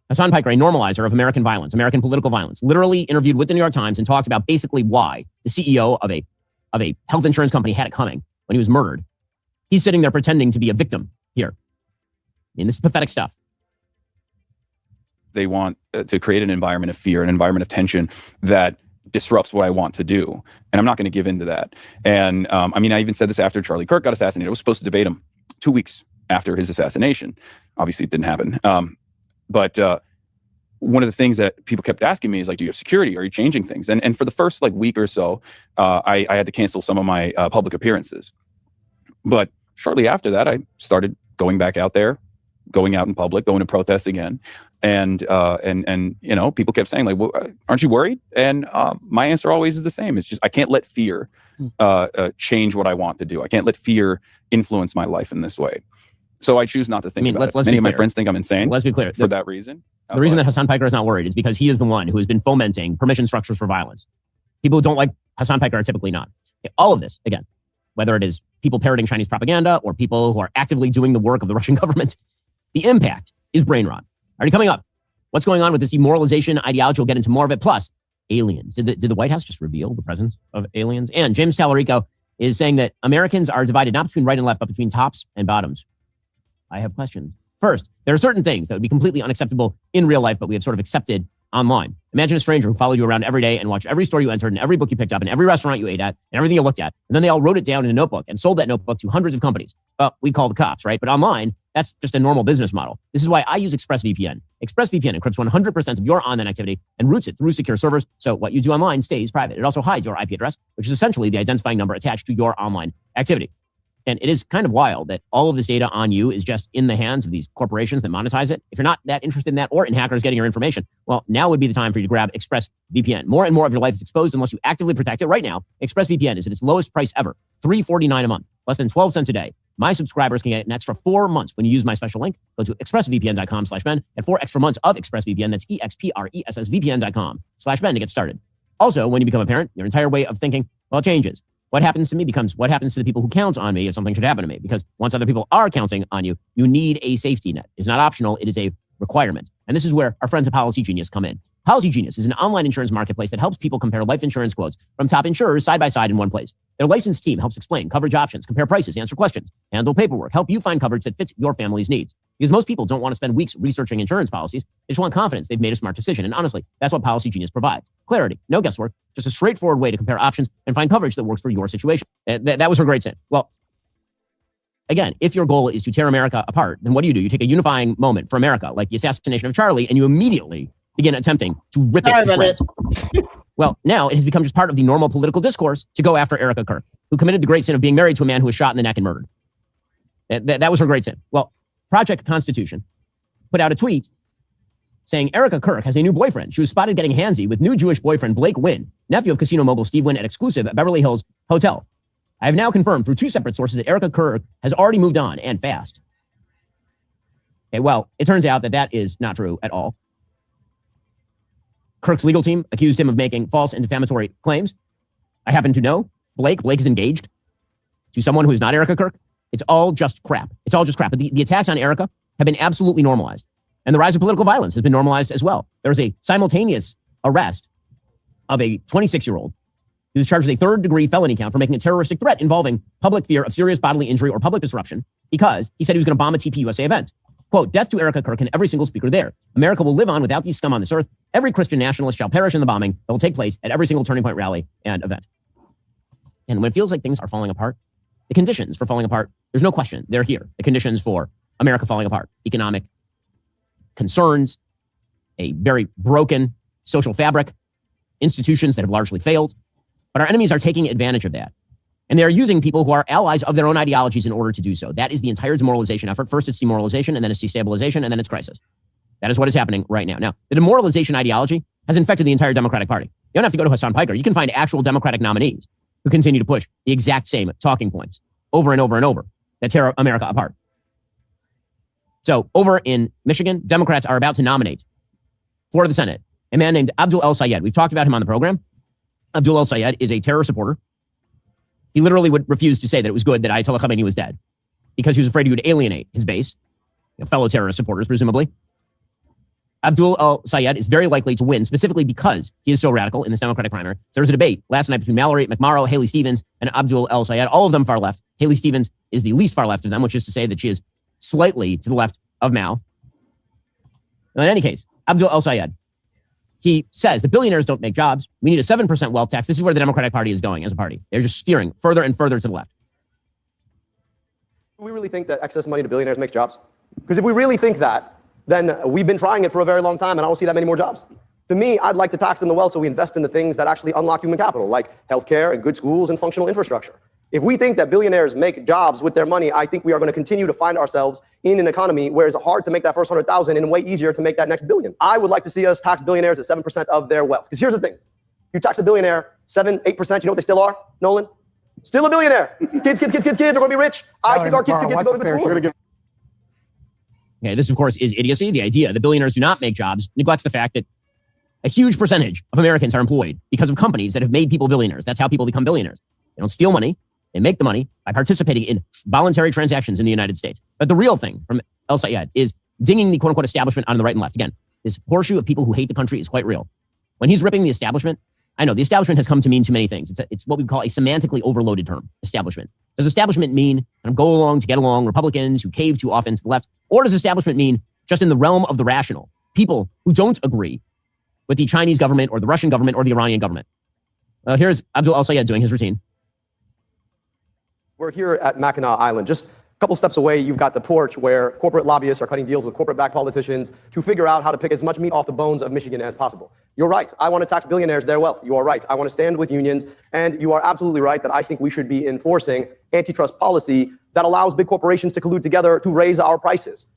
Hassan Piker, a normalizer of American violence, American political violence, literally interviewed with the New York Times and talked about basically why the CEO of a health insurance company had it coming when he was murdered. He's sitting there pretending to be a victim here. I mean, this is pathetic stuff. They want to create an environment of fear, an environment of tension that disrupts what I want to do. And I'm not going to give in to that. And I mean, I even said this after Charlie Kirk got assassinated. I was supposed to debate him 2 weeks after his assassination. Obviously, it didn't happen. But one of the things that people kept asking me is like, do you have security? Are you changing things? And for the first like week or so, I had to cancel some of my public appearances. But shortly after that, I started going back out there, going out in public, going to protest again. And you know, people kept saying like, well, aren't you worried? And my answer always is the same. It's just, I can't let fear change what I want to do. I can't let fear influence my life in this way. So I choose not to think about it. Many of my friends think I'm insane. Let's be clear. For that reason. The reason that Hassan Piker is not worried is because he is the one who has been fomenting permission structures for violence. People who don't like Hassan Piker are typically not. Okay, all of this, again, whether it is people parroting Chinese propaganda or people who are actively doing the work of the Russian government, the impact is brain rot. Already coming up, what's going on with this demoralization ideology? We'll get into more of it. Plus, aliens. Did the White House just reveal the presence of aliens? And James Tallarico is saying that Americans are divided not between right and left, but between tops and bottoms. I have questions. First, there are certain things that would be completely unacceptable in real life, but we have sort of accepted online. Imagine a stranger who followed you around every day and watched every store you entered and every book you picked up and every restaurant you ate at and everything you looked at. And then they all wrote it down in a notebook and sold that notebook to hundreds of companies. Well, we call the cops, right? But online, that's just a normal business model. This is why I use ExpressVPN. ExpressVPN encrypts 100% of your online activity and routes it through secure servers. So what you do online stays private. It also hides your IP address, which is essentially the identifying number attached to your online activity. And it is kind of wild that all of this data on you is just in the hands of these corporations that monetize it. If you're not that interested in that or in hackers getting your information, well, now would be the time for you to grab ExpressVPN. More and more of your life is exposed unless you actively protect it. Right now, ExpressVPN is at its lowest price ever, $3.49 a month, less than 12 cents a day. My subscribers can get an extra 4 months when you use my special link. Go to expressvpn.com/Ben and 4 extra months of ExpressVPN. That's expressvpn.com/Ben to get started. Also, when you become a parent, your entire way of thinking, well, changes. What happens to me becomes what happens to the people who count on me if something should happen to me. Because once other people are counting on you, you need a safety net. It's not optional. It is a requirement. And this is where our friends at Policy Genius come in. Policy Genius is an online insurance marketplace that helps people compare life insurance quotes from top insurers side by side in one place. Their licensed team helps explain coverage options, compare prices, answer questions, handle paperwork, help you find coverage that fits your family's needs. Because most people don't want to spend weeks researching insurance policies. They just want confidence they've made a smart decision. And honestly, that's what Policy Genius provides. Clarity, no guesswork, just a straightforward way to compare options and find coverage that works for your situation. That was her great saying. Well, again, if your goal is to tear America apart, then what do? You take a unifying moment for America, like the assassination of Charlie, and you immediately begin attempting to rip it to shreds. Well, now it has become just part of the normal political discourse to go after Erica Kirk, who committed the great sin of being married to a man who was shot in the neck and murdered. That was her great sin. Well, Project Constitution put out a tweet saying Erica Kirk has a new boyfriend. She was spotted getting handsy with new Jewish boyfriend Blake Wynn, nephew of casino mogul Steve Wynn at exclusive Beverly Hills Hotel. I have now confirmed through 2 separate sources that Erica Kirk has already moved on and fast. Okay, well, it turns out that that is not true at all. Kirk's legal team accused him of making false and defamatory claims. I happen to know Blake is engaged to someone who is not Erica Kirk. It's all just crap. It's all just crap. But the attacks on Erica have been absolutely normalized. And the rise of political violence has been normalized as well. There was a simultaneous arrest of a 26-year-old who was charged with a 3rd-degree felony count for making a terroristic threat involving public fear of serious bodily injury or public disruption because he said he was going to bomb a TPUSA event. Quote, death to Erica Kirk and every single speaker there. America will live on without these scum on this earth. Every Christian nationalist shall perish in the bombing that will take place at every single Turning Point rally and event. And when it feels like things are falling apart, the conditions for falling apart, there's no question, they're here. The conditions for America falling apart, economic concerns, a very broken social fabric, institutions that have largely failed. But our enemies are taking advantage of that. And they're using people who are allies of their own ideologies in order to do so. That is the entire demoralization effort. First, it's demoralization, and then it's destabilization, and then it's crisis. That is what is happening right now. Now, the demoralization ideology has infected the entire Democratic Party. You don't have to go to Hassan Piker. You can find actual Democratic nominees who continue to push the exact same talking points over and over and over that tear America apart. So over in Michigan, Democrats are about to nominate for the Senate a man named Abdul El-Sayed. We've talked about him on the program. Abdul El-Sayed is a terror supporter. He literally would refuse to say that it was good that Ayatollah Khamenei was dead because he was afraid he would alienate his base, fellow terrorist supporters, presumably. Abdul El-Sayed is very likely to win, specifically because he is so radical in this Democratic primary. There was a debate last night between Mallory McMorrow, Haley Stevens, and Abdul El-Sayed, all of them far left. Haley Stevens is the least far left of them, which is to say that she is slightly to the left of Mao. In any case, Abdul El-Sayed, he says the billionaires don't make jobs. We need a 7% wealth tax. This is where the Democratic Party is going as a party. They're just steering further and further to the left. Do we really think that excess money to billionaires makes jobs? Because if we really think that, then we've been trying it for a very long time, and I don't see that many more jobs. To me, I'd like to tax them the wealth so we invest in the things that actually unlock human capital, like healthcare and good schools and functional infrastructure. If we think that billionaires make jobs with their money, I think we are going to continue to find ourselves in an economy where it's hard to make that first 100,000 and way easier to make that next billion. I would like to see us tax billionaires at 7% of their wealth. Because here's the thing. You tax a billionaire 7, 8%, you know what they still are, Nolan? Still a billionaire. Kids are going to be rich. I think our kids can get to go to the schools. Okay, this, of course, is idiocy. The idea that billionaires do not make jobs neglects the fact that a huge percentage of Americans are employed because of companies that have made people billionaires. That's how people become billionaires. They don't steal money. They make the money by participating in voluntary transactions in the United States. But the real thing from El-Sayed is dinging the quote-unquote establishment on the right and left. Again, this horseshoe of people who hate the country is quite real. When he's ripping the establishment, I know the establishment has come to mean too many things. It's what we call a semantically overloaded term, establishment. Does establishment mean go along to get along, Republicans who cave too often to the left? Or does establishment mean just in the realm of the rational, people who don't agree with the Chinese government or the Russian government or the Iranian government? Here's Abdul El-Sayed doing his routine. We're here at Mackinac Island. Just a couple steps away, you've got the porch where corporate lobbyists are cutting deals with corporate-backed politicians to figure out how to pick as much meat off the bones of Michigan as possible. You're right. I want to tax billionaires their wealth. You are right. I want to stand with unions. And you are absolutely right that I think we should be enforcing antitrust policy that allows big corporations to collude together to raise our prices.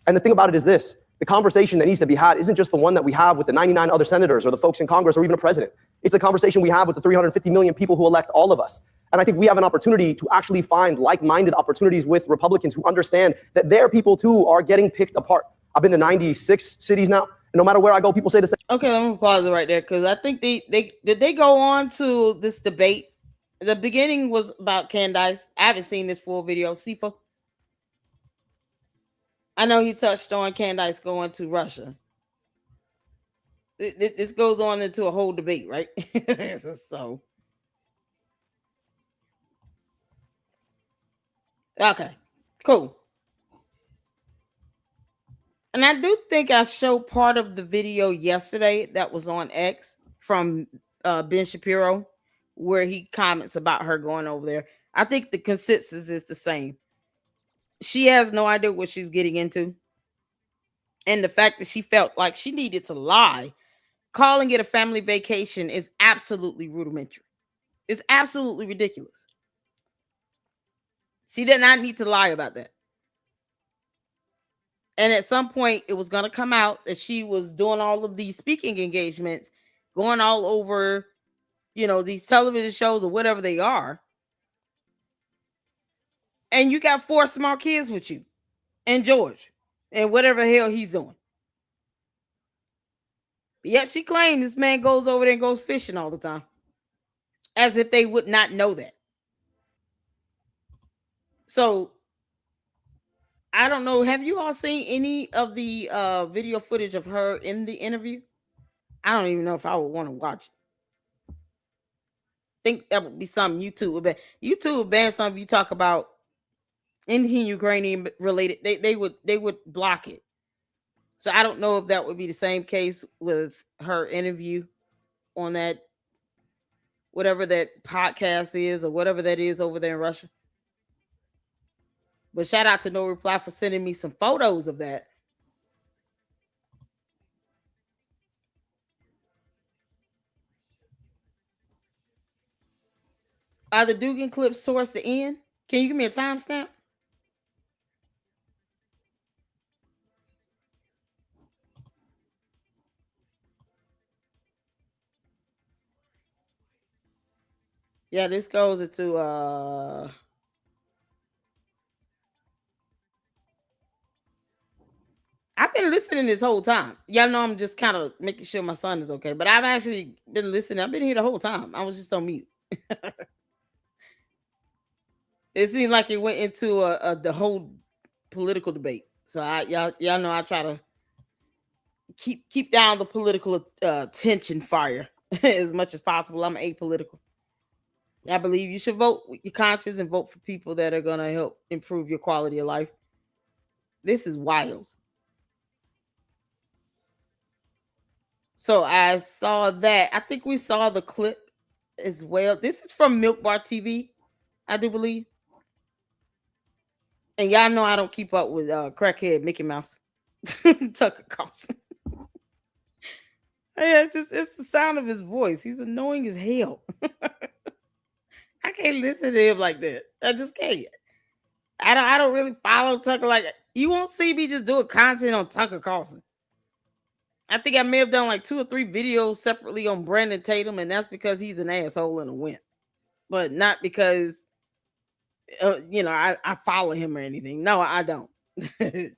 And the thing about it is this. The conversation that needs to be had isn't just the one that we have with the 99 other senators or the folks in Congress or even a president. It's the conversation we have with the 350 million people who elect all of us. And I think we have an opportunity to actually find like-minded opportunities with Republicans who understand that their people, too, are getting picked apart. I've been to 96 cities now, and no matter where I go, people say the same. Okay, let me pause it right there because I think they go on to this debate. The beginning was about Candace. I haven't seen this full video. Sifa. I know he touched on Candace going to Russia. This goes on into a whole debate, right? So. Okay, cool. And I do think I showed part of the video yesterday that was on X from Ben Shapiro, where he comments about her going over there. I think the consensus is the same. She has no idea what she's getting into. And the fact that she felt like she needed to lie, calling it a family vacation is absolutely rudimentary. It's absolutely ridiculous. She did not need to lie about that. And at some point, it was going to come out that she was doing all of these speaking engagements, going all over, these television shows or whatever they are. And you got 4 small kids with you and George and whatever the hell he's doing. But yet she claimed this man goes over there and goes fishing all the time, as if they would not know that. So I don't know. Have you all seen any of the video footage of her in the interview? I don't even know if I would want to watch it. Think that would be something YouTube would ban. YouTube would ban something you talk about anything Ukrainian related. They would block it. So I don't know if that would be the same case with her interview on that, whatever that podcast is or whatever that is over there in Russia. But shout out to No Reply for sending me some photos of that. Are the Dugan clips towards the end? Can you give me a timestamp? Yeah, this goes into I've been listening this whole time. Y'all know I'm just kind of making sure my son is okay, but I've actually been listening. I've been here the whole time. I was just on mute. It seemed like it went into the whole political debate. So y'all know I try to keep down the political tension fire as much as possible. I'm apolitical. I believe you should vote with your conscience and vote for people that are going to help improve your quality of life. This is wild. So I saw that. I think we saw the clip as well. This is from Milk Bar TV, I do believe. And y'all know I don't keep up with crackhead Mickey Mouse. Tucker Carlson. Yeah, it's the sound of his voice. He's annoying as hell. I can't listen to him like that. I just can't. I don't really follow Tucker like that. You won't see me just doing content on Tucker Carlson. I think I may have done like 2 or 3 videos separately on Brandon Tatum, and that's because he's an asshole and a wimp. But not because I follow him or anything. No, I don't. Same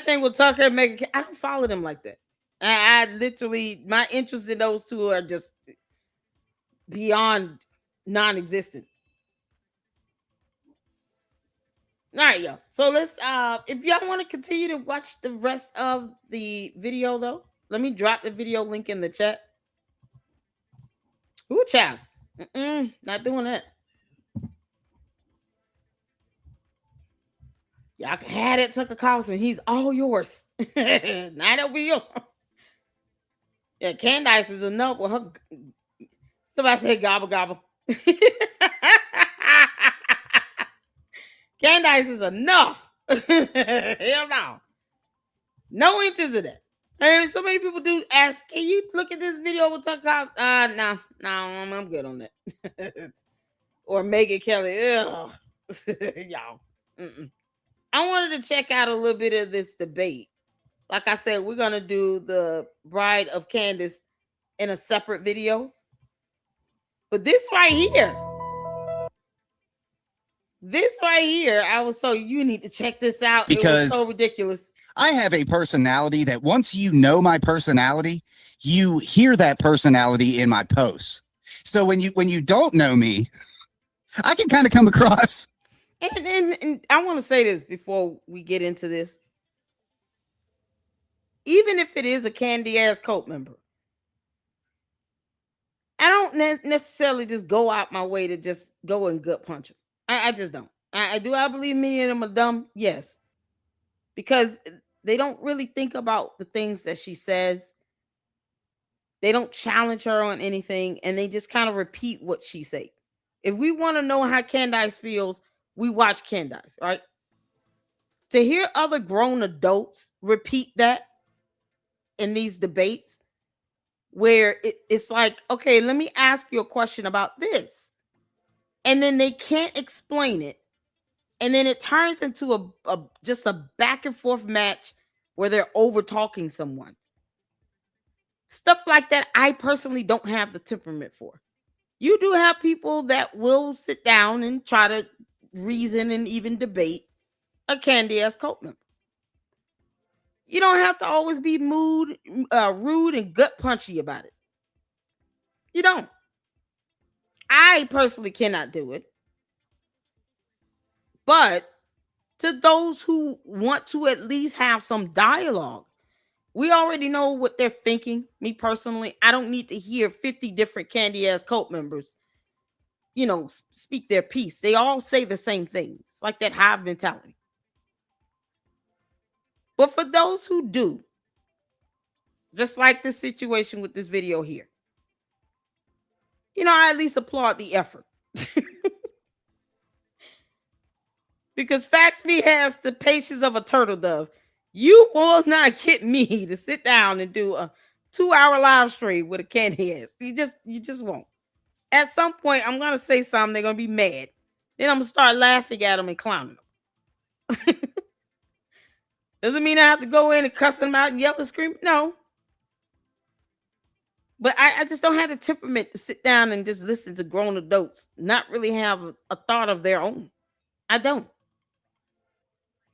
thing with Tucker and Megan. I don't follow them like that. I literally, my interest in those two are just beyond non-existent. All right, y'all. So let's if y'all want to continue to watch the rest of the video, though, let me drop the video link in the chat. Ooh, child. Not doing that. Y'all can have it, Tucker Carlson. He's all yours. Not over here. Yeah, Candace is enough with her. Somebody said gobble gobble. Candace is enough. Hell no. No interest in that. And so many people do ask, can you look at this video with Tucker Carlson? No, I'm good on that. Or Megan Kelly. Ugh. Y'all. I wanted to check out a little bit of this debate. Like I said, we're going to do the Bride of Candace in a separate video. But this right here, you need to check this out. Because it was so ridiculous. I have a personality that once you know my personality, you hear that personality in my posts. So when you don't know me, I can kind of come across. And I want to say this before we get into this. Even if it is a candy ass cult member, I don't necessarily just go out my way to just go and gut punch them. I just don't. I believe many of them are dumb? Yes. Because they don't really think about the things that she says. They don't challenge her on anything, and they just kind of repeat what she says. If we want to know how Candace feels, we watch Candace, right? To hear other grown adults repeat that in these debates, where it's like, okay, let me ask you a question about this. And then they can't explain it. And then it turns into just a back and forth match where they're over talking someone. Stuff like that, I personally don't have the temperament for. You do have people that will sit down and try to reason and even debate a Candace cult member. You don't have to always be rude and gut punchy about it. You don't. I personally cannot do it. But to those who want to at least have some dialogue, we already know what they're thinking. Me personally, I don't need to hear 50 different Candace cult members, speak their piece. They all say the same things, like that hive mentality. But for those who do, just like this situation with this video here, I at least applaud the effort. Because Faxme has the patience of a turtle dove. You will not get me to sit down and do a 2-hour live stream with a Candace. You just won't. At some point, I'm gonna say something. They're gonna be mad. Then I'm gonna start laughing at them and clowning them. Doesn't mean I have to go in and cuss them out and yell and scream. No. But I just don't have the temperament to sit down and just listen to grown adults not really have a thought of their own. I don't.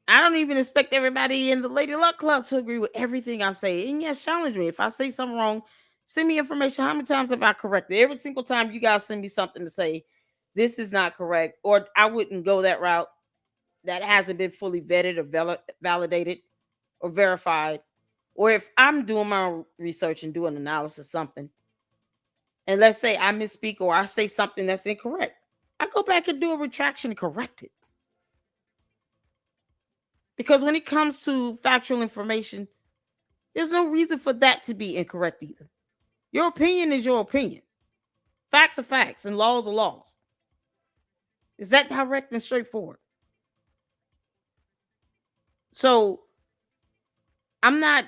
I don't even expect everybody in the Lady Luck Club to agree with everything I say. And yes, challenge me. If I say something wrong, send me information. How many times have I corrected? Every single time you guys send me something to say, this is not correct, or I wouldn't go that route, that hasn't been fully vetted or validated or verified. Or if I'm doing my research and doing analysis of something, and let's say I misspeak or I say something that's incorrect, I go back and do a retraction and correct it. Because when it comes to factual information, there's no reason for that to be incorrect either. Your opinion is your opinion. Facts are facts and laws are laws. Is that direct and straightforward? So I'm not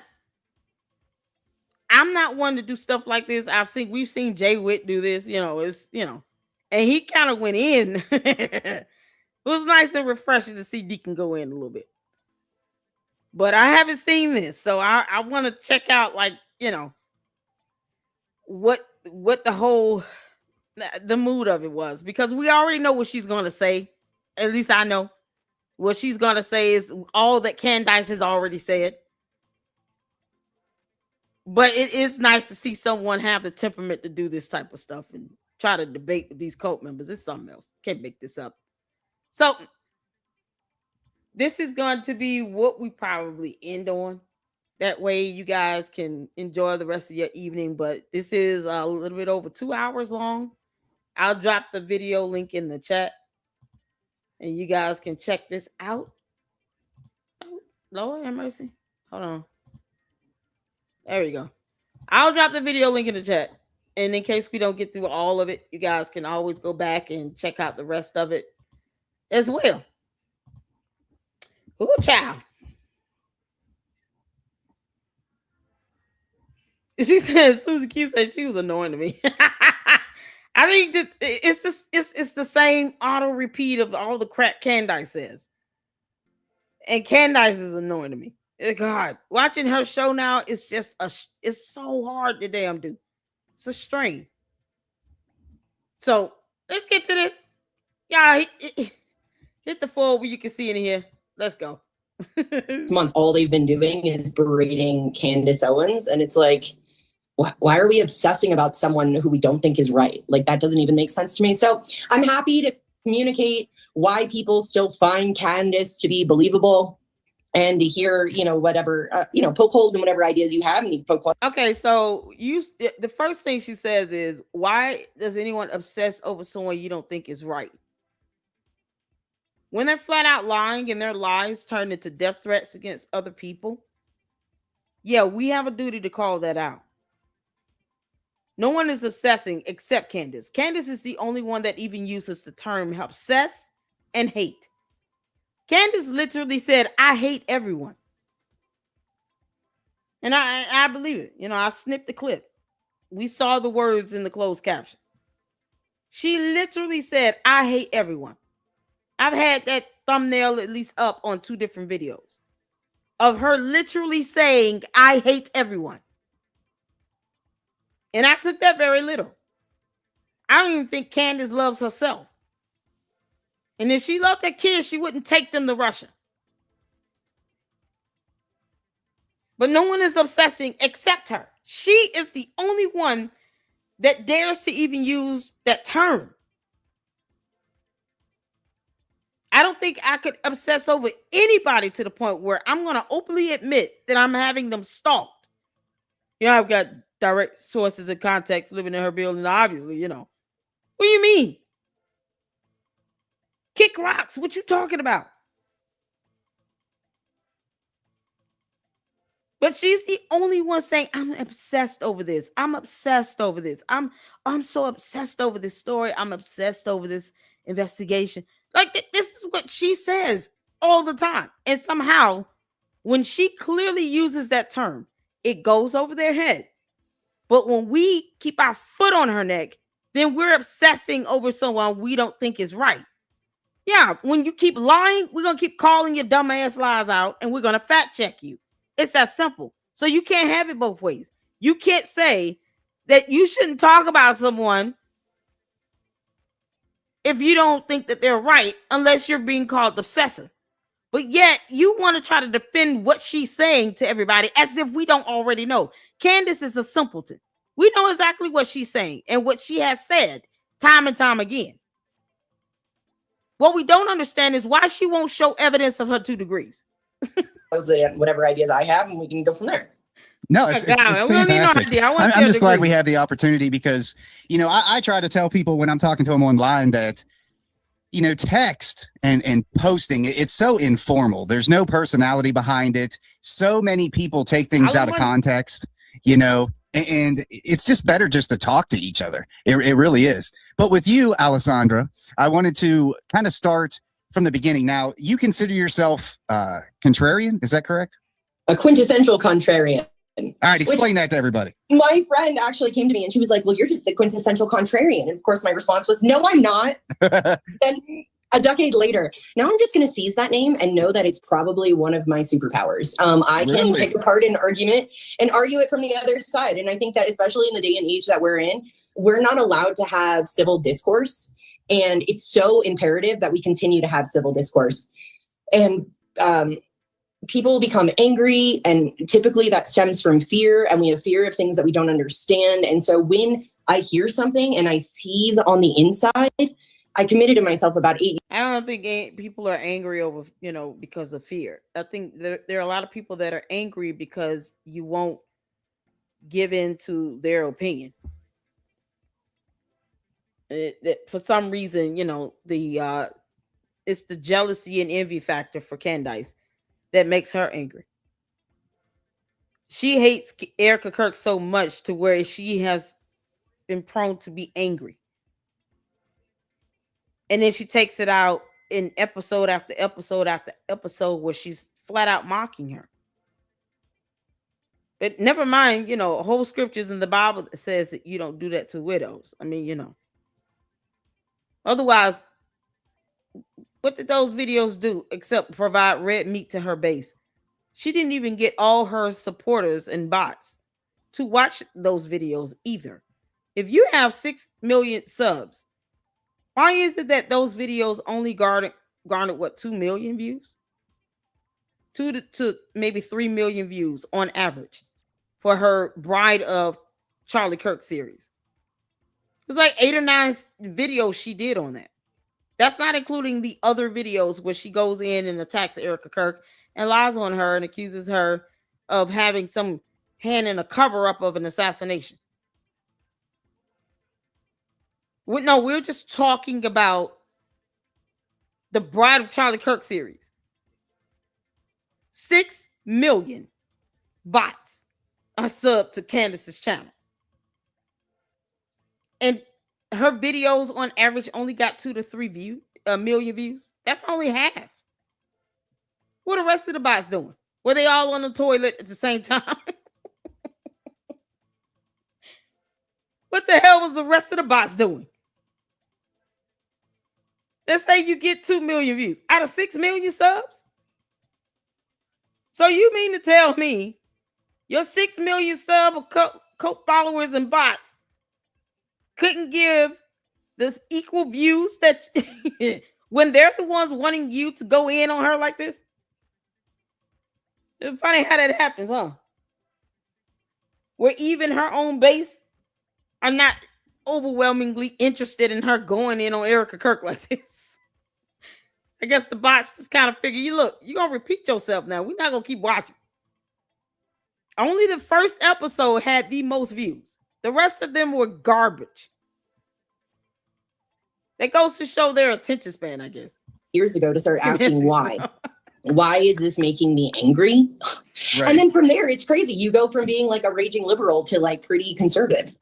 one to do stuff like this. We've seen Jay Witt do this, and he kind of went in. It was nice and refreshing to see Deacon go in a little bit. But I haven't seen this, so I want to check out, what the whole the mood of it was, because we already know what she's going to say. At least I know what she's going to say is all that Candace has already said. But it is nice to see someone have the temperament to do this type of stuff and try to debate with these cult members. It's something else. Can't make this up. So this is going to be what we probably end on. That way you guys can enjoy the rest of your evening. But this is a little bit over 2 hours long. I'll drop the video link in the chat, and you guys can check this out. Oh, Lord have mercy. Hold on. There we go. I'll drop the video link in the chat. And in case we don't get through all of it, you guys can always go back and check out the rest of it as well. Ooh, child. She said, Susie Q said she was annoying to me. I think just it's the same auto repeat of all the crap Candace says. And Candace is annoying to me. God, watching her show now is just it's so hard to damn do. It's a strain. So let's get to this. Yeah, hit the floor where you can see in here. Let's go. Months, all they've been doing is berating Candace Owens, and it's like, why are we obsessing about someone who we don't think is right? Like, that doesn't even make sense to me. So I'm happy to communicate why people still find Candace to be believable, and to hear, whatever, poke holes in whatever ideas you have. And you poke holes. Okay, so the first thing she says is, why does anyone obsess over someone you don't think is right? When they're flat out lying and their lies turn into death threats against other people, yeah, we have a duty to call that out. No one is obsessing except Candace. Candace is the only one that even uses the term obsess and hate. Candace literally said, I hate everyone. And I believe it. I snipped the clip. We saw the words in the closed caption. She literally said, I hate everyone. I've had that thumbnail at least up on 2 different videos of her literally saying, I hate everyone. And I took that very little. I don't even think Candace loves herself. And if she loved her kids, she wouldn't take them to Russia. But no one is obsessing except her. She is the only one that dares to even use that term. I don't think I could obsess over anybody to the point where I'm going to openly admit that I'm having them stalked. You know, I've got direct sources and contacts living in her building, obviously, you know. What do you mean? Kick rocks. What you talking about? But she's the only one saying, I'm obsessed over this. I'm obsessed over this. I'm so obsessed over this story. I'm obsessed over this investigation. Like, this is what she says all the time. And somehow, when she clearly uses that term, it goes over their head. But when we keep our foot on her neck, then we're obsessing over someone we don't think is right. Yeah, when you keep lying, we're going to keep calling your dumbass lies out, and we're going to fact check you. It's that simple. So you can't have it both ways. You can't say that you shouldn't talk about someone if you don't think that they're right, unless you're being called obsessive. But yet you want to try to defend what she's saying to everybody as if we don't already know. Candace is a simpleton. We know exactly what she's saying and what she has said time and time again. What we don't understand is why she won't show evidence of her 2 degrees. Whatever ideas I have, and we can go from there. No, it's fantastic. I'm just glad we have the opportunity because, you know, I try to tell people when I'm talking to them online that, you know, text and posting, it's so informal. There's no personality behind it. So many people take things out of context, you know, and it's just better just to talk to each other. It really is. But with you, Alessandra, I wanted to kind of start from the beginning. Now, you consider yourself contrarian. Is that correct? A quintessential contrarian. All right, explain that to everybody. My friend actually came to me and she was like, well, you're just the quintessential contrarian. And of course, my response was, no, I'm not. Then a decade later, now I'm just going to seize that name and know that it's probably one of my superpowers. I can pick apart an argument and argue it from the other side. And I think that especially in the day and age that we're in, we're not allowed to have civil discourse. And it's so imperative that we continue to have civil discourse. And people become angry, and typically that stems from fear, and we have fear of things that we don't understand. And so when I hear something and I see on the inside, I committed to myself about 8 years. I don't think people are angry over, you know, because of fear. I think there are a lot of people that are angry because you won't give in to their opinion. For some reason, you know, it's the jealousy and envy factor for Candace that makes her angry. She hates Erica Kirk so much to where she has been prone to be angry. And then she takes it out in episode after episode after episode where she's flat out mocking her. But never mind, you know, whole scriptures in the Bible that says that you don't do that to widows. I mean, you know. Otherwise, what did those videos do except provide red meat to her base? She didn't even get all her supporters and bots to watch those videos either. If you have 6 million subs, why is it that those videos only garnered what, 2 million views? 2 to maybe 3 million views on average for her Bride of Charlie Kirk series. It's like 8 or 9 videos she did on that. That's not including the other videos where she goes in and attacks Erica Kirk and lies on her and accuses her of having some hand in a cover-up of an assassination. No, we're just talking about the Bride of Charlie Kirk series. 6 million bots are subbed to Candace's channel. And her videos on average only got 2 to 3 million views. That's only half. What are the rest of the bots doing? Were they all on the toilet at the same time? What the hell was the rest of the bots doing? Let's say you get 2 million views out of 6 million subs. So you mean to tell me your 6 million sub cult followers and bots couldn't give the equal views that when they're the ones wanting you to go in on her like this? It's funny how that happens, huh? Where even her own base are not overwhelmingly interested in her going in on Erica Kirk like this. I guess the bots just kind of figure, you're going to repeat yourself now. We're not going to keep watching. Only the first episode had the most views. The rest of them were garbage. That goes to show their attention span, I guess. Years ago to start asking why. Why is this making me angry? Right. And then from there, it's crazy. You go from being like a raging liberal to like pretty conservative,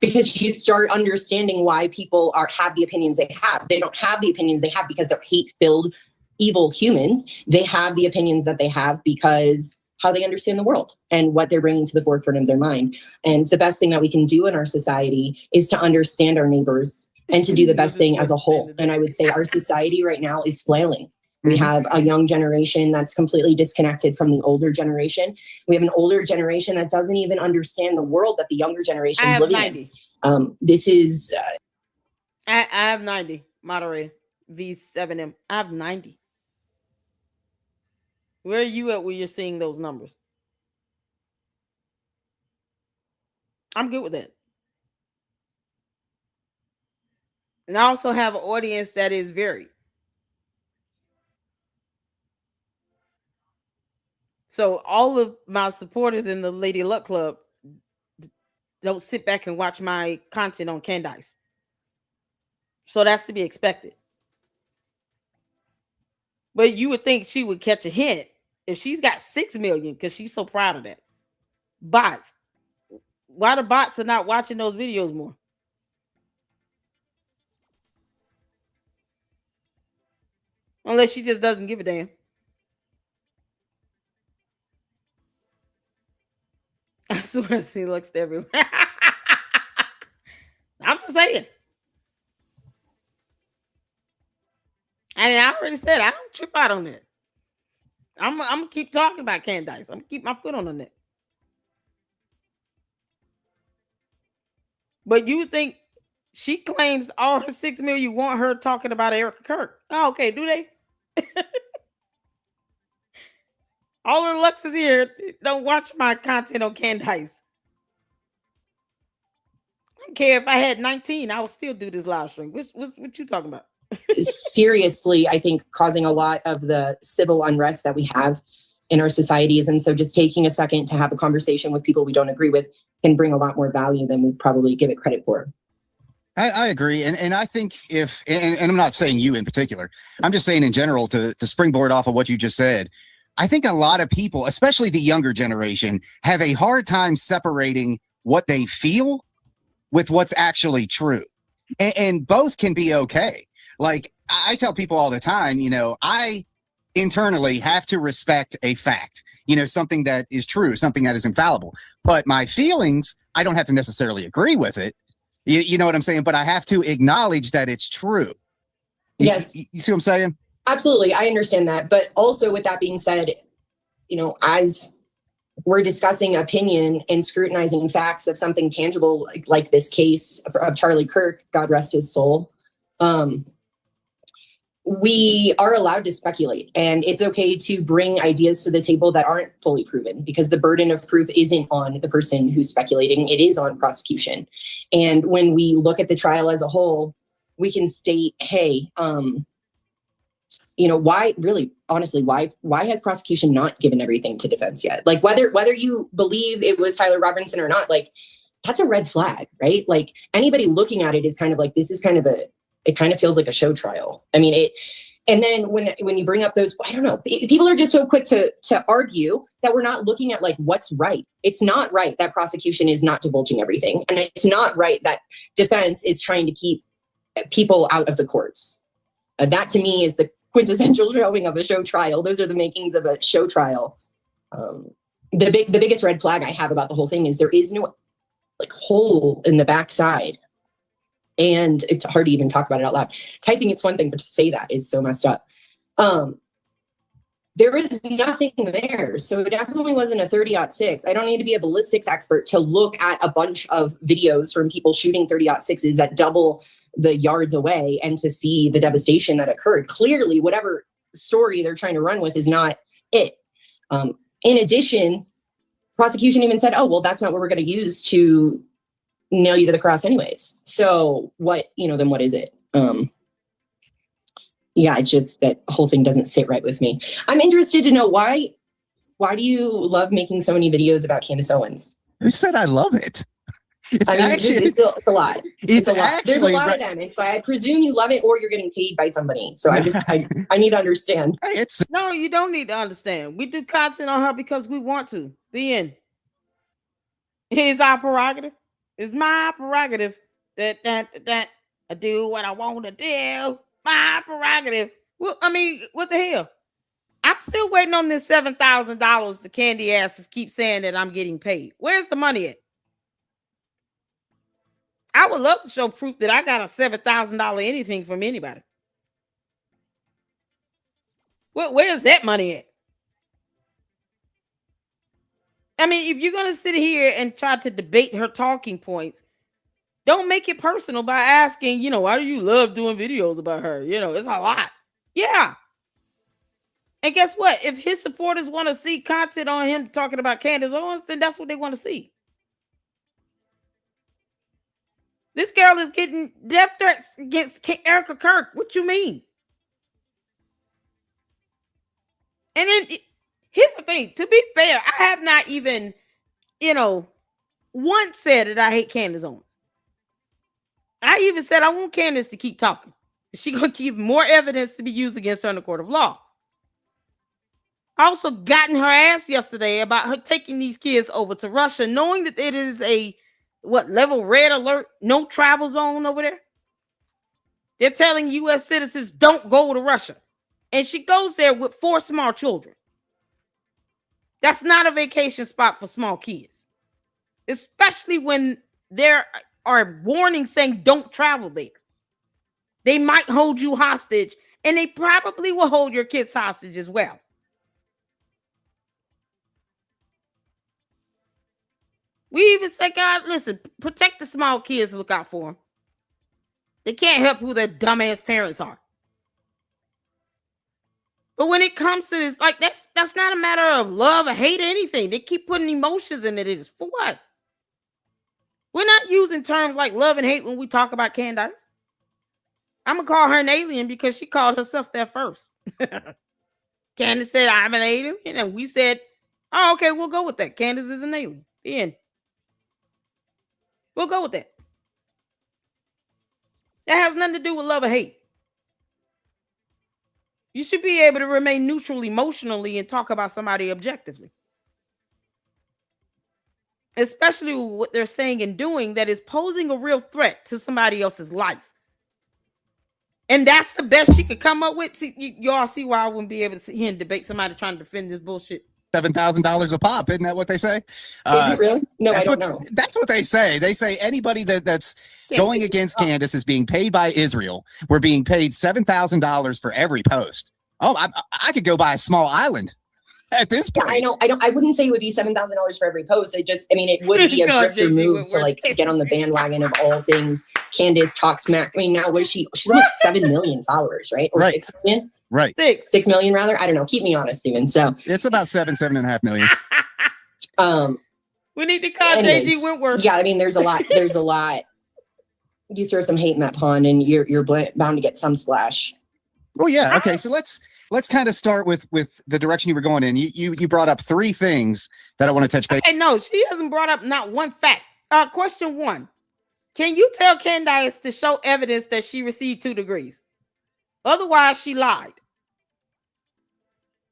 because you start understanding why people have the opinions they have. They don't have the opinions they have because they're hate-filled, evil humans. They have the opinions that they have because how they understand the world and what they're bringing to the forefront of their mind. And the best thing that we can do in our society is to understand our neighbors and to do the best thing as a whole. And I would say our society right now is flailing. We have a young generation that's completely disconnected from the older generation. We have an older generation that doesn't even understand the world that the younger generation is living 90. In. This is... I have 90, moderator, V7M. I have 90. Where are you at where you're seeing those numbers? I'm good with that. And I also have an audience that is varied. So all of my supporters in the Lady Luck Club don't sit back and watch my content on Candace. So that's to be expected. But you would think she would catch a hint if she's got 6 million because she's so proud of that. Bots. Why the bots are not watching those videos more? Unless she just doesn't give a damn. I swear I see looks everywhere. I'm just saying. And I already said I don't trip out on that. I'm gonna keep talking about Candace. I'm gonna keep my foot on the neck. But you think she claims all her 6 million want her talking about Erica Kirk? Oh, okay, do they? All the Luxes here don't watch my content on Candace. I don't care if I had 19, I would still do this live stream. What you talking about? Seriously, I think causing a lot of the civil unrest that we have in our societies. And so just taking a second to have a conversation with people we don't agree with can bring a lot more value than we probably give it credit for. I agree. And I think and I'm not saying you in particular, I'm just saying in general to springboard off of what you just said, I think a lot of people, especially the younger generation, have a hard time separating what they feel with what's actually true. And both can be okay. Like I tell people all the time, I internally have to respect a fact, something that is true, something that is infallible. But my feelings, I don't have to necessarily agree with it. You know what I'm saying? But I have to acknowledge that it's true. Yes. You see what I'm saying? Absolutely. I understand that. But also with that being said, as we're discussing opinion and scrutinizing facts of something tangible, like this case of Charlie Kirk, God rest his soul, we are allowed to speculate, and it's okay to bring ideas to the table that aren't fully proven because the burden of proof isn't on the person who's speculating. It is on prosecution. And when we look at the trial as a whole, we can state, hey, why really, honestly, why has prosecution not given everything to defense yet? Like whether you believe it was Tyler Robinson or not, like that's a red flag, right? Like anybody looking at it is kind of like, this is kind of it kind of feels like a show trial. I mean, and then when you bring up those, I don't know, people are just so quick to argue that we're not looking at like what's right. It's not right that prosecution is not divulging everything. And it's not right that defense is trying to keep people out of the courts. That to me is the quintessential showing of a show trial. Those are the makings of a show trial. The biggest red flag I have about the whole thing is there is no like hole in the backside. And it's hard to even talk about it out loud. Typing it's one thing, but to say that is so messed up. There is nothing there. So it definitely wasn't a 30-06. I don't need to be a ballistics expert to look at a bunch of videos from people shooting 30-06s at double the yards away and to see the devastation that occurred. Clearly, whatever story they're trying to run with is not it. In addition, prosecution even said, oh, well, that's not what we're going to use to nail you to the cross anyways. So what, then what is it? Yeah, it's just that whole thing doesn't sit right with me. I'm interested to know why do you love making so many videos about Candace Owens? Who said I love it? I mean, it's a lot. It's a lot. There's a actually lot of them. It's, I presume you love it or you're getting paid by somebody. So I need to understand. No, you don't need to understand. We do content on her because we want to. The end. It's our prerogative. It's my prerogative that I do what I want to do. My prerogative. Well, I mean, what the hell? I'm still waiting on this $7,000 the candy asses keep saying that I'm getting paid. Where's the money at? I would love to show proof that I got a $7,000 anything from anybody. Well, where's that money at? I mean, if you're going to sit here and try to debate her talking points, don't make it personal by asking, why do you love doing videos about her? It's a lot. Yeah. And guess what? If his supporters want to see content on him talking about Candace Owens, then that's what they want to see. This girl is getting death threats against Erica Kirk. What you mean? And then here's the thing. To be fair, I have not even, once said that I hate Candace Owens. I even said I want Candace to keep talking. She's going to keep more evidence to be used against her in the court of law. I also got in her ass yesterday about her taking these kids over to Russia, knowing that it is a level red alert, no travel zone over there. They're telling U.S. citizens don't go to Russia. And she goes there with 4 small children. That's not a vacation spot for small kids, especially when there are warnings saying don't travel there. They might hold you hostage, and they probably will hold your kids hostage as well. We even say, God, listen, protect the small kids, look out for them. They can't help who their dumbass parents are. But when it comes to this, that's not a matter of love or hate or anything. They keep putting emotions in it. It is for what? We're not using terms like love and hate when we talk about Candace. I'm going to call her an alien because she called herself that first. Candace said, I'm an alien. And we said, oh, okay, we'll go with that. Candace is an alien. The end. We'll go with that. That has nothing to do with love or hate. You should be able to remain neutral emotionally and talk about somebody objectively. Especially what they're saying and doing that is posing a real threat to somebody else's life. And that's the best she could come up with. Y'all see why I wouldn't be able to sit here and debate somebody trying to defend this bullshit. $7,000 a pop, isn't that what they say? Is it really? No, I don't know. That's what they say. They say anybody that's going against Candace is being paid by Israel. We're being paid $7,000 for every post. Oh, I could go buy a small island at this point. I wouldn't say it would be $7,000 for every post. It would be a grifter move to get on the bandwagon of all things. Candace talks smack. I mean, now what is she? She's about 7 million followers, right? Or right. 6 million? Right. 6 million rather. I don't know. Keep me honest, Steven. So it's about 7.5 million. We need to call JG Whitworth. Yeah, I mean, there's a lot. There's a lot. You throw some hate in that pond, and you're bound to get some splash. Oh yeah. Okay. So let's kind of start with the direction you were going in. You brought up 3 things that I want to touch base. Hey, no, she hasn't brought up not one fact. Question 1: can you tell Candace to show evidence that she received 2 degrees? Otherwise, she lied.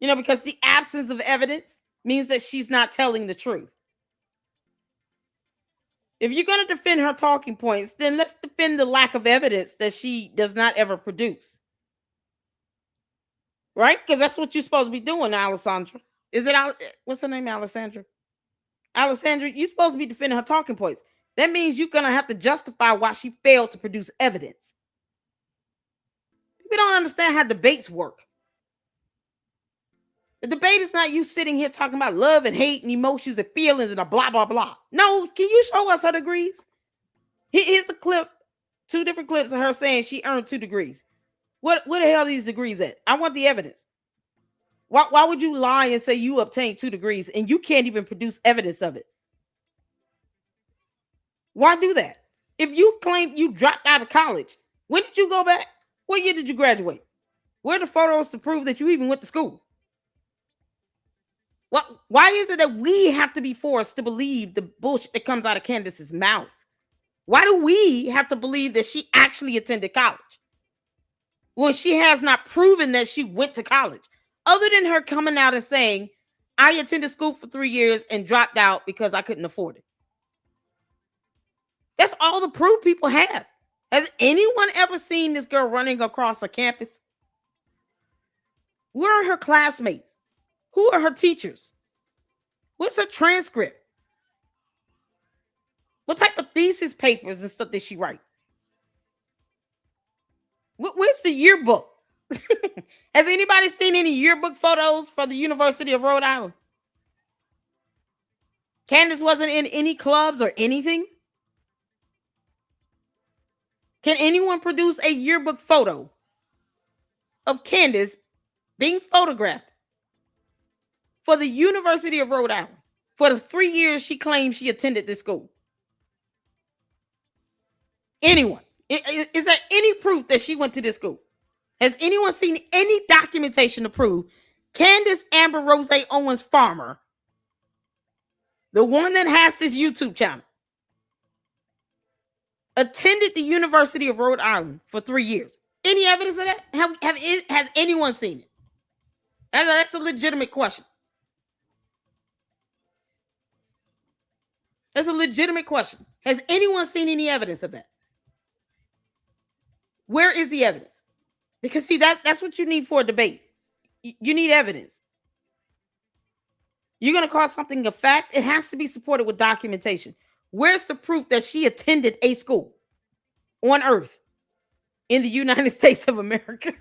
Because the absence of evidence means that she's not telling the truth. If you're going to defend her talking points, then let's defend the lack of evidence that she does not ever produce. Right? Because that's what you're supposed to be doing, Alessandra. Is it, what's her name, Alessandra? Alessandra, you're supposed to be defending her talking points. That means you're going to have to justify why she failed to produce evidence. People don't understand how debates work. The debate is not you sitting here talking about love and hate and emotions and feelings and a blah, blah, blah. No, can you show us her degrees? Here's a clip, 2 different clips of her saying she earned 2 degrees. What the hell are these degrees at? I want the evidence. Why would you lie and say you obtained 2 degrees and you can't even produce evidence of it? Why do that? If you claim you dropped out of college, when did you go back? What year did you graduate? Where are the photos to prove that you even went to school? Why is it that we have to be forced to believe the bullshit that comes out of Candace's mouth? Why do we have to believe that she actually attended college? Well, she has not proven that she went to college, other than her coming out and saying, I attended school for 3 years and dropped out because I couldn't afford it. That's all the proof people have. Has anyone ever seen this girl running across a campus? Where are her classmates? Who are her teachers? What's her transcript? What type of thesis papers and stuff did she write? Where's the yearbook? Has anybody seen any yearbook photos for the University of Rhode Island? Candace wasn't in any clubs or anything. Can anyone produce a yearbook photo of Candace being photographed for the University of Rhode Island for the 3 years she claims she attended this school? Anyone? Is there any proof that she went to this school? Has anyone seen any documentation to prove Candace Amber Rose Owens Farmer, the one that has this YouTube channel, attended the University of Rhode Island for 3 years? Any evidence of that? Has anyone seen it? That's a legitimate question. That's a legitimate question. Has anyone seen any evidence of that? Where is the evidence? Because see, that's what you need for a debate. You need evidence. You're going to call something a fact, it has to be supported with documentation. Where's the proof that she attended a school on earth in the United States of America?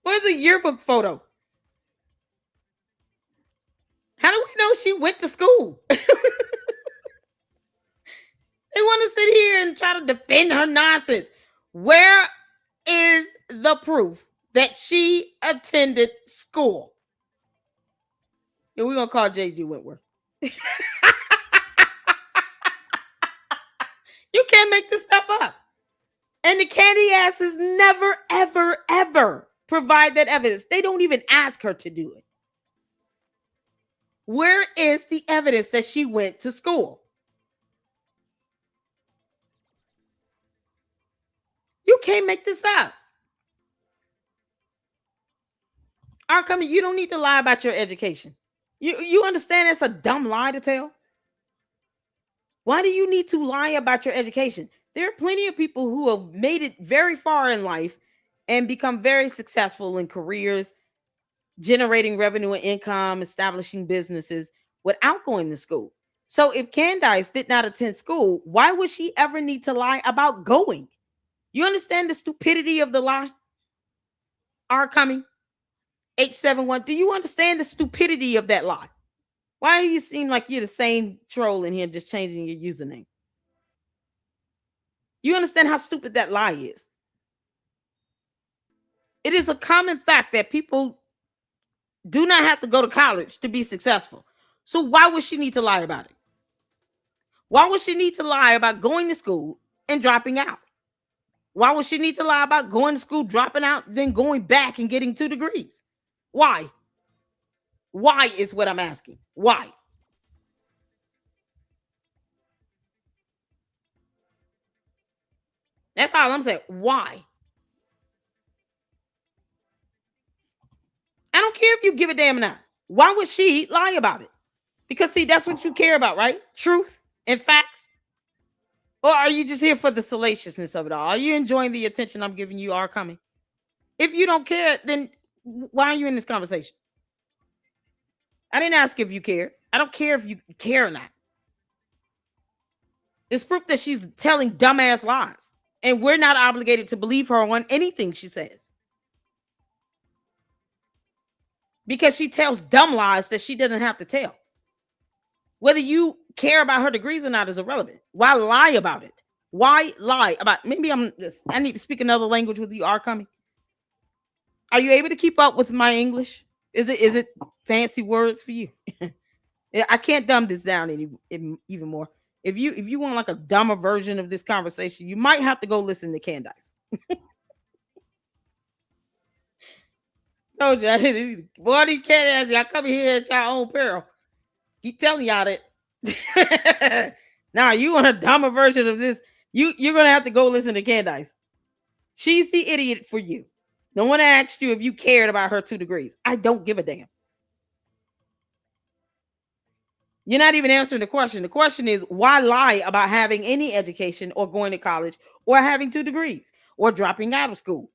Where's a yearbook photo? How do we know she went to school? They want to sit here and try to defend her nonsense. Where is the proof that she attended school? And we're going to call J.G. Wentworth. You can't make this stuff up. And the candy asses never, ever, ever provide that evidence. They don't even ask her to do it. Where is the evidence that she went to school? You can't make this up. Arkham, you don't need to lie about your education. You understand that's a dumb lie to tell? Why do you need to lie about your education? There are plenty of people who have made it very far in life and become very successful in careers, generating revenue and income, establishing businesses without going to school. So if Candace did not attend school, why would she ever need to lie about going? You understand the stupidity of the lie? Are coming 871. Do you understand the stupidity of that lie? Why do you seem like you're the same troll in here, just changing your username? You understand how stupid that lie is? It is a common fact that people do not have to go to college to be successful. So why would she need to lie about it? Why would she need to lie about going to school and dropping out? Why would she need to lie about going to school, dropping out, then going back and getting 2 degrees? Why? Why is what I'm asking. Why? That's all I'm saying. Why? I don't care if you give a damn or not. Why would she lie about it? Because see, that's what you care about, right? Truth and facts. Or are you just here for the salaciousness of it all? Are you enjoying the attention I'm giving you? Are coming? If you don't care, then why are you in this conversation? I didn't ask if you care. I don't care if you care or not. It's proof that she's telling dumbass lies. And we're not obligated to believe her on anything she says. Because she tells dumb lies that she doesn't have to tell. Whether you care about her degrees or not is irrelevant. Why lie about it? Why lie about? Maybe I need to speak another language with you, are coming. Are you able to keep up with my English? Is it fancy words for you? I can't dumb this down even more. If you want like a dumber version of this conversation, you might have to go listen to Candace. Told you, boy, these Candace, y'all come here at your own peril. Keep telling y'all that. Now you want a dumber version of this? You're gonna have to go listen to Candace. She's the idiot for you. No one asked you if you cared about her 2 degrees. I don't give a damn. You're not even answering the question. The question is, why lie about having any education or going to college or having 2 degrees or dropping out of school?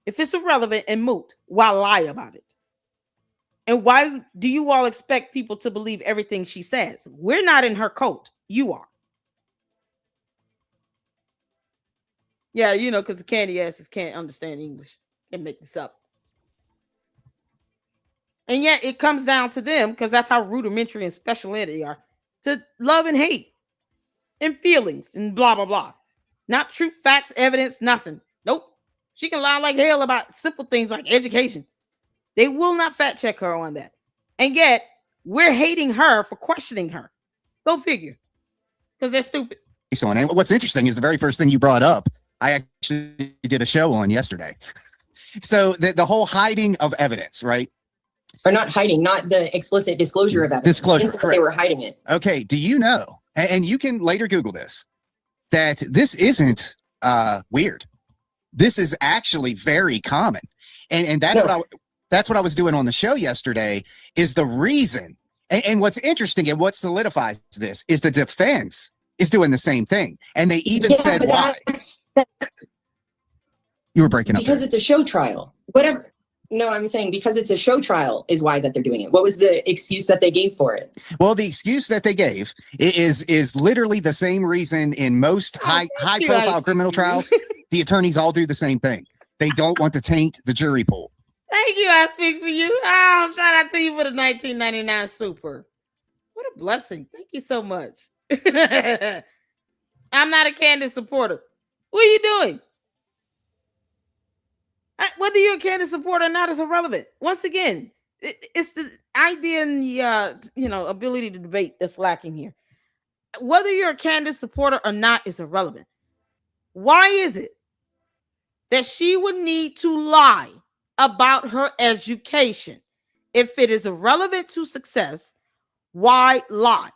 If it's irrelevant and moot, why lie about it? And why do you all expect people to believe everything she says? We're not in her coat. You are. Yeah, because the candy asses can't understand English. Can't make this up. And yet it comes down to them, because that's how rudimentary and special ed they are, to love and hate and feelings and blah, blah, blah. Not truth, facts, evidence, nothing. Nope. She can lie like hell about simple things like education. They will not fact check her on that. And yet we're hating her for questioning her. Go figure. Because they're stupid. And what's interesting is the very first thing you brought up, I actually did a show on yesterday. So the whole hiding of evidence, right? Or not hiding, not the explicit disclosure of evidence. Disclosure, correct. They were hiding it. Okay, do you know, and you can later Google this, that this isn't weird. This is actually very common. And that's what I was doing on the show yesterday, is the reason. And what's interesting and what solidifies this is the defense is doing the same thing. And they even said why. You were breaking up. Because it's a show trial. Whatever. No, I'm saying because it's a show trial is why that they're doing it. What was the excuse that they gave for it? Well, the excuse that they gave is literally the same reason in most high profile criminal trials. The attorneys all do the same thing. They don't want to taint the jury pool. Thank you. I speak for you. Oh, shout out to you for the 1999 Super. What a blessing. Thank you so much. I'm not a Candace supporter. What are you doing? Whether you're a Candace supporter or not is irrelevant. Once again, it's the idea and the ability to debate that's lacking here. Whether you're a Candace supporter or not is irrelevant. Why is it that she would need to lie about her education? If it is irrelevant to success, why lie?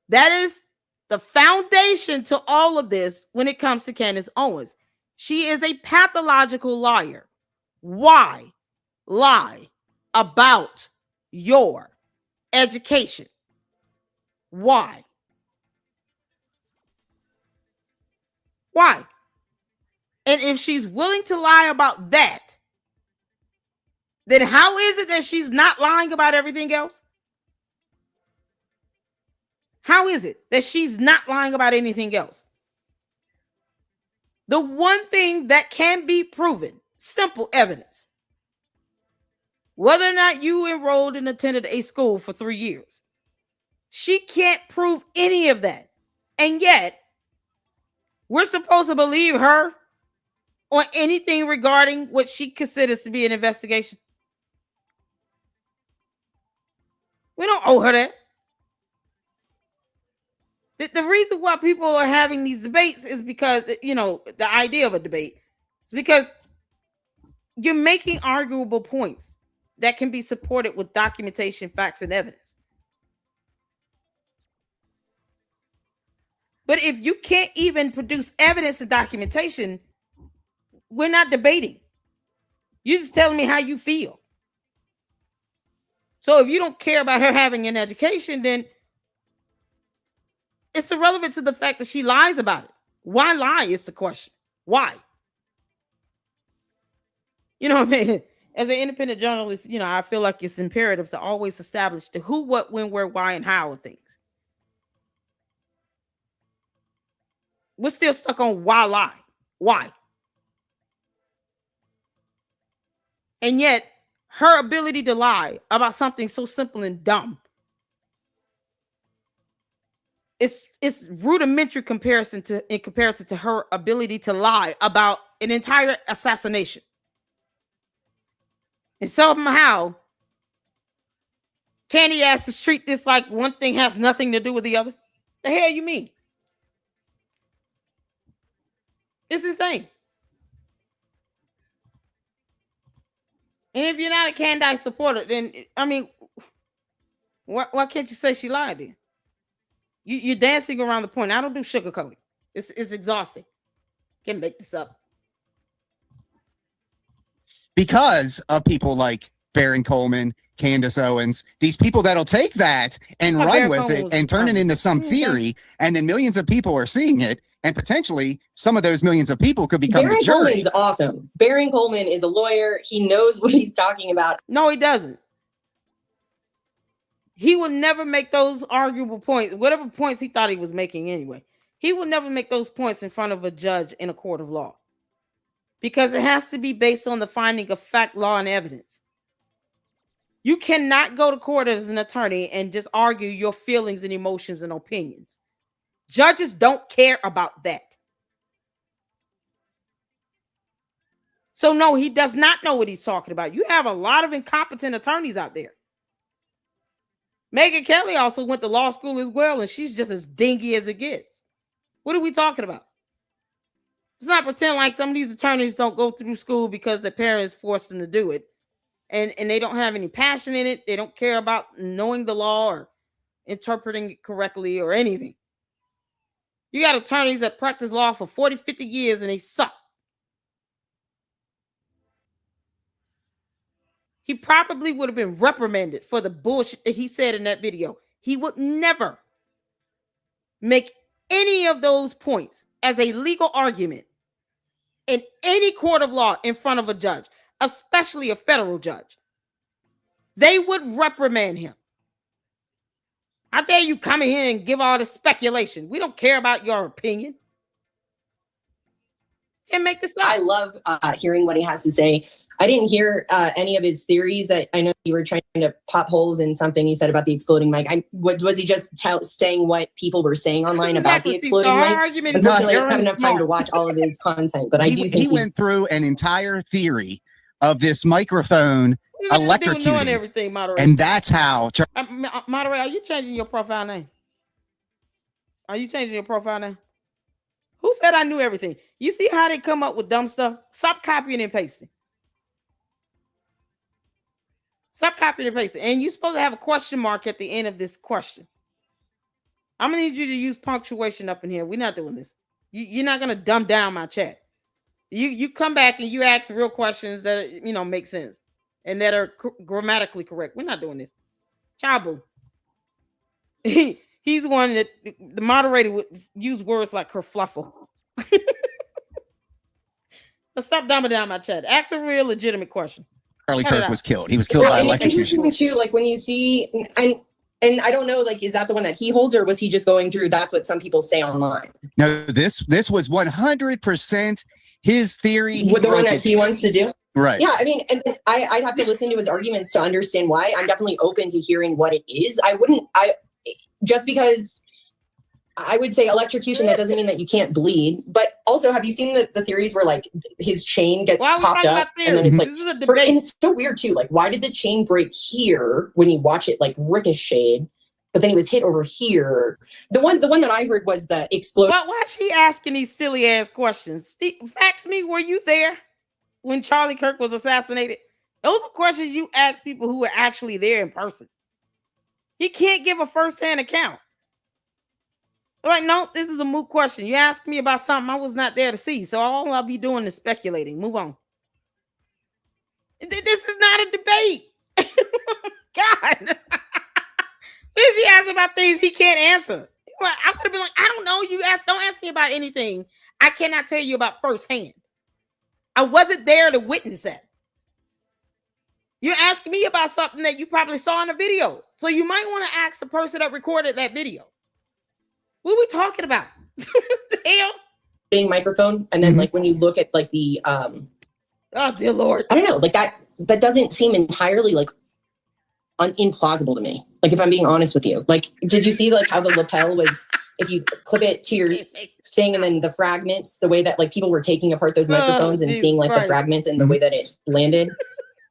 That is the foundation to all of this when it comes to Candace Owens. She is a pathological liar. Why lie about your education? Why? Why? And if she's willing to lie about that, then how is it that she's not lying about everything else? How is it that she's not lying about anything else? The one thing that can be proven, simple evidence, whether or not you enrolled and attended a school for 3 years, she can't prove any of that. And yet, we're supposed to believe her on anything regarding what she considers to be an investigation. We don't owe her that. The reason why people are having these debates is because, the idea of a debate is because you're making arguable points that can be supported with documentation, facts, and evidence. But if you can't even produce evidence and documentation, we're not debating. You're just telling me how you feel. So if you don't care about her having an education, then it's irrelevant to the fact that she lies about it. Why lie is the question. Why? You know what I mean? as an independent journalist, I feel like it's imperative to always establish the who, what, when, where, why, and how of things. We're still stuck on why lie. Why? And yet, her ability to lie about something so simple and dumb, it's rudimentary in comparison to her ability to lie about an entire assassination. And somehow, Candy has to treat this like one thing has nothing to do with the other. The hell you mean? It's insane. And if you're not a Candace supporter, then why can't you say she lied then? You're dancing around the point. I don't do sugarcoating. It's exhausting. Can't make this up. Because of people like Baron Coleman, Candace Owens, these people that'll take that and run with it and turn it into some theory, and then millions of people are seeing it, and potentially some of those millions of people could become the jury. Baron Coleman's awesome. Baron Coleman is a lawyer. He knows what he's talking about. No, he doesn't. He will never make those arguable points, whatever points he thought he was making anyway. He will never make those points in front of a judge in a court of law, because it has to be based on the finding of fact, law, and evidence. You cannot go to court as an attorney and just argue your feelings and emotions and opinions. Judges don't care about that. So no, he does not know what he's talking about. You have a lot of incompetent attorneys out there. Megyn Kelly also went to law school as well, and she's just as dingy as it gets. What are we talking about? Let's not pretend like some of these attorneys don't go through school because their parents forced them to do it. And they don't have any passion in it. They don't care about knowing the law or interpreting it correctly or anything. You got attorneys that practice law for 40, 50 years and they suck. He probably would have been reprimanded for the bullshit that he said in that video. He would never make any of those points as a legal argument in any court of law in front of a judge, especially a federal judge. They would reprimand him. How dare you come in here and give all this speculation? We don't care about your opinion. Can't make this up. I love hearing what he has to say. I didn't hear any of his theories. That I know you were trying to pop holes in something you said about the exploding mic. Was he just saying what people were saying online about the exploding mic? Unfortunately, I don't have enough time to watch all of his content, but I do think he went through an entire theory of this microphone electrocuting everything, moderator. And that's how. Moderator, are you changing your profile name? Are you changing your profile name? Who said I knew everything? You see how they come up with dumb stuff? Stop copying and pasting. Stop copying and pasting. And you're supposed to have a question mark at the end of this question. I'm going to need you to use punctuation up in here. We're not doing this. You're not going to dumb down my chat. You come back and you ask real questions that, make sense and that are grammatically correct. We're not doing this. Chabu. He's the one that the moderator would use words like kerfluffle. Let's stop dumbing down my chat. Ask a real legitimate question. Charlie Kirk was killed. He was killed by electrocution. Too, like when you see, and I don't know, like, is that the one that he holds, or was he just going through? That's what some people say online. No, this was 100% his theory. With the one that he wants to do. Right. Yeah, I mean, and I'd have to listen to his arguments to understand why. I'm definitely open to hearing what it is. Just because I would say electrocution, that doesn't mean that you can't bleed. But also, have you seen the theories where like his chain gets popped up and then it's like, and it's so weird too. Like, why did the chain break here when you watch it like ricocheted, but then he was hit over here? The one that I heard was the explosion. But why is she asking these silly ass questions? Fax me, were you there when Charlie Kirk was assassinated? Those are questions you ask people who were actually there in person. He can't give a first-hand account. Like, no, this is a moot question. You asked me about something I was not there to see, so all I'll be doing is speculating. Move on. This is not a debate. God. She asked about things he can't answer. Like, I would have been like, I don't know. Don't ask me about anything I cannot tell you about firsthand. I wasn't there to witness that. You're asking me about something that you probably saw in a video. So you might want to ask the person that recorded that video. What are we talking about? What the hell? Being microphone, and then like when you look at like the oh dear Lord, I don't know, like that doesn't seem entirely like implausible to me. Like if I'm being honest with you, like did you see like how the lapel was? If you clip it to your thing, and then the fragments, the way that like people were taking apart those microphones and seeing like the fragments and the way that it landed.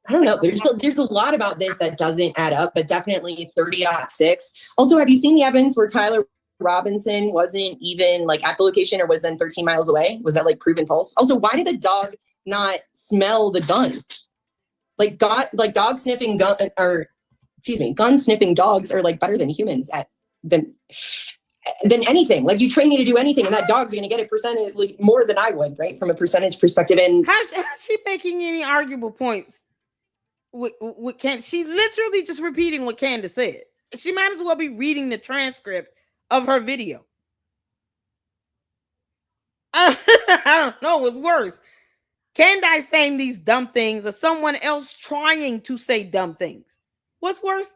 I don't know. There's a lot about this that doesn't add up, but definitely 30-6. Also, have you seen the evidence where Tyler Robinson wasn't even like at the location or was then 13 miles away? Was that like proven false? Also, why did the dog not smell the gun? Like dog sniffing gun, or excuse me, gun sniffing dogs are like better than humans than anything. Like you train me to do anything, and that dog's gonna get it percentage like, more than I would, right? From a percentage perspective. And how's she making any arguable points? With she's literally just repeating what Candace said. She might as well be reading the transcript of her video. I don't know what's worse. Candace saying these dumb things or someone else trying to say dumb things. What's worse?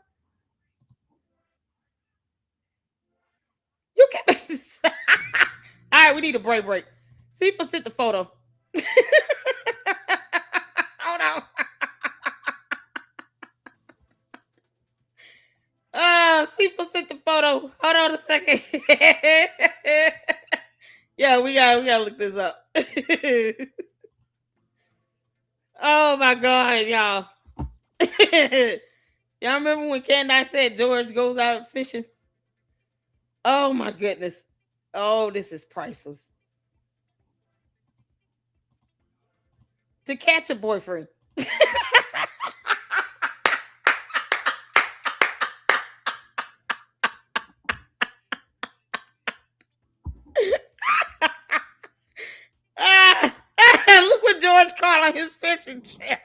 You can all right, we need a break. See if I sent the photo. Hold on. See if I sent the photo. Hold on a second. Yeah, we gotta look this up. Oh my God, y'all. Y'all remember when Candace said George goes out fishing? Oh my goodness. Oh, this is priceless. To catch a boyfriend. Look what George caught on his fishing trip.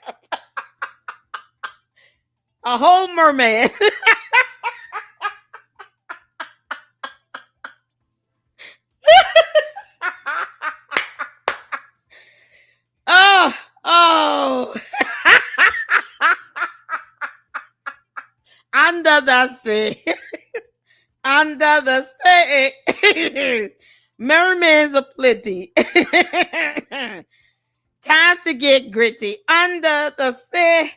A whole merman. Oh. Under the sea. Under the sea. Mermaids aplenty. Time to get gritty. Under the sea.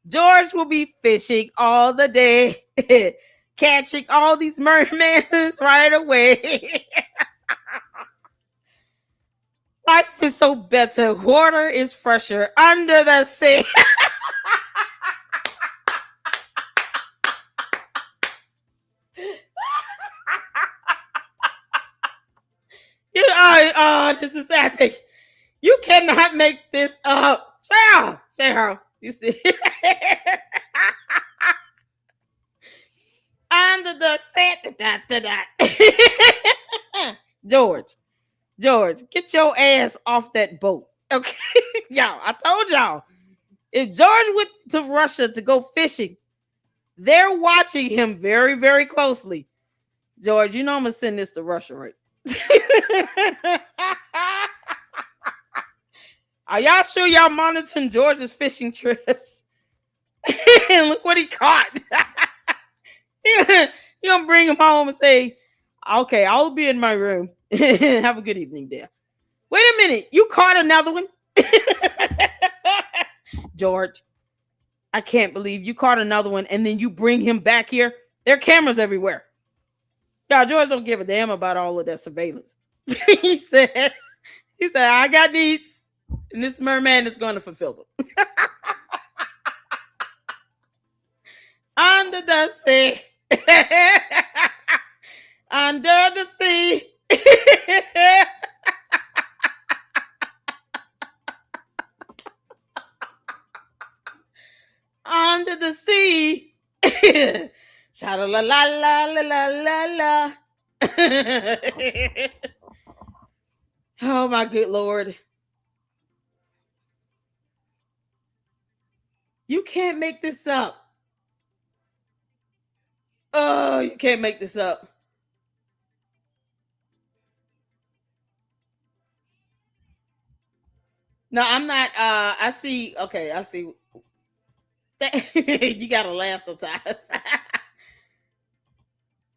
George will be fishing all the day. Catching all these mermaids right away. Life is so better. Water is fresher under the sea. This is epic. You cannot make this up. Cheryl, you see. Under the sea. George, get your ass off that boat. Okay. Y'all, I told y'all. If George went to Russia to go fishing, they're watching him very, very closely. George, you know I'm going to send this to Russia, right? Are y'all sure y'all monitoring George's fishing trips? Look what he caught. You're going to bring him home and say, okay, I'll be in my room. Have a good evening there. Wait a minute. You caught another one? George, I can't believe you caught another one and then you bring him back here. There are cameras everywhere. God, George don't give a damn about all of that surveillance. he said, I got needs, and this merman is going to fulfill them. Under the sea. Under the sea. Under the sea. Sha la la la la la la la. Oh my good Lord. You can't make this up. Oh, you can't make this up. No, I'm not. I see. Okay, I see You gotta laugh sometimes.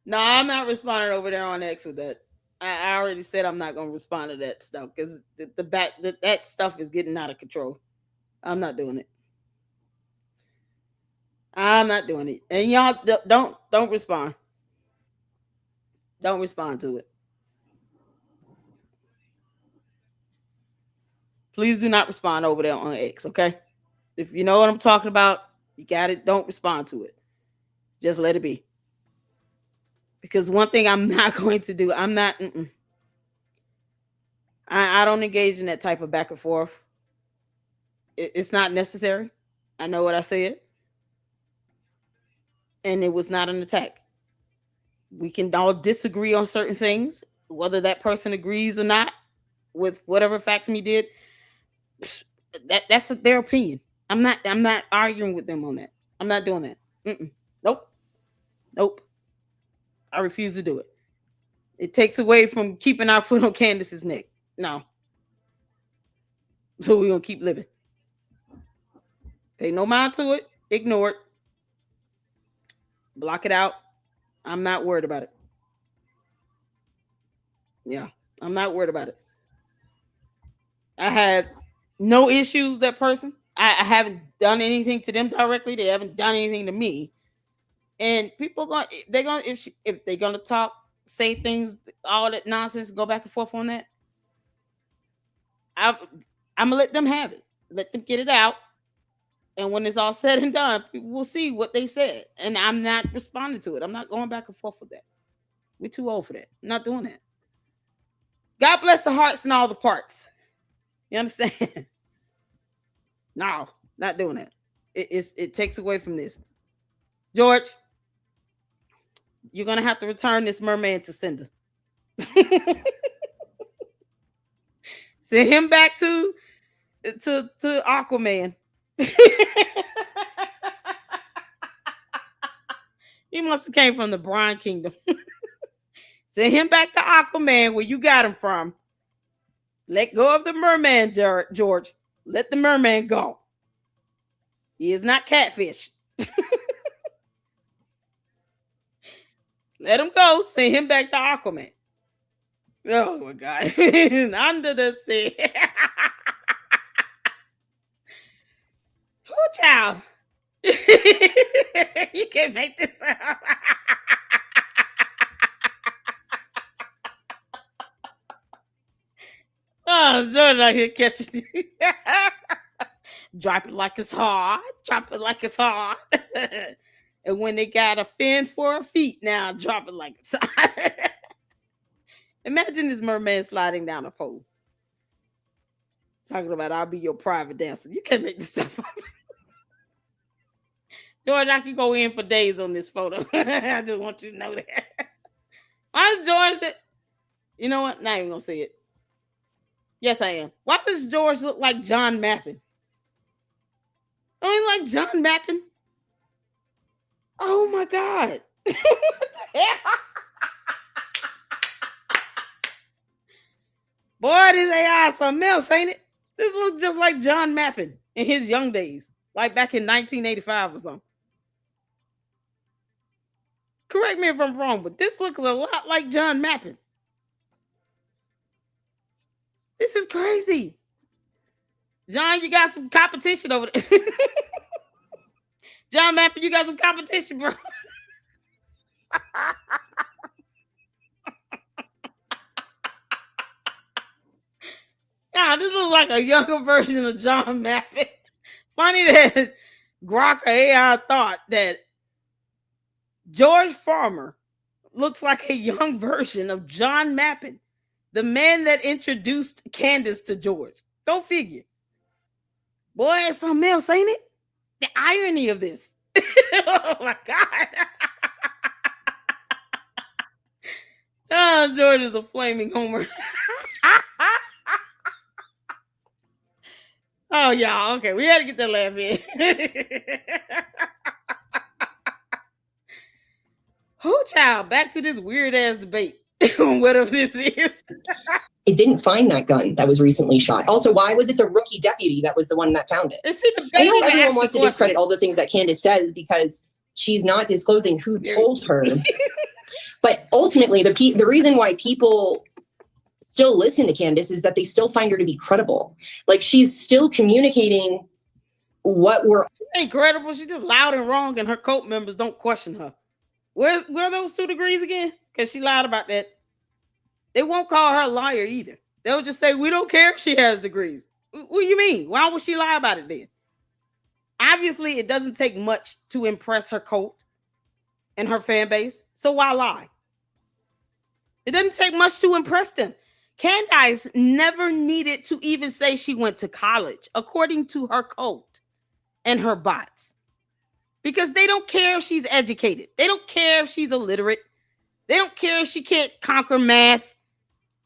No, I'm not responding over there on X with that. I already said I'm not gonna respond to that stuff because that stuff is getting out of control. I'm not doing it. I'm not doing it. And y'all don't respond. Don't respond to it. Please do not respond over there on X, okay? If you know what I'm talking about, you got it. Don't respond to it. Just let it be. Because one thing I'm not going to do, I'm not. I don't engage in that type of back and forth. It's not necessary. I know what I said. And it was not an attack. We can all disagree on certain things, whether that person agrees or not with whatever facts me did. That's their opinion. I'm not arguing with them on that. I'm not doing that. Nope. I refuse to do it. It takes away from keeping our foot on Candace's neck. No. So we're gonna keep living. Pay no mind to it. Ignore it. Block it out. I'm not worried about it. Yeah, I'm not worried about it. I have no issues with that person. I haven't done anything to them directly. They haven't done anything to me. And people if they're gonna talk, say things, all that nonsense, go back and forth on that. I'm gonna let them have it. Let them get it out. And when it's all said and done, people will see what they said. And I'm not responding to it. I'm not going back and forth with that. We're too old for that. I'm not doing that. God bless the hearts and all the parts. You understand? No, not doing that. It takes away from this. George, you're gonna have to return this merman to sender. Send him back to Aquaman. He must have came from the Brine Kingdom. Send him back to Aquaman where you got him from. Let go of the merman, George. Let the merman go. He is not catfish. Let him go. Send him back to Aquaman. Oh my God. Under the sea. Oh, child. You can't make this up. Oh, George out here catching you. Drop it like it's hard. Drop it like it's hard. And when they got a fin for a feet now, drop it like it's hard. Imagine this merman sliding down a pole. Talking about I'll be your private dancer. You can't make this stuff up. George, I can go in for days on this photo. I just want you to know that. Why is George? You know what? Not even gonna say it. Yes, I am. Why does George look like John Mappin? I mean, like John Mappin. Oh my God. Boy, this AI is something else, ain't it? This looks just like John Mappin in his young days, like back in 1985 or something. Correct me if I'm wrong, but this looks a lot like John Mappin. This is crazy. John, you got some competition over there. John Mappin, you got some competition, bro. Nah, this looks like a younger version of John Mappin. Funny that Grok AI thought that George Farmer looks like a young version of John Mappin, the man that introduced Candace to George. Go figure. Boy, it's something else, ain't it? The irony of this. Oh my God. Oh, George is a flaming homer. Oh, y'all. Okay, we had to get that laugh in. Oh, child. Back to this weird ass debate. Whatever this is. it didn't find that gun that was recently shot. Also, why was it the rookie deputy that was the one that found it? I know everyone wants to discredit all the things that Candace says because she's not disclosing who told her. But ultimately, the reason why people still listen to Candace is that they still find her to be credible. Like, she's still communicating what we're... She ain't credible. She's just loud and wrong, and her cult members don't question her. Where are those 2 degrees again? Because she lied about that. They won't call her a liar either. They'll just say, we don't care if she has degrees. What do you mean? Why would she lie about it then? Obviously, it doesn't take much to impress her cult and her fan base. So why lie? It doesn't take much to impress them. Candace never needed to even say she went to college, according to her cult and her bots. Because they don't care if she's educated. They don't care if she's illiterate. They don't care if she can't conquer math.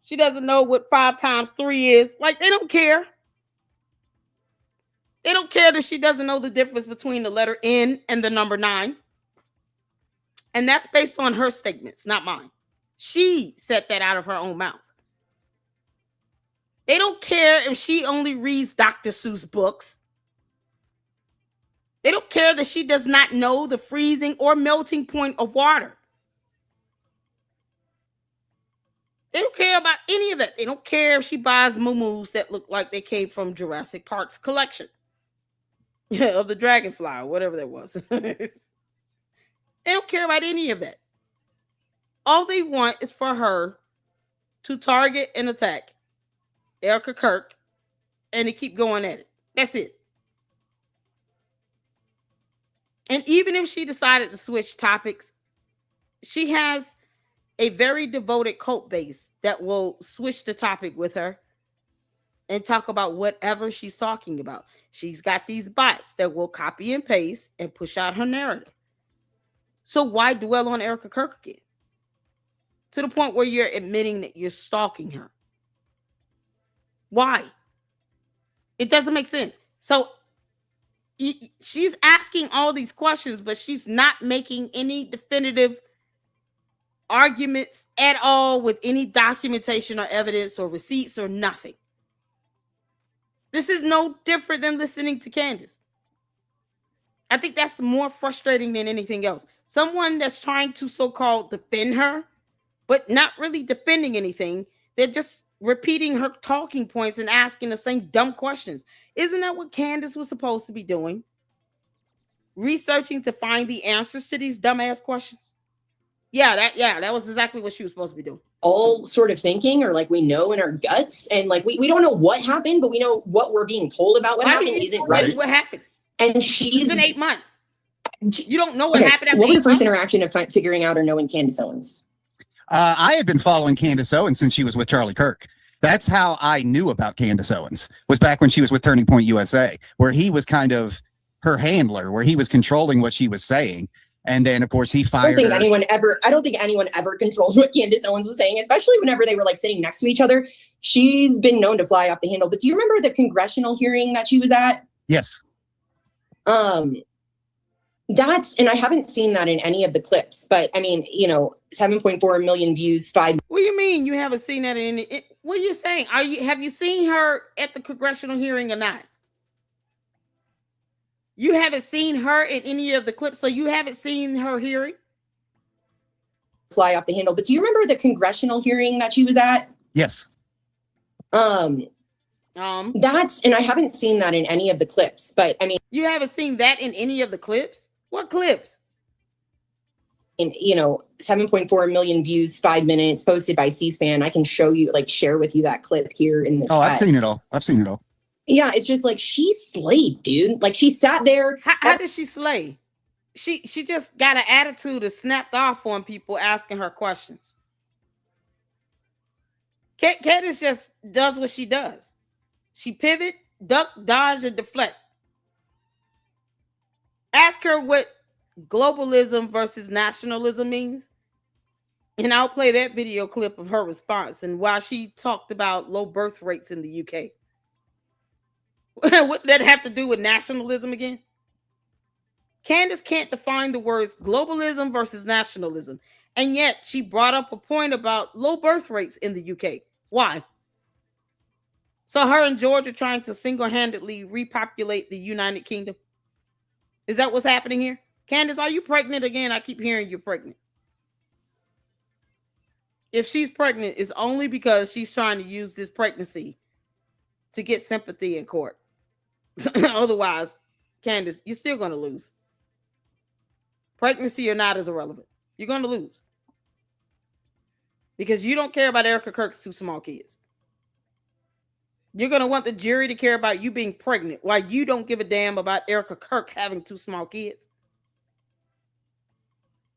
She doesn't know what 5 times 3 is. Like, they don't care. They don't care that she doesn't know the difference between the letter N and the number 9. And that's based on her statements, not mine. She said that out of her own mouth. They don't care if she only reads Dr. Seuss books. They don't care that she does not know the freezing or melting point of water. They don't care about any of that. They don't care if she buys moo-moos that look like they came from Jurassic Park's collection of the dragonfly or whatever that was. They don't care about any of that. All they want is for her to target and attack Erica Kirk and to keep going at it. That's it. And even if she decided to switch topics, she has a very devoted cult base that will switch the topic with her and talk about whatever she's talking about. She's got these bots that will copy and paste and push out her narrative. So why dwell on Erica Kirk again? To the point where you're admitting that you're stalking her. Why? It doesn't make sense. So she's asking all these questions, but she's not making any definitive arguments at all with any documentation or evidence or receipts or nothing. This is no different than listening to Candace. I think that's more frustrating than anything else. Someone that's trying to so-called defend her, but not really defending anything. They're just repeating her talking points and asking the same dumb questions. Isn't that what Candace was supposed to be doing? Researching to find the answers to these dumbass questions? Yeah, that was exactly what she was supposed to be doing. All sort of thinking, or like we know in our guts, and like we don't know what happened, but we know what we're being told about what happened isn't right. What happened? And she's been 8 months. You don't know what happened after what was 8 the first months? interaction of figuring out or knowing Candace Owens? I had been following Candace Owens since she was with Charlie Kirk. That's how I knew about Candace Owens, was back when she was with Turning Point USA, where he was kind of her handler, where he was controlling what she was saying. And then, of course, he fired her. I don't think anyone ever controlled what Candace Owens was saying, especially whenever they were like sitting next to each other. She's been known to fly off the handle. But do you remember the congressional hearing that she was at? Yes. That's, and I haven't seen that in any of the clips, but I mean, 7.4 million views, 5. What do you mean you haven't seen that in any? What are you saying? Have you seen her at the congressional hearing or not? You haven't seen her in any of the clips, so you haven't seen her hearing? Fly off the handle. But do you remember the congressional hearing that she was at? Yes. That's, and I haven't seen that in any of the clips, but I mean. You haven't seen that in any of the clips? What clips? In 7.4 million views, 5 minutes, posted by C-SPAN. I can show you, share with you that clip here in the chat. I've seen it all. Yeah, it's just like she slayed, dude. Like she sat there. How did she slay? She just got an attitude and snapped off on people asking her questions. Candace just does what she does. She pivot, duck, dodge, and deflect. Ask her what globalism versus nationalism means, and I'll play that video clip of her response and why she talked about low birth rates in the UK. What did that have to do with nationalism again? Candace can't define the words globalism versus nationalism, and yet she brought up a point about low birth rates in the UK. Why? So her and George are trying to single-handedly repopulate the United Kingdom. Is that what's happening here? Candace, are you pregnant again? I keep hearing you're pregnant. If she's pregnant, it's only because she's trying to use this pregnancy to get sympathy in court. Otherwise, Candace, you're still going to lose. Pregnancy or not is irrelevant. You're going to lose. Because you don't care about Erica Kirk's 2 small kids. You're going to want the jury to care about you being pregnant while you don't give a damn about Erica Kirk having 2 small kids.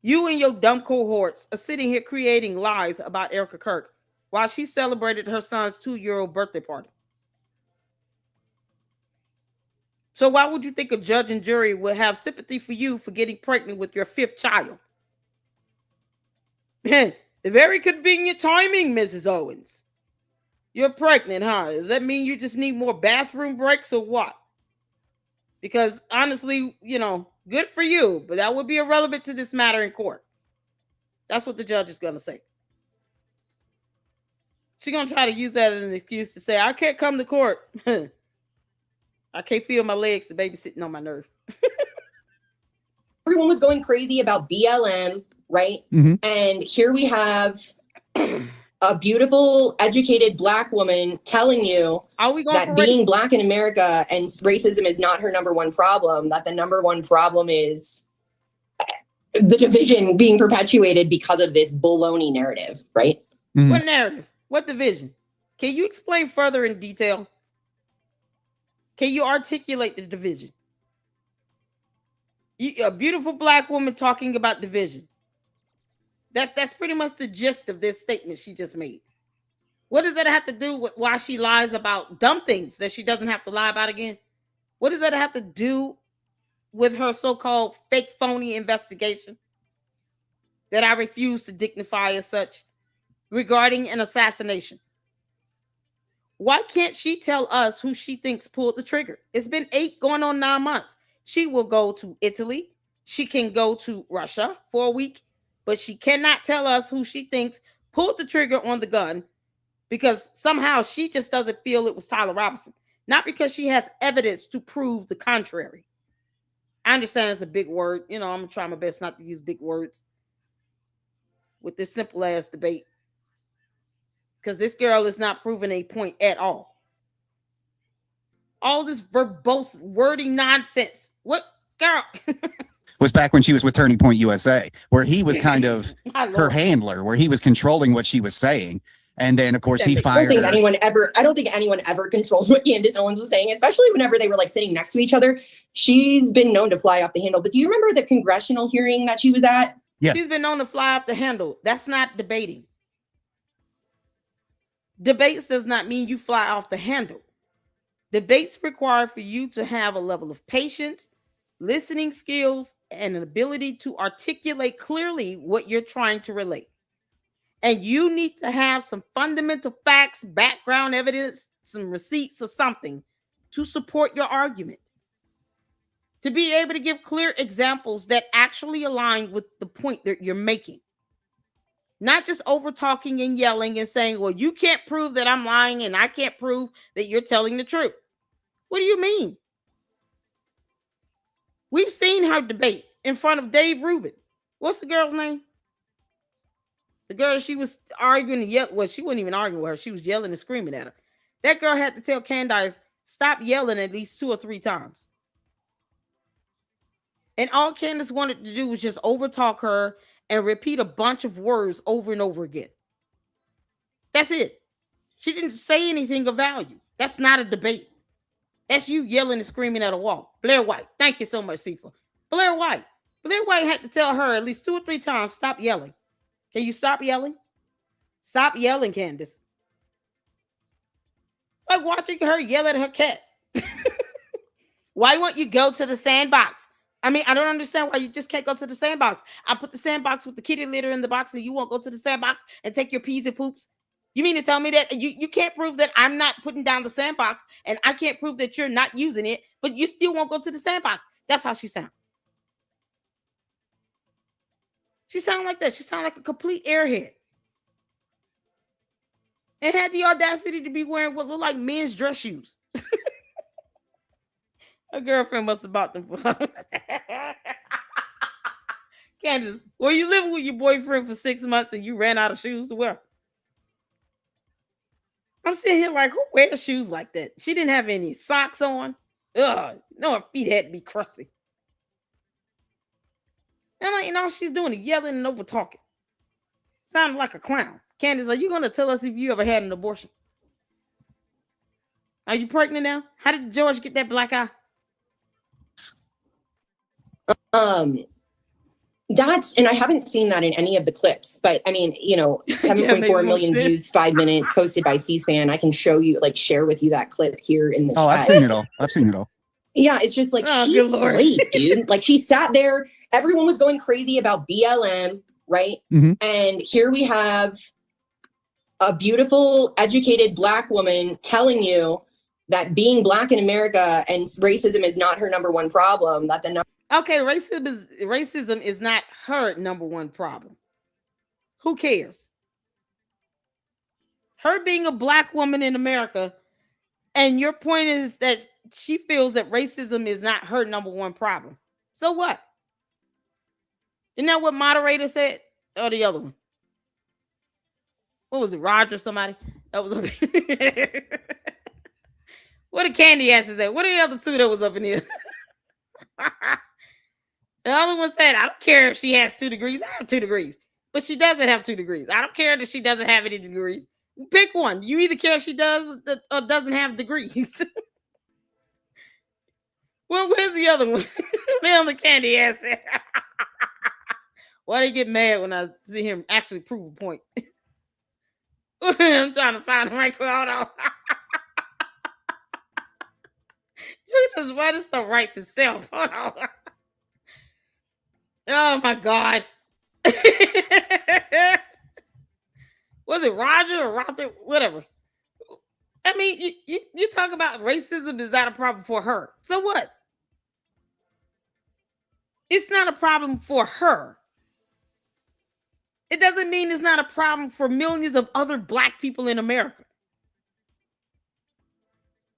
You and your dumb cohorts are sitting here creating lies about Erica Kirk while she celebrated her son's 2-year-old birthday party. So why would you think a judge and jury would have sympathy for you for getting pregnant with your 5th child? The very convenient timing, Mrs. Owens. You're pregnant, huh? Does that mean you just need more bathroom breaks or what? Because honestly, good for you, but that would be irrelevant to this matter in court. That's what the judge is going to say. She's going to try to use that as an excuse to say, I can't come to court. I can't feel my legs. The baby's sitting on my nerve. Everyone was going crazy about BLM, right? Mm-hmm. And here we have a beautiful, educated Black woman telling you that being Black in America and racism is not her number one problem, that the number one problem is the division being perpetuated because of this baloney narrative, right? Mm-hmm. What narrative? What division? Can you explain further in detail? Can you articulate the division? A beautiful Black woman talking about division. That's pretty much the gist of this statement she just made. What does that have to do with why she lies about dumb things that she doesn't have to lie about again? What does that have to do with her so-called fake phony investigation that I refuse to dignify as such regarding an assassination? Why can't she tell us who she thinks pulled the trigger? It's been 8 going on 9 months. She will go to Italy. She can go to Russia for a week, but she cannot tell us who she thinks pulled the trigger on the gun because somehow she just doesn't feel it was Tyler Robinson. Not because she has evidence to prove the contrary. I understand it's a big word. I'm going to try my best not to use big words with this simple ass debate. Because this girl is not proving a point at all. All this verbose wording nonsense. What girl? Was back when she was with Turning Point USA, where he was kind of her handler, where he was controlling what she was saying. And then, of course, he fired her. I don't think anyone ever controls what Candace Owens was saying, especially whenever they were sitting next to each other. She's been known to fly off the handle. But do you remember the congressional hearing that she was at? Yes. She's been known to fly off the handle. That's not debating. Debates does not mean you fly off the handle. Debates require for you to have a level of patience, listening skills, and an ability to articulate clearly what you're trying to relate. And you need to have some fundamental facts, background evidence, some receipts or something to support your argument. To be able to give clear examples that actually align with the point that you're making. Not just over talking and yelling and saying, well, you can't prove that I'm lying and I can't prove that you're telling the truth. What do you mean? We've seen her debate in front of Dave Rubin. What's the girl's name? The girl she was arguing and yelling. Well, she wasn't even arguing with her. She was yelling and screaming at her. That girl had to tell Candace, stop yelling at least 2 or 3 times. And all Candace wanted to do was just overtalk her and repeat a bunch of words over and over again. That's it. She didn't say anything of value. That's not a debate. That's you yelling and screaming at a wall. Blair White. Thank you so much, Sifa. Blair White. Blair White had to tell her at least 2 or 3 times, stop yelling. Can you stop yelling? Stop yelling, Candace. It's like watching her yell at her cat. Why won't you go to the sandbox? I mean, I don't understand why you just can't go to the sandbox. I put the sandbox with the kitty litter in the box and you won't go to the sandbox and take your pees and poops. You mean to tell me that you can't prove that I'm not putting down the sandbox and I can't prove that you're not using it, but you still won't go to the sandbox. That's how she sounds. She sounds like that. She sounds like a complete airhead. and had the audacity to be wearing what looked like men's dress shoes. Her girlfriend must have bought them for her. Candace, were you living with your boyfriend for 6 months and you ran out of shoes to wear? I'm sitting here like, who wears shoes like that? She didn't have any socks on. Ugh, no, her feet had to be crusty. And like, all she's doing is yelling and over talking. Sounded like a clown. Candace, are you going to tell us if you ever had an abortion? Are you pregnant now? How did George get that black eye? That's, and I haven't seen that in any of the clips, but I mean, 7.4 million views, 5 minutes, posted by C-SPAN. I can show you, like, share with you that clip here in the chat. I've seen it all. I've seen it all. Yeah, it's just like, she's slayed, dude. Like, she sat there, everyone was going crazy about BLM, right? Mm-hmm. And here we have a beautiful, educated Black woman telling you that being Black in America and racism is not her number one problem, that the Okay, racism is not her number one problem. Who cares? Her being a Black woman in America, and your point is that she feels that racism is not her number one problem. So what? Isn't that what moderator said? Or the other one? What was it? Roger somebody? That was up here. What did Candy asses at? What are the other two that was up in here? The other one said, I don't care if she has 2 degrees. I have 2 degrees. But she doesn't have 2 degrees. I don't care that she doesn't have any degrees. Pick one. You either care if she does or doesn't have degrees. Well, where's the other one? Man, the Candy ass. Why do you get mad when I see him actually prove a point? I'm trying to find the right quote. Hold on. You just why this stuff writes itself. Hold on. Oh my God. Was it Roger or Rother? Whatever. I mean, you talk about racism is not a problem for her. So what? It's not a problem for her. It doesn't mean it's not a problem for millions of other Black people in America.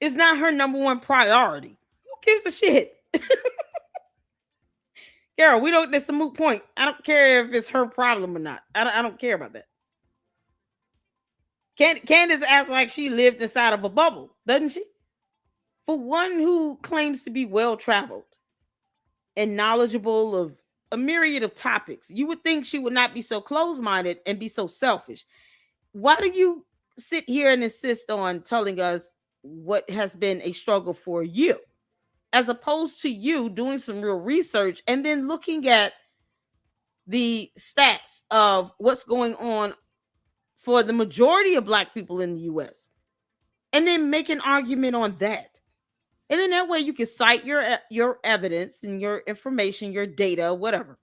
It's not her number one priority. Who gives a shit? Carol, that's a moot point. I don't care if it's her problem or not. I don't care about that. Candace acts like she lived inside of a bubble, doesn't she? For one who claims to be well-traveled and knowledgeable of a myriad of topics, you would think she would not be so closed-minded and be so selfish. Why do you sit here and insist on telling us what has been a struggle for you, as opposed to you doing some real research and then looking at the stats of what's going on for the majority of Black people in the U.S. and then make an argument on that? And then that way you can cite your evidence and your information, your data, whatever.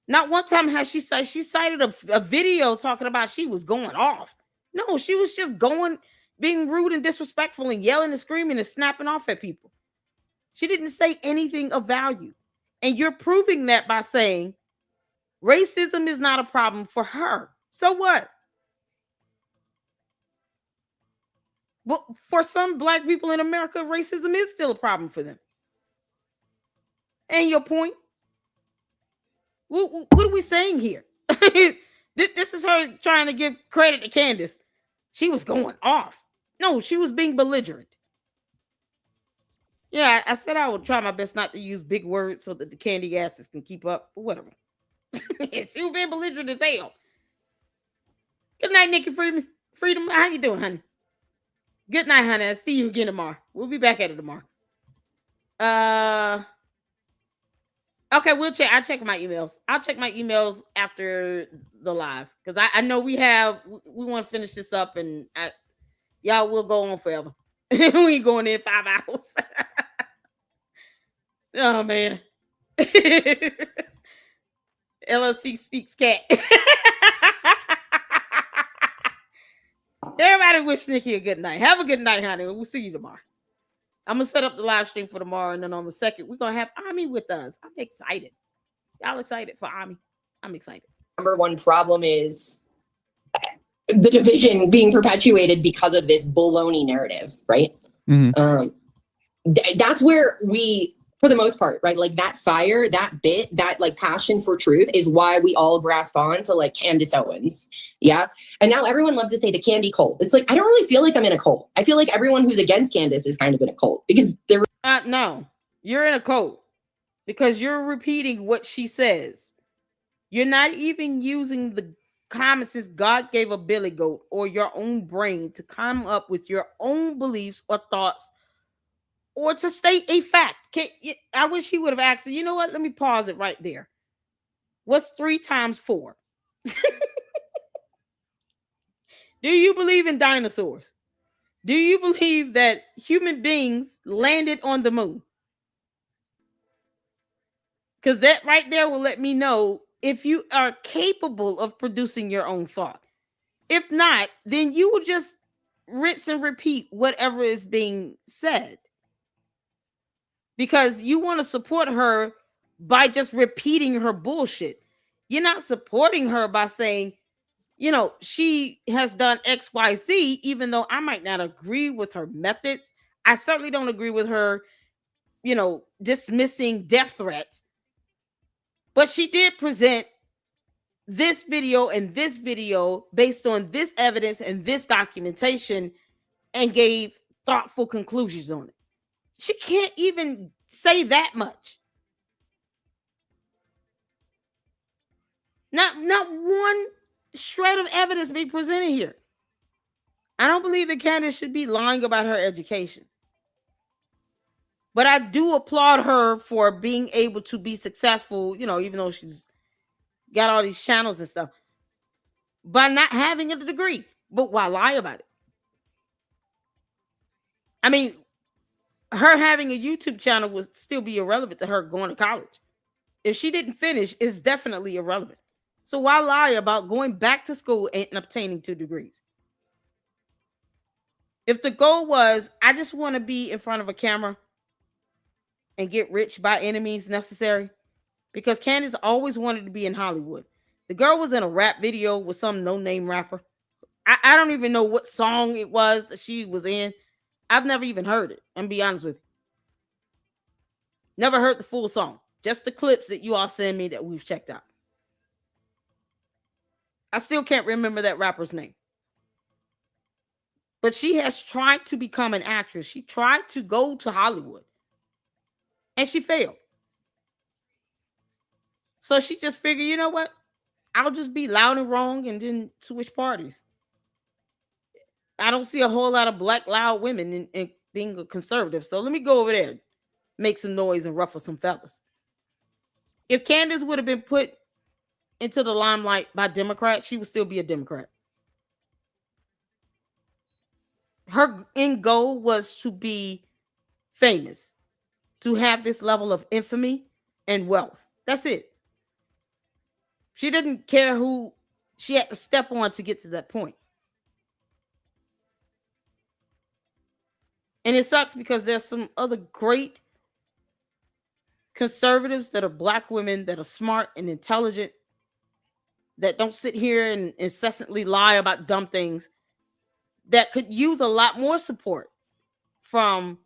Not one time has she cited a video talking about she was going off. No, she was just being rude and disrespectful and yelling and screaming and snapping off at people. She didn't say anything of value. And you're proving that by saying racism is not a problem for her. So what? Well, for some Black people in America, racism is still a problem for them. And your point? What are we saying here? This is her trying to give credit to Candace. She was going off. No, she was being belligerent. Yeah, I said I would try my best not to use big words so that the candy asses can keep up. But whatever. She was being belligerent as hell. Good night, Nikki Freedom. How you doing, honey? Good night, honey. I'll see you again tomorrow. We'll be back at it tomorrow. Okay, I'll check my emails. I'll check my emails after the live because I know we want to finish this up and y'all will go on forever. We ain't going in 5 hours. Oh man. LLC speaks cat. Everybody wish Nikki a good night. Have a good night, honey. We'll see you tomorrow. I'm going to set up the live stream for tomorrow. And then on the 2nd, we're going to have Ami with us. I'm excited. Y'all excited for Ami? I'm excited. Number one problem is the division being perpetuated because of this baloney narrative, right? That's where we, for the most part, right? Like that fire, that bit, that like passion for truth is why we all grasp on to like Candace Owens. Yeah. And now everyone loves to say the Candy cult. It's like, I don't really feel like I'm in a cult. I feel like everyone who's against Candace is kind of in a cult because they're no, you're in a cult because you're repeating what she says. You're not even using the common sense God gave a billy goat or your own brain to come up with your own beliefs or thoughts or to state a fact. I wish he would have asked, you know what? Let me pause it right there. What's 3 times 4? Do you believe in dinosaurs? Do you believe that human beings landed on the moon? Because that right there will let me know if you are capable of producing your own thought. If not, then you will just rinse and repeat whatever is being said. Because you want to support her by just repeating her bullshit. You're not supporting her by saying, you know, she has done XYZ, even though I might not agree with her methods. I certainly don't agree with her, you know, dismissing death threats. But she did present this video and this video based on this evidence and this documentation and gave thoughtful conclusions on it. She can't even say that much. Not one shred of evidence being presented here. I don't believe that Candace should be lying about her education. But I do applaud her for being able to be successful, you know, even though she's got all these channels and stuff, by not having a degree. But why lie about it? I mean, her having a YouTube channel would still be irrelevant to her going to college. If she didn't finish, it's definitely irrelevant. So why lie about going back to school and obtaining 2 degrees? If the goal was, I just want to be in front of a camera and get rich by any means necessary, because Candace always wanted to be in Hollywood. The girl was in a rap video with some no-name rapper. I don't even know what song it was that she was in. I've never even heard it. I'm be honest with you. Never heard the full song. Just the clips that you all send me that we've checked out. I still can't remember that rapper's name. But she has tried to become an actress. She tried to go to Hollywood. And she failed. So she just figured, you know what? I'll just be loud and wrong and then switch parties. I don't see a whole lot of black loud women in being a conservative. So let me go over there, make some noise and ruffle some feathers. If Candace would have been put into the limelight by Democrats, she would still be a Democrat. Her end goal was to be famous, to have this level of infamy and wealth. That's it. She didn't care who she had to step on to get to that point. And it sucks because there's some other great conservatives that are black women that are smart and intelligent, that don't sit here and incessantly lie about dumb things, that could use a lot more support from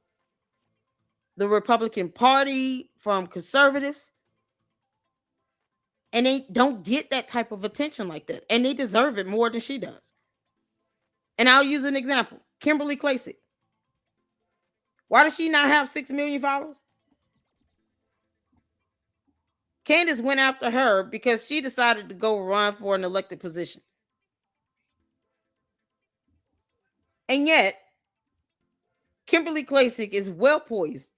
the Republican Party, from conservatives. And they don't get that type of attention like that. And they deserve it more than she does. And I'll use an example. Kimberly Klacik. Why does she not have 6 million followers? Candace went after her because she decided to go run for an elected position. And yet, Kimberly Klacik is well poised,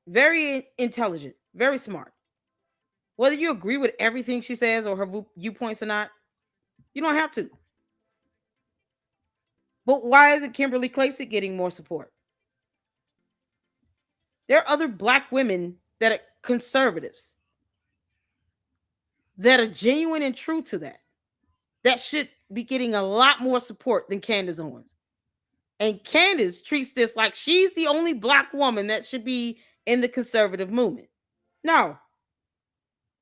very intelligent, very smart. Whether you agree with everything she says or her viewpoints or not, you don't have to. But why isn't Kimberly Klacik getting more support? There are other black women that are conservatives, that are genuine and true to that should be getting a lot more support than Candace Owens. And Candace treats this like she's the only black woman that should be in the conservative movement. No.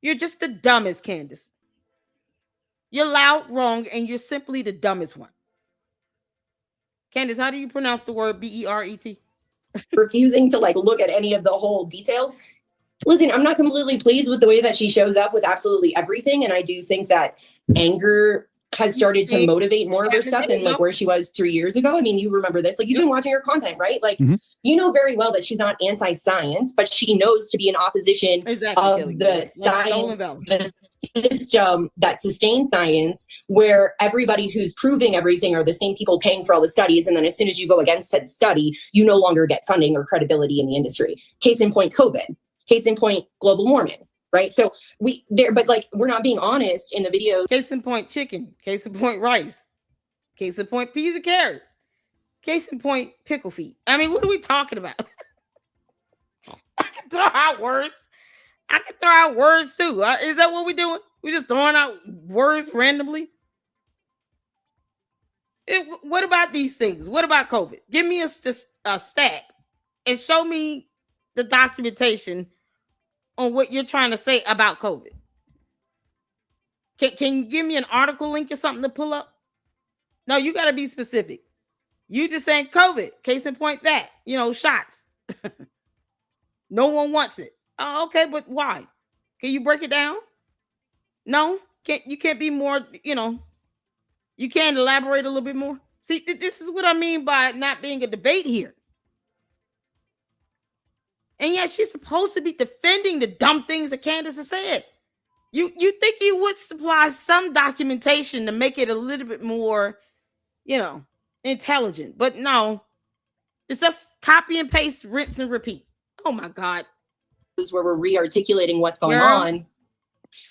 You're just the dumbest, Candace. You're loud, wrong, and you're simply the dumbest one. Candace, how do you pronounce the word BERET? Refusing to like look at any of the whole details. Listen, I'm not completely pleased with the way that she shows up with absolutely everything. And I do think that anger has started to motivate more of her stuff than like where she was 3 years ago. I mean, you remember this, like you've been watching her content, right? Like, you know very well that she's not anti-science, but she knows to be in opposition of the science, the system that sustains science, where everybody who's proving everything are the same people paying for all the studies. And then as soon as you go against said study, you no longer get funding or credibility in the industry. Case in point, COVID. Case in point, global warming. Right. So but like, we're not being honest in the video. Case in point, chicken. Case in point, rice. Case in point, peas and carrots. Case in point, pickle feet. I mean, what are we talking about? I can throw out words. I can throw out words too. Is that what we're doing? We're just throwing out words randomly. What about these things? What about COVID? Give me a stat and show me the documentation on what you're trying to say about COVID. Can you give me an article link or something to pull up? No, you got to be specific. You just saying COVID. Case in point that, shots. No one wants it. Oh, okay, but why? Can you break it down? No, you can't be more, you can't elaborate a little bit more. See, this is what I mean by not being a debate here. And yet she's supposed to be defending the dumb things that Candace has said. You think you would supply some documentation to make it a little bit more, intelligent. But no, it's just copy and paste, rinse and repeat. Oh my God. This is where we're re-articulating what's going on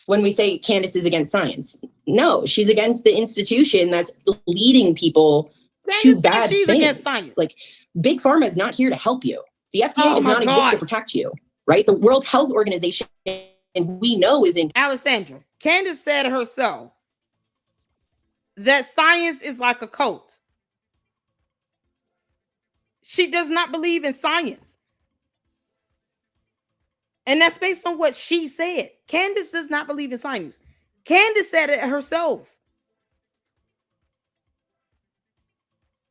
when we say Candace is against science. No, she's against the institution that's leading people to bad things. Against science. Like, Big Pharma is not here to help you. The FDA does not exist to protect you, right? The World Health Organization, and we know is in. Alessandra, Candace said herself that science is like a cult. She does not believe in science. And that's based on what she said. Candace does not believe in science. Candace said it herself.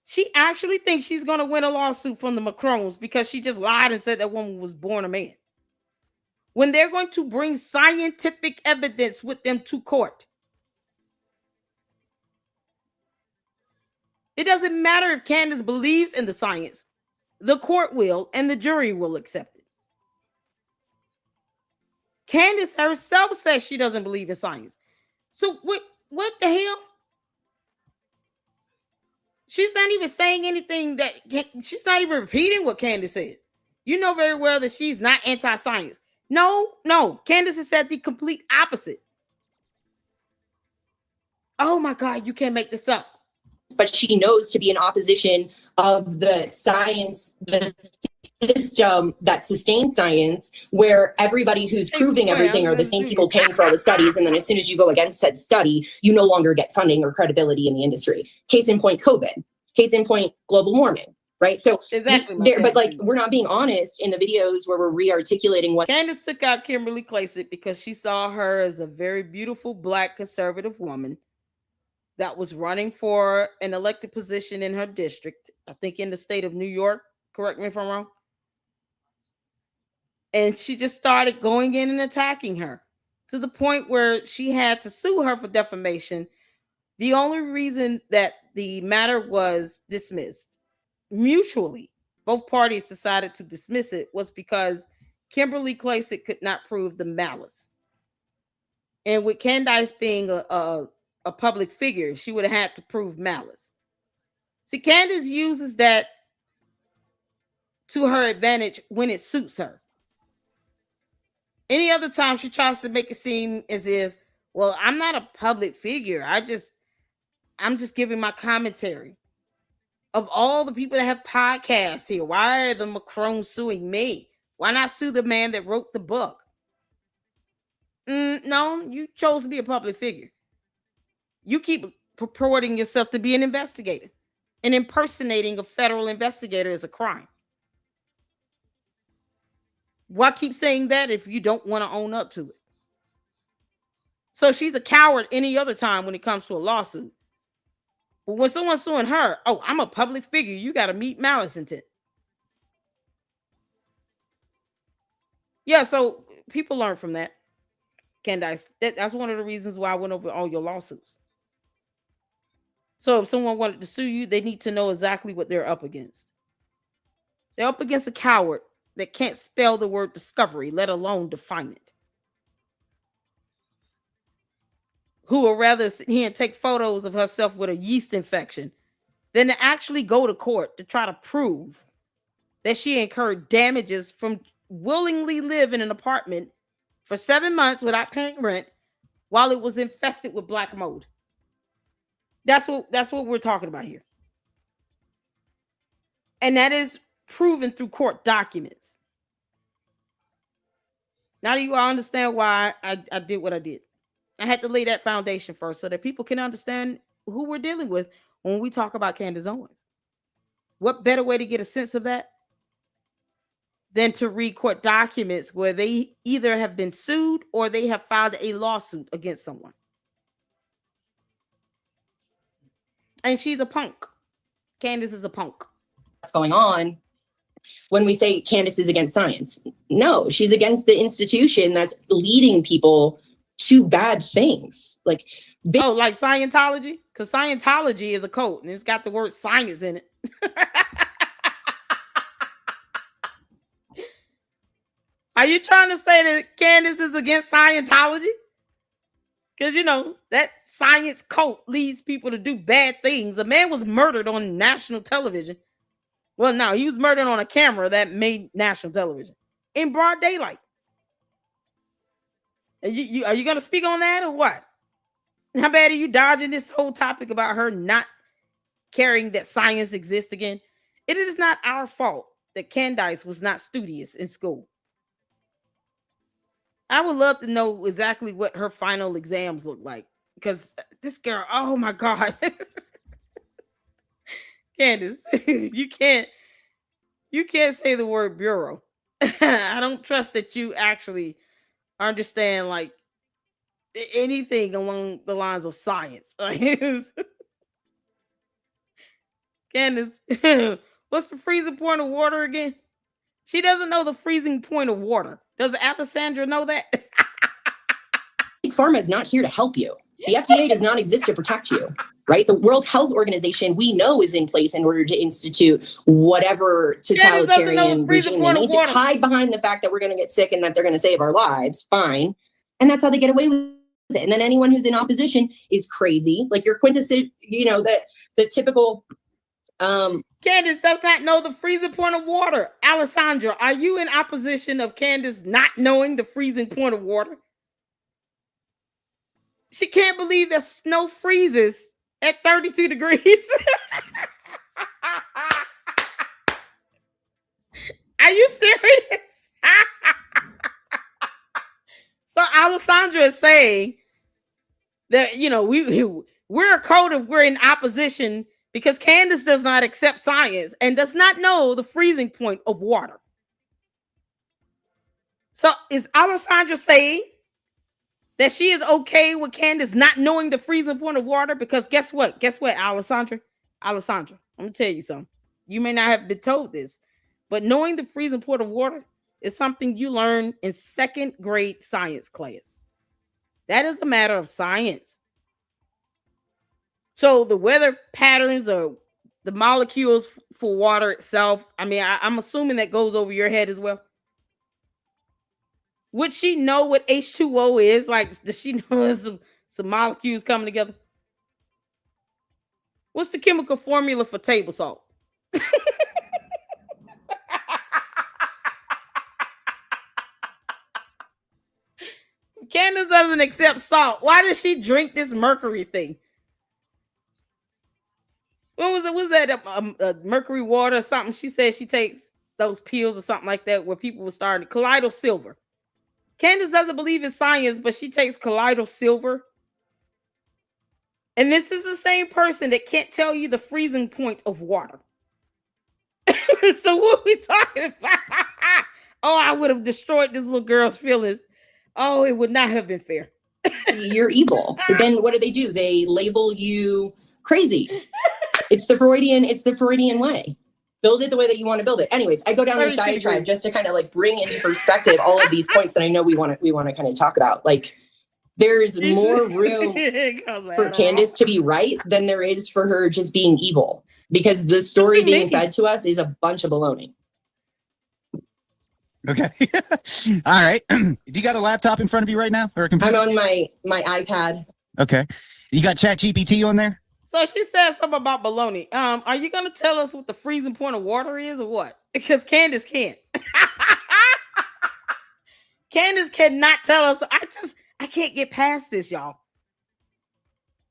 She actually thinks she's going to win a lawsuit from the Macrons because she just lied and said that woman was born a man. When they're going to bring scientific evidence with them to court. It doesn't matter if Candace believes in the science. The court will and the jury will accept it. Candace herself says she doesn't believe in science. So what the hell? She's not even saying anything she's not even repeating what Candace said. You know very well that she's not anti-science. No. Candace has said the complete opposite. Oh my God, you can't make this up. But she knows to be in opposition of the science, the system that sustains science, where everybody who's proving everything are the same people paying for all the studies. And then as soon as you go against said study, you no longer get funding or credibility in the industry. Case in point, COVID. Case in point, global warming. Right? So, exactly. But like, we're not being honest in the videos where we're re-articulating what. Candace took out Kimberly Klacik because she saw her as a very beautiful Black conservative woman that was running for an elected position in her district, I think in the state of New York. Correct me if I'm wrong. And she just started going in and attacking her to the point where she had to sue her for defamation. The only reason that the matter was dismissed mutually, both parties decided to dismiss it, was because Kimberly Klacik could not prove the malice. And with Candace being a public figure, she would have had to prove malice. See, Candace uses that to her advantage when it suits her. Any other time she tries to make it seem as if, well, I'm not a public figure. I'm just giving my commentary. Of all the people that have podcasts here, why are the Macrons suing me? Why not sue the man that wrote the book? No, you chose to be a public figure. You keep purporting yourself to be an investigator, and impersonating a federal investigator is a crime. Why keep saying that if you don't want to own up to it? So she's a coward any other time when it comes to a lawsuit. But when someone's suing her, oh, I'm a public figure. You got to meet malice intent. Yeah, so people learn from that. Candace, that's one of the reasons why I went over all your lawsuits. So if someone wanted to sue you, they need to know exactly what they're up against. They're up against a coward that can't spell the word discovery, let alone define it. Who would rather sit here and take photos of herself with a yeast infection than to actually go to court to try to prove that she incurred damages from willingly live in an apartment for 7 months without paying rent while it was infested with black mold. That's what we're talking about here. And that is proven through court documents. Now you all understand why I did what I did. I had to lay that foundation first so that people can understand who we're dealing with when we talk about Candace Owens. What better way to get a sense of that than to read court documents where they either have been sued or they have filed a lawsuit against someone. And she's a punk. Candace is a punk. What's going on when we say Candace is against science? No, she's against the institution that's leading people to bad things. Like Scientology? Because Scientology is a cult and it's got the word science in it. Are you trying to say that Candace is against Scientology? Because, that science cult leads people to do bad things. A man was murdered on national television. Well, no, he was murdered on a camera that made national television in broad daylight. Are you going to speak on that or what? How bad are you dodging this whole topic about her not caring that science exists again? It is not our fault that Candace was not studious in school. I would love to know exactly what her final exams look like, because this girl, oh my God. Candace, you can't say the word bureau. I don't trust that you actually understand like anything along the lines of science. Candace, what's the freezing point of water again? She doesn't know the freezing point of water. Does Alessandra know that? Big Pharma is not here to help you. The FDA does not exist to protect you, right? The World Health Organization we know is in place in order to institute whatever totalitarian regime they need to hide behind the fact that we're going to get sick and that they're going to save our lives. Fine. And that's how they get away with it. And then anyone who's in opposition is crazy. Like your quintessential, the typical... Candace does not know the freezing point of water. Alessandra, are you in opposition of Candace not knowing the freezing point of water? She can't believe that snow freezes at 32 degrees. Are you serious? So Alessandra is saying that, we're a code if we're in opposition because Candace does not accept science and does not know the freezing point of water. So is Alessandra saying that she is okay with Candace not knowing the freezing point of water? Because guess what? Alessandra, I'm gonna tell you something. You may not have been told this, but knowing the freezing point of water is something you learn in 2nd grade science class. That is a matter of science. So the weather patterns or the molecules for water itself, I'm assuming that goes over your head as well. Would she know what H2O is? Like, does she know there's some molecules coming together? What's the chemical formula for table salt? Candace doesn't accept salt. Why does she drink this mercury thing? What was it? Was that mercury water or something? She said she takes those pills or something like that where people were starting colloidal silver. Candace doesn't believe in science, but she takes colloidal silver. And this is the same person that can't tell you the freezing point of water. So what are we talking about? Oh, I would have destroyed this little girl's feelings. Oh, it would not have been fair. You're evil. But then what do? They label you Crazy. It's the Freudian way. Build it the way that you want to build it. Anyways, I go down this diatribe just to kind of like bring into perspective all of these points that I know we want to kind of talk about. Like, there's more room for Candace to be right than there is for her just being evil, because the story being fed to us is a bunch of baloney. Okay. All right. Do you got a laptop in front of you right now, or a computer? I'm on my iPad. Okay. You got ChatGPT on there? So she said something about baloney. Are you gonna tell us what the freezing point of water is, or what? Because Candace can't. Candace cannot tell us. I can't get past this, y'all.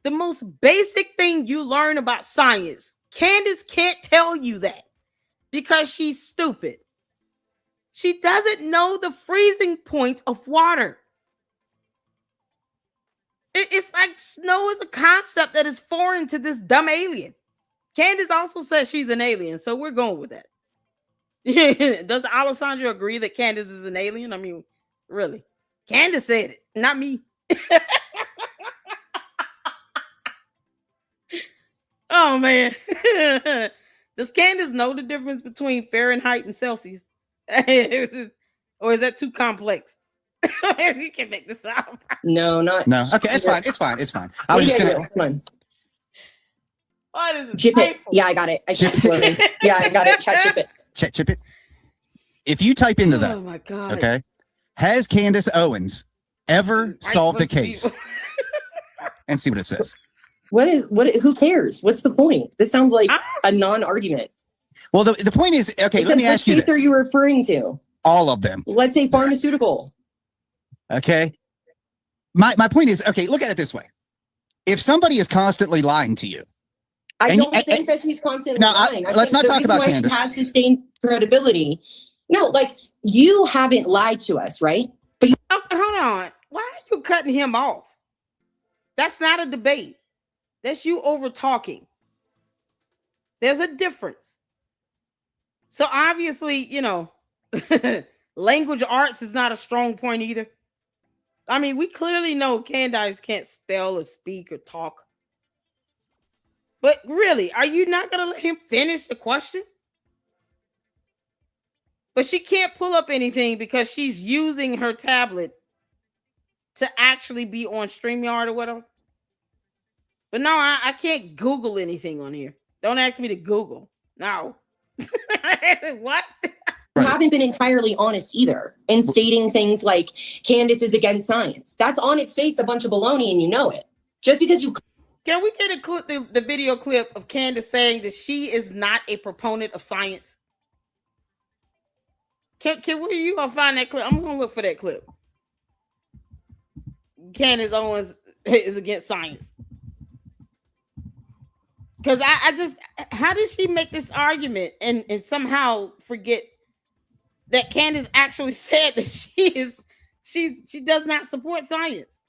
The most basic thing you learn about science, Candace can't tell you that because she's stupid. She doesn't know the freezing point of water. It's like snow is a concept that is foreign to this dumb alien. Candace also says she's an alien, so we're going with that. Does Alessandra agree that Candace is an alien? I mean, really? Candace said it, not me. Oh, man. Does Candace know the difference between Fahrenheit and Celsius? Or is that too complex? You can make this up. No. Okay, it's fine. It's fine. I was just gonna. Come on. What is it? Chip it. Yeah, I got it. Yeah, I got it. Chip it. Chip it. If you type into that, oh my God. Okay, has Candace Owens ever solved a case? And see what it says. Who cares? What's the point? This sounds like a non-argument. Well, the point is, okay, let me ask you this. Which case are you referring to? All of them. Let's say pharmaceutical. Okay. My point is, okay, look at it this way. If somebody is constantly lying to you. I don't think that she's constantly lying. Let's not talk about Candace. She has sustained credibility. No, like, you haven't lied to us, right? But hold on. Why are you cutting him off? That's not a debate. That's you over talking. There's a difference. So obviously, language arts is not a strong point either. I mean, we clearly know Candace can't spell or speak or talk. But really, are you not going to let him finish the question? But she can't pull up anything because she's using her tablet to actually be on StreamYard or whatever. But no, I can't Google anything on here. Don't ask me to Google. No. What? You haven't been entirely honest either in stating things like Candace is against science. That's on its face a bunch of baloney, and you know it. Just because you... Can we get a clip, the video clip of Candace saying that she is not a proponent of science? Can you gonna find that clip? I'm gonna look for that clip. Candace Owens is against science. Because I just, how did she make this argument and somehow forget that Candace actually said that she does not support science?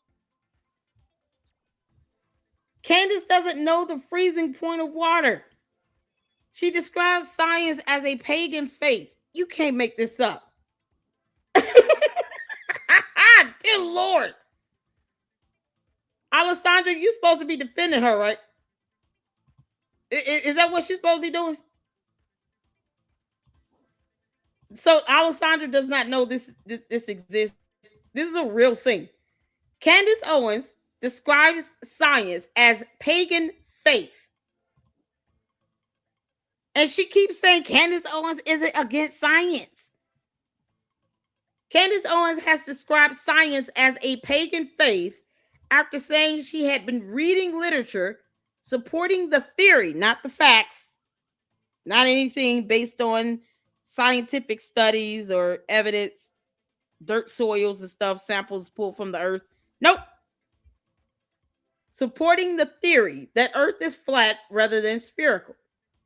Candace doesn't know the freezing point of water. She describes science as a pagan faith. You can't make this up. Dear Lord. Alessandra, you're supposed to be defending her, right? Is that what she's supposed to be doing? So Alessandra does not know this exists. This is a real thing. Candace Owens describes science as pagan faith. And she keeps saying Candace Owens isn't against science. Candace Owens has described science as a pagan faith after saying she had been reading literature supporting the theory, not the facts, not anything based on scientific studies or evidence, dirt soils and stuff, samples pulled from the earth. Nope. Supporting the theory that Earth is flat rather than spherical.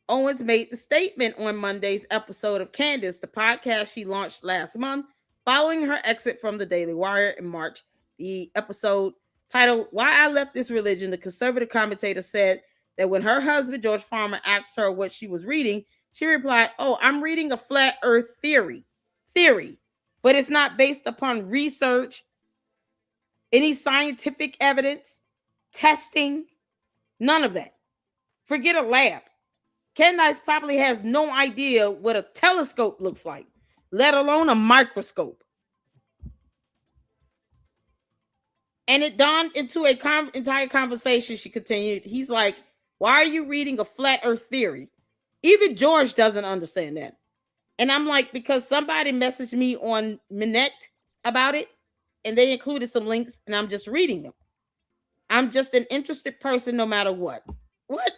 Owens made the statement on Monday's episode of Candace, the podcast she launched last month, following her exit from the Daily Wire in March. The episode titled Why I Left This Religion, the conservative commentator said that when her husband, George Farmer, asked her what she was reading, she replied, "Oh, I'm reading a flat earth theory, but it's not based upon research, any scientific evidence, testing, none of that. Forget a lab. Candace probably has no idea what a telescope looks like, let alone a microscope. And it dawned into a entire conversation. She continued. He's like, why are you reading a flat earth theory? Even George doesn't understand that. And I'm like, because somebody messaged me on Minette about it, and they included some links, and I'm just reading them. I'm just an interested person no matter what. What?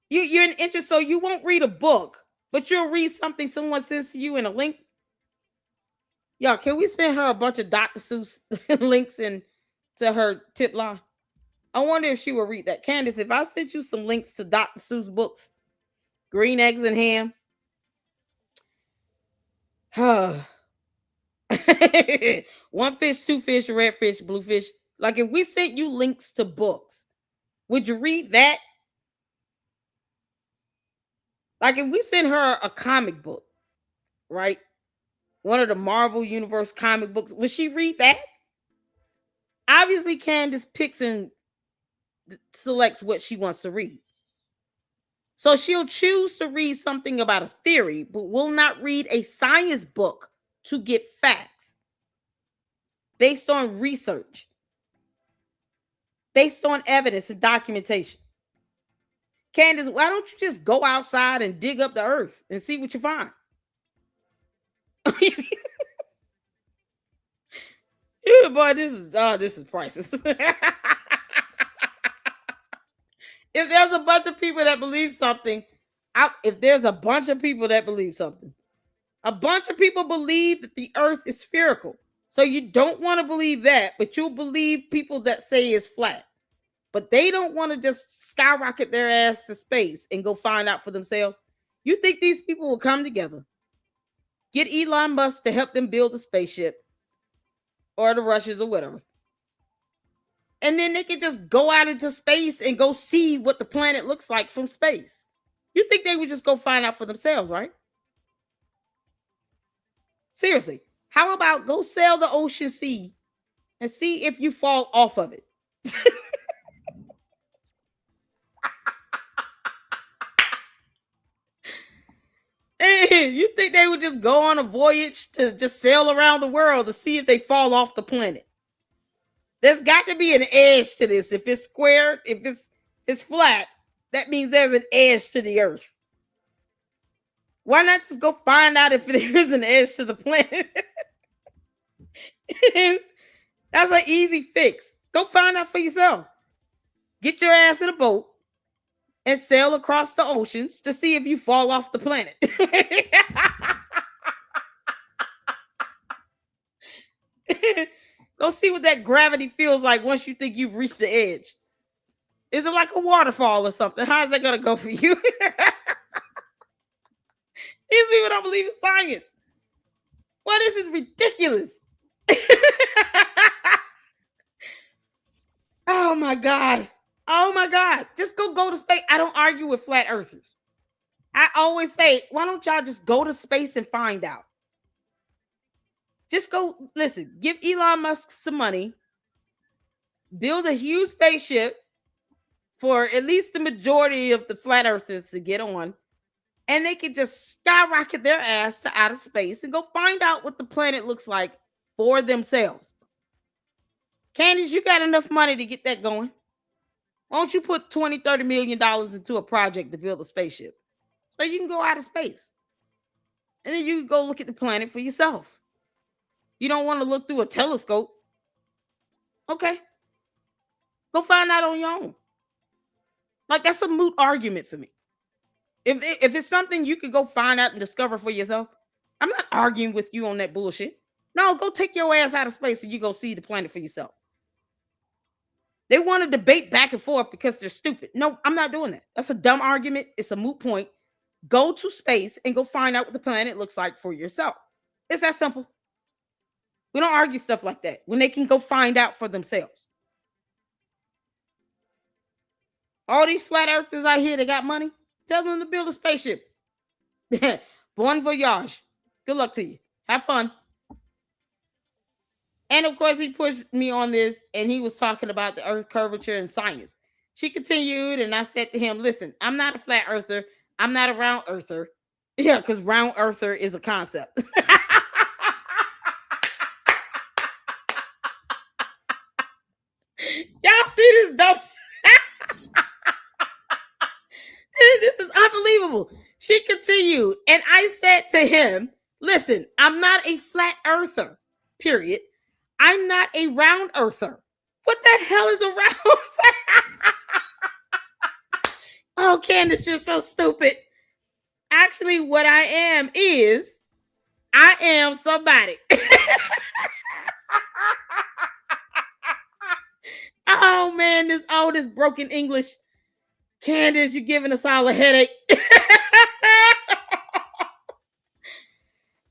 You're an interest, so you won't read a book, but you'll read something someone sends to you in a link. Y'all, can we send her a bunch of Dr. Seuss links in to her tip line? I wonder if she will read that. Candace, if I sent you some links to Dr. Seuss books, Green Eggs and Ham. One fish, two fish, red fish, blue fish. Like if we sent you links to books, would you read that? Like if we sent her a comic book, right? One of the Marvel Universe comic books, would she read that? Obviously, Candace picks and selects what she wants to read. So she'll choose to read something about a theory, but will not read a science book to get facts based on research, based on evidence and documentation. Candace, why don't you just go outside and dig up the earth and see what you find? Yeah, boy, this is priceless. If there's a bunch of people that believe something, a bunch of people believe that the earth is spherical. So you don't want to believe that, but you'll believe people that say it's flat. But they don't want to just skyrocket their ass to space and go find out for themselves. You think these people will come together, get Elon Musk to help them build a spaceship, or the Russians or whatever, and then they can just go out into space and go see what the planet looks like from space? You think they would just go find out for themselves, right? Seriously, how about go sail the ocean sea and see if you fall off of it? Hey, you think they would just go on a voyage to just sail around the world to see if they fall off the planet? There's got to be an edge to this. If it's square, if it's flat, that means there's an edge to the earth. Why not just go find out if there is an edge to the planet? That's an easy fix. Go find out for yourself. Get your ass in a boat and sail across the oceans to see if you fall off the planet. Go see what that gravity feels like once you think you've reached the edge. Is it like a waterfall or something? How's that going to go for you? These people don't believe in science. Well, this is ridiculous. Oh my God. Oh my God. Just go to space. I don't argue with flat earthers. I always say, why don't y'all just go to space and find out? Just go, listen, give Elon Musk some money, build a huge spaceship for at least the majority of the flat earthers to get on, and they can just skyrocket their ass to outer space and go find out what the planet looks like for themselves. Candace, you got enough money to get that going. Why don't you put $20-30 million into a project to build a spaceship so you can go out of space? And then you can go look at the planet for yourself. You don't want to look through a telescope. Okay. Go find out on your own. Like, that's a moot argument for me. If it's something you could go find out and discover for yourself, I'm not arguing with you on that bullshit. No, go take your ass out of space and you go see the planet for yourself. They want to debate back and forth because they're stupid. No, I'm not doing that. That's a dumb argument. It's a moot point. Go to space and go find out what the planet looks like for yourself. It's that simple. We don't argue stuff like that when they can go find out for themselves. All these flat earthers out here, they got money. Tell them to build a spaceship. Bon voyage. Good luck to you. Have fun. And of course, he pushed me on this, and he was talking about the earth curvature and science. She continued, and I said to him, listen, I'm not a flat earther. I'm not a round earther. Yeah, because round earther is a concept. Y'all see this dope shit? This is unbelievable. She continued, and I said to him, listen, I'm not a flat earther, period. I'm not a round earther. What the hell is a round earther? Oh, Candace, you're so stupid. Actually, what I am is, I am somebody. Oh, man, this broken English. Candace, you're giving us all a headache.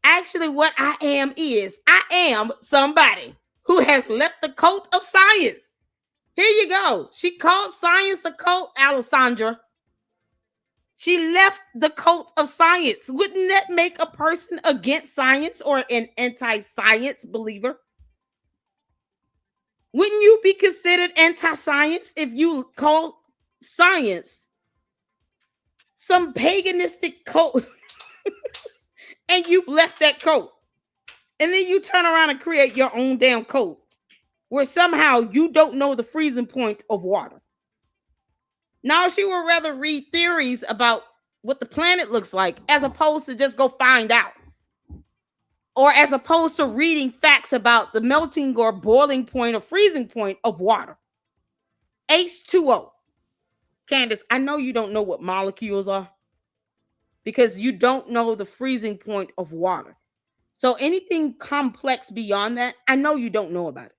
Actually, what I am is, I am somebody who has left the cult of science. Here you go. She called science a cult, Alessandra. She left the cult of science. Wouldn't that make a person against science or an anti-science believer? Wouldn't you be considered anti-science if you call science some paganistic cult and you've left that cult? And then you turn around and create your own damn cult where somehow you don't know the freezing point of water. Now she would rather read theories about what the planet looks like as opposed to just go find out. Or as opposed to reading facts about the melting or boiling point or freezing point of water. H2O. Candace, I know you don't know what molecules are because you don't know the freezing point of water. So anything complex beyond that, I know you don't know about it.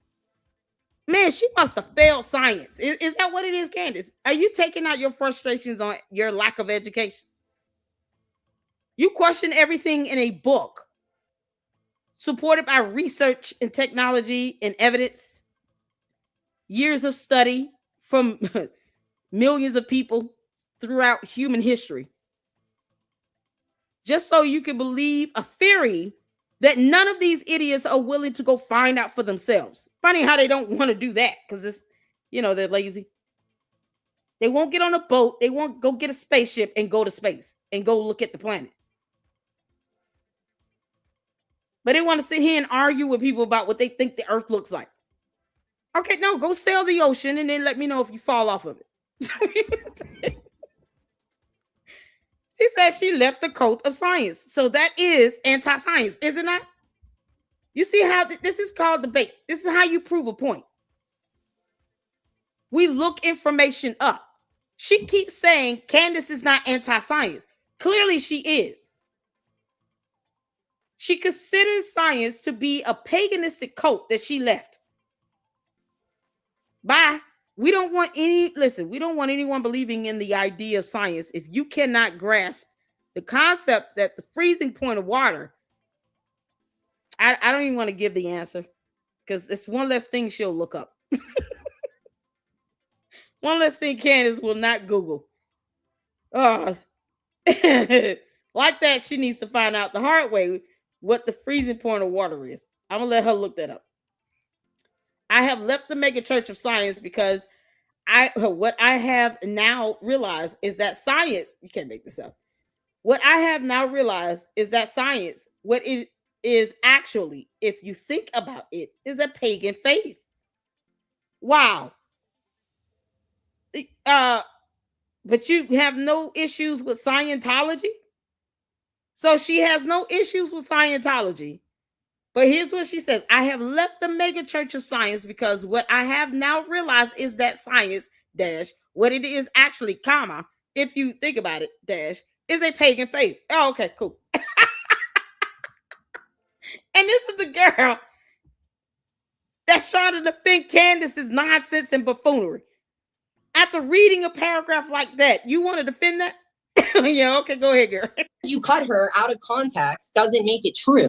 Man, she must have failed science. Is that what it is, Candace? Are you taking out your frustrations on your lack of education? You question everything in a book supported by research and technology and evidence, years of study from millions of people throughout human history, just so you can believe a theory that none of these idiots are willing to go find out for themselves. Funny how they don't want to do that because it's, they're lazy. They won't get on a boat. They won't go get a spaceship and go to space and go look at the planet. But they want to sit here and argue with people about what they think the earth looks like. Okay, no, go sail the ocean and then let me know if you fall off of it. She said she left the cult of science. So that is anti-science, is it not? You see how this is called debate. This is how you prove a point. We look information up. She keeps saying Candace is not anti-science. Clearly she is. She considers science to be a paganistic cult that she left. Bye. We don't want anyone believing in the idea of science if you cannot grasp the concept that the freezing point of water. I don't even want to give the answer because it's one less thing she'll look up. One less thing Candace will not Google. Like that, she needs to find out the hard way what the freezing point of water is. I'm going to let her look that up. I have left the mega church of science because what I have now realized is that science, you can't make this up. What I have now realized is that science, what it is actually, if you think about it, is a pagan faith. Wow. But you have no issues with Scientology? So she has no issues with Scientology. But here's what she says. I have left the mega church of science because what I have now realized is that science, dash, what it is actually, comma, if you think about it, dash, is a pagan faith. Oh, okay, cool. And this is the girl that's trying to defend Candace's nonsense and buffoonery. After reading a paragraph like that, you want to defend that? Yeah, okay, go ahead, girl. You cut her out of context doesn't make it true.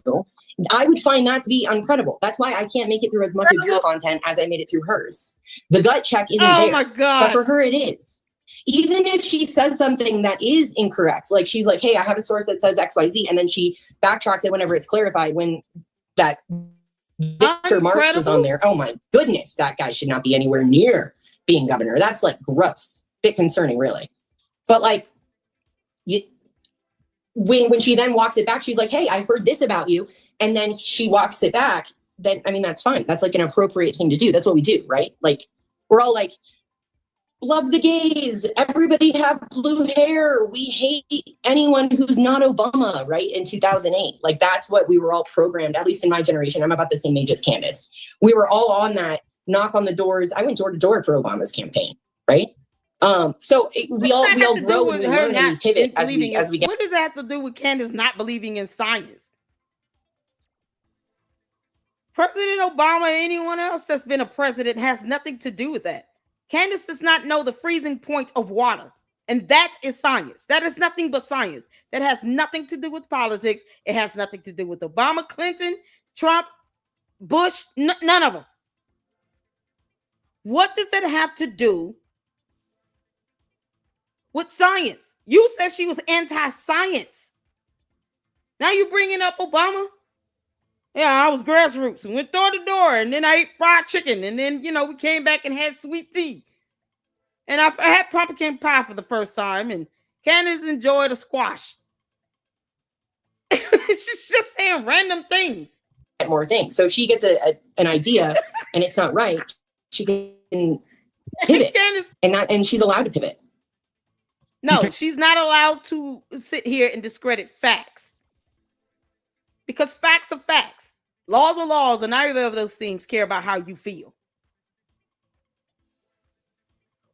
I would find that to be uncredible. That's why I can't make it through as much of your content as I made it through hers. The gut check isn't there. Oh my God. But for her, it is. Even if she says something that is incorrect, like she's like, hey, I have a source that says XYZ, and then she backtracks it whenever it's clarified when that Victor Marx was on there. Oh my goodness, that guy should not be anywhere near being governor. That's like gross, bit concerning, really. But like, when she then walks it back, she's like, hey, I heard this about you. And then she walks it back. Then, I mean, that's fine. That's like an appropriate thing to do. That's what we do, right? Like, we're all like, love the gays. Everybody have blue hair. We hate anyone who's not Obama, right? In 2008. Like, that's what we were all programmed, at least in my generation. I'm about the same age as Candace. We were all on that knock on the doors. I went door to door for Obama's campaign, right? So we all grow and we learn and we pivot as we get. What does that have to do with Candace not believing in science? President Obama or anyone else that's been a president has nothing to do with that. Candace does not know the freezing point of water, and that is science. That is nothing but science. That has nothing to do with politics. It has nothing to do with Obama, Clinton, Trump, Bush, none of them. What does that have to do with science? You said she was anti-science. Now you bringing up Obama? Yeah, I was grassroots and went door to door, and then I ate fried chicken, and then, you know, we came back and had sweet tea. And I had pumpkin pie for the first time, and Candace enjoyed a squash. She's just saying random things. More things. So if she gets an idea and it's not right, she can pivot. and she's allowed to pivot. No, she's not allowed to sit here and discredit facts. Because facts are facts. Laws are laws, and neither of those things care about how you feel.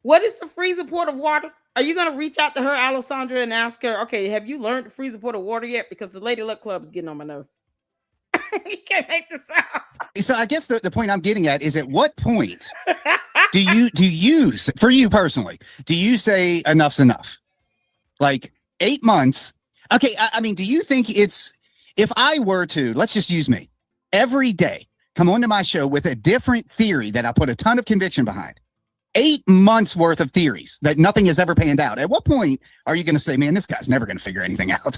What is the freezing point of water? Are you going to reach out to her, Alessandra, and ask her, okay, have you learned the freezing point of water yet? Because the Lady Luck Club is getting on my nerve. You can't make this up. So I guess the point I'm getting at is, at what point do you, for you personally, do you say enough's enough? Like 8 months. Okay. I mean, do you think it's, if I were to, let's just use me, every day come onto my show with a different theory that I put a ton of conviction behind, 8 months worth of theories that nothing has ever panned out. At what point are you going to say, man, this guy's never going to figure anything out?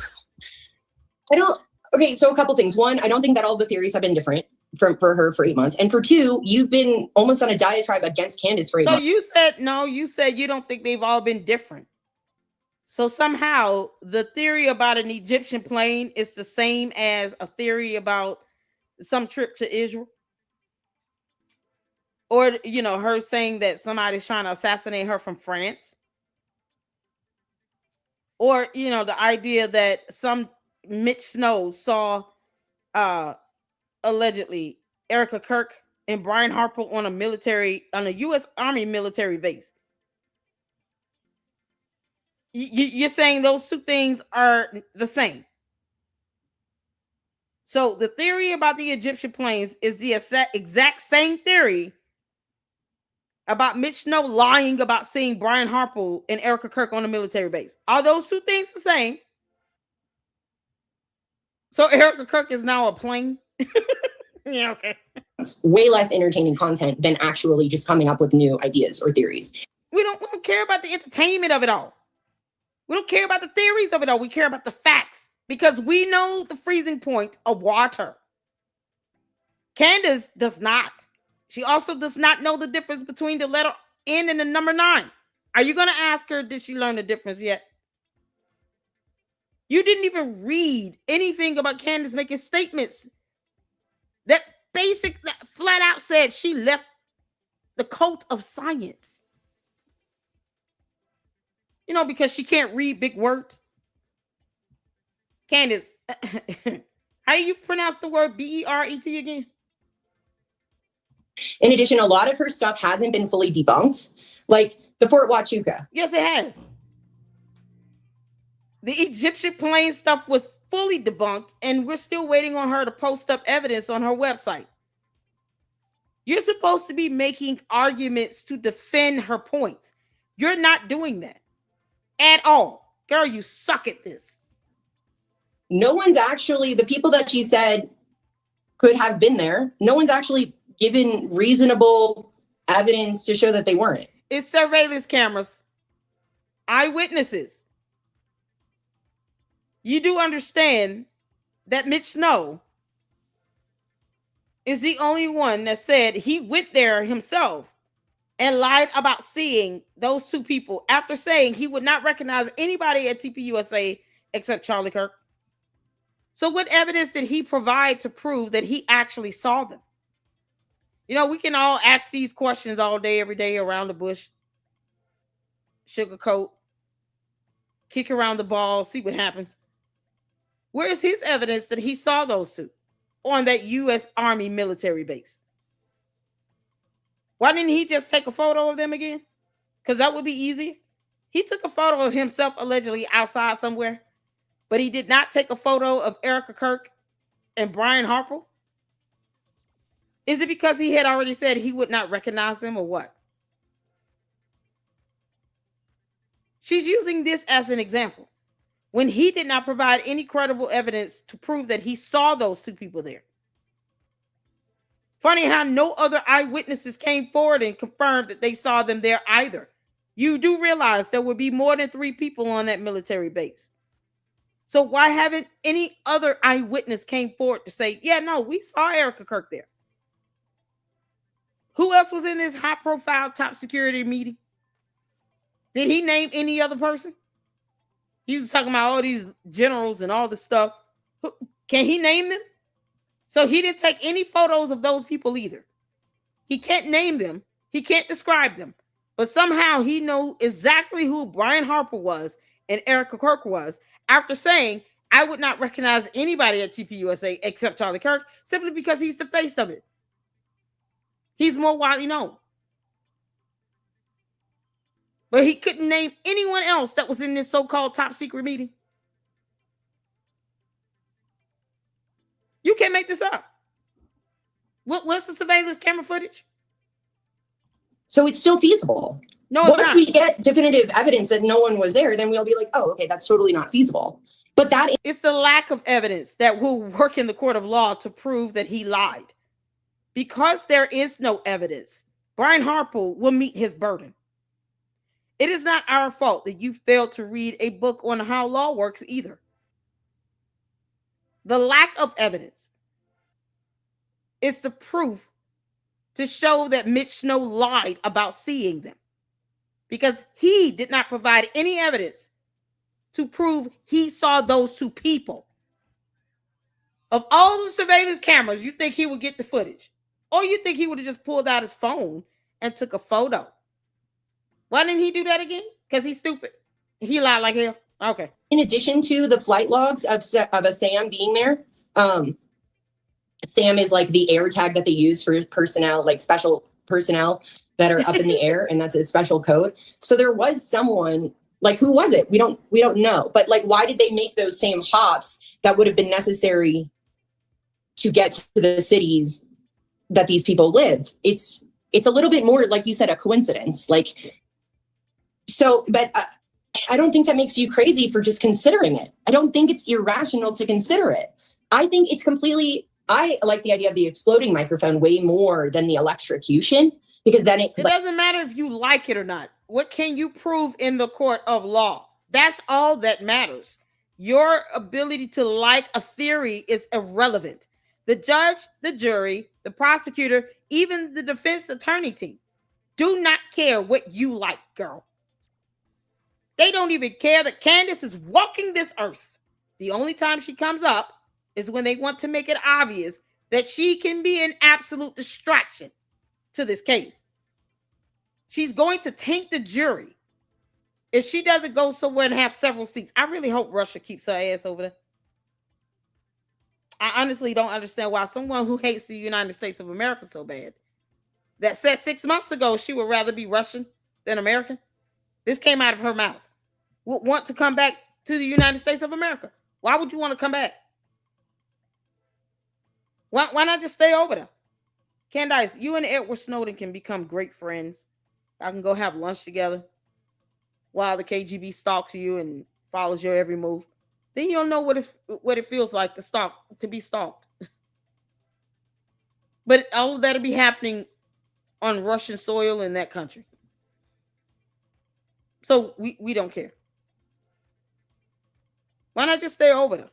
Okay, so a couple things. One, I don't think that all the theories have been different for her for 8 months. And for two, you've been almost on a diatribe against Candace for 8 months. So you said you don't think they've all been different. So somehow the theory about an Egyptian plane is the same as a theory about some trip to Israel. Or, you know, her saying that somebody's trying to assassinate her from France. Or, you know, the idea that some Mitch Snow saw allegedly Erica Kirk and Brian Harper on a U.S. Army military base. You're saying those two things are the same. So the theory about the Egyptian planes is the exact same theory about Mitch Snow lying about seeing Brian Harper and Erica Kirk on a military base. Are those two things the same? So Erica Kirk is now a plane? Yeah, okay. It's way less entertaining content than actually just coming up with new ideas or theories. We don't care about the entertainment of it all. We don't care about the theories of it all. We care about the facts, because we know the freezing point of water. Candace does not. She also does not know the difference between the letter N and the number 9. Are you going to ask her, did she learn the difference yet? You didn't even read anything about Candace making statements that flat out said she left the cult of science. You know, because she can't read big words. Candace, how do you pronounce the word BERET again? In addition, a lot of her stuff hasn't been fully debunked, like the Fort Huachuca. Yes, it has. The Egyptian plane stuff was fully debunked, and we're still waiting on her to post up evidence on her website. You're supposed to be making arguments to defend her points. You're not doing that at all. Girl, you suck at this. No one's actually, the people that she said could have been there, no one's actually given reasonable evidence to show that they weren't. It's surveillance cameras, eyewitnesses. You do understand that Mitch Snow is the only one that said he went there himself and lied about seeing those two people after saying he would not recognize anybody at TPUSA except Charlie Kirk. So what evidence did he provide to prove that he actually saw them? You know, we can all ask these questions all day, every day around the bush, sugarcoat, kick around the ball, see what happens. Where is his evidence that he saw those two on that U.S. Army military base? Why didn't he just take a photo of them again? Because that would be easy. He took a photo of himself allegedly outside somewhere, but he did not take a photo of Erica Kirk and Brian Harper. Is it because he had already said he would not recognize them or what? She's using this as an example when he did not provide any credible evidence to prove that he saw those two people there. Funny how no other eyewitnesses came forward and confirmed that they saw them there either. You do realize there would be more than 3 people on that military base. So why haven't any other eyewitness came forward to say, yeah, no, we saw Erica Kirk there? Who else was in this high-profile top security meeting? Did he name any other person? He was talking about all these generals and all this stuff. Can he name them? So he didn't take any photos of those people either. He can't name them. He can't describe them. But somehow he knows exactly who Brian Harper was and Erica Kirk was after saying, I would not recognize anybody at TPUSA except Charlie Kirk simply because he's the face of it. He's more widely known. But he couldn't name anyone else that was in this so-called top secret meeting. You can't make this up. What's the surveillance camera footage? So it's still feasible. No, it's once not. we get definitive evidence that no one was there, then we'll be like, oh, okay, that's totally not feasible. But that is it's the lack of evidence that will work in the court of law to prove that he lied. Because there is no evidence, Brian Harper will meet his burden. It is not our fault that you failed to read a book on how law works either. The lack of evidence is the proof to show that Mitch Snow lied about seeing them because he did not provide any evidence to prove he saw those two people. Of all the surveillance cameras, you think he would get the footage? Or you think he would have just pulled out his phone and took a photo? Why didn't he do that again? Because he's stupid. He lied like hell. Okay. in addition to the flight logs of a SAM being there. SAM is like the air tag that they use for personnel, like special personnel that are up in the air, and that's a special code. So there was someone, like, who was it? We don't know. But like, why did they make those same hops that would have been necessary to get to the cities that these people live? It's a little bit more, like you said, a coincidence. Like, so, but I don't think that makes you crazy for just considering it. I don't think it's irrational to consider it. I think it's completely, I like the idea of the exploding microphone way more than the electrocution, because then it doesn't matter if you like it or not. What can you prove in the court of law? That's all that matters. Your ability to like a theory is irrelevant. The judge, the jury, the prosecutor, even the defense attorney team do not care what you like, girl. They don't even care that Candace is walking this earth. The only time she comes up is when they want to make it obvious that she can be an absolute distraction to this case. She's going to taint the jury if she doesn't go somewhere and have several seats. I really hope Russia keeps her ass over there. I honestly don't understand why someone who hates the United States of America so bad, that said 6 months ago she would rather be Russian than American. This came out of her mouth. Would want to come back to the United States of America. Why would you want to come back? Why not just stay over there? Candace, you and Edward Snowden can become great friends. I can go have lunch together while the KGB stalks you and follows your every move. Then you'll know what it feels like to be stalked. But all of that'll be happening on Russian soil in that country. So we don't care. Why not just stay over there?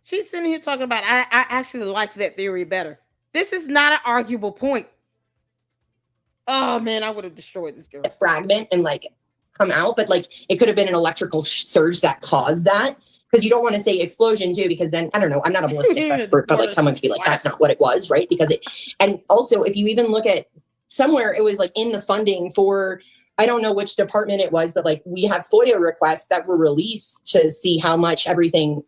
She's sitting here talking about, I actually like that theory better. This is not an arguable point. Oh man, I would have destroyed this girl. Fragment and like come out, but like it could have been an electrical surge that caused that. Because you don't want to say explosion too, because then I don't know. I'm not a ballistics expert, but like someone could be like, that's not what it was, right? Because it, and also if you even look at somewhere, it was like in the funding for, I don't know which department it was, but like we have FOIA requests that were released to see how much everything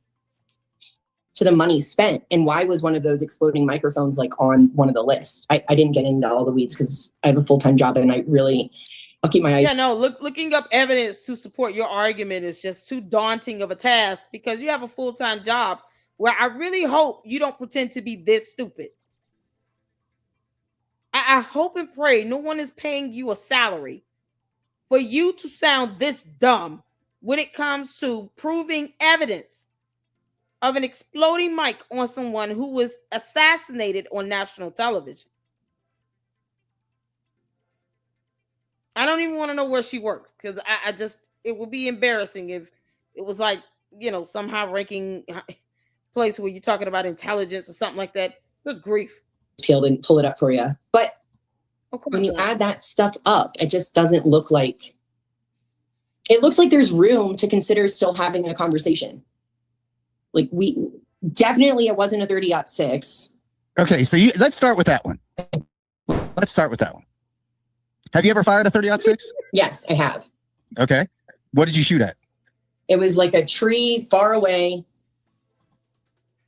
to the money spent, and why was one of those exploding microphones like on one of the lists. I didn't get into all the weeds because I have a full-time job and I'll keep my eyes. Yeah, no, looking up evidence to support your argument is just too daunting of a task because you have a full-time job where I really hope you don't pretend to be this stupid. I hope and pray no one is paying you a salary for you to sound this dumb when it comes to proving evidence of an exploding mic on someone who was assassinated on national television. I don't even want to know where she works because I just, it would be embarrassing if it was like, you know, some high ranking place where you're talking about intelligence or something like that. Good grief. Peeled and pull it up for you. But when you add that stuff up, it just doesn't look like, it looks like there's room to consider still having a conversation. Like it wasn't a 30-06. Okay, so let's start with that one. Have you ever fired a 30-06? Yes, I have. Okay. What did you shoot at? It was like a tree far away.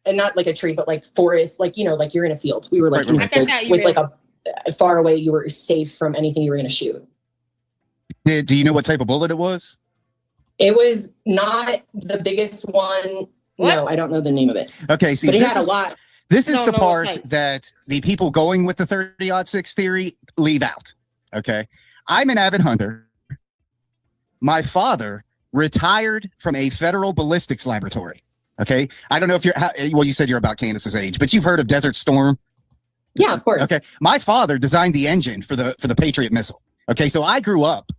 And not like a tree, but like forest, like, you know, like you're in a field. We were like in a field with like a far away, you were safe from anything you were going to shoot. Do you know what type of bullet it was? It was not the biggest one. What? No, I don't know the name of it. Okay, see, but it had a lot. This is the part that the people going with the 30-06 theory leave out. Okay. I'm an avid hunter. My father retired from a federal ballistics laboratory. Okay. I don't know if you said you're about Candace's age, but you've heard of Desert Storm. Yeah, of course. Okay. My father designed the engine for the Patriot missile. Okay. So I grew up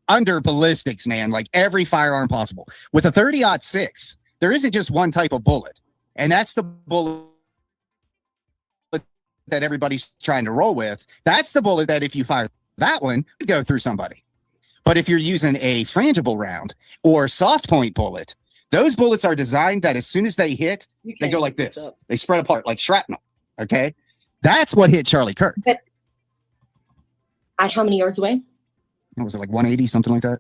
under ballistics, man, like every firearm possible. With a 30-06, there isn't just one type of bullet. And that's the bullet that everybody's trying to roll with. That's the bullet that if you fire that one, you go through somebody. But if you're using a frangible round or soft point bullet, those bullets are designed that as soon as they hit, they go like this. They spread apart like shrapnel. Okay. That's what hit Charlie Kirk. But at how many yards away? What was it, like 180, something like that?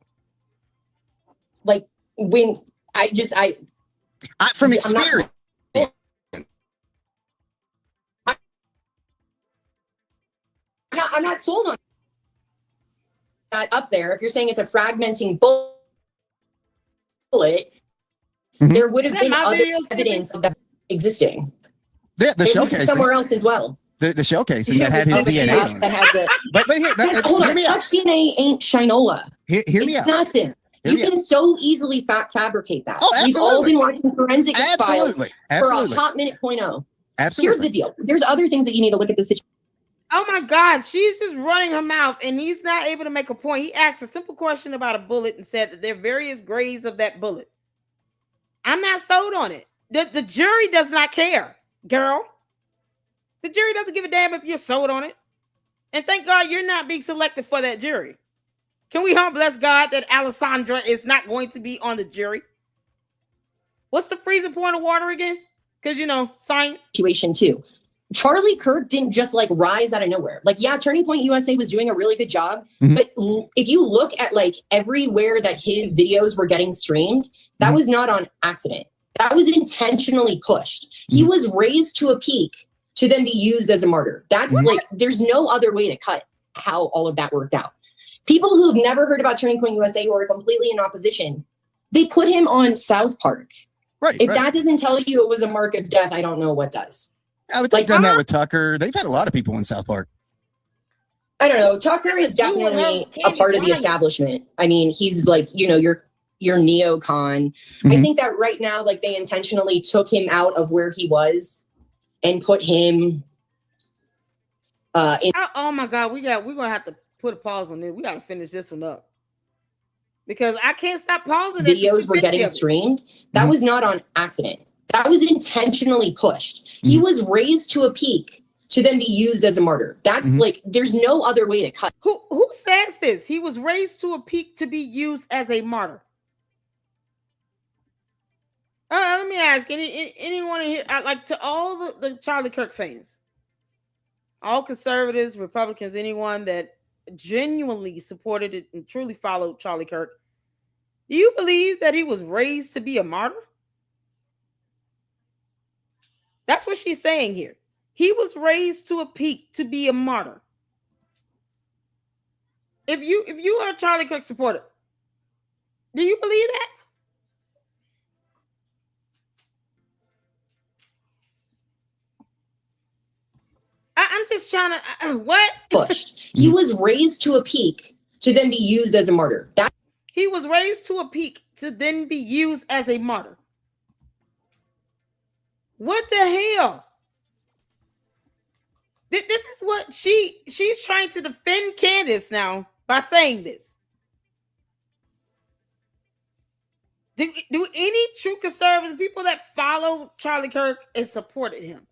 Like when from experience. I'm not sold on that up there. If you're saying it's a fragmenting bullet, there would have been other evidence of that existing. Yeah, the shell casing. Somewhere else as well. The shell casing that had his DNA. But here, hold on, touch DNA ain't Shinola. Hear me out. It's nothing. You can so easily fabricate that. Oh, we've all been watching forensic files for Absolutely. a hot minute .0. Absolutely. Here's the deal. There's other things that you need to look at the situation. Oh my God, she's just running her mouth and he's not able to make a point. He asked a simple question about a bullet and said that there are various grades of that bullet. I'm not sold on it. The jury does not care, girl. The jury doesn't give a damn if you're sold on it. And thank God you're not being selected for that jury. Can we bless God that Alessandra is not going to be on the jury? What's the freezing point of water again? Because, you know, science. Situation too. Charlie Kirk didn't just like rise out of nowhere. Like, yeah, Turning Point USA was doing a really good job. Mm-hmm. But if you look at like everywhere that his videos were getting streamed, that was not on accident. That was intentionally pushed. He was raised to a peak to then be used as a martyr. That's like, there's no other way to cut how all of that worked out. People who have never heard about Turning Point USA or are completely in opposition, they put him on South Park. Right. If that doesn't tell you it was a mark of death, I don't know what does. They've done that with Tucker. They've had a lot of people in South Park. I don't know. Tucker is definitely a part of the establishment. I mean, he's like, you know, your neocon. Mm-hmm. I think that right now, like they intentionally took him out of where he was and put him in. Oh my God, we're gonna have to put a pause on this. We gotta finish this one up. Because I can't stop pausing. Videos were getting streamed. That was not on accident. That was intentionally pushed. He was raised to a peak to then be used as a martyr. That's like, there's no other way to cut. Who says this? He was raised to a peak to be used as a martyr. Let me ask anyone in here, like, to all the Charlie Kirk fans, all conservatives, Republicans, anyone that genuinely supported it and truly followed Charlie Kirk, do you believe that he was raised to be a martyr? That's what she's saying here. He was raised to a peak to be a martyr. If you are a Charlie Kirk supporter, do you believe that? I'm just trying to what? Pushed. He was raised to a peak to then be used as a martyr. He was raised to a peak to then be used as a martyr. What the hell? This is what she's trying to defend Candace now by saying this. Do any true conservatives, people that follow Charlie Kirk and supported him,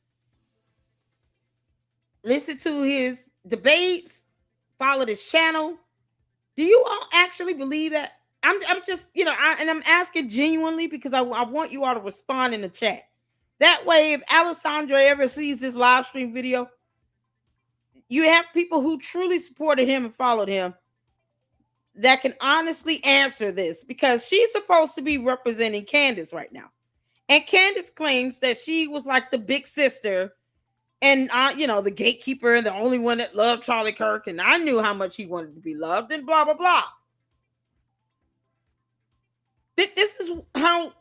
listen to his debates, follow his channel, do you all actually believe that? I'm just, I'm asking genuinely because I want you all to respond in the chat. That way, if Alessandra ever sees this live stream video, you have people who truly supported him and followed him that can honestly answer this, because she's supposed to be representing Candace right now. And Candace claims that she was like the big sister and, the gatekeeper and the only one that loved Charlie Kirk. And I knew how much he wanted to be loved and blah, blah, blah. This is how,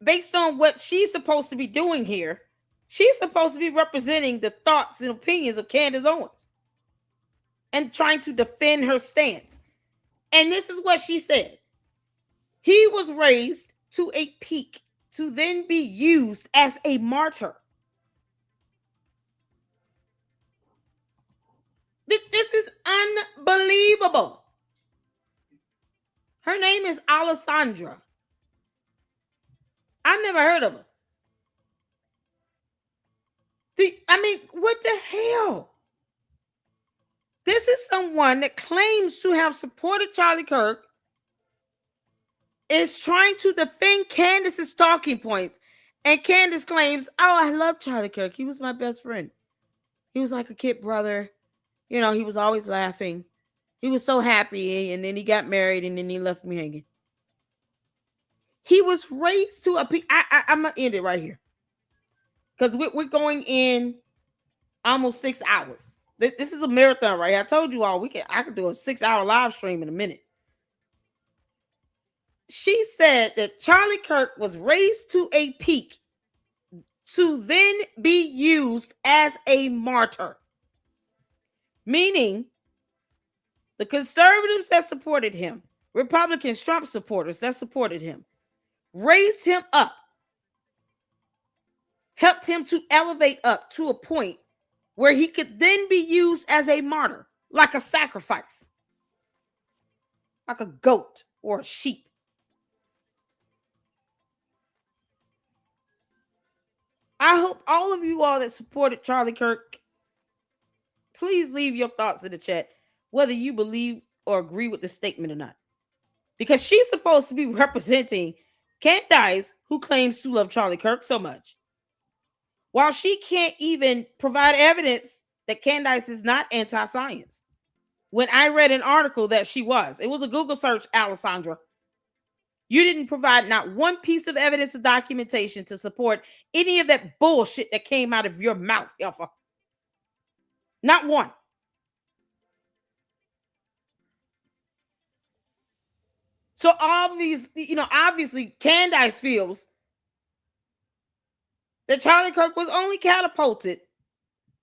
based on what she's supposed to be doing here, she's supposed to be representing the thoughts and opinions of Candace Owens and trying to defend her stance. And this is what she said. He was raised to a peak to then be used as a martyr. This is unbelievable. Her name is Alessandra. I've never heard of her. What the hell? This is someone that claims to have supported Charlie Kirk, is trying to defend Candace's talking points. And Candace claims, I love Charlie Kirk. He was my best friend. He was like a kid brother. He was always laughing. He was so happy. And then he got married and then he left me hanging. He was raised to a peak. I'm going to end it right here, because we're going in almost 6 hours. This is a marathon, right? I told you all I could do a 6-hour live stream in a minute. She said that Charlie Kirk was raised to a peak to then be used as a martyr. Meaning the conservatives that supported him, Republicans, Trump supporters that supported him, raised him up, helped him to elevate up to a point where he could then be used as a martyr, like a sacrifice, like a goat or a sheep. I hope all of you all that supported Charlie Kirk, please leave your thoughts in the chat, whether you believe or agree with the statement or not. Because she's supposed to be representing Candace, who claims to love Charlie Kirk so much, while she can't even provide evidence that Candace is not anti-science. When I read an article that she was, it was a Google search, Alessandra. You didn't provide not one piece of evidence or documentation to support any of that bullshit that came out of your mouth, Alpha. Not one. So obviously Candace feels that Charlie Kirk was only catapulted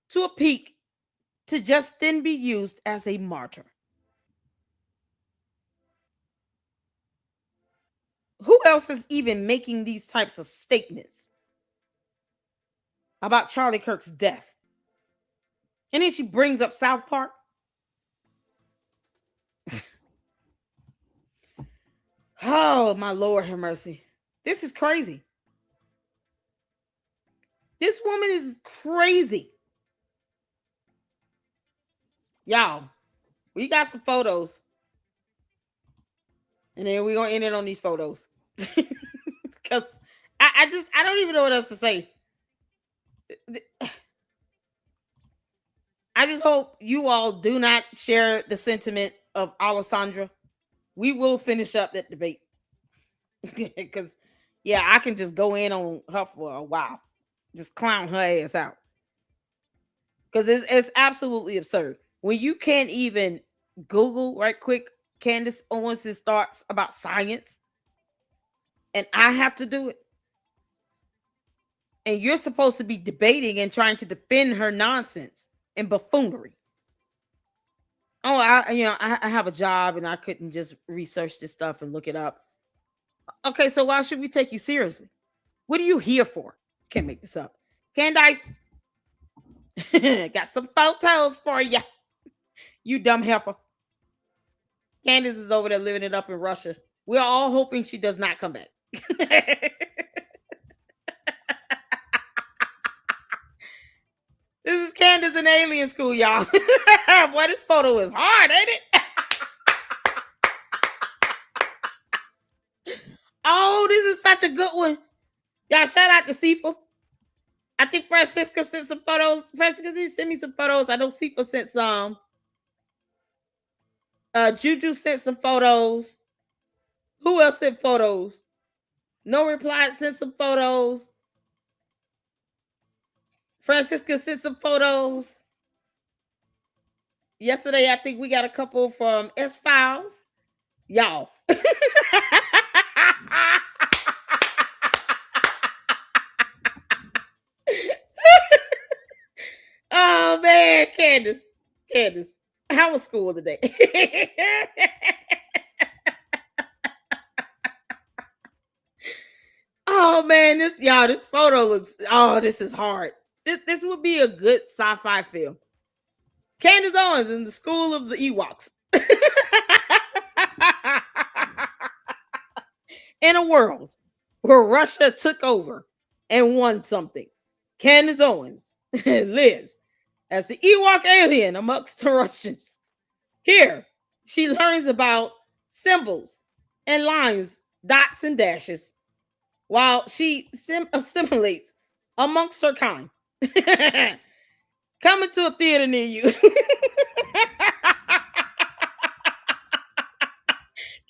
to a peak to just then be used as a martyr. Who else is even making these types of statements about Charlie Kirk's death? And then she brings up South Park. Oh, my Lord, have mercy. This is crazy. This woman is crazy. Y'all, we got some photos. And then we're going to end it on these photos. Because I don't even know what else to say. I just hope you all do not share the sentiment of Alessandra. We will finish up that debate. Because, yeah, I can just go in on her for a while. Just clown her ass out. Because it's absolutely absurd. When you can't even Google right quick Candace Owens' thoughts about science, and I have to do it. And you're supposed to be debating and trying to defend her nonsense and buffoonery. Oh, I have a job and I couldn't just research this stuff and look it up. Okay, so why should we take you seriously? What are you here for? Can't make this up. Candace, got some photos for you. You dumb heifer. Candace is over there living it up in Russia. We're all hoping she does not come back. This is Candace in alien school, y'all. Boy, this photo is hard, ain't it? Oh, this is such a good one. Y'all, shout out to Sifa. I think Francisca sent some photos. Francisca, did you send me some photos? I know Sifa sent some. Juju sent some photos. Who else sent photos? No reply sent some photos. Francisca sent some photos. Yesterday, I think we got a couple from S-Files. Y'all. Oh, man. Candace. How was school today? Oh, man. This photo looks... Oh, this is hard. This would be a good sci-fi film. Candace Owens in the School of the Ewoks. In a world where Russia took over and won something, Candace Owens lives as the Ewok alien amongst the Russians. Here, she learns about symbols and lines, dots and dashes, while she assimilates amongst her kind. Coming to a theater near you.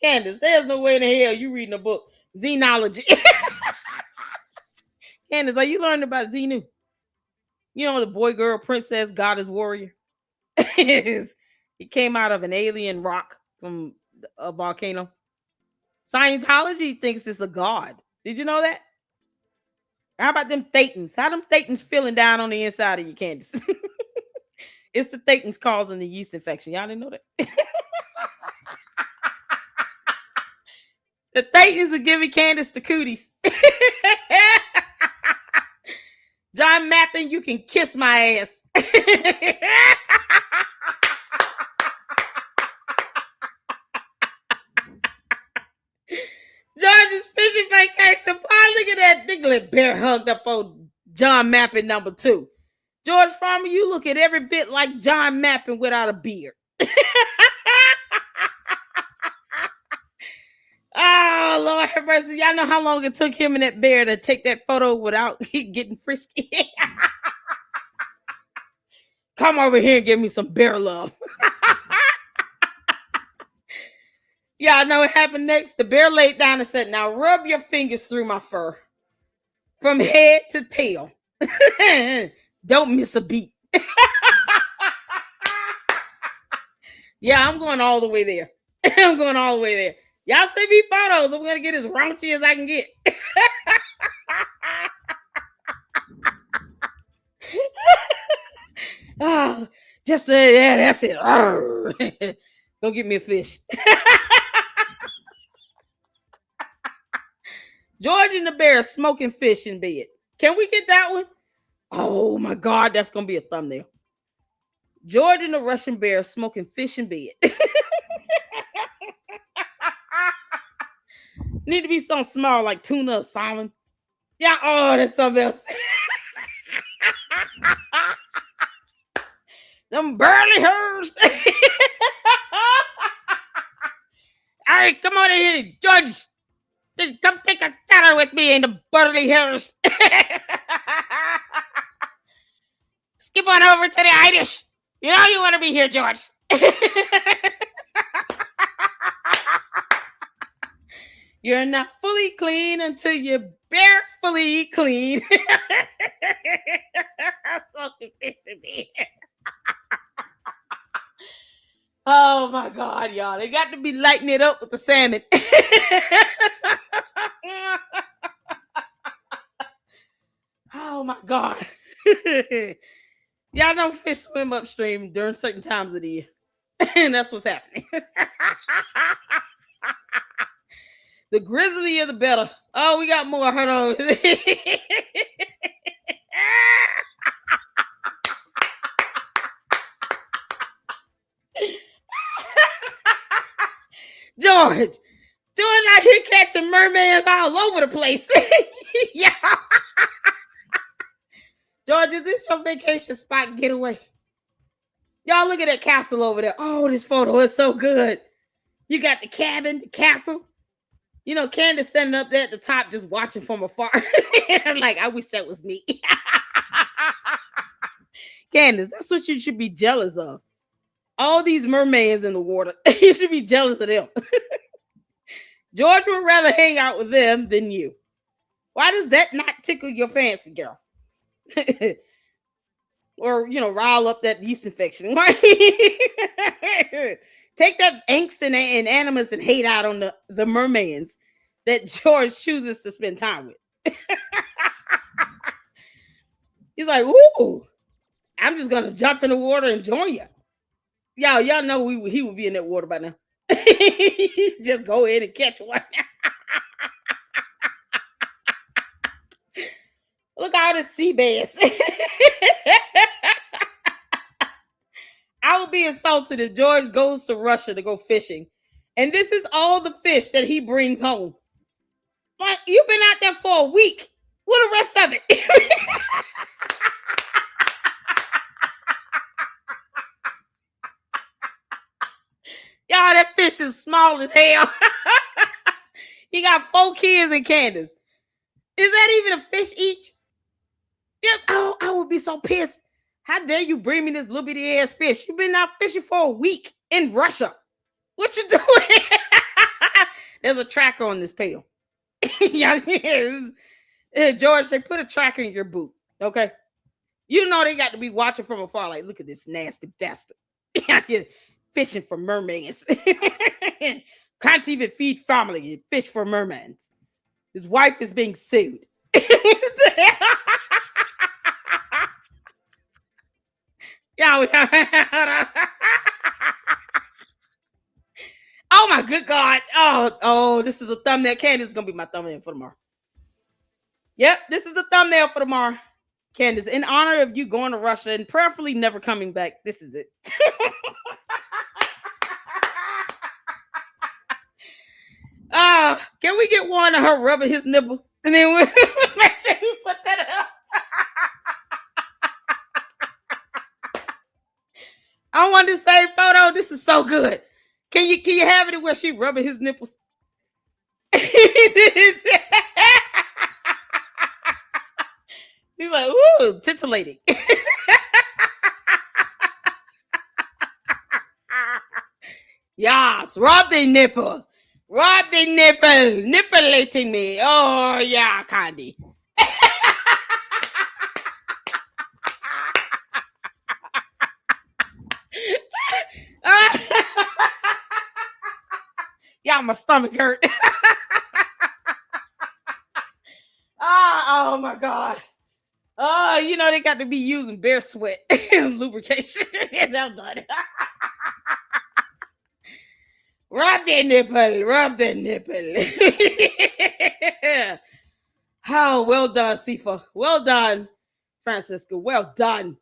Candace, there's no way in the hell you reading a book. Xenology. Candace, are you learning about Xenu? You know, the boy, girl, princess, goddess, warrior. He came out of an alien rock from a volcano. Scientology thinks it's a god. Did you know that? How about them Thetans? How them Thetans feeling down on the inside of you, Candace? It's the Thetans causing the yeast infection. Y'all didn't know that? The Thetans are giving Candace the cooties. John Mappin, you can kiss my ass. George's fishing vacation. Boy, look at that Diglett bear hugged up on John Mappin #2. George Farmer, you look at every bit like John Mappin without a beard. Oh, Lord have mercy. Y'all know how long it took him and that bear to take that photo without getting frisky. Come over here and give me some bear love. Y'all know what happened next? The bear laid down and said, now rub your fingers through my fur from head to tail. Don't miss a beat. Yeah, I'm going all the way there. I'm going all the way there. Y'all send me photos. I'm going to get as raunchy as I can get. Oh, just yeah, that's it. Go get me a fish. George and the bear smoking fish in bed. Can we get that one? Oh my God, that's going to be a thumbnail. George and the Russian bear smoking fish in bed. Need to be something small like tuna or salmon. Yeah, oh, that's something else. Them burly hairs. All right, come on in here, George. Come take a shower with me in the burly hairs. Skip on over to the Irish. You know you want to be here, George. You're not fully clean until you're barefully clean. So confusing me. Oh my God, y'all. They got to be lighting it up with the salmon. Oh my God. Y'all know fish swim upstream during certain times of the year. And that's what's happening. The grislier the better. Oh, we got more. Hold on. George out here catching mermaids all over the place. Yeah. George, is this your vacation spot getaway? Y'all look at that castle over there. Oh, this photo is so good. You got the cabin, the castle. You know, Candace standing up there at the top just watching from afar. Like, I wish that was me. Candace, that's what you should be jealous of. All these mermaids in the water. You should be jealous of them. George would rather hang out with them than you. Why does that not tickle your fancy, girl? Or, you know, rile up that yeast infection. Take that angst and animus and hate out on the mermaids that George chooses to spend time with. He's like, ooh, I'm just going to jump in the water and join you. Y'all know he would be in that water by now. Just go in and catch one. Look at all the sea bass. I would be insulted if George goes to Russia to go fishing, and this is all the fish that he brings home. Like, you've been out there for a week. What the rest of it? Y'all, that fish is small as hell. He got 4 kids and Candace. Is that even a fish each? Yep. Oh, I would be so pissed. How dare you bring me this little bitty ass fish? You've been out fishing for a week in Russia. What you doing? There's a tracker on this pail. Yeah, George, they put a tracker in your boot. Okay. You know they got to be watching from afar. Like, look at this nasty bastard. Fishing for mermaids. Can't even feed family and fish for mermaids. His wife is being sued. Yeah. Oh my good God. Oh, this is a thumbnail. Candace is gonna be my thumbnail for tomorrow. Yep, this is the thumbnail for tomorrow. Candace, in honor of you going to Russia and prayerfully never coming back, this is it. Can we get one of her rubbing his nipple? And then we'll make sure we put that up. I want the same photo. This is so good. Can you have it where she rubbing his nipples? He's like, ooh, titillating. Yes, rub the nipple. Rub the nipple. Nippulating me. Oh, yeah, Candy. Yeah, my stomach hurt. Oh my God. Oh, you know they got to be using bear sweat and lubrication. And I'm done. Rub that nipple. Rub that nipple. Oh, well done, Sifa. Well done, Francisco. Well done.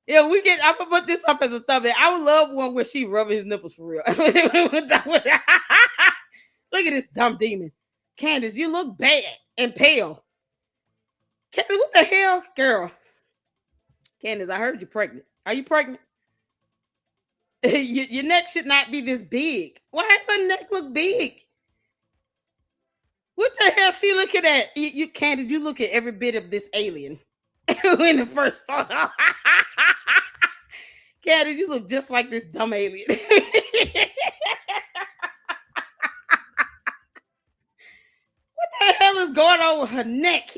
Yeah, I'm gonna put this up as a thumbnail. I would love one where she rubbing his nipples for real. Look at this dumb demon. Candace, you look bad and pale. Candace, what the hell? Girl. Candace, I heard you're pregnant. Are you pregnant? Your neck should not be this big. Why does her neck look big? What the hell she looking at? You Candace, you look at every bit of this alien in the first photo. Candace, you look just like this dumb alien. What the hell is going on with her neck?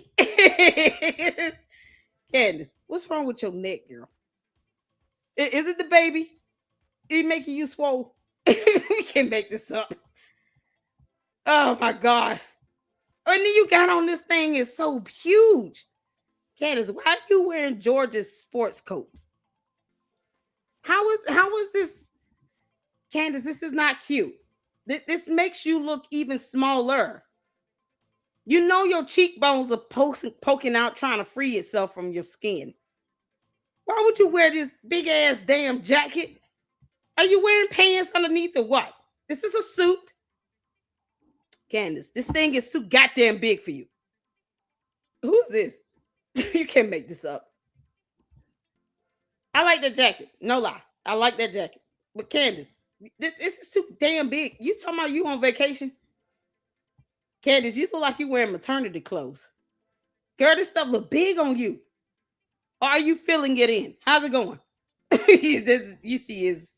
Candace, what's wrong with your neck, girl? Is it the baby? Is it making you swole? We can't make this up. Oh my God. And then you got on this thing is so huge. Candace, why are you wearing George's sports coats? How is this? Candace, this is not cute. This makes you look even smaller. You know your cheekbones are poking out, trying to free itself from your skin. Why would you wear this big ass damn jacket? Are you wearing pants underneath or what? This is a suit. Candace, this thing is too goddamn big for you. Who is this? You can't make this up. I like that jacket. No lie. I like that jacket. But Candace, this is too damn big. You talking about you on vacation? Candace, you look like you wearing maternity clothes. Girl, this stuff look big on you. Or are you filling it in? How's it going? You see is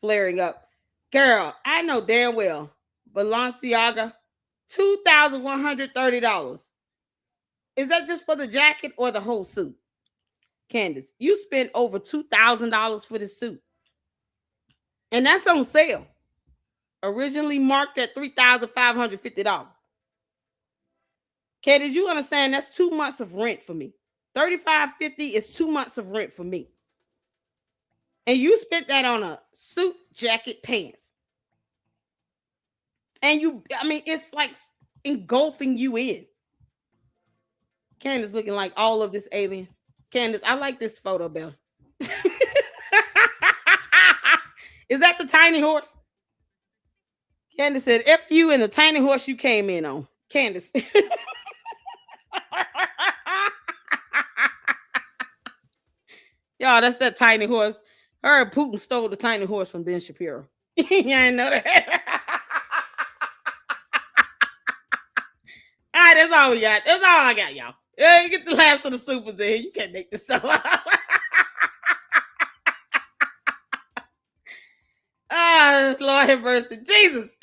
flaring up. Girl, I know damn well. Balenciaga, $2,130. Is that just for the jacket or the whole suit? Candace, you spent over $2,000 for this suit. And that's on sale. Originally marked at $3,550. Candace, you understand that's 2 months of rent for me. $3,550 is 2 months of rent for me. And you spent that on a suit, jacket, pants. And it's like engulfing you in. Candace looking like all of this alien. Candace, I like this photo, Belle. Is that the tiny horse? Candace said, F you and the tiny horse you came in on. Candace. Y'all, that's that tiny horse. Her and Putin stole the tiny horse from Ben Shapiro. Yeah, I know that. All right, that's all we got. That's all I got, y'all. Yeah, you get the last of the supers in here. You can't make this stuff up. Lord have mercy. Jesus.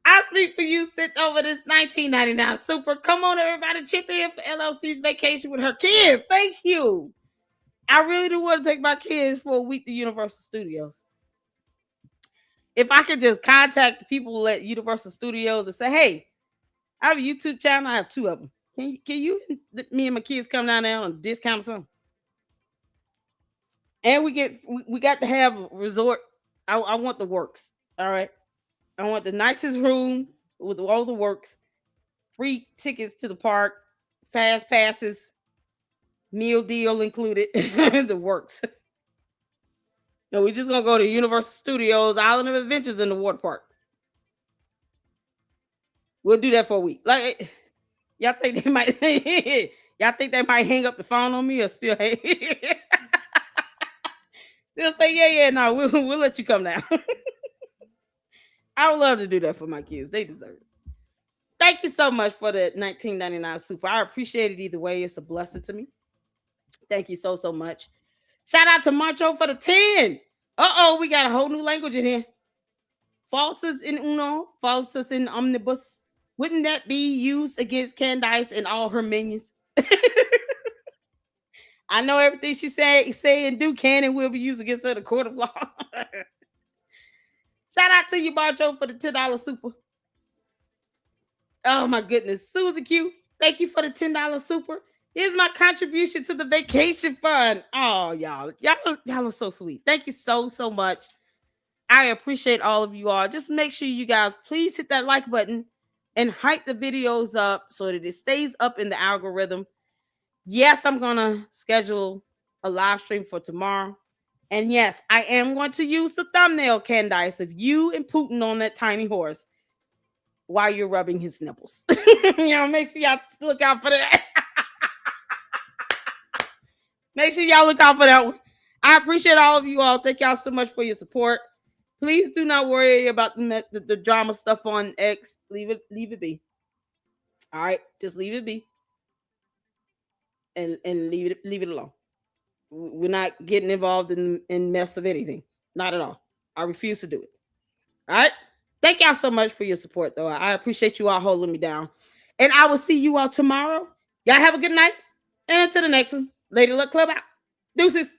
I speak for you. Sit over this $19.99 super. Come on, everybody. Chip in for LLC's vacation with her kids. Thank you. I really do want to take my kids for a week to Universal Studios. If I could just contact the people at Universal Studios and say, hey, I have a YouTube channel. I have 2 of them. Can you me and my kids come down there on a discount or something? And we got to have a resort. I want the works. All right. I want the nicest room with all the works. Free tickets to the park. Fast passes. Meal deal included. The works. No, we're just gonna go to Universal Studios, Island of Adventures in the water park. We'll do that for a week. Like, y'all think they might hang up the phone on me or still hang? They'll say, yeah, no, we'll let you come down. I would love to do that for my kids. They deserve it. Thank you so much for the $19.99 super. I appreciate it either way. It's a blessing to me. Thank you so much. Shout out to Marcho for the 10. We got a whole new language in here. Falsus in uno, falsus in omnibus. Wouldn't that be used against Candace and all her minions? I know everything she say and do can and will be used against her in the court of law. Shout out to you, Marcho, for the $10 super. Oh my goodness. Susie Q, thank you for the $10 super. Here's my contribution to the vacation fund. Oh, y'all are so sweet. Thank you so much. I appreciate all of you all. Just make sure you guys please hit that like button and hype the videos up so that it stays up in the algorithm. Yes, I'm going to schedule a live stream for tomorrow. And yes, I am going to use the thumbnail, Candace, of you and Putin on that tiny horse while you're rubbing his nipples. Make sure y'all look out for that. Make sure y'all look out for that one. I appreciate all of you all. Thank y'all so much for your support. Please do not worry about the drama stuff on X. Leave it be. All right, just leave it be. And leave it alone. We're not getting involved in mess of anything. Not at all. I refuse to do it. All right. Thank y'all so much for your support, though. I appreciate you all holding me down. And I will see you all tomorrow. Y'all have a good night. And until the next one. Lady Luck Club out. Deuces.